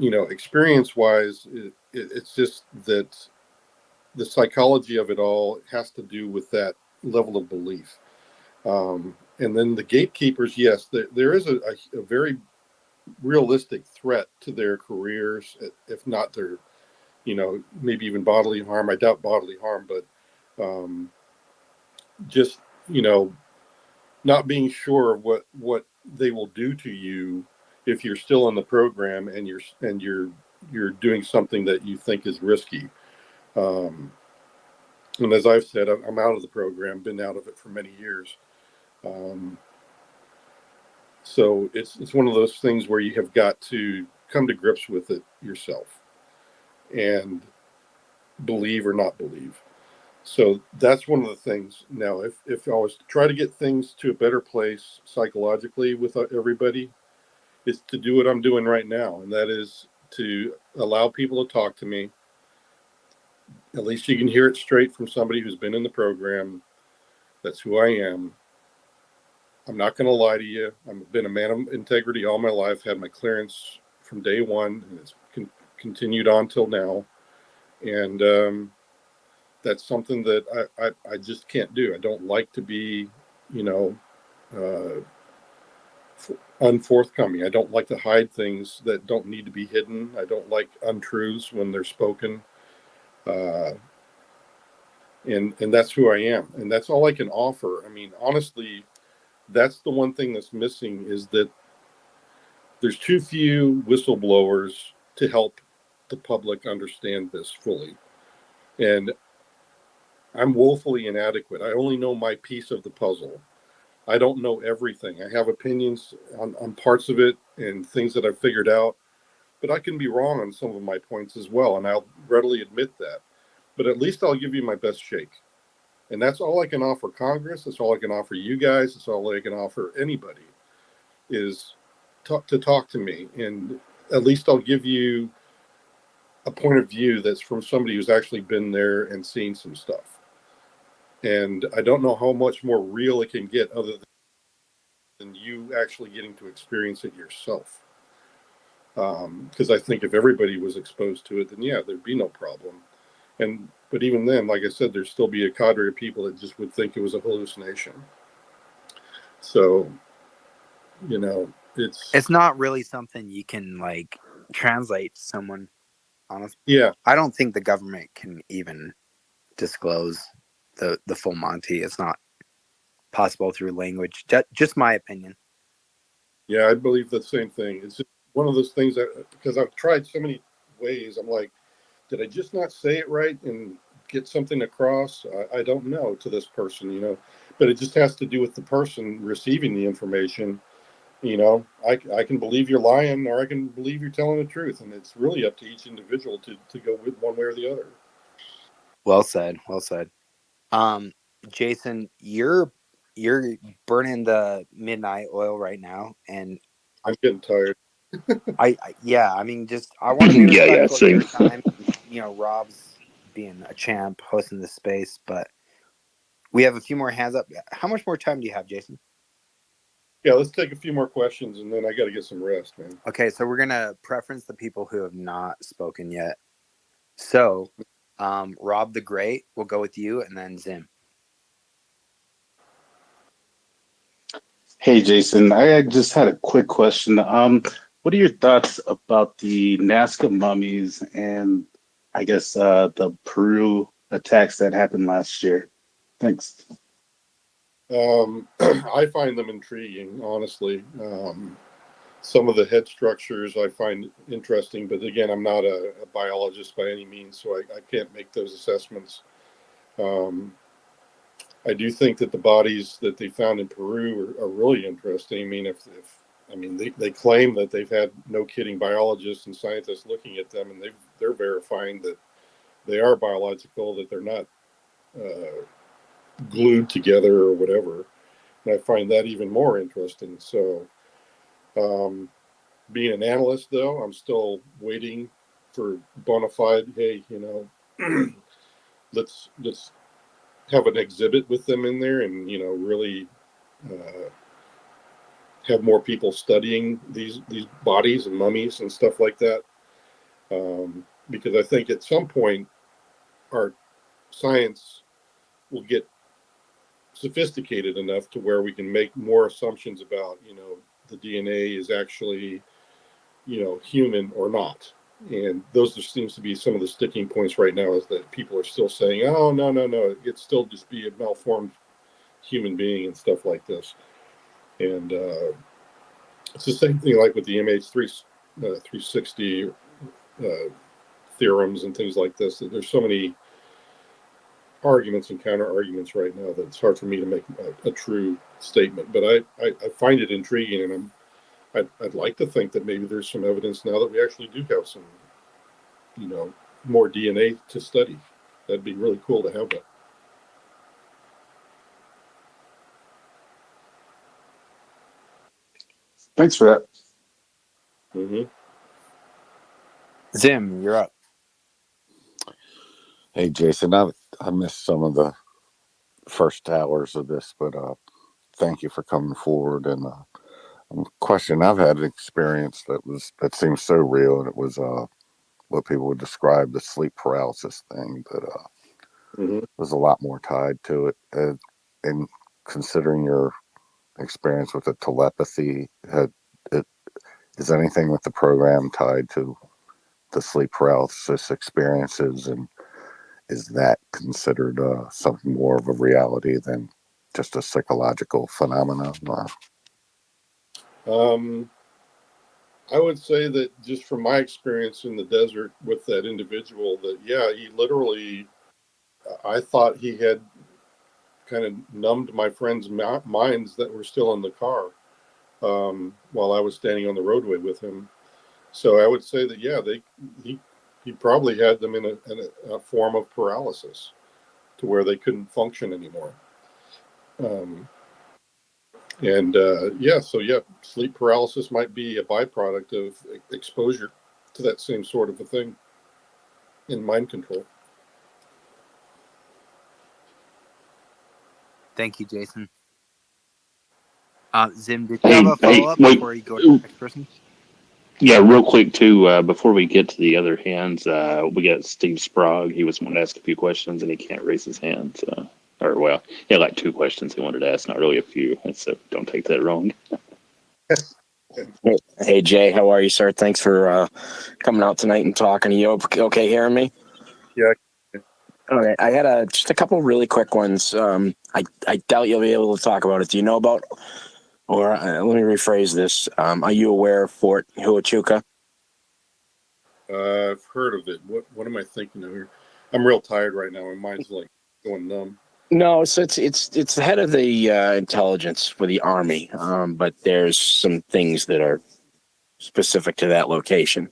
experience-wise, it's just that the psychology of it all has to do with that level of belief. And then the gatekeepers, yes, there is a very realistic threat to their careers, if not their, maybe even bodily harm. I doubt bodily harm, but just, not being sure of what they will do to you if you're still in the program and you're doing something that you think is risky. And as I've said, I'm out of the program, been out of it for many years. So it's one of those things where you have got to come to grips with it yourself and believe or not believe. So that's one of the things. Now, if I was to try to get things to a better place psychologically with everybody, is to do what I'm doing right now, and that is to allow people to talk to me. At least you can hear it straight from somebody who's been in the program. That's who I am. I'm not going to lie to you. I've been a man of integrity all my life, had my clearance from day one, and it's continued on till now. And that's something that I just can't do. I don't like to be, unforthcoming. I don't like to hide things that don't need to be hidden. I don't like untruths when they're spoken. And that's who I am. And that's all I can offer. I mean, honestly, that's the one thing that's missing, is that there's too few whistleblowers to help the public understand this fully. And I'm woefully inadequate. I only know my piece of the puzzle. I don't know everything. I have opinions on parts of it and things that I've figured out, but I can be wrong on some of my points as well, and I'll readily admit that. But at least I'll give you my best shake. And that's all I can offer Congress. That's all I can offer you guys. That's all I can offer anybody, is to talk to me. And at least I'll give you a point of view that's from somebody who's actually been there and seen some stuff. And I don't know how much more real it can get other than you actually getting to experience it yourself. Because I think if everybody was exposed to it, then yeah, there'd be no problem. But even then, like I said, there'd still be a cadre of people that just would think it was a hallucination. So, it's not really something you can like translate to someone. Honestly, yeah, I don't think the government can even disclose the full Monty. It's not possible through language. Just my opinion. Yeah, I believe the same thing. It's just one of those things that, because I've tried so many ways, I'm like, did I just not say it right and get something across? I don't know to this person, but it just has to do with the person receiving the information. I can believe you're lying, or I can believe you're telling the truth. And it's really up to each individual to go with one way or the other. Well said. Well said. Jason, you're burning the midnight oil right now, and I'm getting tired. I mean, I want to be respectful of your same. time. Rob's being a champ hosting this space, but we have a few more hands up. How much more time do you have, Jason? Yeah, let's take a few more questions, and then I got to get some rest, man. Okay, so we're gonna preference the people who have not spoken yet. So, Rob the Great, we'll go with you, and then Zim. Hey, Jason, I just had a quick question. What are your thoughts about the Nazca mummies and I guess the Peru attacks that happened last year? Thanks. I find them intriguing, honestly. Some of the head structures I find interesting, but again, I'm not a biologist by any means, so I can't make those assessments. I do think that the bodies that they found in Peru are really interesting. I mean, they claim that they've had, no kidding, biologists and scientists looking at them, and they're verifying that they are biological, that they're not glued together or whatever. And I find that even more interesting. So, being an analyst, though, I'm still waiting for bona fide. Hey, let's have an exhibit with them in there, and really have more people studying these bodies and mummies and stuff like that. Because I think at some point our science will get sophisticated enough to where we can make more assumptions about the DNA is actually human or not. And those seems to be some of the sticking points right now, is that people are still saying, oh, no, it could still just be a malformed human being and stuff like this. And it's the same thing like with the MH360 theorems and things like this. That there's so many arguments and counter arguments right now that it's hard for me to make a true statement. But I find it intriguing, and I'd like to think that maybe there's some evidence now that we actually do have some, more DNA to study. That'd be really cool to have that. Thanks for that. Mm-hmm. Zim, you're up. Hey, Jason, I missed some of the first hours of this, but thank you for coming forward. And question, I've had an experience that seems so real, and it was what people would describe the sleep paralysis thing, but there's a lot more tied to it. And considering your experience with the telepathy, is anything with the program tied to the sleep paralysis experiences, and is that considered something more of a reality than just a psychological phenomenon? I would say that just from my experience in the desert with that individual, that he literally, I thought he had kind of numbed my friends' minds that were still in the car while I was standing on the roadway with him. So I would say that he probably had them in a form of paralysis to where they couldn't function anymore. Sleep paralysis might be a byproduct of exposure to that same sort of a thing in mind control. Thank you, Jason. Zim, did you have a follow-up before you go to the next person? Yeah, real quick too. Before we get to the other hands, we got Steve Sprague. He was wanting to ask a few questions, and he can't raise his hand. He had like 2 questions he wanted to ask, not really a few. So don't take that wrong. Hey Jay, how are you, sir? Thanks for coming out tonight and talking. Are you okay hearing me? Yeah. Okay, I had just a couple really quick ones. I doubt you'll be able to talk about it. Do you know about, or let me rephrase this. Are you aware of Fort Huachuca? I've heard of it. What am I thinking of here? I'm real tired right now. My mind's like going numb. No, so it's the head of the intelligence for the Army, but there's some things that are specific to that location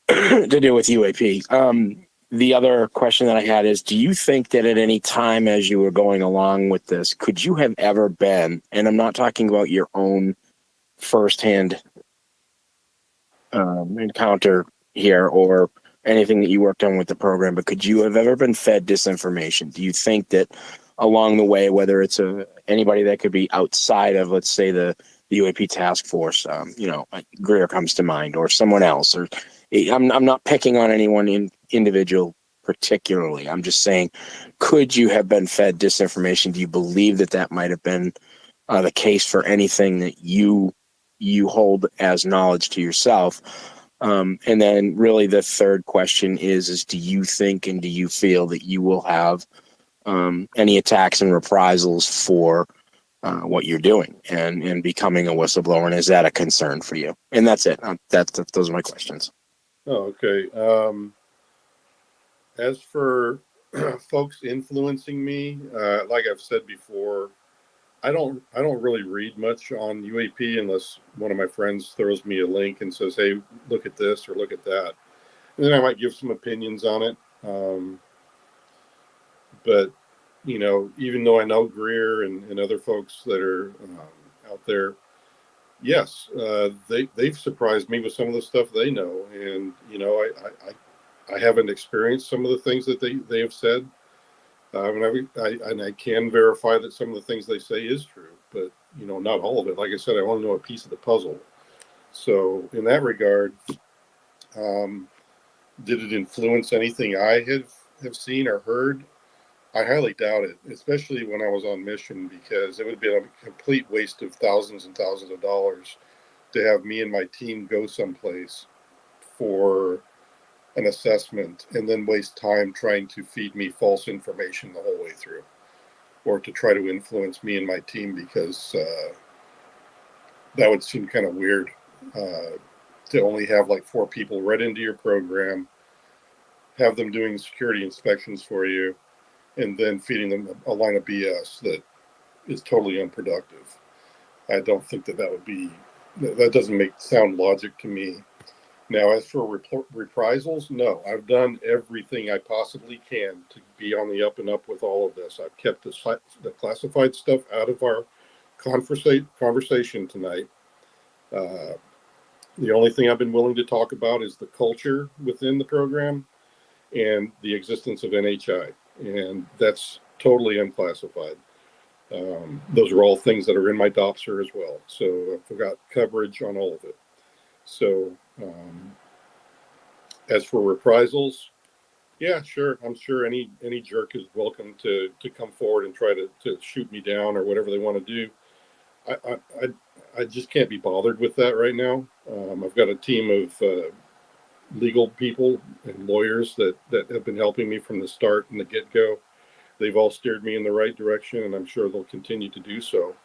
to do with UAP. The other question that I had is, do you think that at any time as you were going along with this, could you have ever been, and I'm not talking about your own firsthand encounter here or anything that you worked on with the program, but could you have ever been fed disinformation? Do you think that along the way, whether it's anybody that could be outside of, let's say, the UAP task force, Greer comes to mind, or someone else, or I'm not picking on anyone individual particularly. I'm just saying, could you have been fed disinformation? Do you believe that might have been the case for anything that you hold as knowledge to yourself? And then really the third question is do you think and do you feel that you will have any attacks and reprisals for what you're doing and becoming a whistleblower? And is that a concern for you? And that's it. Those are my questions. Oh, okay. As for folks influencing me, like I've said before, I don't really read much on UAP unless one of my friends throws me a link and says, "Hey, look at this or look at that," and then I might give some opinions on it. But even though I know Greer and other folks that are out there, yes, they've surprised me with some of the stuff they know, and I haven't experienced some of the things that they have said. And I can verify that some of the things they say is true, but not all of it. Like I said, I want to know a piece of the puzzle. So in that regard, did it influence anything I have seen or heard? I highly doubt it, especially when I was on mission, because it would be a complete waste of thousands and thousands of dollars to have me and my team go someplace for an assessment and then waste time trying to feed me false information the whole way through. or to try to influence me and my team, because that would seem kind of weird to only have like 4 people right into your program, have them doing security inspections for you, and then feeding them a line of BS that is totally unproductive. I don't think that would be, that doesn't make sound logic to me. Now, as for reprisals, no, I've done everything I possibly can to be on the up and up with all of this. I've kept the classified stuff out of our conversation tonight. The only thing I've been willing to talk about is the culture within the program and the existence of NHI, and that's totally unclassified. Those are all things that are in my DOPSR as well, so I've got coverage on all of it. So as for reprisals, yeah, sure. I'm sure any jerk is welcome to come forward and try to shoot me down or whatever they want to do. I just can't be bothered with that right now. I've got a team of legal people and lawyers that have been helping me from the start and the get-go. They've all steered me in the right direction, and I'm sure they'll continue to do so.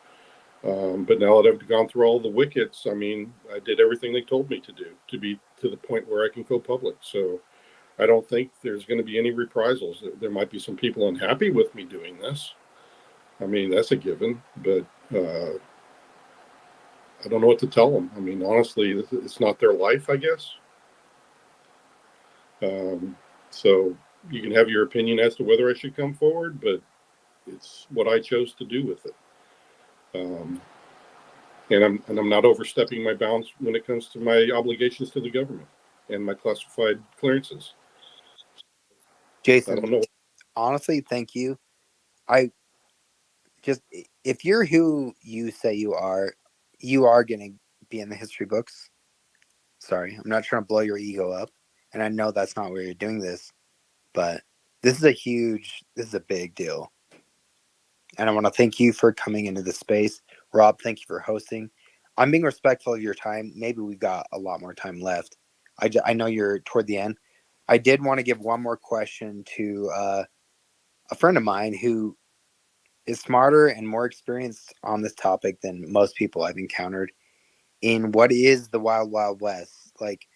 But now that I've gone through all the wickets, I mean, I did everything they told me to do to be to the point where I can go public. So I don't think there's going to be any reprisals. There might be some people unhappy with me doing this. I mean, that's a given, but I don't know what to tell them. I mean, honestly, it's not their life, I guess. So you can have your opinion as to whether I should come forward, but it's what I chose to do with it. And I'm not overstepping my bounds when it comes to my obligations to the government and my classified clearances. Jason, I don't know. honestly, thank you. I just, if you're who you say you are going to be in the history books. Sorry, I'm not trying to blow your ego up, and I know that's not where you're doing this, but this is a big deal. And I want to thank you for coming into the space. Rob, thank you for hosting. I'm being respectful of your time. Maybe we got a lot more time left. I know you're toward the end. I did want to give one more question to a friend of mine who is smarter and more experienced on this topic than most people I've encountered in what is the wild, wild west. Like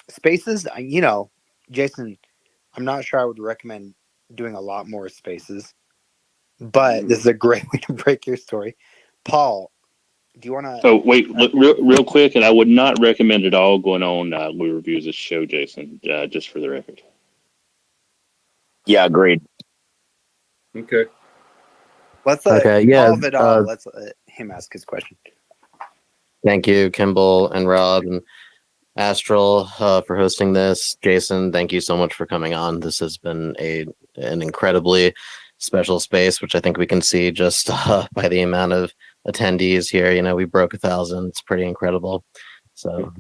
spaces, Jason, I'm not sure I would recommend doing a lot more spaces, but this is a great way to break your story. Paul, do you want to? Oh, wait, real quick, and I would not recommend it all going on Lou Reviews' show, Jason, just for the record. Yeah, agreed. Okay. Let's Okay, yeah. Paul Vidal, let's let him ask his question. Thank you, Kimball and Rob and Astral, for hosting this. Jason, thank you so much for coming on. This has been an incredibly special space, which I think we can see just by the amount of attendees here. You know, we broke 1,000. It's pretty incredible. So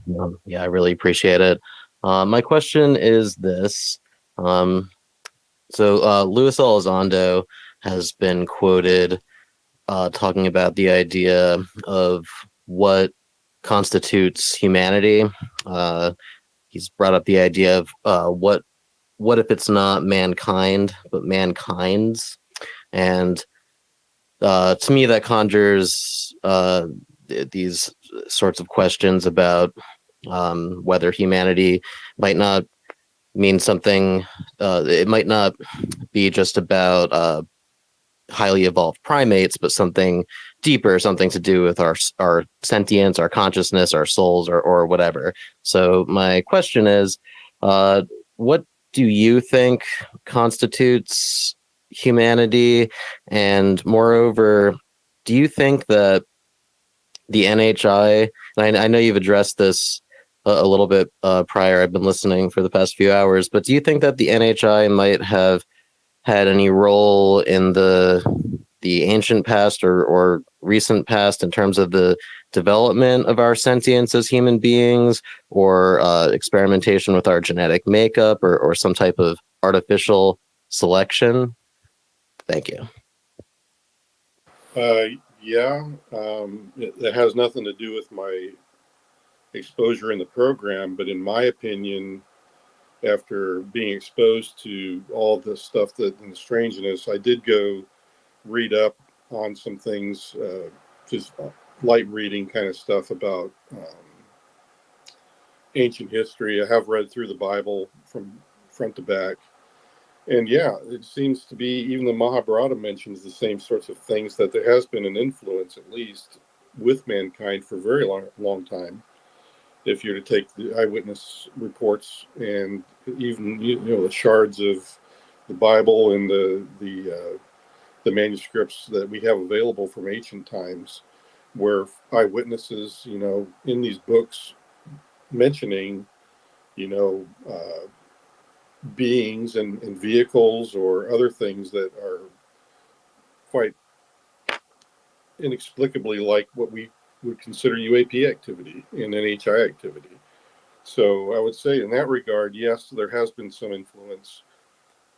yeah, I really appreciate it. My question is this. Luis Elizondo has been quoted talking about the idea of what constitutes humanity. He's brought up the idea of what if it's not mankind but mankind's, and to me that conjures these sorts of questions about whether humanity might not mean something. It might not be just about highly evolved primates, but something deeper, something to do with our sentience, our consciousness, our souls, or whatever. So my question is, what do you think constitutes humanity? And moreover, do you think that the NHI, and I know you've addressed this a little bit prior, I've been listening for the past few hours, but do you think that the NHI might have had any role in the ancient past or recent past in terms of the development of our sentience as human beings, or experimentation with our genetic makeup, or some type of artificial selection? Thank you. Yeah, it has nothing to do with my exposure in the program, but in my opinion, after being exposed to all the stuff and the strangeness, I did go read up on some things, just light reading kind of stuff about ancient history. I have read through the Bible from front to back. And yeah, it seems to be, even the Mahabharata mentions the same sorts of things, that there has been an influence, at least, with mankind for a very long time. If you're to take the eyewitness reports and even the shards of the Bible and the manuscripts that we have available from ancient times, where eyewitnesses, in these books mentioning, beings and vehicles or other things that are quite inexplicably like what we would consider UAP activity and NHI activity. So I would say in that regard, yes, there has been some influence.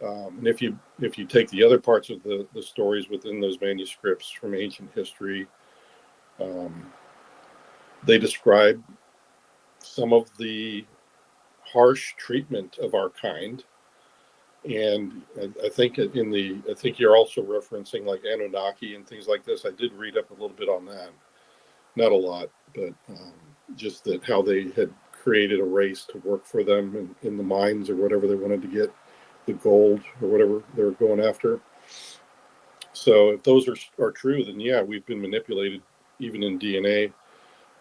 And if you take the other parts of the stories within those manuscripts from ancient history, they describe some of the harsh treatment of our kind. And I think I think you're also referencing like Anunnaki and things like this. I did read up a little bit on that. Not a lot, but just that how they had created a race to work for them in the mines or whatever they wanted to get, the gold or whatever they were going after. So if those are true, then yeah, we've been manipulated even in DNA.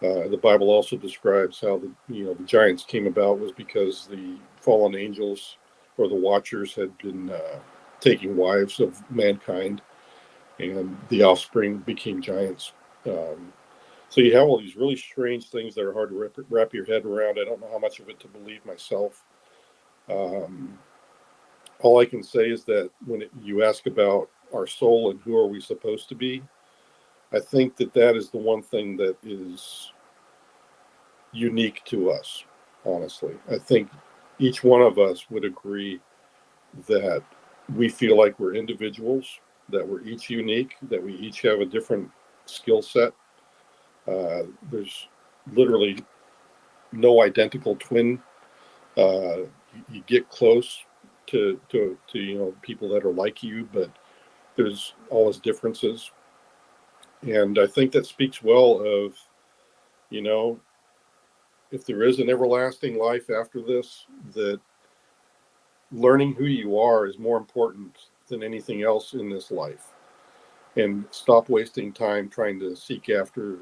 The Bible also describes how the giants came about was because the fallen angels or the watchers had been taking wives of mankind, and the offspring became giants. So you have all these really strange things that are hard to wrap your head around. I don't know how much of it to believe myself. All I can say is that when you ask about our soul and who are we supposed to be, I think that is the one thing that is unique to us, honestly. I think each one of us would agree that we feel like we're individuals, that we're each unique, that we each have a different skill set. There's literally no identical twin. You get close to people that are like you, but there's always differences. And I think that speaks well of, if there is an everlasting life after this, that learning who you are is more important than anything else in this life. And stop wasting time trying to seek after,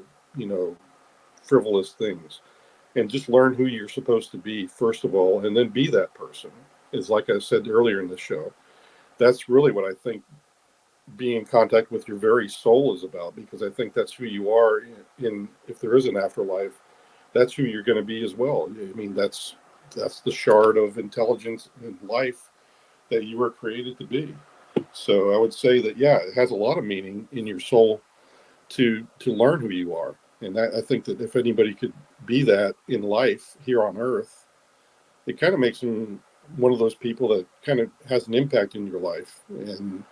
frivolous things. And just learn who you're supposed to be, first of all, and then be that person. Is like I said earlier in the show. That's really what I think being in contact with your very soul is about, because I think that's who you are if there is an afterlife, that's who you're going to be as well. I mean, that's the shard of intelligence and life that you were created to be. So I would say that, yeah, it has a lot of meaning in your soul to learn who you are. And I think that if anybody could be that in life here on Earth, it kind of makes them one of those people that kind of has an impact in your life, and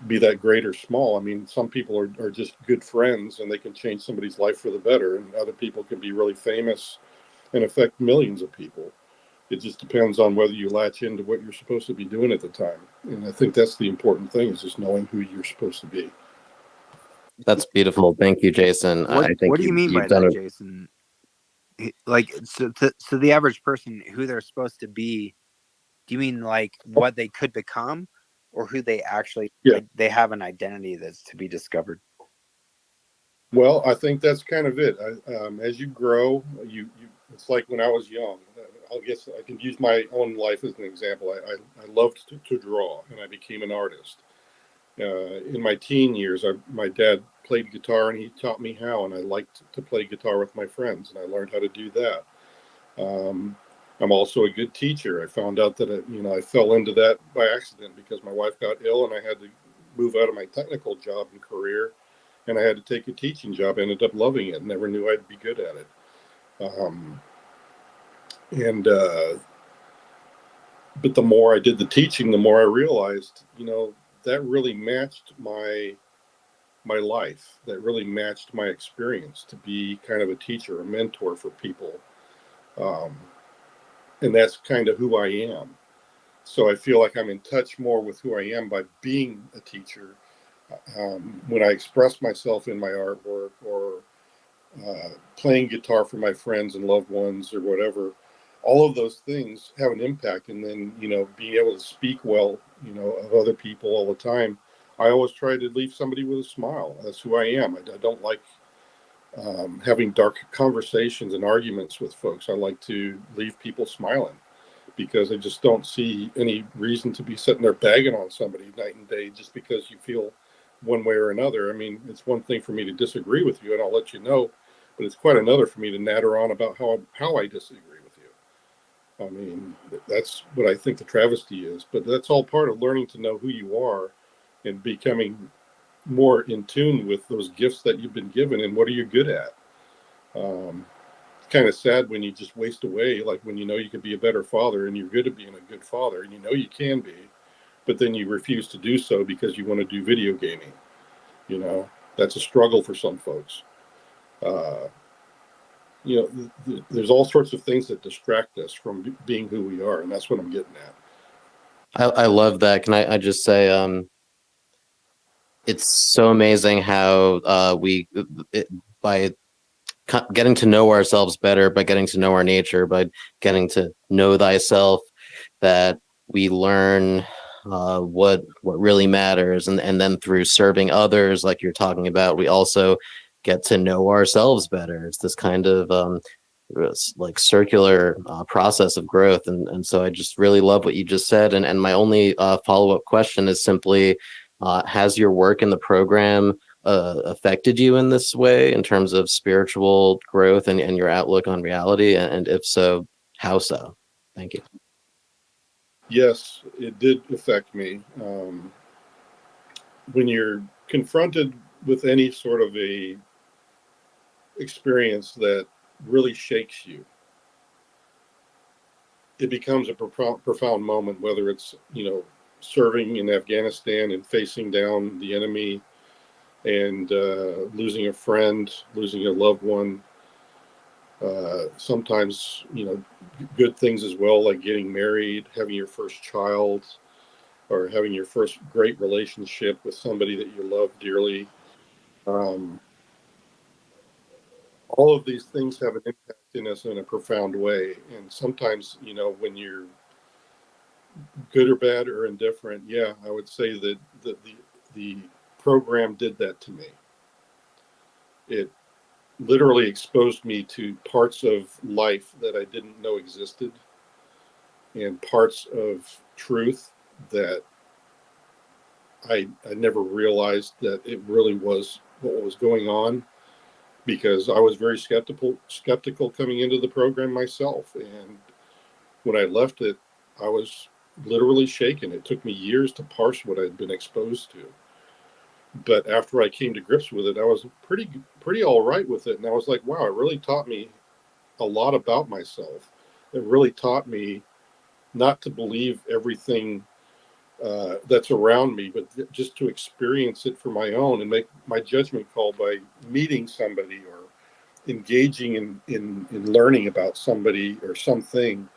be that great or small. I mean, some people are just good friends and they can change somebody's life for the better, and other people can be really famous and affect millions of people. It just depends on whether you latch into what you're supposed to be doing at the time. And I think that's the important thing, is just knowing who you're supposed to be. That's beautiful. Thank you, Jason. I think What do you mean by you've done that, a Jason? Like, so the average person, who they're supposed to be, do you mean like what they could become, or who they actually, Yeah. they have an identity that's to be discovered? Well, I think that's kind of it. As you grow, you it's like when I was young. I guess I can use my own life as an example. I loved to draw, and I became an artist. In my teen years, my dad played guitar, and he taught me how, and I liked to play guitar with my friends, and I learned how to do that. I'm also a good teacher. I found out that I fell into that by accident because my wife got ill, and I had to move out of my technical job and career, and I had to take a teaching job. I ended up loving it. Never knew I'd be good at it. But the more I did the teaching, the more I realized, that really matched my life. That really matched my experience to be kind of a teacher, a mentor for people. And that's kind of who I am. So I feel like I'm in touch more with who I am by being a teacher when I express myself in my artwork or playing guitar for my friends and loved ones or whatever, all of those things have an impact. And then, being able to speak well, of other people all the time, I always try to leave somebody with a smile. That's who I am. I don't like having dark conversations and arguments with folks. I like to leave people smiling because I just don't see any reason to be sitting there bagging on somebody night and day just because you feel one way or another. I mean, it's one thing for me to disagree with you, and I'll let you know, but it's quite another for me to natter on about how I disagree with you. I mean, that's what I think the travesty is, but that's all part of learning to know who you are and becoming more in tune with those gifts that you've been given and what are you good at. It's kind of sad when you just waste away, like when you could be a better father and you're good at being a good father and you can be, but then you refuse to do so because you want to do video gaming. That's a struggle for some folks. uh, there's all sorts of things that distract us from being who we are, and that's what I'm getting at. I love that. Can I just say, it's so amazing how by getting to know ourselves better, by getting to know our nature, by getting to know thyself, that we learn what really matters, and then through serving others, like you're talking about, we also get to know ourselves better. It's this kind of like circular process of growth, and so I just really love what you just said. And my only follow-up question is simply, has your work in the program affected you in this way in terms of spiritual growth and your outlook on reality? And if so, how so? Thank you. Yes, it did affect me. When you're confronted with any sort of a experience that really shakes you, it becomes a profound moment, whether it's, serving in Afghanistan and facing down the enemy and losing a friend, losing a loved one. Sometimes, good things as well, like getting married, having your first child, or having your first great relationship with somebody that you love dearly. Um, all of these things have an impact in us in a profound way. And sometimes, when you're good or bad or indifferent, yeah, I would say that the program did that to me. It literally exposed me to parts of life that I didn't know existed, and parts of truth that I never realized that it really was what was going on, because I was very skeptical coming into the program myself. And when I left it, I was literally shaken. It took me years to parse what I'd been exposed to. But after I came to grips with it, I was pretty all right with it. And I was like, wow, it really taught me a lot about myself. It really taught me not to believe everything that's around me, but just to experience it for my own and make my judgment call by meeting somebody or engaging in learning about somebody or something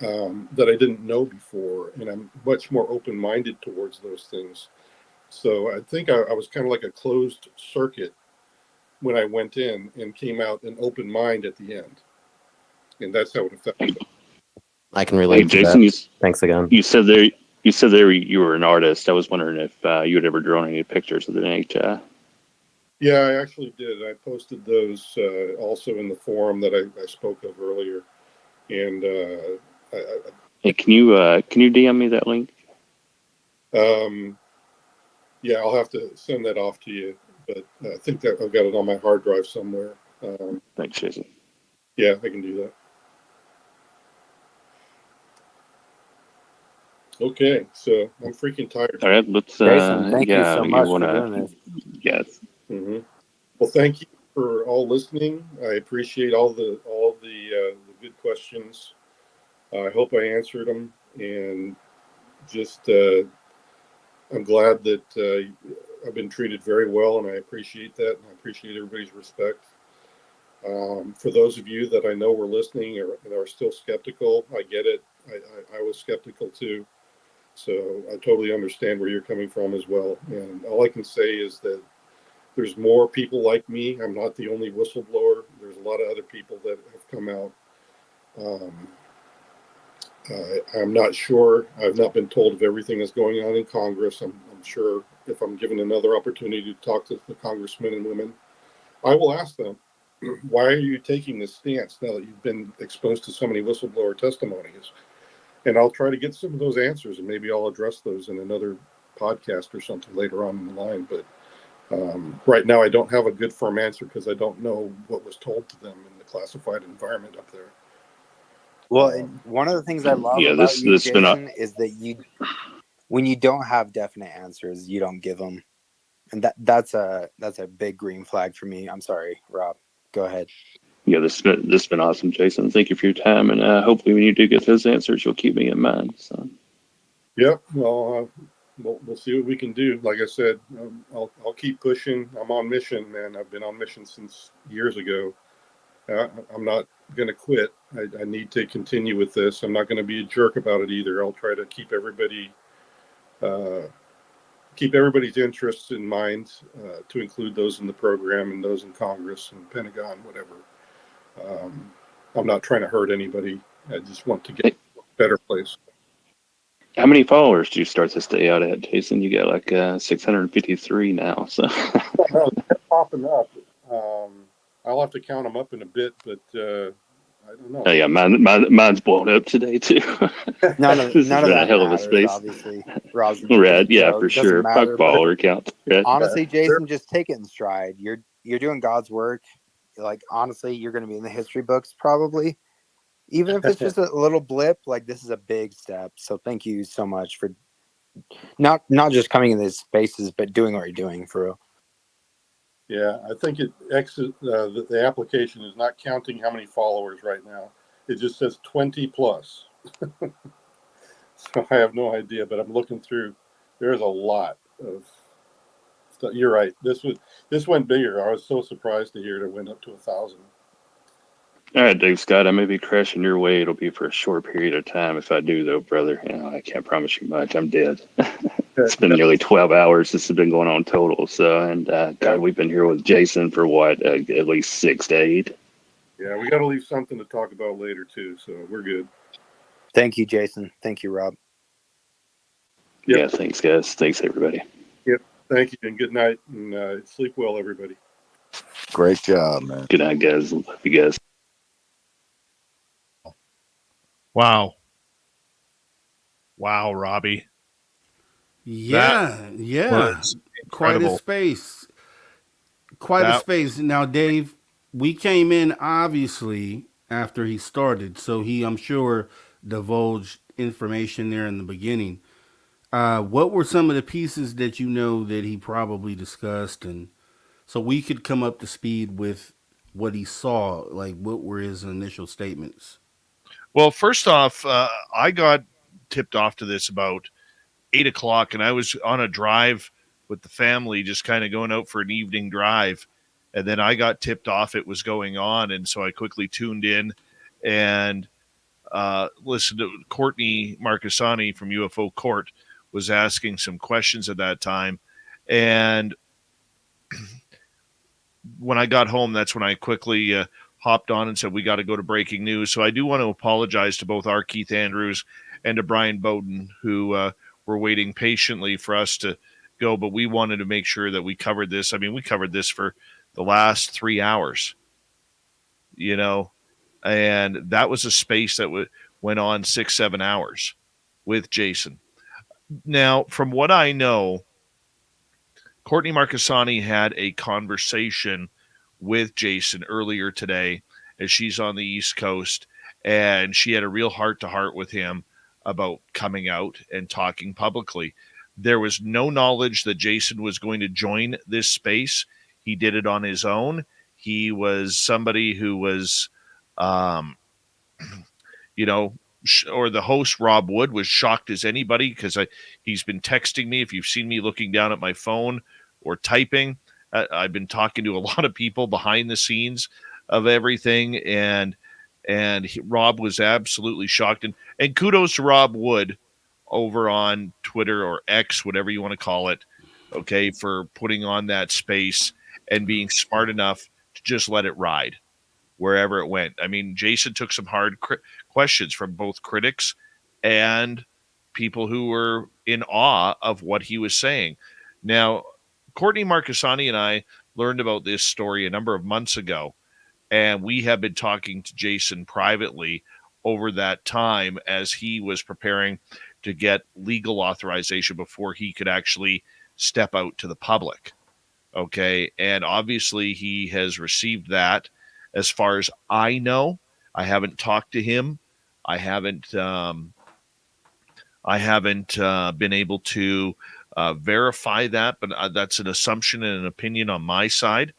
that I didn't know before. And I'm much more open-minded towards those things. So I think I was kind of like a closed circuit when I went in, and came out an open mind at the end. And that's how it affected me. I can Hey, relate to Jason, that. Thanks again. you said there you were an artist. I was wondering if you had ever drawn any pictures of the nature. Yeah, I actually did. I posted those also in the forum that I spoke of earlier. And Hey, can you DM me that link? Yeah, I'll have to send that off to you. But I think that I've got it on my hard drive somewhere. Thanks, Jason. Yeah, I can do that. Okay, so I'm freaking tired. All right, let's. Jason, thank you Yeah, so you much want for to? doing this. Yes. Mm-hmm. Well, thank you for all listening. I appreciate all the good questions. I hope I answered them, and just I'm glad that I've been treated very well, and I appreciate that, and I appreciate everybody's respect. For those of you that I know were listening and are still skeptical, I get it. I was skeptical too. So I totally understand where you're coming from as well. And all I can say is that there's more people like me. I'm not the only whistleblower. There's a lot of other people that have come out. I'm not sure. I've not been told of everything that's going on in Congress. I'm sure if I'm given another opportunity to talk to the congressmen and women, I will ask them, why are you taking this stance now that you've been exposed to so many whistleblower testimonies? And I'll try to get some of those answers, and maybe I'll address those in another podcast or something later on in the line. But right now, I don't have a good firm answer because I don't know what was told to them in the classified environment up there. Well, and one of the things I love about you, Jason, is that when you don't have definite answers, you don't give them, and that's a big green flag for me. I'm sorry, Rob. Go ahead. Yeah, this has been awesome, Jason. Thank you for your time, and hopefully, when you do get those answers, you'll keep me in mind. So. Yep. Well, we'll see what we can do. Like I said, I'll keep pushing. I'm on mission, man. I've been on mission since years ago. I'm not going to quit. I need to continue with this. I'm not going to be a jerk about it either. I'll try to keep everybody's interests in mind, to include those in the program and those in Congress and Pentagon, whatever. I'm not trying to hurt anybody. I just want to get a better place. How many followers do you start this day out at, Jason? You got like 653 now. So they're popping up. I'll have to count them up in a bit, but I don't know. Oh, yeah, mine's blown up today too. None of This has been a that hell of a matters, space. Obviously, Rob's Red, yeah, so for it doesn't sure. matter, Fuck follower count. Red. Honestly, Jason, just take it in stride. You're doing God's work. Like, honestly, you're going to be in the history books probably. Even if it's just a little blip, like, this is a big step. So thank you so much for not just coming in these spaces, but doing what you're doing, for real. Yeah, I think the application is not counting how many followers right now. It just says 20 plus. So I have no idea, but I'm looking through. There's a lot of stuff. You're right. This went bigger. I was so surprised to hear it went up to 1,000. All right, Dave Scott, I may be crashing your way. It'll be for a short period of time. If I do, though, brother, I can't promise you much. I'm dead. It's been nearly 12 hours. This has been going on total. So, and God, we've been here with Jason for what, at least 6 to 8. Yeah, we got to leave something to talk about later too. So we're good. Thank you, Jason. Thank you, Rob. Yep. Yeah, thanks, guys. Thanks, everybody. Yep. Thank you, and good night, and sleep well, everybody. Great job, man. Good night, guys. Love you guys. Wow, Robbie. Yeah, quite a space. A space. Now, Dave, we came in obviously after he started, so he, I'm sure, divulged information there in the beginning. What were some of the pieces that you know that he probably discussed, and so we could come up to speed with what he saw? Like, what were his initial statements? Well, first off, I got tipped off to this about 8 o'clock, and I was on a drive with the family, just kind of going out for an evening drive. And then I got tipped off it was going on. And so I quickly tuned in and listened to Courtney Marcassani from UFO Court was asking some questions at that time. And when I got home, that's when I quickly hopped on and said, we got to go to breaking news. So I do want to apologize to both R Keith Andrews and to Brian Bowden, who were waiting patiently for us to go, but we wanted to make sure that we covered this. I mean, we covered this for the last 3 hours, and that was a space that went on 6-7 hours with Jason. Now, from what I know, Courtney Marcassani had a conversation with Jason earlier today as she's on the East Coast, and she had a real heart-to-heart with him about coming out and talking publicly. There was no knowledge that Jason was going to join this space. He did it on his own. He was somebody who was, or the host, Rob Wood, was shocked as anybody because he's been texting me. If you've seen me looking down at my phone or typing, I've been talking to a lot of people behind the scenes of everything, and Rob was absolutely shocked. And kudos to Rob Wood over on Twitter or X, whatever you want to call it, okay, for putting on that space and being smart enough to just let it ride wherever it went. I mean, Jason took some hard questions from both critics and people who were in awe of what he was saying. Now, Courtney Marcassani and I learned about this story a number of months ago, and we have been talking to Jason privately over that time as he was preparing to get legal authorization before he could actually step out to the public. Okay. And obviously he has received that. As far as I know, I haven't talked to him. I haven't been able to verify that, but that's an assumption and an opinion on my side.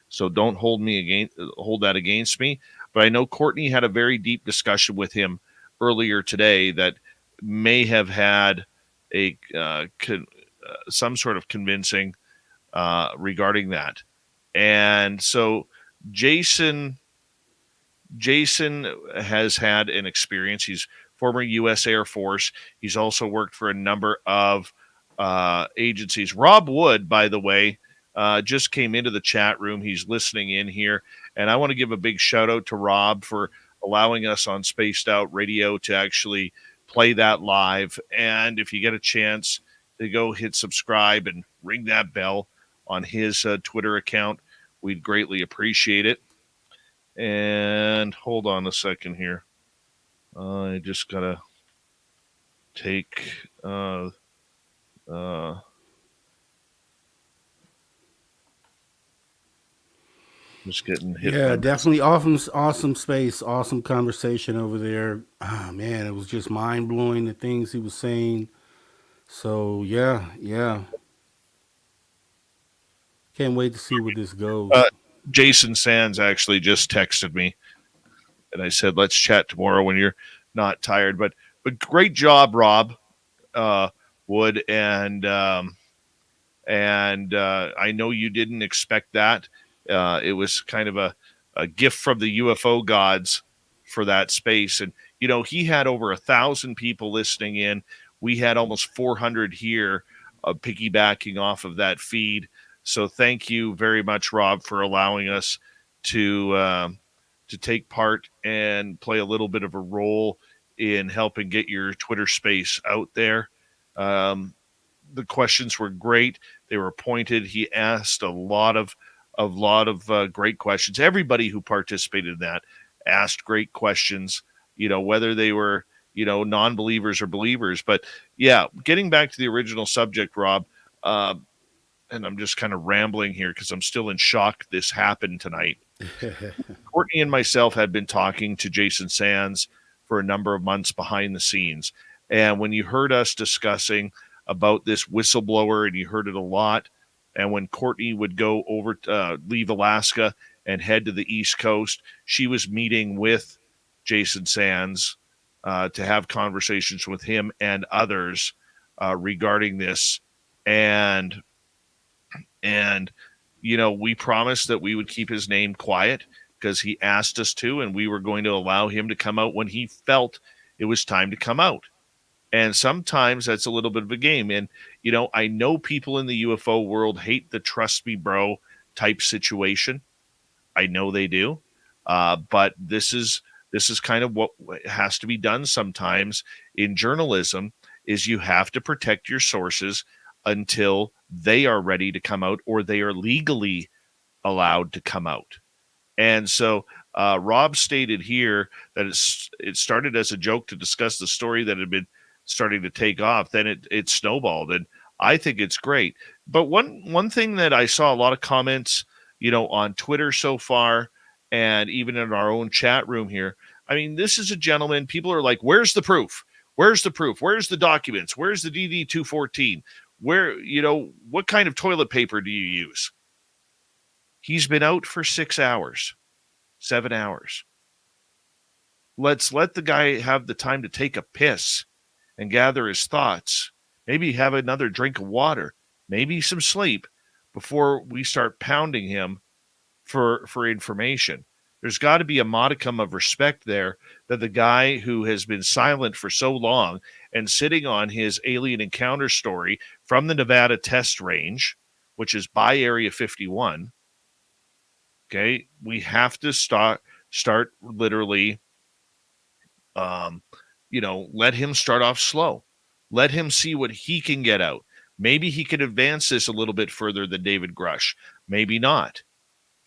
So don't hold that against me. But I know Courtney had a very deep discussion with him earlier today that may have had a some sort of convincing regarding that. And so Jason has had an experience. He's former U.S. Air Force. He's also worked for a number of agencies. Rob Wood, by the way, just came into the chat room. He's listening in here. And I want to give a big shout out to Rob for allowing us on Spaced Out Radio to actually play that live. And if you get a chance to go hit subscribe and ring that bell on his Twitter account, we'd greatly appreciate it. And hold on a second here. I just got to take just getting hit. Yeah, definitely awesome space, awesome conversation over there. Oh, man, it was just mind-blowing, the things he was saying. So, yeah. Can't wait to see where this goes. Jason Sands actually just texted me, and I said, let's chat tomorrow when you're not tired. But great job, Rob Wood, and I know you didn't expect that. It was kind of a gift from the UFO gods for that space. And, you know, he had over 1,000 people listening in. We had almost 400 here piggybacking off of that feed. So thank you very much, Rob, for allowing us to take part and play a little bit of a role in helping get your Twitter space out there. The questions were great. They were pointed. He asked a lot of great questions. Everybody who participated in that asked great questions, you know, whether they were, you know, non-believers or believers. But yeah, getting back to the original subject, Rob, and I'm just kind of rambling here because I'm still in shock this happened tonight. Courtney and myself had been talking to Jason Sands for a number of months behind the scenes. And when you heard us discussing about this whistleblower, and you heard it a lot, and when Courtney would go over, leave Alaska and head to the East Coast, she was meeting with Jason Sands to have conversations with him and others regarding this. And, you know, we promised that we would keep his name quiet because he asked us to, and we were going to allow him to come out when he felt it was time to come out. And sometimes that's a little bit of a game. And, you know, I know people in the UFO world hate the trust me, bro type situation. I know they do. But this is kind of what has to be done sometimes in journalism is you have to protect your sources until they are ready to come out or they are legally allowed to come out. And so Rob stated here that it started as a joke to discuss the story that had been starting to take off. Then it snowballed, and I think it's great. But one thing that I saw a lot of comments, you know, on Twitter so far, and even in our own chat room here. I mean, this is a gentleman. People are like, "Where's the proof? Where's the proof? Where's the documents? Where's the DD-214? Where, you know, what kind of toilet paper do you use?" He's been out for 6 hours, 7 hours. Let's let the guy have the time to take a piss and gather his thoughts. Maybe have another drink of water, maybe some sleep before we start pounding him for information. there's got to be a modicum of respect there that the guy who has been silent for so long and sitting on his alien encounter story from the Nevada test range, which is by Area 51, okay, we have to start literally, let him start off slow. Let him see what he can get out. Maybe he could advance this a little bit further than David Grush. Maybe not.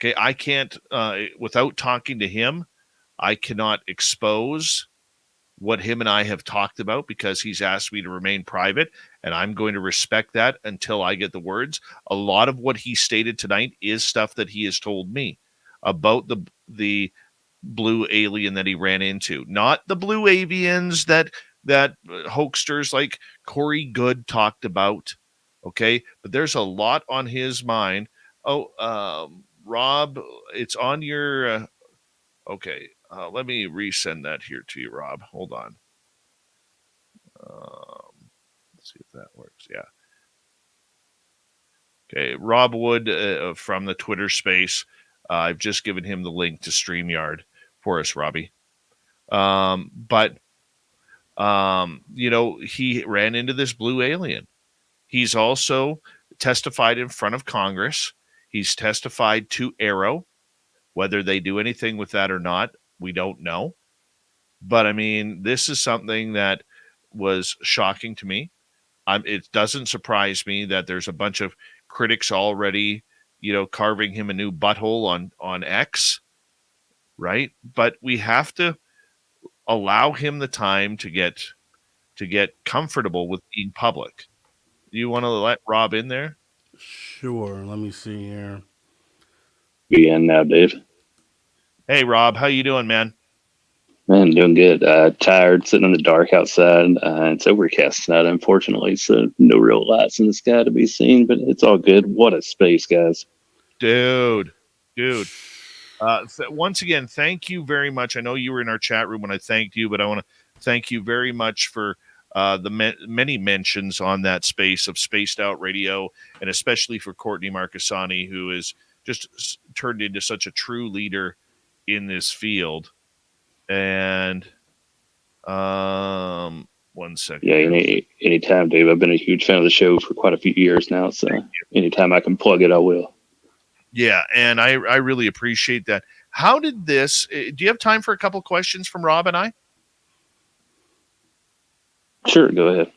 Okay, I can't, without talking to him, I cannot expose what him and I have talked about because he's asked me to remain private, and I'm going to respect that until I get the words. A lot of what he stated tonight is stuff that he has told me about the blue alien that he ran into, not the blue avians that hoaxsters like Corey Good talked about. Okay, but there's a lot on his mind. Rob, it's on your. Okay, let me resend that here to you, Rob. Hold on. Let's see if that works. Yeah. Okay, Rob Wood from the Twitter space. I've just given him the link to StreamYard for us, Robbie. He ran into this blue alien. He's also testified in front of Congress. He's testified to Arrow. Whether they do anything with that or not, we don't know. But, I mean, this is something that was shocking to me. It doesn't surprise me that there's a bunch of critics already, carving him a new butthole on X, right? But we have to allow him the time to get comfortable with being public. You want to let Rob in there? Sure. Let me see here. Be in now, Dave. Hey, Rob, how you doing, man? Man, doing good. Tired, sitting in the dark outside. It's overcast tonight, unfortunately, so no real lights in the sky to be seen, but it's all good. What a space, guys. Dude. Once again, thank you very much. I know you were in our chat room when I thanked you, but I want to thank you very much for the many mentions on that space of Spaced Out Radio, and especially for Courtney Marcassani, who is just turned into such a true leader in this field. And 1 second. Yeah, anytime, Dave. I've been a huge fan of the show for quite a few years now, so anytime I can plug it, I will. Yeah, and I really appreciate that. How did this? Do you have time for a couple questions from Rob and I? Sure, go ahead.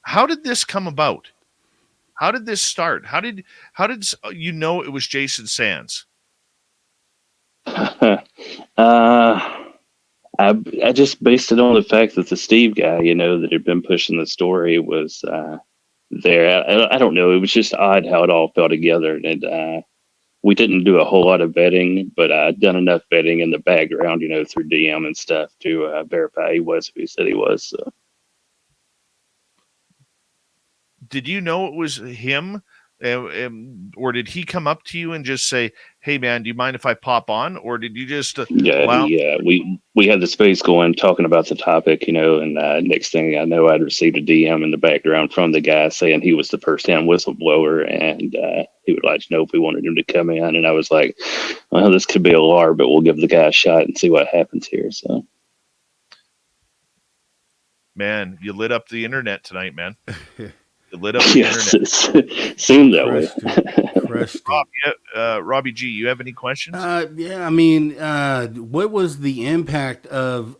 How did this come about? How did this start? How did you know it was Jason Sands? I just based it on the fact that the Steve guy, that had been pushing the story was there. I don't know. It was just odd how it all fell together. And we didn't do a whole lot of vetting, but I'd done enough vetting in the background, through DM and stuff to verify he was who he said he was. So. Did you know it was him? Or did he come up to you and just say, "Hey man, do you mind if I pop on?" Or did you just we had the space going talking about the topic, and next thing I know, I'd received a DM in the background from the guy saying he was the first-time whistleblower, and he would like to know if we wanted him to come in. And I was like, well, this could be a LAR, but we'll give the guy a shot and see what happens here. So, man, you lit up the internet tonight, man. Lit up the internet. Seemed that way. Robbie G, you have any questions? Yeah, I mean, what was the impact of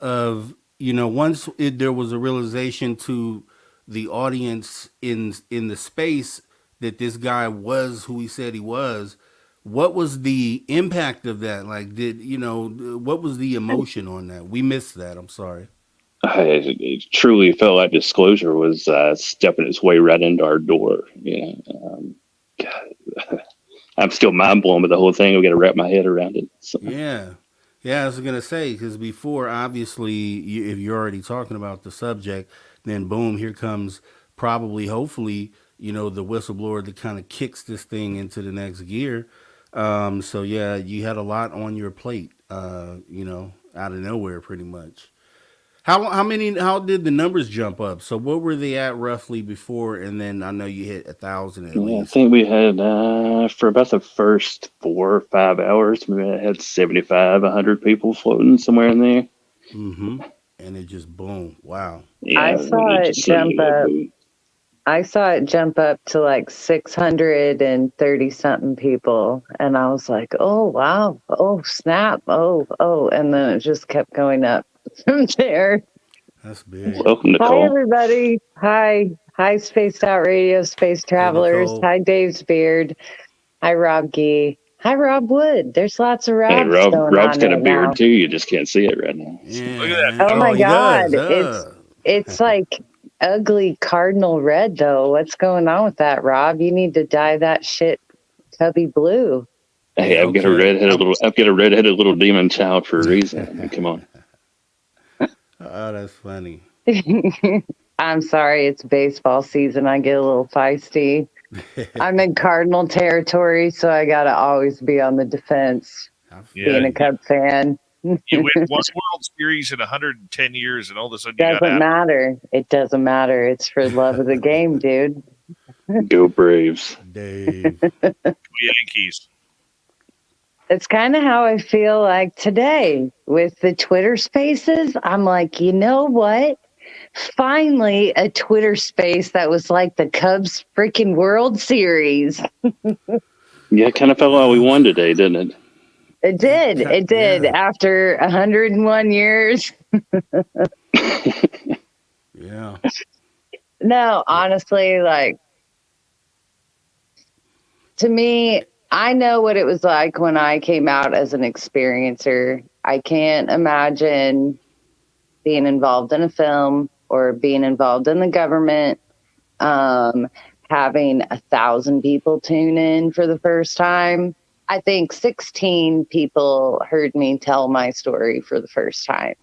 once there was a realization to the audience in the space that this guy was who he said he was? What was the impact of that? Like, what was the emotion on that? We missed that. I'm sorry. It truly felt like disclosure was stepping its way right into our door. I'm still mind blown with the whole thing. I've got to wrap my head around it. So. Yeah, I was gonna say, because before, obviously, if you're already talking about the subject, then boom, here comes hopefully, the whistleblower that kind of kicks this thing into the next gear. So yeah, you had a lot on your plate, out of nowhere, pretty much. How did the numbers jump up? So what were they at roughly before, and then I know you hit 1,000 at I least. think we had for about the first 4 or 5 hours, we had 75, 100 people floating somewhere in there. Mm-hmm. And it just boom. Wow. Yeah, I saw it jump up. I saw it jump up to like 630 something people. And I was like, oh, wow. Oh, snap. Oh. And then it just kept going up from there. That's big. Welcome, Nicole. Hi, everybody. Hi. Hi, Spaced Out Radio, Space Travelers. Nicole. Hi, Dave's Beard. Hi, Rob Gee. Hi, Rob Wood. There's lots of Hey, Robs going Rob's on got a right beard now. too. You just can't see it right now. Yeah. Look at that. Oh my he God. does. It's like ugly cardinal red though. What's going on with that, Rob? You need to dye that shit tubby blue. Hey, I've got a redheaded little demon child for a reason. I mean, come on. Oh, that's funny. I'm sorry, it's baseball season. I get a little feisty. I'm in Cardinal territory, so I gotta always be on the defense. Being a Cub fan. You win one World Series in 110 years, and all of a sudden you got Doesn't matter. It doesn't matter. It's for love of the game, dude. Go Braves. Dave. Yankees. It's kind of how I feel like today with the Twitter spaces. I'm like, you know what? Finally, a Twitter space that was like the Cubs freaking World Series. Yeah, it kind of felt like we won today, didn't it? It did. It did. Yeah. After 101 years. Yeah. No, honestly, like, to me, I know what it was like when I came out as an experiencer. I can't imagine being involved in a film or being involved in the government, having 1,000 people tune in for the first time. I think 16 people heard me tell my story for the first time.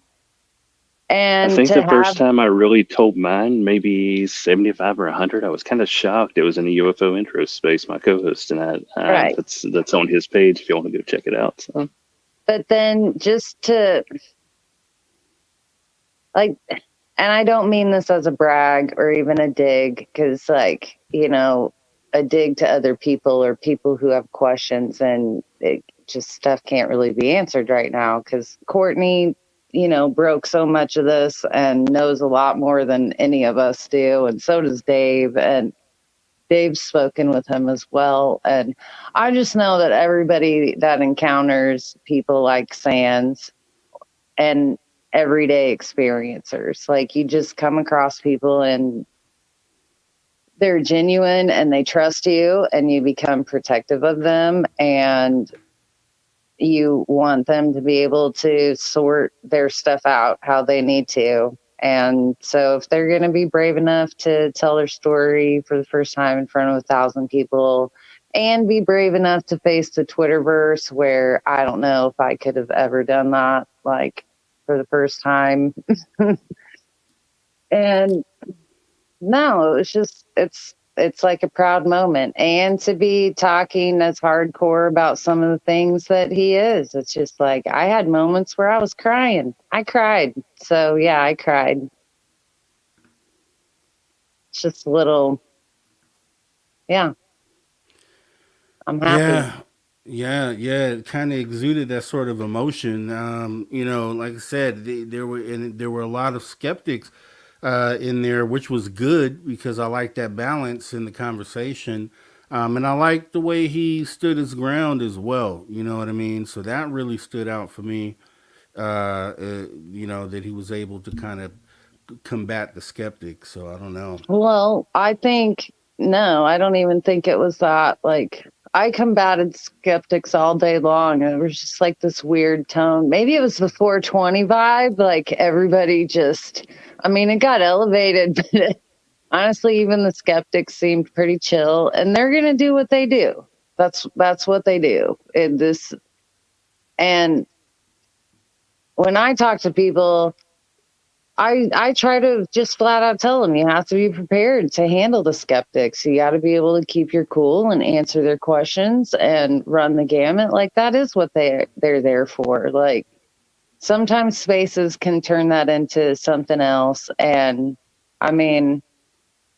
And I think to the have, first time I really told mine, maybe 75 or 100, I was kind of shocked. It was in a UFO intro space, my co-host tonight. Right. That's on his page if you want to go check it out. So. but then just to, like, and I don't mean this as a brag or even a dig, because, like, you know, a dig to other people or people who have questions, and it just stuff can't really be answered right now because Courtney, you know, broke so much of this and knows a lot more than any of us do. And so does Dave, and Dave's spoken with him as well. And I just know that everybody that encounters people like SANS and everyday experiencers, like, you just come across people and they're genuine and they trust you and you become protective of them, and you want them to be able to sort their stuff out how they need to. And so if they're going to be brave enough to tell their story for the first time in front of 1,000 people and be brave enough to face the Twitterverse, where I don't know if I could have ever done that, like, for the first time. And no, it was just, it's like a proud moment. And to be talking as hardcore about some of the things that he is, it's just like, I had moments where I was crying. I cried. So yeah, I cried. It's just a little, yeah. I'm happy. Yeah. It kind of exuded that sort of emotion. You know, like I said, there were a lot of skeptics in there, which was good because I like that balance in the conversation. And I like the way he stood his ground as well. You know what I mean? So that really stood out for me. You know, that he was able to kind of combat the skeptics. So I don't know. Well, I think, no, I don't even think it was that. Like, I combated skeptics all day long. And it was just like this weird tone. Maybe it was the 420 vibe. Like, everybody just, I mean, it got elevated, but honestly, even the skeptics seemed pretty chill, and they're going to do what they do. That's what they do in this. And when I talk to people, I try to just flat out tell them, you have to be prepared to handle the skeptics. You got to be able to keep your cool and answer their questions and run the gamut. Like, that is what they're there for. Like, sometimes spaces can turn that into something else. And I mean,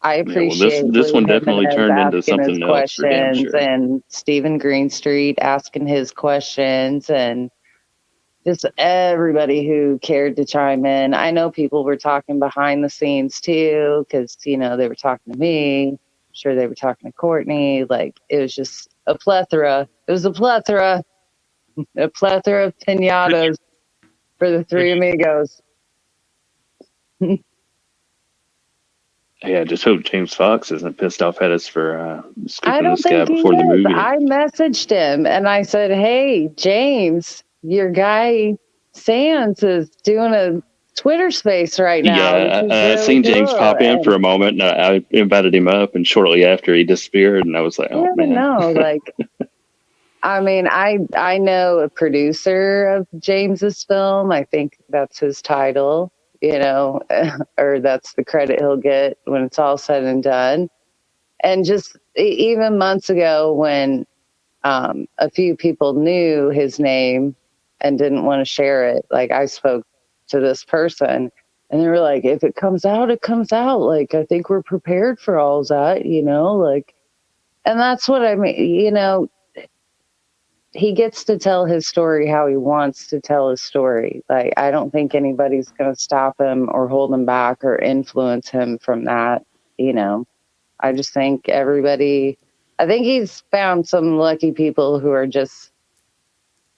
I Yeah, well, this appreciate this Lou one definitely Jimenez turned into asking his something else for damn questions sure. and Stephen Greenstreet asking his questions and just everybody who cared to chime in. I know people were talking behind the scenes too, because, you know, they were talking to me. I'm sure they were talking to Courtney. Like, it was just a plethora. It was a plethora of pinatas for the three amigos. Yeah, just hope James Fox isn't pissed off at us for I skipping don't this guy think he before the is. movie. I messaged him and I said, hey, James, your guy Sands is doing a Twitter space right now. This Yeah, is I really seen James cool. pop in And for a moment, and I invited him up, and shortly after he disappeared, and I was like, oh yeah, man. no, like, I mean, I know a producer of James's film. I think that's his title, you know, or that's the credit he'll get when it's all said and done. And just even months ago when a few people knew his name and didn't want to share it, like I spoke to this person and they were like, if it comes out, it comes out. Like, I think we're prepared for all that, you know, like, and that's what I mean, you know, he gets to tell his story how he wants to tell his story. Like, I don't think anybody's going to stop him or hold him back or influence him from that. You know, I just think I think he's found some lucky people who are just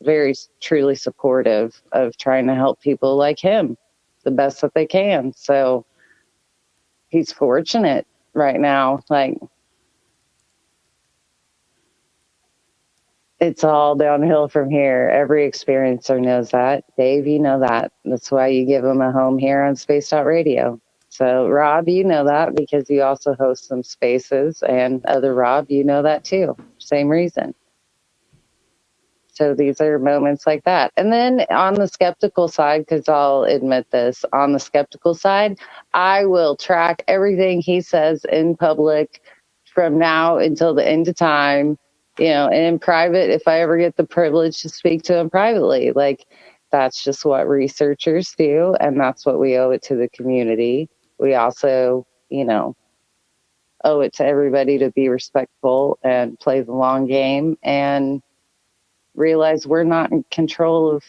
very truly supportive of trying to help people like him the best that they can. So he's fortunate right now. Like, it's all downhill from here. Every experiencer knows that. Dave, you know that. That's why you give them a home here on spacedoutradio. So, Rob, you know that because you also host some spaces. And other Rob, you know that too. Same reason. So these are moments like that. And then on the skeptical side, because I'll admit this, on the skeptical side, I will track everything he says in public from now until the end of time, you know, and in private, if I ever get the privilege to speak to him privately. Like, that's just what researchers do. And that's what we owe it to the community. We also, you know, owe it to everybody to be respectful and play the long game and realize we're not in control of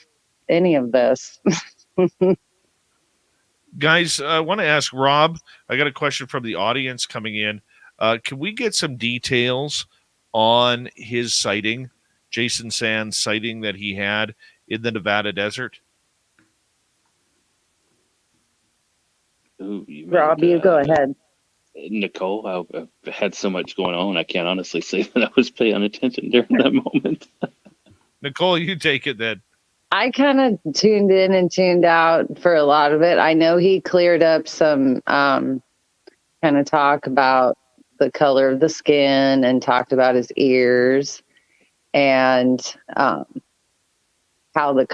any of this. Guys, I want to ask Rob. I got a question from the audience coming in. Can we get some details on his sighting, Jason Sands' sighting that he had in the Nevada desert? Ooh, Rob, you go ahead. Nicole, I've had so much going on, I can't honestly say that I was paying attention during that moment. Nicole, you take it then. I kind of tuned in and tuned out for a lot of it. I know he cleared up some kind of talk about the color of the skin and talked about his ears and how the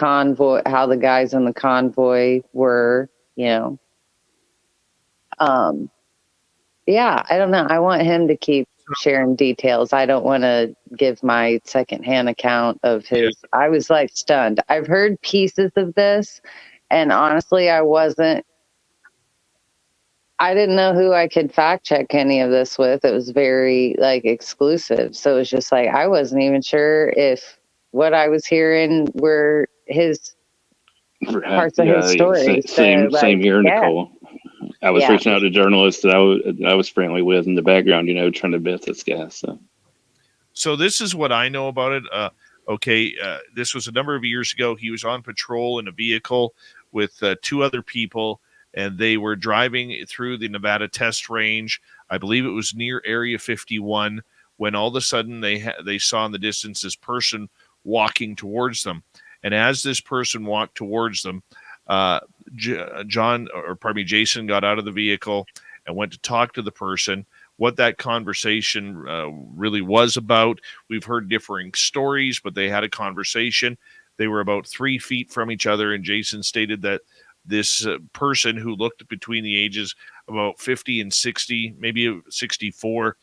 guys in the convoy were, you know. Yeah, I don't know. I want him to keep sharing details. I don't want to give my secondhand account of his. Yeah. I was like stunned. I've heard pieces of this, and honestly, I didn't know who I could fact check any of this with. It was very like exclusive. So it was just like, I wasn't even sure if what I was hearing were his parts of his story. Same here, Nicole. I was reaching out to journalists that I was friendly with in the background, you know, trying to vet this guy. So this is what I know about it. This was a number of years ago. He was on patrol in a vehicle with two other people, and they were driving through the Nevada test range. I believe it was near Area 51 when all of a sudden they saw in the distance this person walking towards them. And as this person walked towards them, Jason got out of the vehicle and went to talk to the person. What that conversation really was about, we've heard differing stories, but they had a conversation. They were about 3 feet from each other, and Jason stated that this person who looked between the ages about 50 and 60, maybe 64,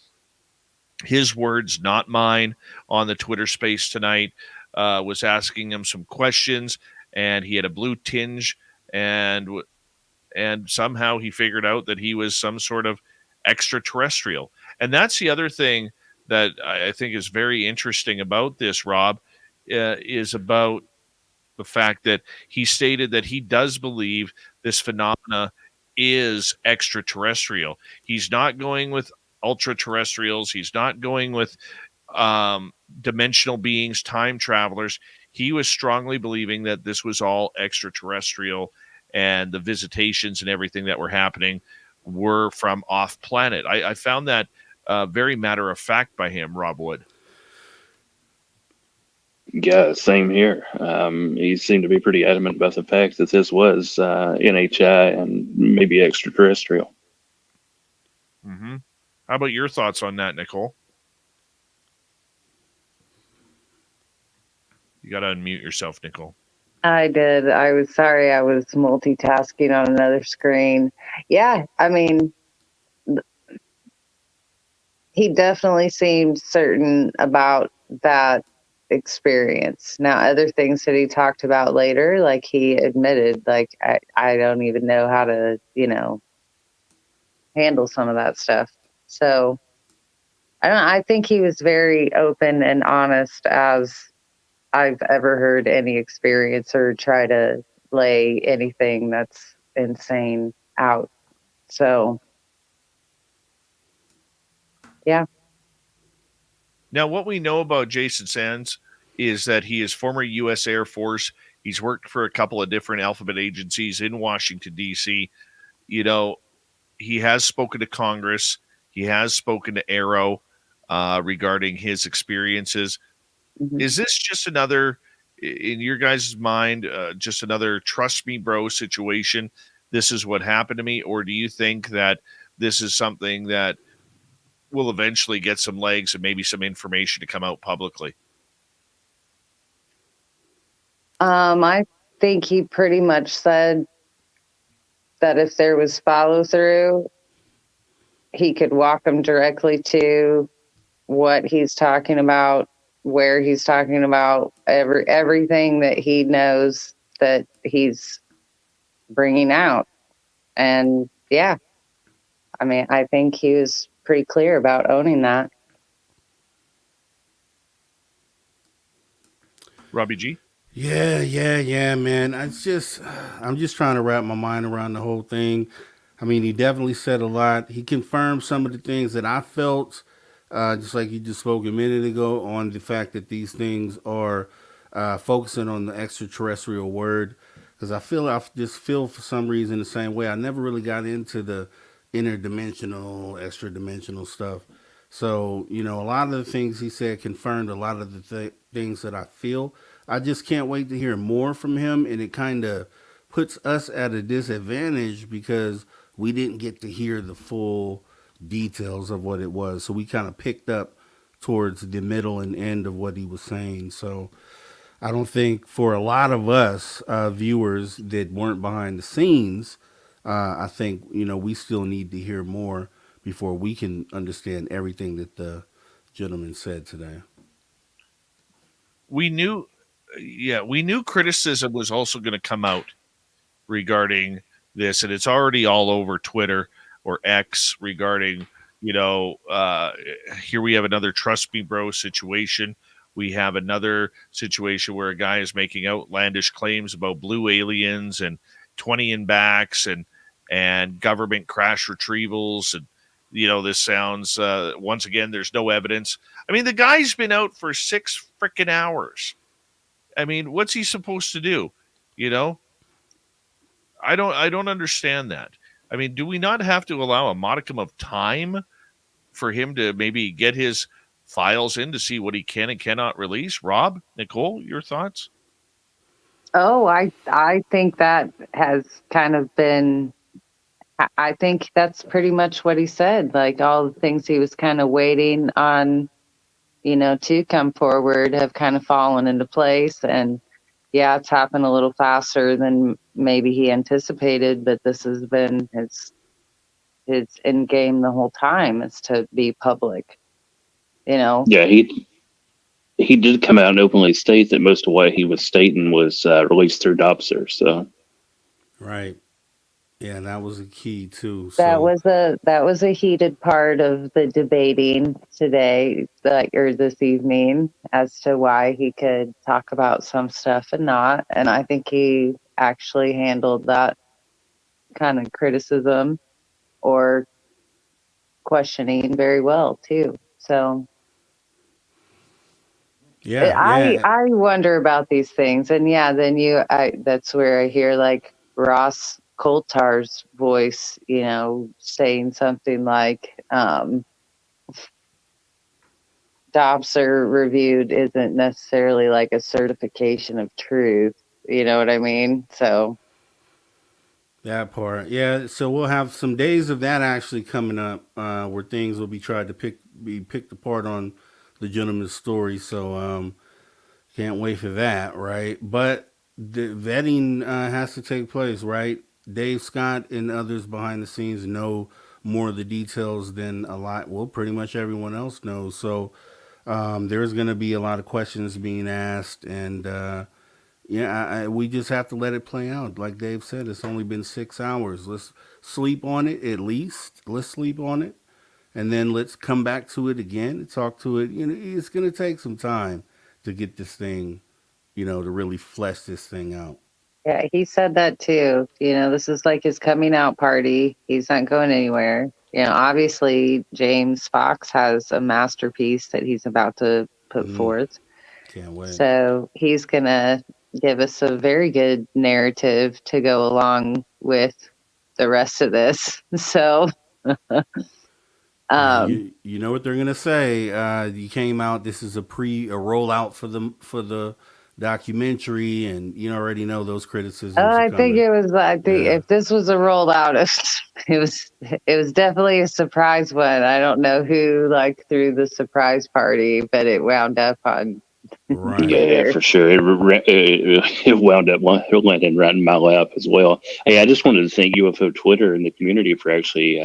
his words, not mine, on the Twitter space tonight, was asking him some questions. and he had a blue tinge, and somehow he figured out that he was some sort of extraterrestrial. And that's the other thing that I think is very interesting about this, Rob, is about the fact that he stated that he does believe this phenomena is extraterrestrial. He's not going with ultra terrestrials. He's not going with dimensional beings, time travelers. He was strongly believing that this was all extraterrestrial, and the visitations and everything that were happening were from off planet. I found that very matter of fact by him, Rob Wood. Yeah, same here. He seemed to be pretty adamant about the fact that this was NHI and maybe extraterrestrial. Mm-hmm. How about your thoughts on that, Nicole? You got to unmute yourself, Nicole. I did. I was sorry. I was multitasking on another screen. Yeah, I mean, he definitely seemed certain about that experience. Now, other things that he talked about later, like he admitted, like, I don't even know how to, handle some of that stuff. So I think he was very open and honest as I've ever heard any experience or try to lay anything that's insane out. So, yeah. Now, what we know about Jason Sands is that he is former U.S. Air Force. He's worked for a couple of different alphabet agencies in Washington, D.C. He has spoken to Congress. He has spoken to Arrow regarding his experiences. Mm-hmm. Is this just another, in your guys' mind, just another trust me, bro situation? This is what happened to me? Or do you think that this is something that will eventually get some legs and maybe some information to come out publicly? I think he pretty much said that if there was follow through, he could walk them directly to what he's talking about, where he's talking about, everything that he knows that he's bringing out. And yeah, I mean, I think he was pretty clear about owning that. Robbie G? Yeah, man. I'm just trying to wrap my mind around the whole thing. I mean, he definitely said a lot. He confirmed some of the things that I felt, just like you just spoke a minute ago, on the fact that these things are focusing on the extraterrestrial word. Because I just feel for some reason the same way. I never really got into the interdimensional, extra dimensional stuff. So, a lot of the things he said confirmed a lot of the things that I feel. I just can't wait to hear more from him, and it kind of puts us at a disadvantage because we didn't get to hear the full details of what it was. So we kind of picked up towards the middle and end of what he was saying. So I don't think for a lot of us viewers that weren't behind the scenes, I think, we still need to hear more before we can understand everything that the gentleman said today. We knew criticism was also going to come out regarding this, and it's already all over Twitter or X regarding, here we have another trust me, bro situation. We have another situation where a guy is making outlandish claims about blue aliens and 20 in backs and government crash retrievals. And, this sounds, once again, there's no evidence. I mean, the guy's been out for 6 freaking hours. I mean, what's he supposed to do? I don't understand that. I mean, do we not have to allow a modicum of time for him to maybe get his files in to see what he can and cannot release? Rob, Nicole, your thoughts? Oh, I think that has kind of been, I think that's pretty much what he said. Like all the things he was kind of waiting on, to come forward have kind of fallen into place. And yeah, it's happened a little faster than maybe he anticipated, but this has been his end game the whole time, is to be public, Yeah, he he did come out and openly state that most of what he was stating was released through Dobser. So, Right. Yeah, that was a key too. That So was a heated part of the debating today, or this evening, as to why he could talk about some stuff and not. And I think he actually handled that kind of criticism or questioning very well too. So yeah. I wonder about these things, and then that's where I hear like Ross Coulter's voice, saying something like, Dobser reviewed isn't necessarily like a certification of truth. You know what I mean? So That part, yeah. So we'll have some days of that actually coming up, where things will be tried to be picked apart on the gentleman's story. So can't wait for that, right? But the vetting has to take place, right? Dave Scott and others behind the scenes know more of the details than pretty much everyone else knows. So there's going to be a lot of questions being asked, and we just have to let it play out. Like Dave said, it's only been 6 hours. Let's sleep on it at least. Let's sleep on it, and then let's come back to it again and talk to it. It's going to take some time to get this thing, to really flesh this thing out. yeah, he said that too. This is like his coming out party. He's not going anywhere. Obviously James Fox has a masterpiece that he's about to put forth. Can't wait. So he's gonna give us a very good narrative to go along with the rest of this. So you know what they're gonna say. You came out. This is a rollout for the documentary, and you already know those criticisms. I think if this was a rollout, it was definitely a surprise one. I don't know who threw the surprise party, but it wound up on. Right. Yeah, for sure. It wound up landing right in my lap as well. Hey, I just wanted to thank UFO Twitter and the community for actually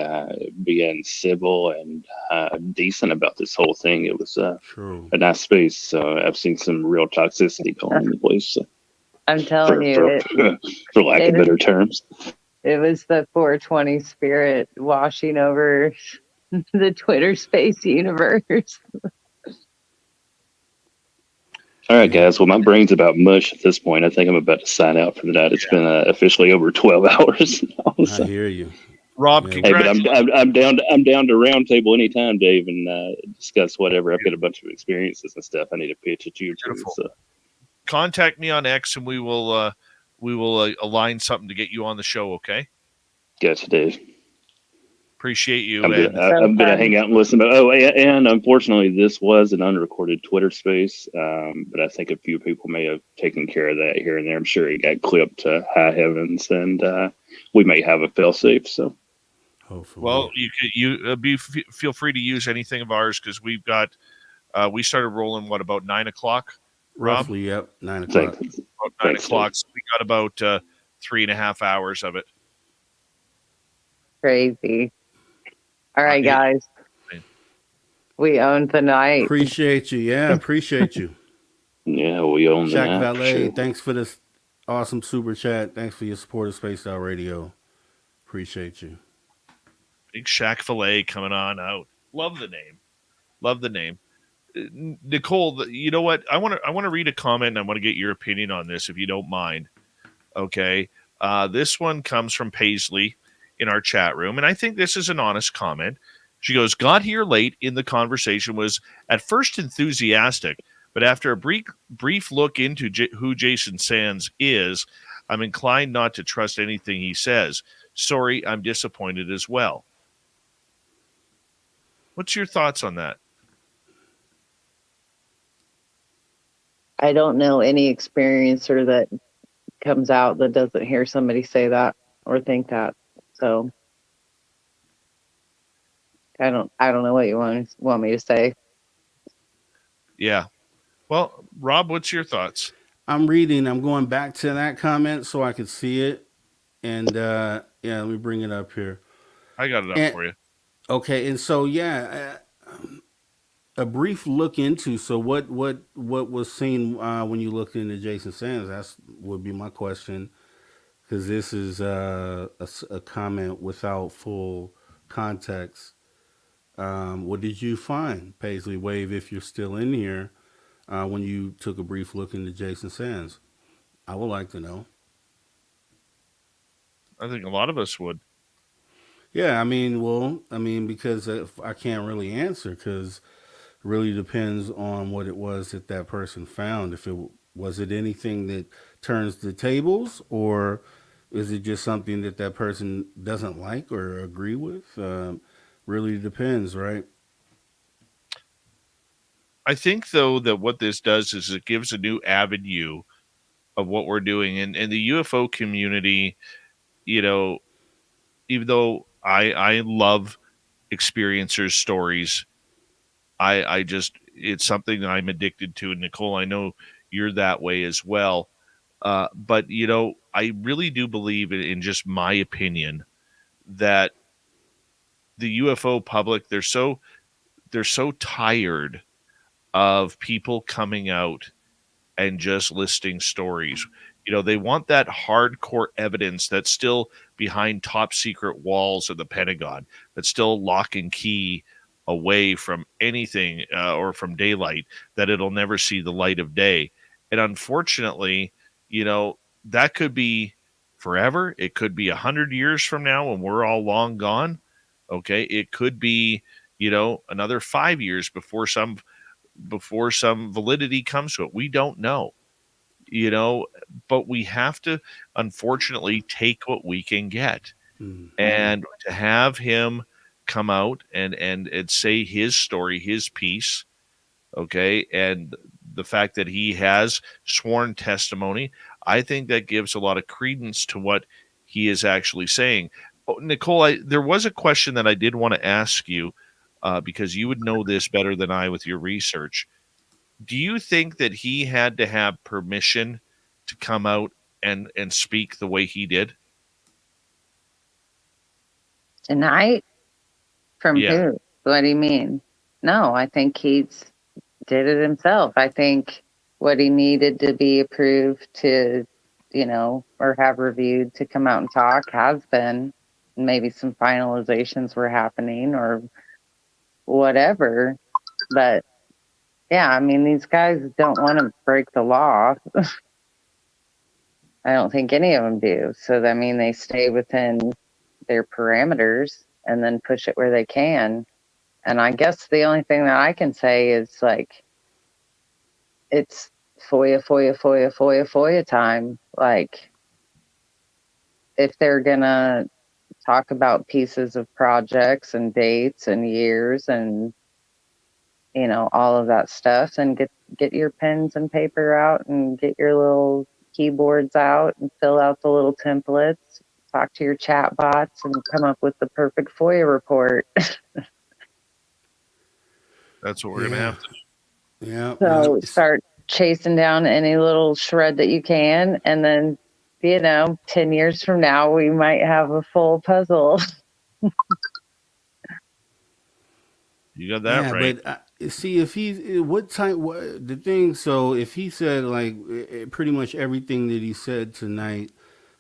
being civil and decent about this whole thing. It was a nice space. So I've seen some real toxicity going in the place. So, I'm telling you, for lack of better terms. It was the 420 spirit washing over the Twitter space universe. All right, guys. Well, my brain's about mush at this point. I think I'm about to sign out for the night. It's been officially over 12 hours now. So. I hear you, Rob. Hey, but I'm down to roundtable anytime, Dave, and discuss whatever. I've got a bunch of experiences and stuff I need to pitch at you too. So. Contact me on X, and we will align something to get you on the show. Okay. Gotcha, Dave. Appreciate you. I'm gonna hang out and listen. And unfortunately, this was an unrecorded Twitter space. But I think a few people may have taken care of that here and there. I'm sure it got clipped to high heavens, and we may have a fail safe. So, hopefully. Well, feel free to use anything of ours because we've got. We started rolling about 9 o'clock. Rob? Roughly, yep, 9 o'clock. About 9 o'clock. So we got about 3.5 hours of it. Crazy. All right, guys. We owned the night. Appreciate you. Yeah, appreciate you. Yeah, we own the Shaq night. Valet, Sure. thanks for this awesome super chat. Thanks for your support of Spaced Out Radio. Appreciate you. Big Shaq Valet coming on out. Love the name. Nicole, you know what? I want to read a comment and I want to get your opinion on this if you don't mind. Okay. This one comes from Paisley in our chat room, and I think this is an honest comment. She goes, got here late in the conversation, was at first enthusiastic, but after a brief look into who Jason Sands is, I'm inclined not to trust anything he says. Sorry, I'm disappointed as well. What's your thoughts on that? I don't know any experiencer that comes out that doesn't hear somebody say that or think that. So I don't know what you want me to say. Yeah. Well, Rob, what's your thoughts? I'm going back to that comment so I could see it. And let me bring it up here. I got it up for you. Okay, and so a brief look into. So what was seen when you looked into Jason Sands? That's would be my question, because this is a comment without full context. What did you find, Paisley Wave, if you're still in here, when you took a brief look into Jason Sands? I would like to know. I think a lot of us would. Yeah, because I can't really answer, because it really depends on what it was that person found. If it was it anything that turns the tables, or is it just something that person doesn't like or agree with? Really depends, right? I think, though, that what this does is it gives a new avenue of what we're doing. And the UFO community, even though I love experiencers' stories, I just, it's something that I'm addicted to. And Nicole, I know you're that way as well. But, I really do believe, in just my opinion, that the UFO public, they're so tired of people coming out and just listing stories. They want that hardcore evidence that's still behind top secret walls of the Pentagon, that's still lock and key away from anything or from daylight, that it'll never see the light of day. And unfortunately, that could be forever. It could be 100 years from now when we're all long gone. Okay. It could be, another 5 years before some validity comes to it. We don't know, but we have to, unfortunately, take what we can get. And to have him come out and say his story, his piece, okay, and the fact that he has sworn testimony, I think that gives a lot of credence to what he is actually saying. Oh, Nicole, there was a question that I did want to ask you, because you would know this better than I with your research. Do you think that he had to have permission to come out and speak the way he did Tonight? From who? What do you mean? No, I think he's did it himself. I think what he needed to be approved to, or have reviewed to come out and talk has been. Maybe some finalizations were happening or whatever. But yeah, these guys don't want to break the law. I don't think any of them do. So, they stay within their parameters and then push it where they can. And I guess the only thing that I can say is, like, it's FOIA time. Like, if they're going to talk about pieces of projects and dates and years and, all of that stuff, and get your pens and paper out and get your little keyboards out and fill out the little templates, talk to your chat bots and come up with the perfect FOIA report. That's what we're going to have to do. Yeah. So start chasing down any little shred that you can, and then, 10 years from now, we might have a full puzzle. You got that right. But see, if he's the thing. So if he said, like, pretty much everything that he said tonight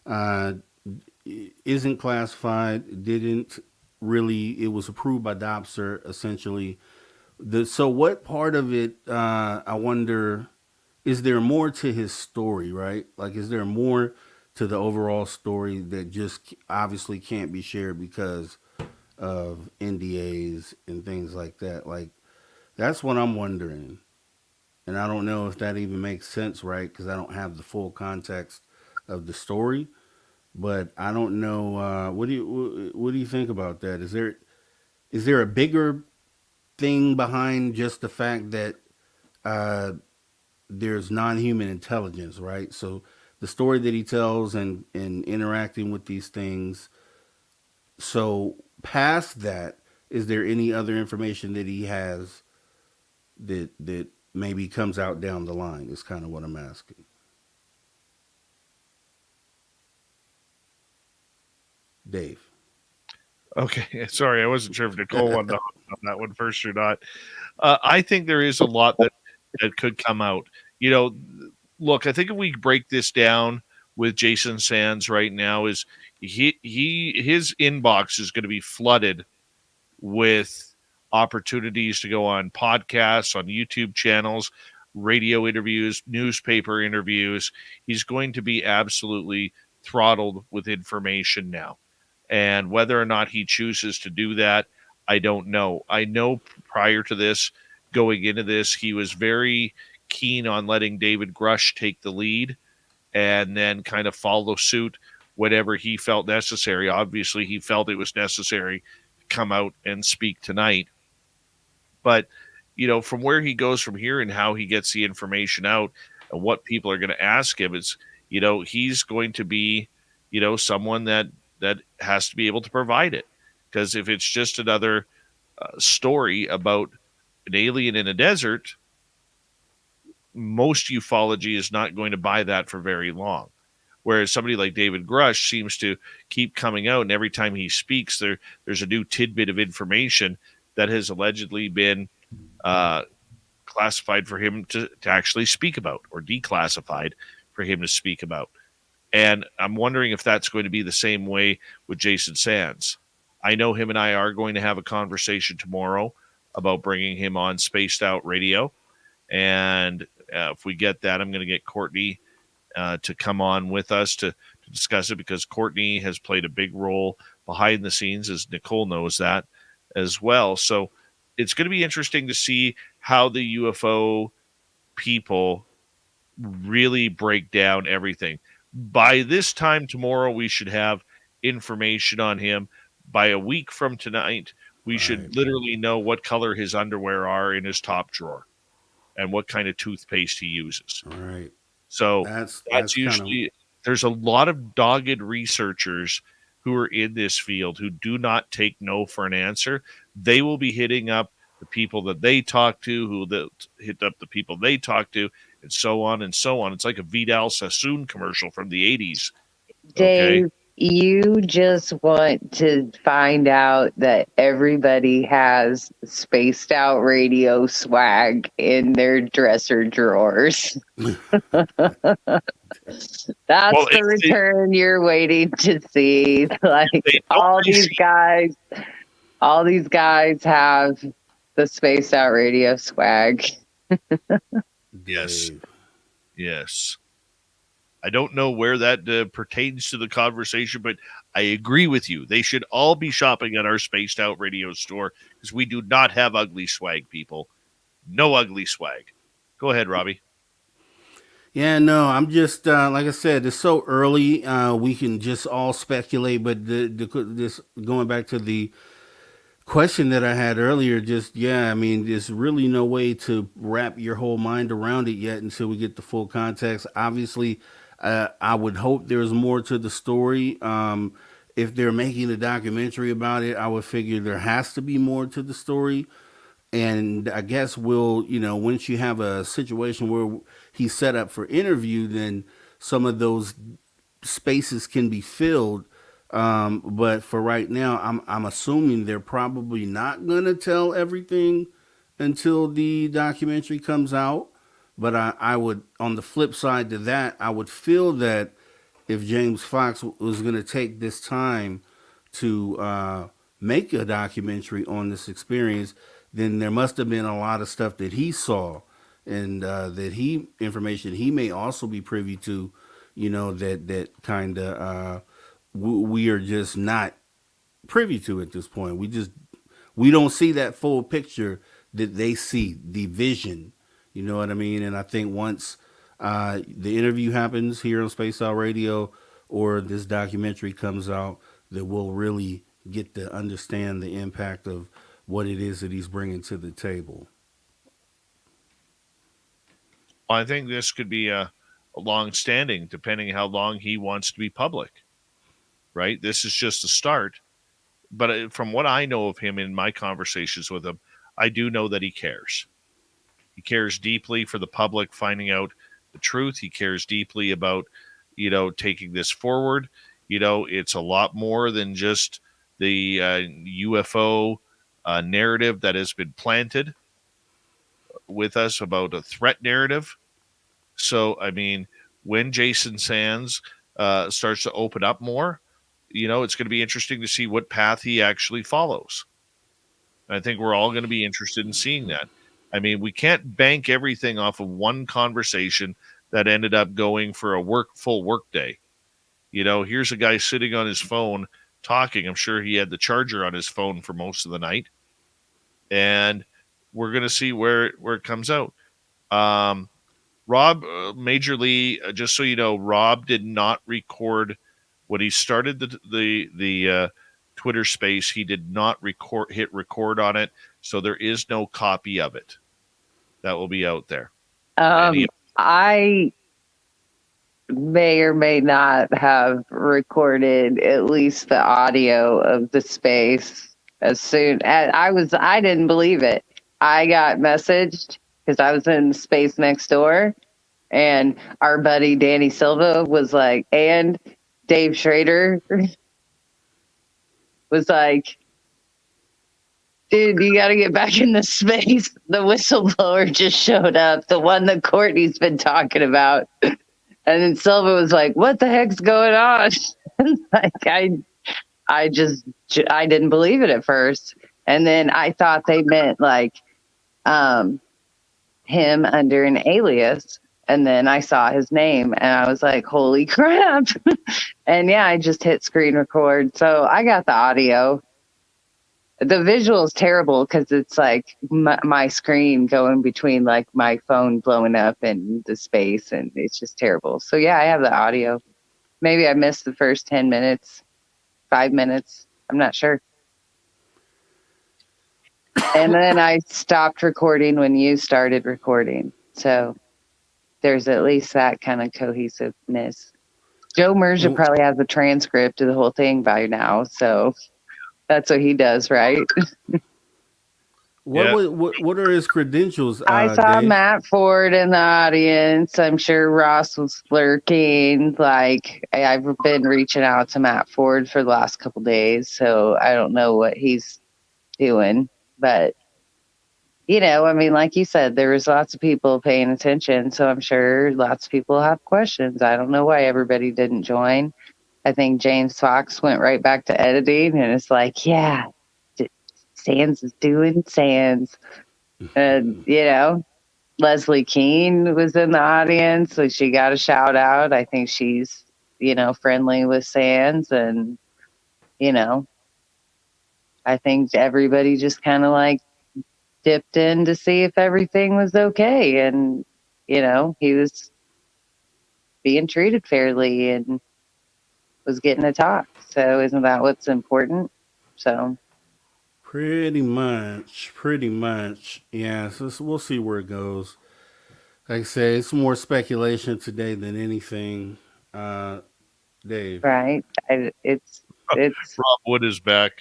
isn't classified, didn't really, it was approved by DOPSR essentially. So what part of it? I wonder. Is there more to his story, right? Like, is there more to the overall story that just obviously can't be shared because of NDAs and things like that? Like, that's what I'm wondering. And I don't know if that even makes sense, right? Because I don't have the full context of the story. But I don't know. What do you think about that? Is there a bigger thing behind just the fact that there's non-human intelligence, right? So the story that he tells and interacting with these things. So past that, is there any other information that he has that maybe comes out down the line? Is kind of what I'm asking. Dave. Okay, sorry, I wasn't sure if Nicole wanted to hop on that one first or not. I think there is a lot that could come out. Look, I think if we break this down with Jason Sands right now, is his inbox is going to be flooded with opportunities to go on podcasts, on YouTube channels, radio interviews, newspaper interviews. He's going to be absolutely throttled with information now. And whether or not he chooses to do that, I don't know. I know prior to this, going into this, he was very keen on letting David Grush take the lead and then kind of follow suit whatever he felt necessary. Obviously, he felt it was necessary to come out and speak tonight. But, from where he goes from here and how he gets the information out and what people are going to ask him, is, he's going to be, someone that has to be able to provide it. Because if it's just another story about an alien in a desert, most ufology is not going to buy that for very long. Whereas somebody like David Grush seems to keep coming out, and every time he speaks, there's a new tidbit of information that has allegedly been classified for him to actually speak about, or declassified for him to speak about. And I'm wondering if that's going to be the same way with Jason Sands. I know him and I are going to have a conversation tomorrow about bringing him on Spaced Out Radio. And if we get that, I'm going to get Courtney to come on with us to discuss it, because Courtney has played a big role behind the scenes, as Nicole knows that as well. So it's going to be interesting to see how the UFO people really break down everything. By this time tomorrow, we should have information on him. By a week from tonight, we should literally know what color his underwear are in his top drawer and what kind of toothpaste he uses. All right. So that's usually there's a lot of dogged researchers who are in this field who do not take no for an answer. They will be hitting up the people that they talk to, who hit up the people they talk to, and so on and so on. It's like a Vidal Sassoon commercial from the 80s. Dave, you just want to find out that everybody has Spaced Out Radio swag in their dresser drawers. That's the return you're waiting to see. Like all these guys have the Spaced Out Radio swag. Yes. I don't know where that pertains to the conversation, but I agree with you. They should all be shopping at our Spaced Out Radio store, because we do not have ugly swag, people. No ugly swag. Go ahead, Robbie. Yeah, no, I'm just like I said, it's so early. We can just all speculate, but this going back to the question that I had earlier, there's really no way to wrap your whole mind around it yet until we get the full context. Obviously, I would hope there's more to the story. If they're making a documentary about it, I would figure there has to be more to the story. And I guess once you have a situation where he's set up for interview, then some of those spaces can be filled. But for right now, I'm assuming they're probably not gonna tell everything until the documentary comes out. But I would, on the flip side to that, I would feel that if James Fox was gonna take this time to make a documentary on this experience, then there must have been a lot of stuff that he saw and information he may also be privy to, that kind of we are just not privy to at this point. We don't see that full picture that they see, the vision. You know what I mean? And I think once the interview happens here on Space Out Radio, or this documentary comes out, that we'll really get to understand the impact of what it is that he's bringing to the table. I think this could be a long-standing, depending how long he wants to be public. Right? This is just a start. But from what I know of him in my conversations with him, I do know that he cares. He cares deeply for the public finding out the truth. He cares deeply about, taking this forward. It's a lot more than just the UFO narrative that has been planted with us about a threat narrative. So, I mean, when Jason Sands starts to open up more, it's going to be interesting to see what path he actually follows. I think we're all going to be interested in seeing that. I mean, we can't bank everything off of one conversation that ended up going for a full work day. Here's a guy sitting on his phone talking. I'm sure he had the charger on his phone for most of the night. And we're going to see where it comes out. Rob, majorly, just so you know, Rob did not record when he started the Twitter space. He did not hit record on it, so there is no copy of it that will be out there. I may or may not have recorded at least the audio of the space as soon as I didn't believe it. I got messaged because I was in the space next door, and our buddy Danny Silva was like, and Dave Schrader was like, dude, you got to get back in the space. The whistleblower just showed up, the one that Courtney's been talking about. And then Silva was like, what the heck's going on? Like, I didn't believe it at first. And then I thought they meant like him under an alias. And then I saw his name and I was like, holy crap. And yeah, I just hit screen record. So I got the audio. The visual is terrible because it's like my screen going between like my phone blowing up and the space, and it's just terrible. So yeah, I have the audio. Maybe I missed the first 10 minutes, 5 minutes. I'm not sure. And then I stopped recording when you started recording. So there's at least that kind of cohesiveness. Joe Merja probably has a transcript of the whole thing by now. So that's what he does, right? What are his credentials? I saw Dave? Matt Ford in the audience. I'm sure Ross was lurking. Like, I've been reaching out to Matt Ford for the last couple days, so I don't know what he's doing. But, I mean, like you said, there was lots of people paying attention, so I'm sure lots of people have questions. I don't know why everybody didn't join. I think James Fox went right back to editing, and it's like, yeah, Sands is doing Sands. And, Leslie Keene was in the audience, so she got a shout out. I think she's, friendly with Sands. And, I think everybody just kind of like dipped in to see if everything was okay. And, he was being treated fairly and was getting to talk. So isn't that what's important? So Pretty much. Yeah, so we'll see where it goes. Like I say, it's more speculation today than anything. Dave. Right. It's Rob Wood is back.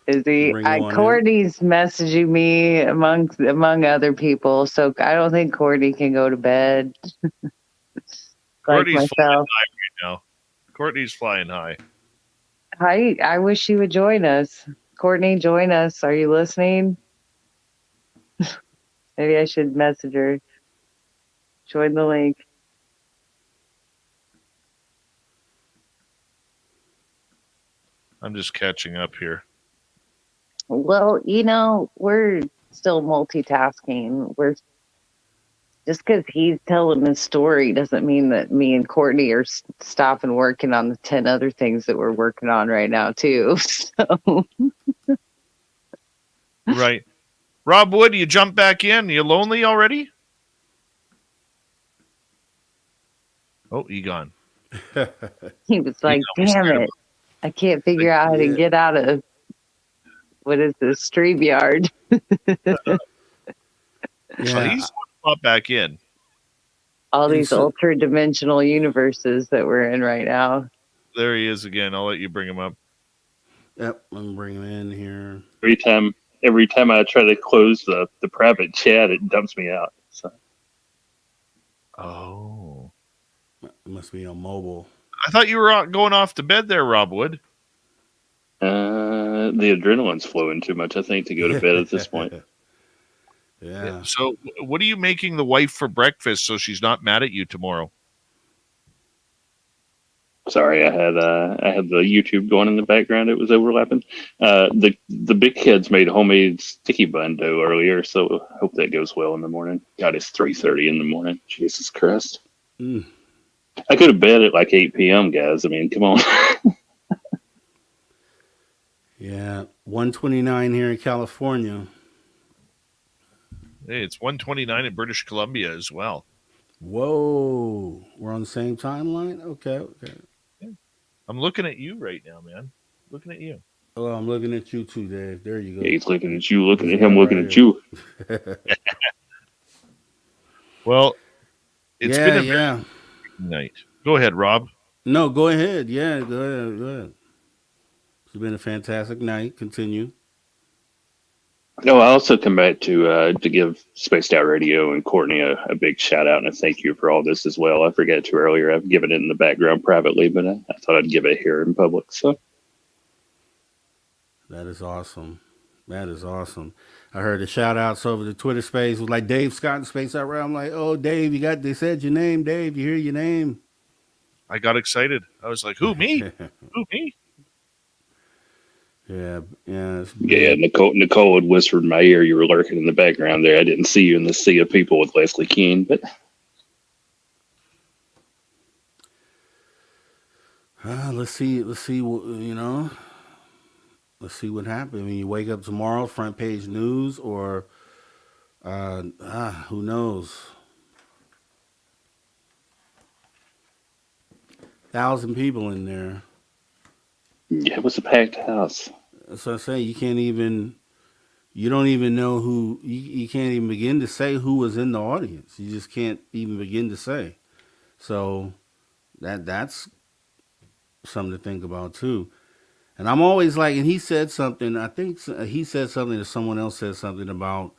Is he? Courtney's messaging me among other people, so I don't think Courtney can go to bed. Courtney's flying high right now. Courtney's flying high. I wish she would join us. Courtney, join us. Are you listening? Maybe I should message her. Join the link. I'm just catching up here. Well, we're still multitasking. We're just because he's telling this story doesn't mean that me and Courtney are stopping working on the 10 other things that we're working on right now too. So. Right. Rob Wood, you jump back in. You lonely already? Oh, he gone. He was like, damn it. I can't figure out how to get out of, what is this, StreamYard? So he's going to pop back in. All these ultra-dimensional universes that we're in right now. There he is again. I'll let you bring him up. Yep, I'm bringing him in here. Every time I try to close the private chat, it dumps me out. So. Oh. It must be on mobile. I thought you were going off to bed there, Rob Wood. The adrenaline's flowing too much, I think, to go to bed at this point. Yeah. So, what are you making the wife for breakfast so she's not mad at you tomorrow? Sorry, I had the YouTube going in the background. It was overlapping. The big kids made homemade sticky bun dough earlier, so I hope that goes well in the morning. God, it's 3:30 in the morning. Jesus Christ! Mm. I go to bed at like 8 p.m. Guys, I mean, come on. Yeah, 129 here in California. Hey, it's 1:29 in British Columbia as well. Whoa, we're on the same timeline. Okay. Yeah. I'm looking at you right now, man. Looking at you. Oh, I'm looking at you too, Dave. There you go. Yeah, he's looking at you, looking This at him, guy looking right at here. you. Well, it's been a yeah. very night. Go ahead, Rob. No, go ahead. Yeah, go ahead. It's been a fantastic night. Continue. No, I also come back to give Spaced Out Radio and Courtney a big shout out and a thank you for all this as well. I forgot to earlier. I've given it in the background privately, but I thought I'd give it here in public. So That is awesome. I heard the shout outs over the Twitter space. It was like Dave Scott in Space Out Radio. I'm like, oh, Dave, they said your name, Dave. You hear your name. I got excited. I was like, who, me? Who, me? Yeah. yeah, Nicole had whispered in my ear you were lurking in the background there. I didn't see you in the sea of people with Leslie Keene, but let's see. Let's see what happens when you wake up tomorrow. Front page news or who knows? 1,000 people in there. Yeah, it was a packed house. So I say you don't even know who. You can't even begin to say who was in the audience. You just can't even begin to say. So that's something to think about too. And I'm always like, and he said something. I think he said something, or someone else said something about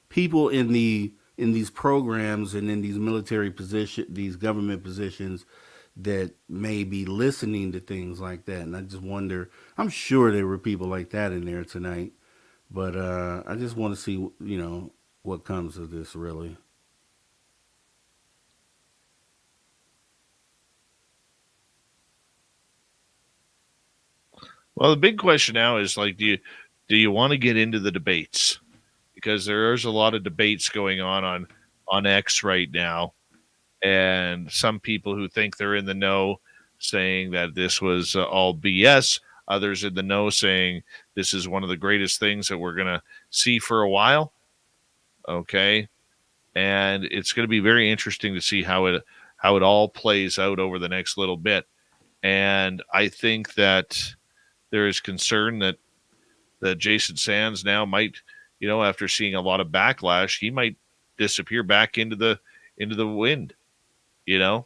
people in these programs and in these military positions, these government positions that may be listening to things like that. And I just wonder, I'm sure there were people like that in there tonight, but I just want to see, what comes of this really. Well, the big question now is like, do you want to get into the debates? Because there's a lot of debates going on X right now. And some people who think they're in the know saying that this was all BS. Others in the know saying this is one of the greatest things that we're going to see for a while. Okay. And it's going to be very interesting to see how it all plays out over the next little bit. And I think that there is concern that Jason Sands now might, after seeing a lot of backlash, he might disappear back into the wind. You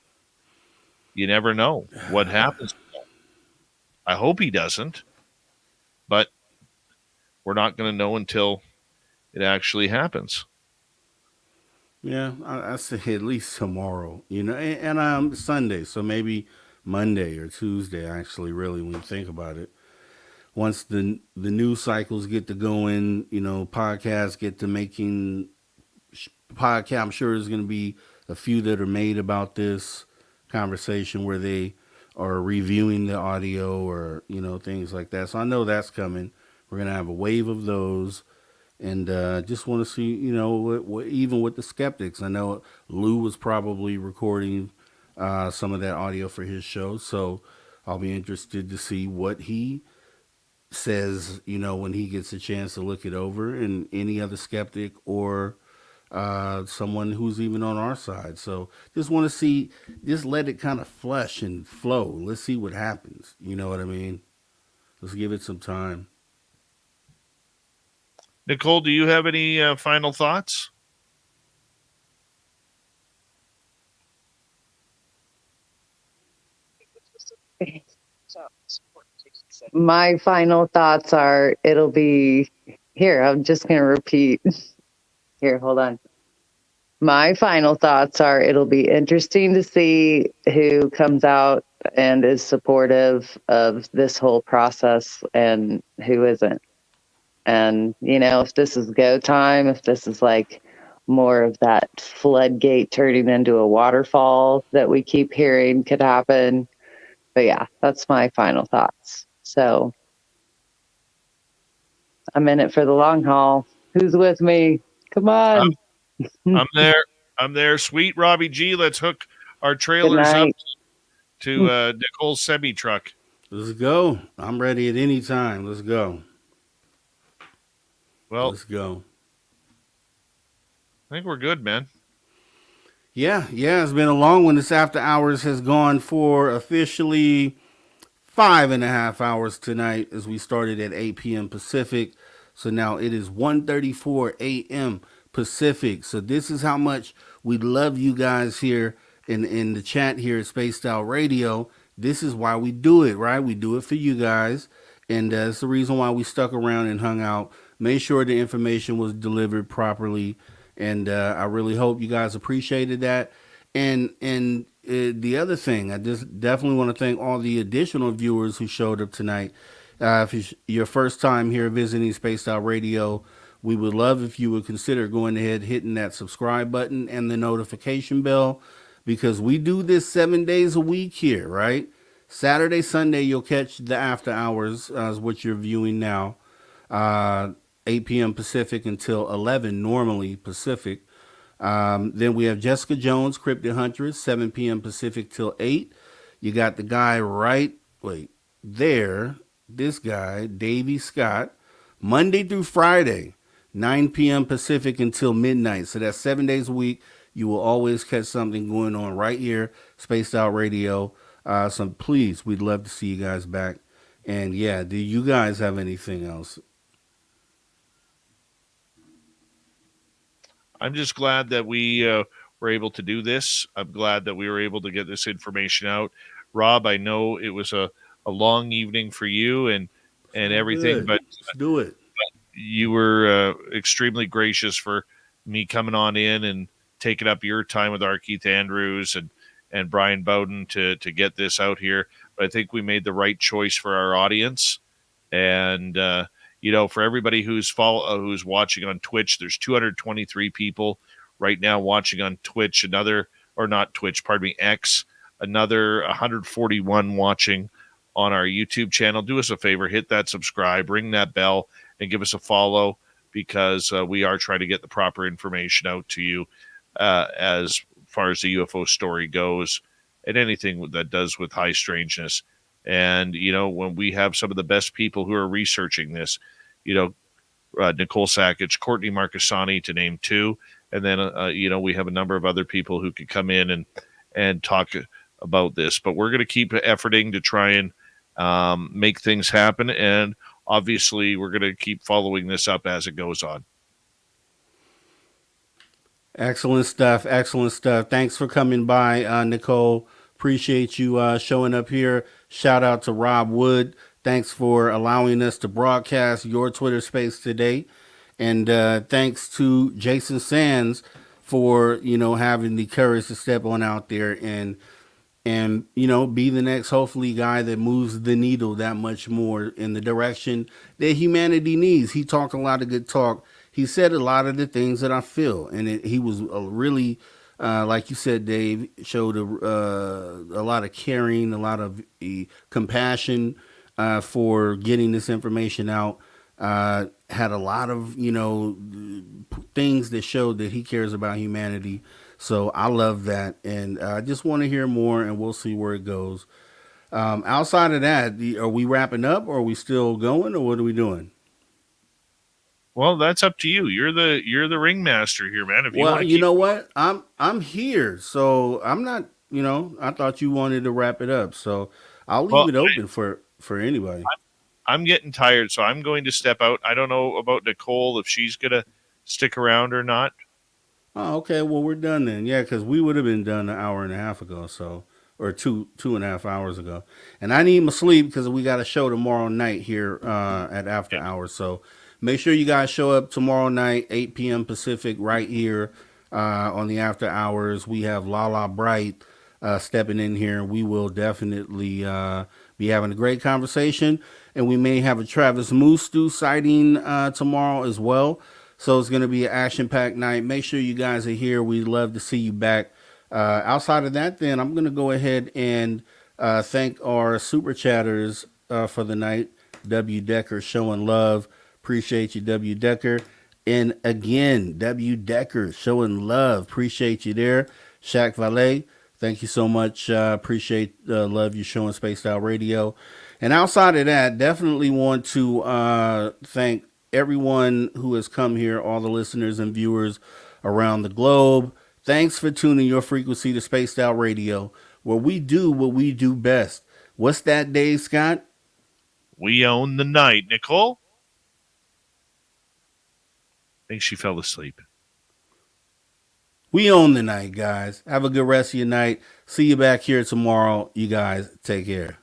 never know what happens. I hope he doesn't, but we're not going to know until it actually happens. Yeah, I say at least tomorrow, and Sunday, so maybe Monday or Tuesday, actually, really, when you think about it. Once the news cycles get to going, podcasts get to making podcast. I'm sure there's going to be a few that are made about this conversation where they are reviewing the audio or things like that. So I know that's coming. We're going to have a wave of those, and just want to see what even with the skeptics. I know Lou was probably recording some of that audio for his show, so I'll be interested to see what he says, when he gets a chance to look it over, and any other skeptic or someone who's even on our side. So just want to see, just let it kind of flush and flow. Let's see what happens. You know what I mean? Let's give it some time. Nicole, do you have any final thoughts? My final thoughts are it'll be here. I'm just going to repeat here. Hold on. My final thoughts are it'll be interesting to see who comes out and is supportive of this whole process, and who isn't. And, you know, if this is go time, if this is like more of that floodgate turning into a waterfall that we keep hearing could happen. But yeah, that's my final thoughts. So I'm in it for the long haul. Who's with me? Come on. I'm there. I'm there. Sweet Robbie G. Let's hook our trailers up to Nicole's semi truck. Let's go. I'm ready at any time. Let's go. Well, let's go. I think we're good, man. Yeah. It's been a long one. This after hours has gone for officially 5.5 hours tonight as we started at 8 p.m. Pacific. So now it is 1:34 a.m. Pacific. So this is how much we love you guys here in the chat here at Spaced Out Radio. This is why we do it, right? We do it for you guys. And that's the reason why we stuck around and hung out. Made sure the information was delivered properly. And I really hope you guys appreciated that. And the other thing, I just definitely want to thank all the additional viewers who showed up tonight. If it's your first time here visiting Spaced Out Radio, we would love if you would consider going ahead, hitting that subscribe button and the notification bell, because we do this 7 days a week here, right? Saturday, Sunday, you'll catch the after hours, is what you're viewing now. 8 p.m. Pacific until 11 normally Pacific. Then we have Jessica Jones, Cryptid Huntress, 7 p.m. Pacific till 8. You got the guy there, this guy, Davey Scott, Monday through Friday, 9 p.m. Pacific until midnight. So that's 7 days a week. You will always catch something going on right here, Spaced Out Radio. So please, we'd love to see you guys back. And yeah, do you guys have anything else? I'm just glad that we were able to do this. I'm glad that we were able to get this information out. Rob, I know it was a long evening for you and everything, Good. but let's do it. You were extremely gracious for me coming on in and taking up your time with R Keith Andrews and Brian Bowden to get this out here. But I think we made the right choice for our audience. And, for everybody who's watching on Twitch, there's 223 people right now watching on Twitch, X, another 141 watching on our YouTube channel. Do us a favor, hit that subscribe, ring that bell, and give us a follow, because we are trying to get the proper information out to you as far as the UFO story goes and anything that does with high strangeness. And, when we have some of the best people who are researching this, Nicole Sackage, Courtney Marcassani, to name two. And then, we have a number of other people who could come in and talk about this. But we're going to keep efforting to try and make things happen. And obviously, we're going to keep following this up as it goes on. Excellent stuff. Thanks for coming by, Nicole. Appreciate you showing up here. Shout out to Rob Wood. Thanks for allowing us to broadcast your Twitter space today. And thanks to Jason SANDS for, having the courage to step on out there and be the next, hopefully, guy that moves the needle that much more in the direction that humanity needs. He talked a lot of good talk. He said a lot of the things that I feel. And he was really, like you said, Dave, showed a lot of caring, a lot of compassion for getting this information out. Had a lot of, things that showed that he cares about humanity. So I love that. And I just want to hear more, and we'll see where it goes. Outside of that, are we wrapping up, or are we still going, or what are we doing? Well, that's up to you. You're the ringmaster here, man. If you know what? I'm here. So I'm not, I thought you wanted to wrap it up. So I'll leave it open for anybody. I'm getting tired, so I'm going to step out. I don't know about Nicole, if she's going to stick around or not. Oh, okay. Well, we're done then. Yeah, because we would have been done an hour and a half ago, or 2.5 hours ago. And I need my sleep because we got a show tomorrow night here at After Hours. So make sure you guys show up tomorrow night, 8 p.m. Pacific, right here on the After Hours. We have Lala Bright, stepping in here. We will definitely be having a great conversation, and we may have a Travis Moostu sighting tomorrow as well. So it's going to be an action-packed night. Make sure you guys are here. We'd love to see you back. Outside of that, then, I'm going to go ahead and thank our super chatters for the night. W. Decker showing love. Appreciate you, W. Decker. And again, W. Decker showing love. Appreciate you there. Shaq Valet, thank you so much. Appreciate the love you showing Spaced Out Radio. And outside of that, definitely want to thank everyone who has come here, all the listeners and viewers around the globe. Thanks for tuning your frequency to Spaced Out Radio, where we do what we do best. What's that, Dave Scott? We own the night, Nicole. I think she fell asleep. We own the night, guys. Have a good rest of your night. See you back here tomorrow. You guys take care.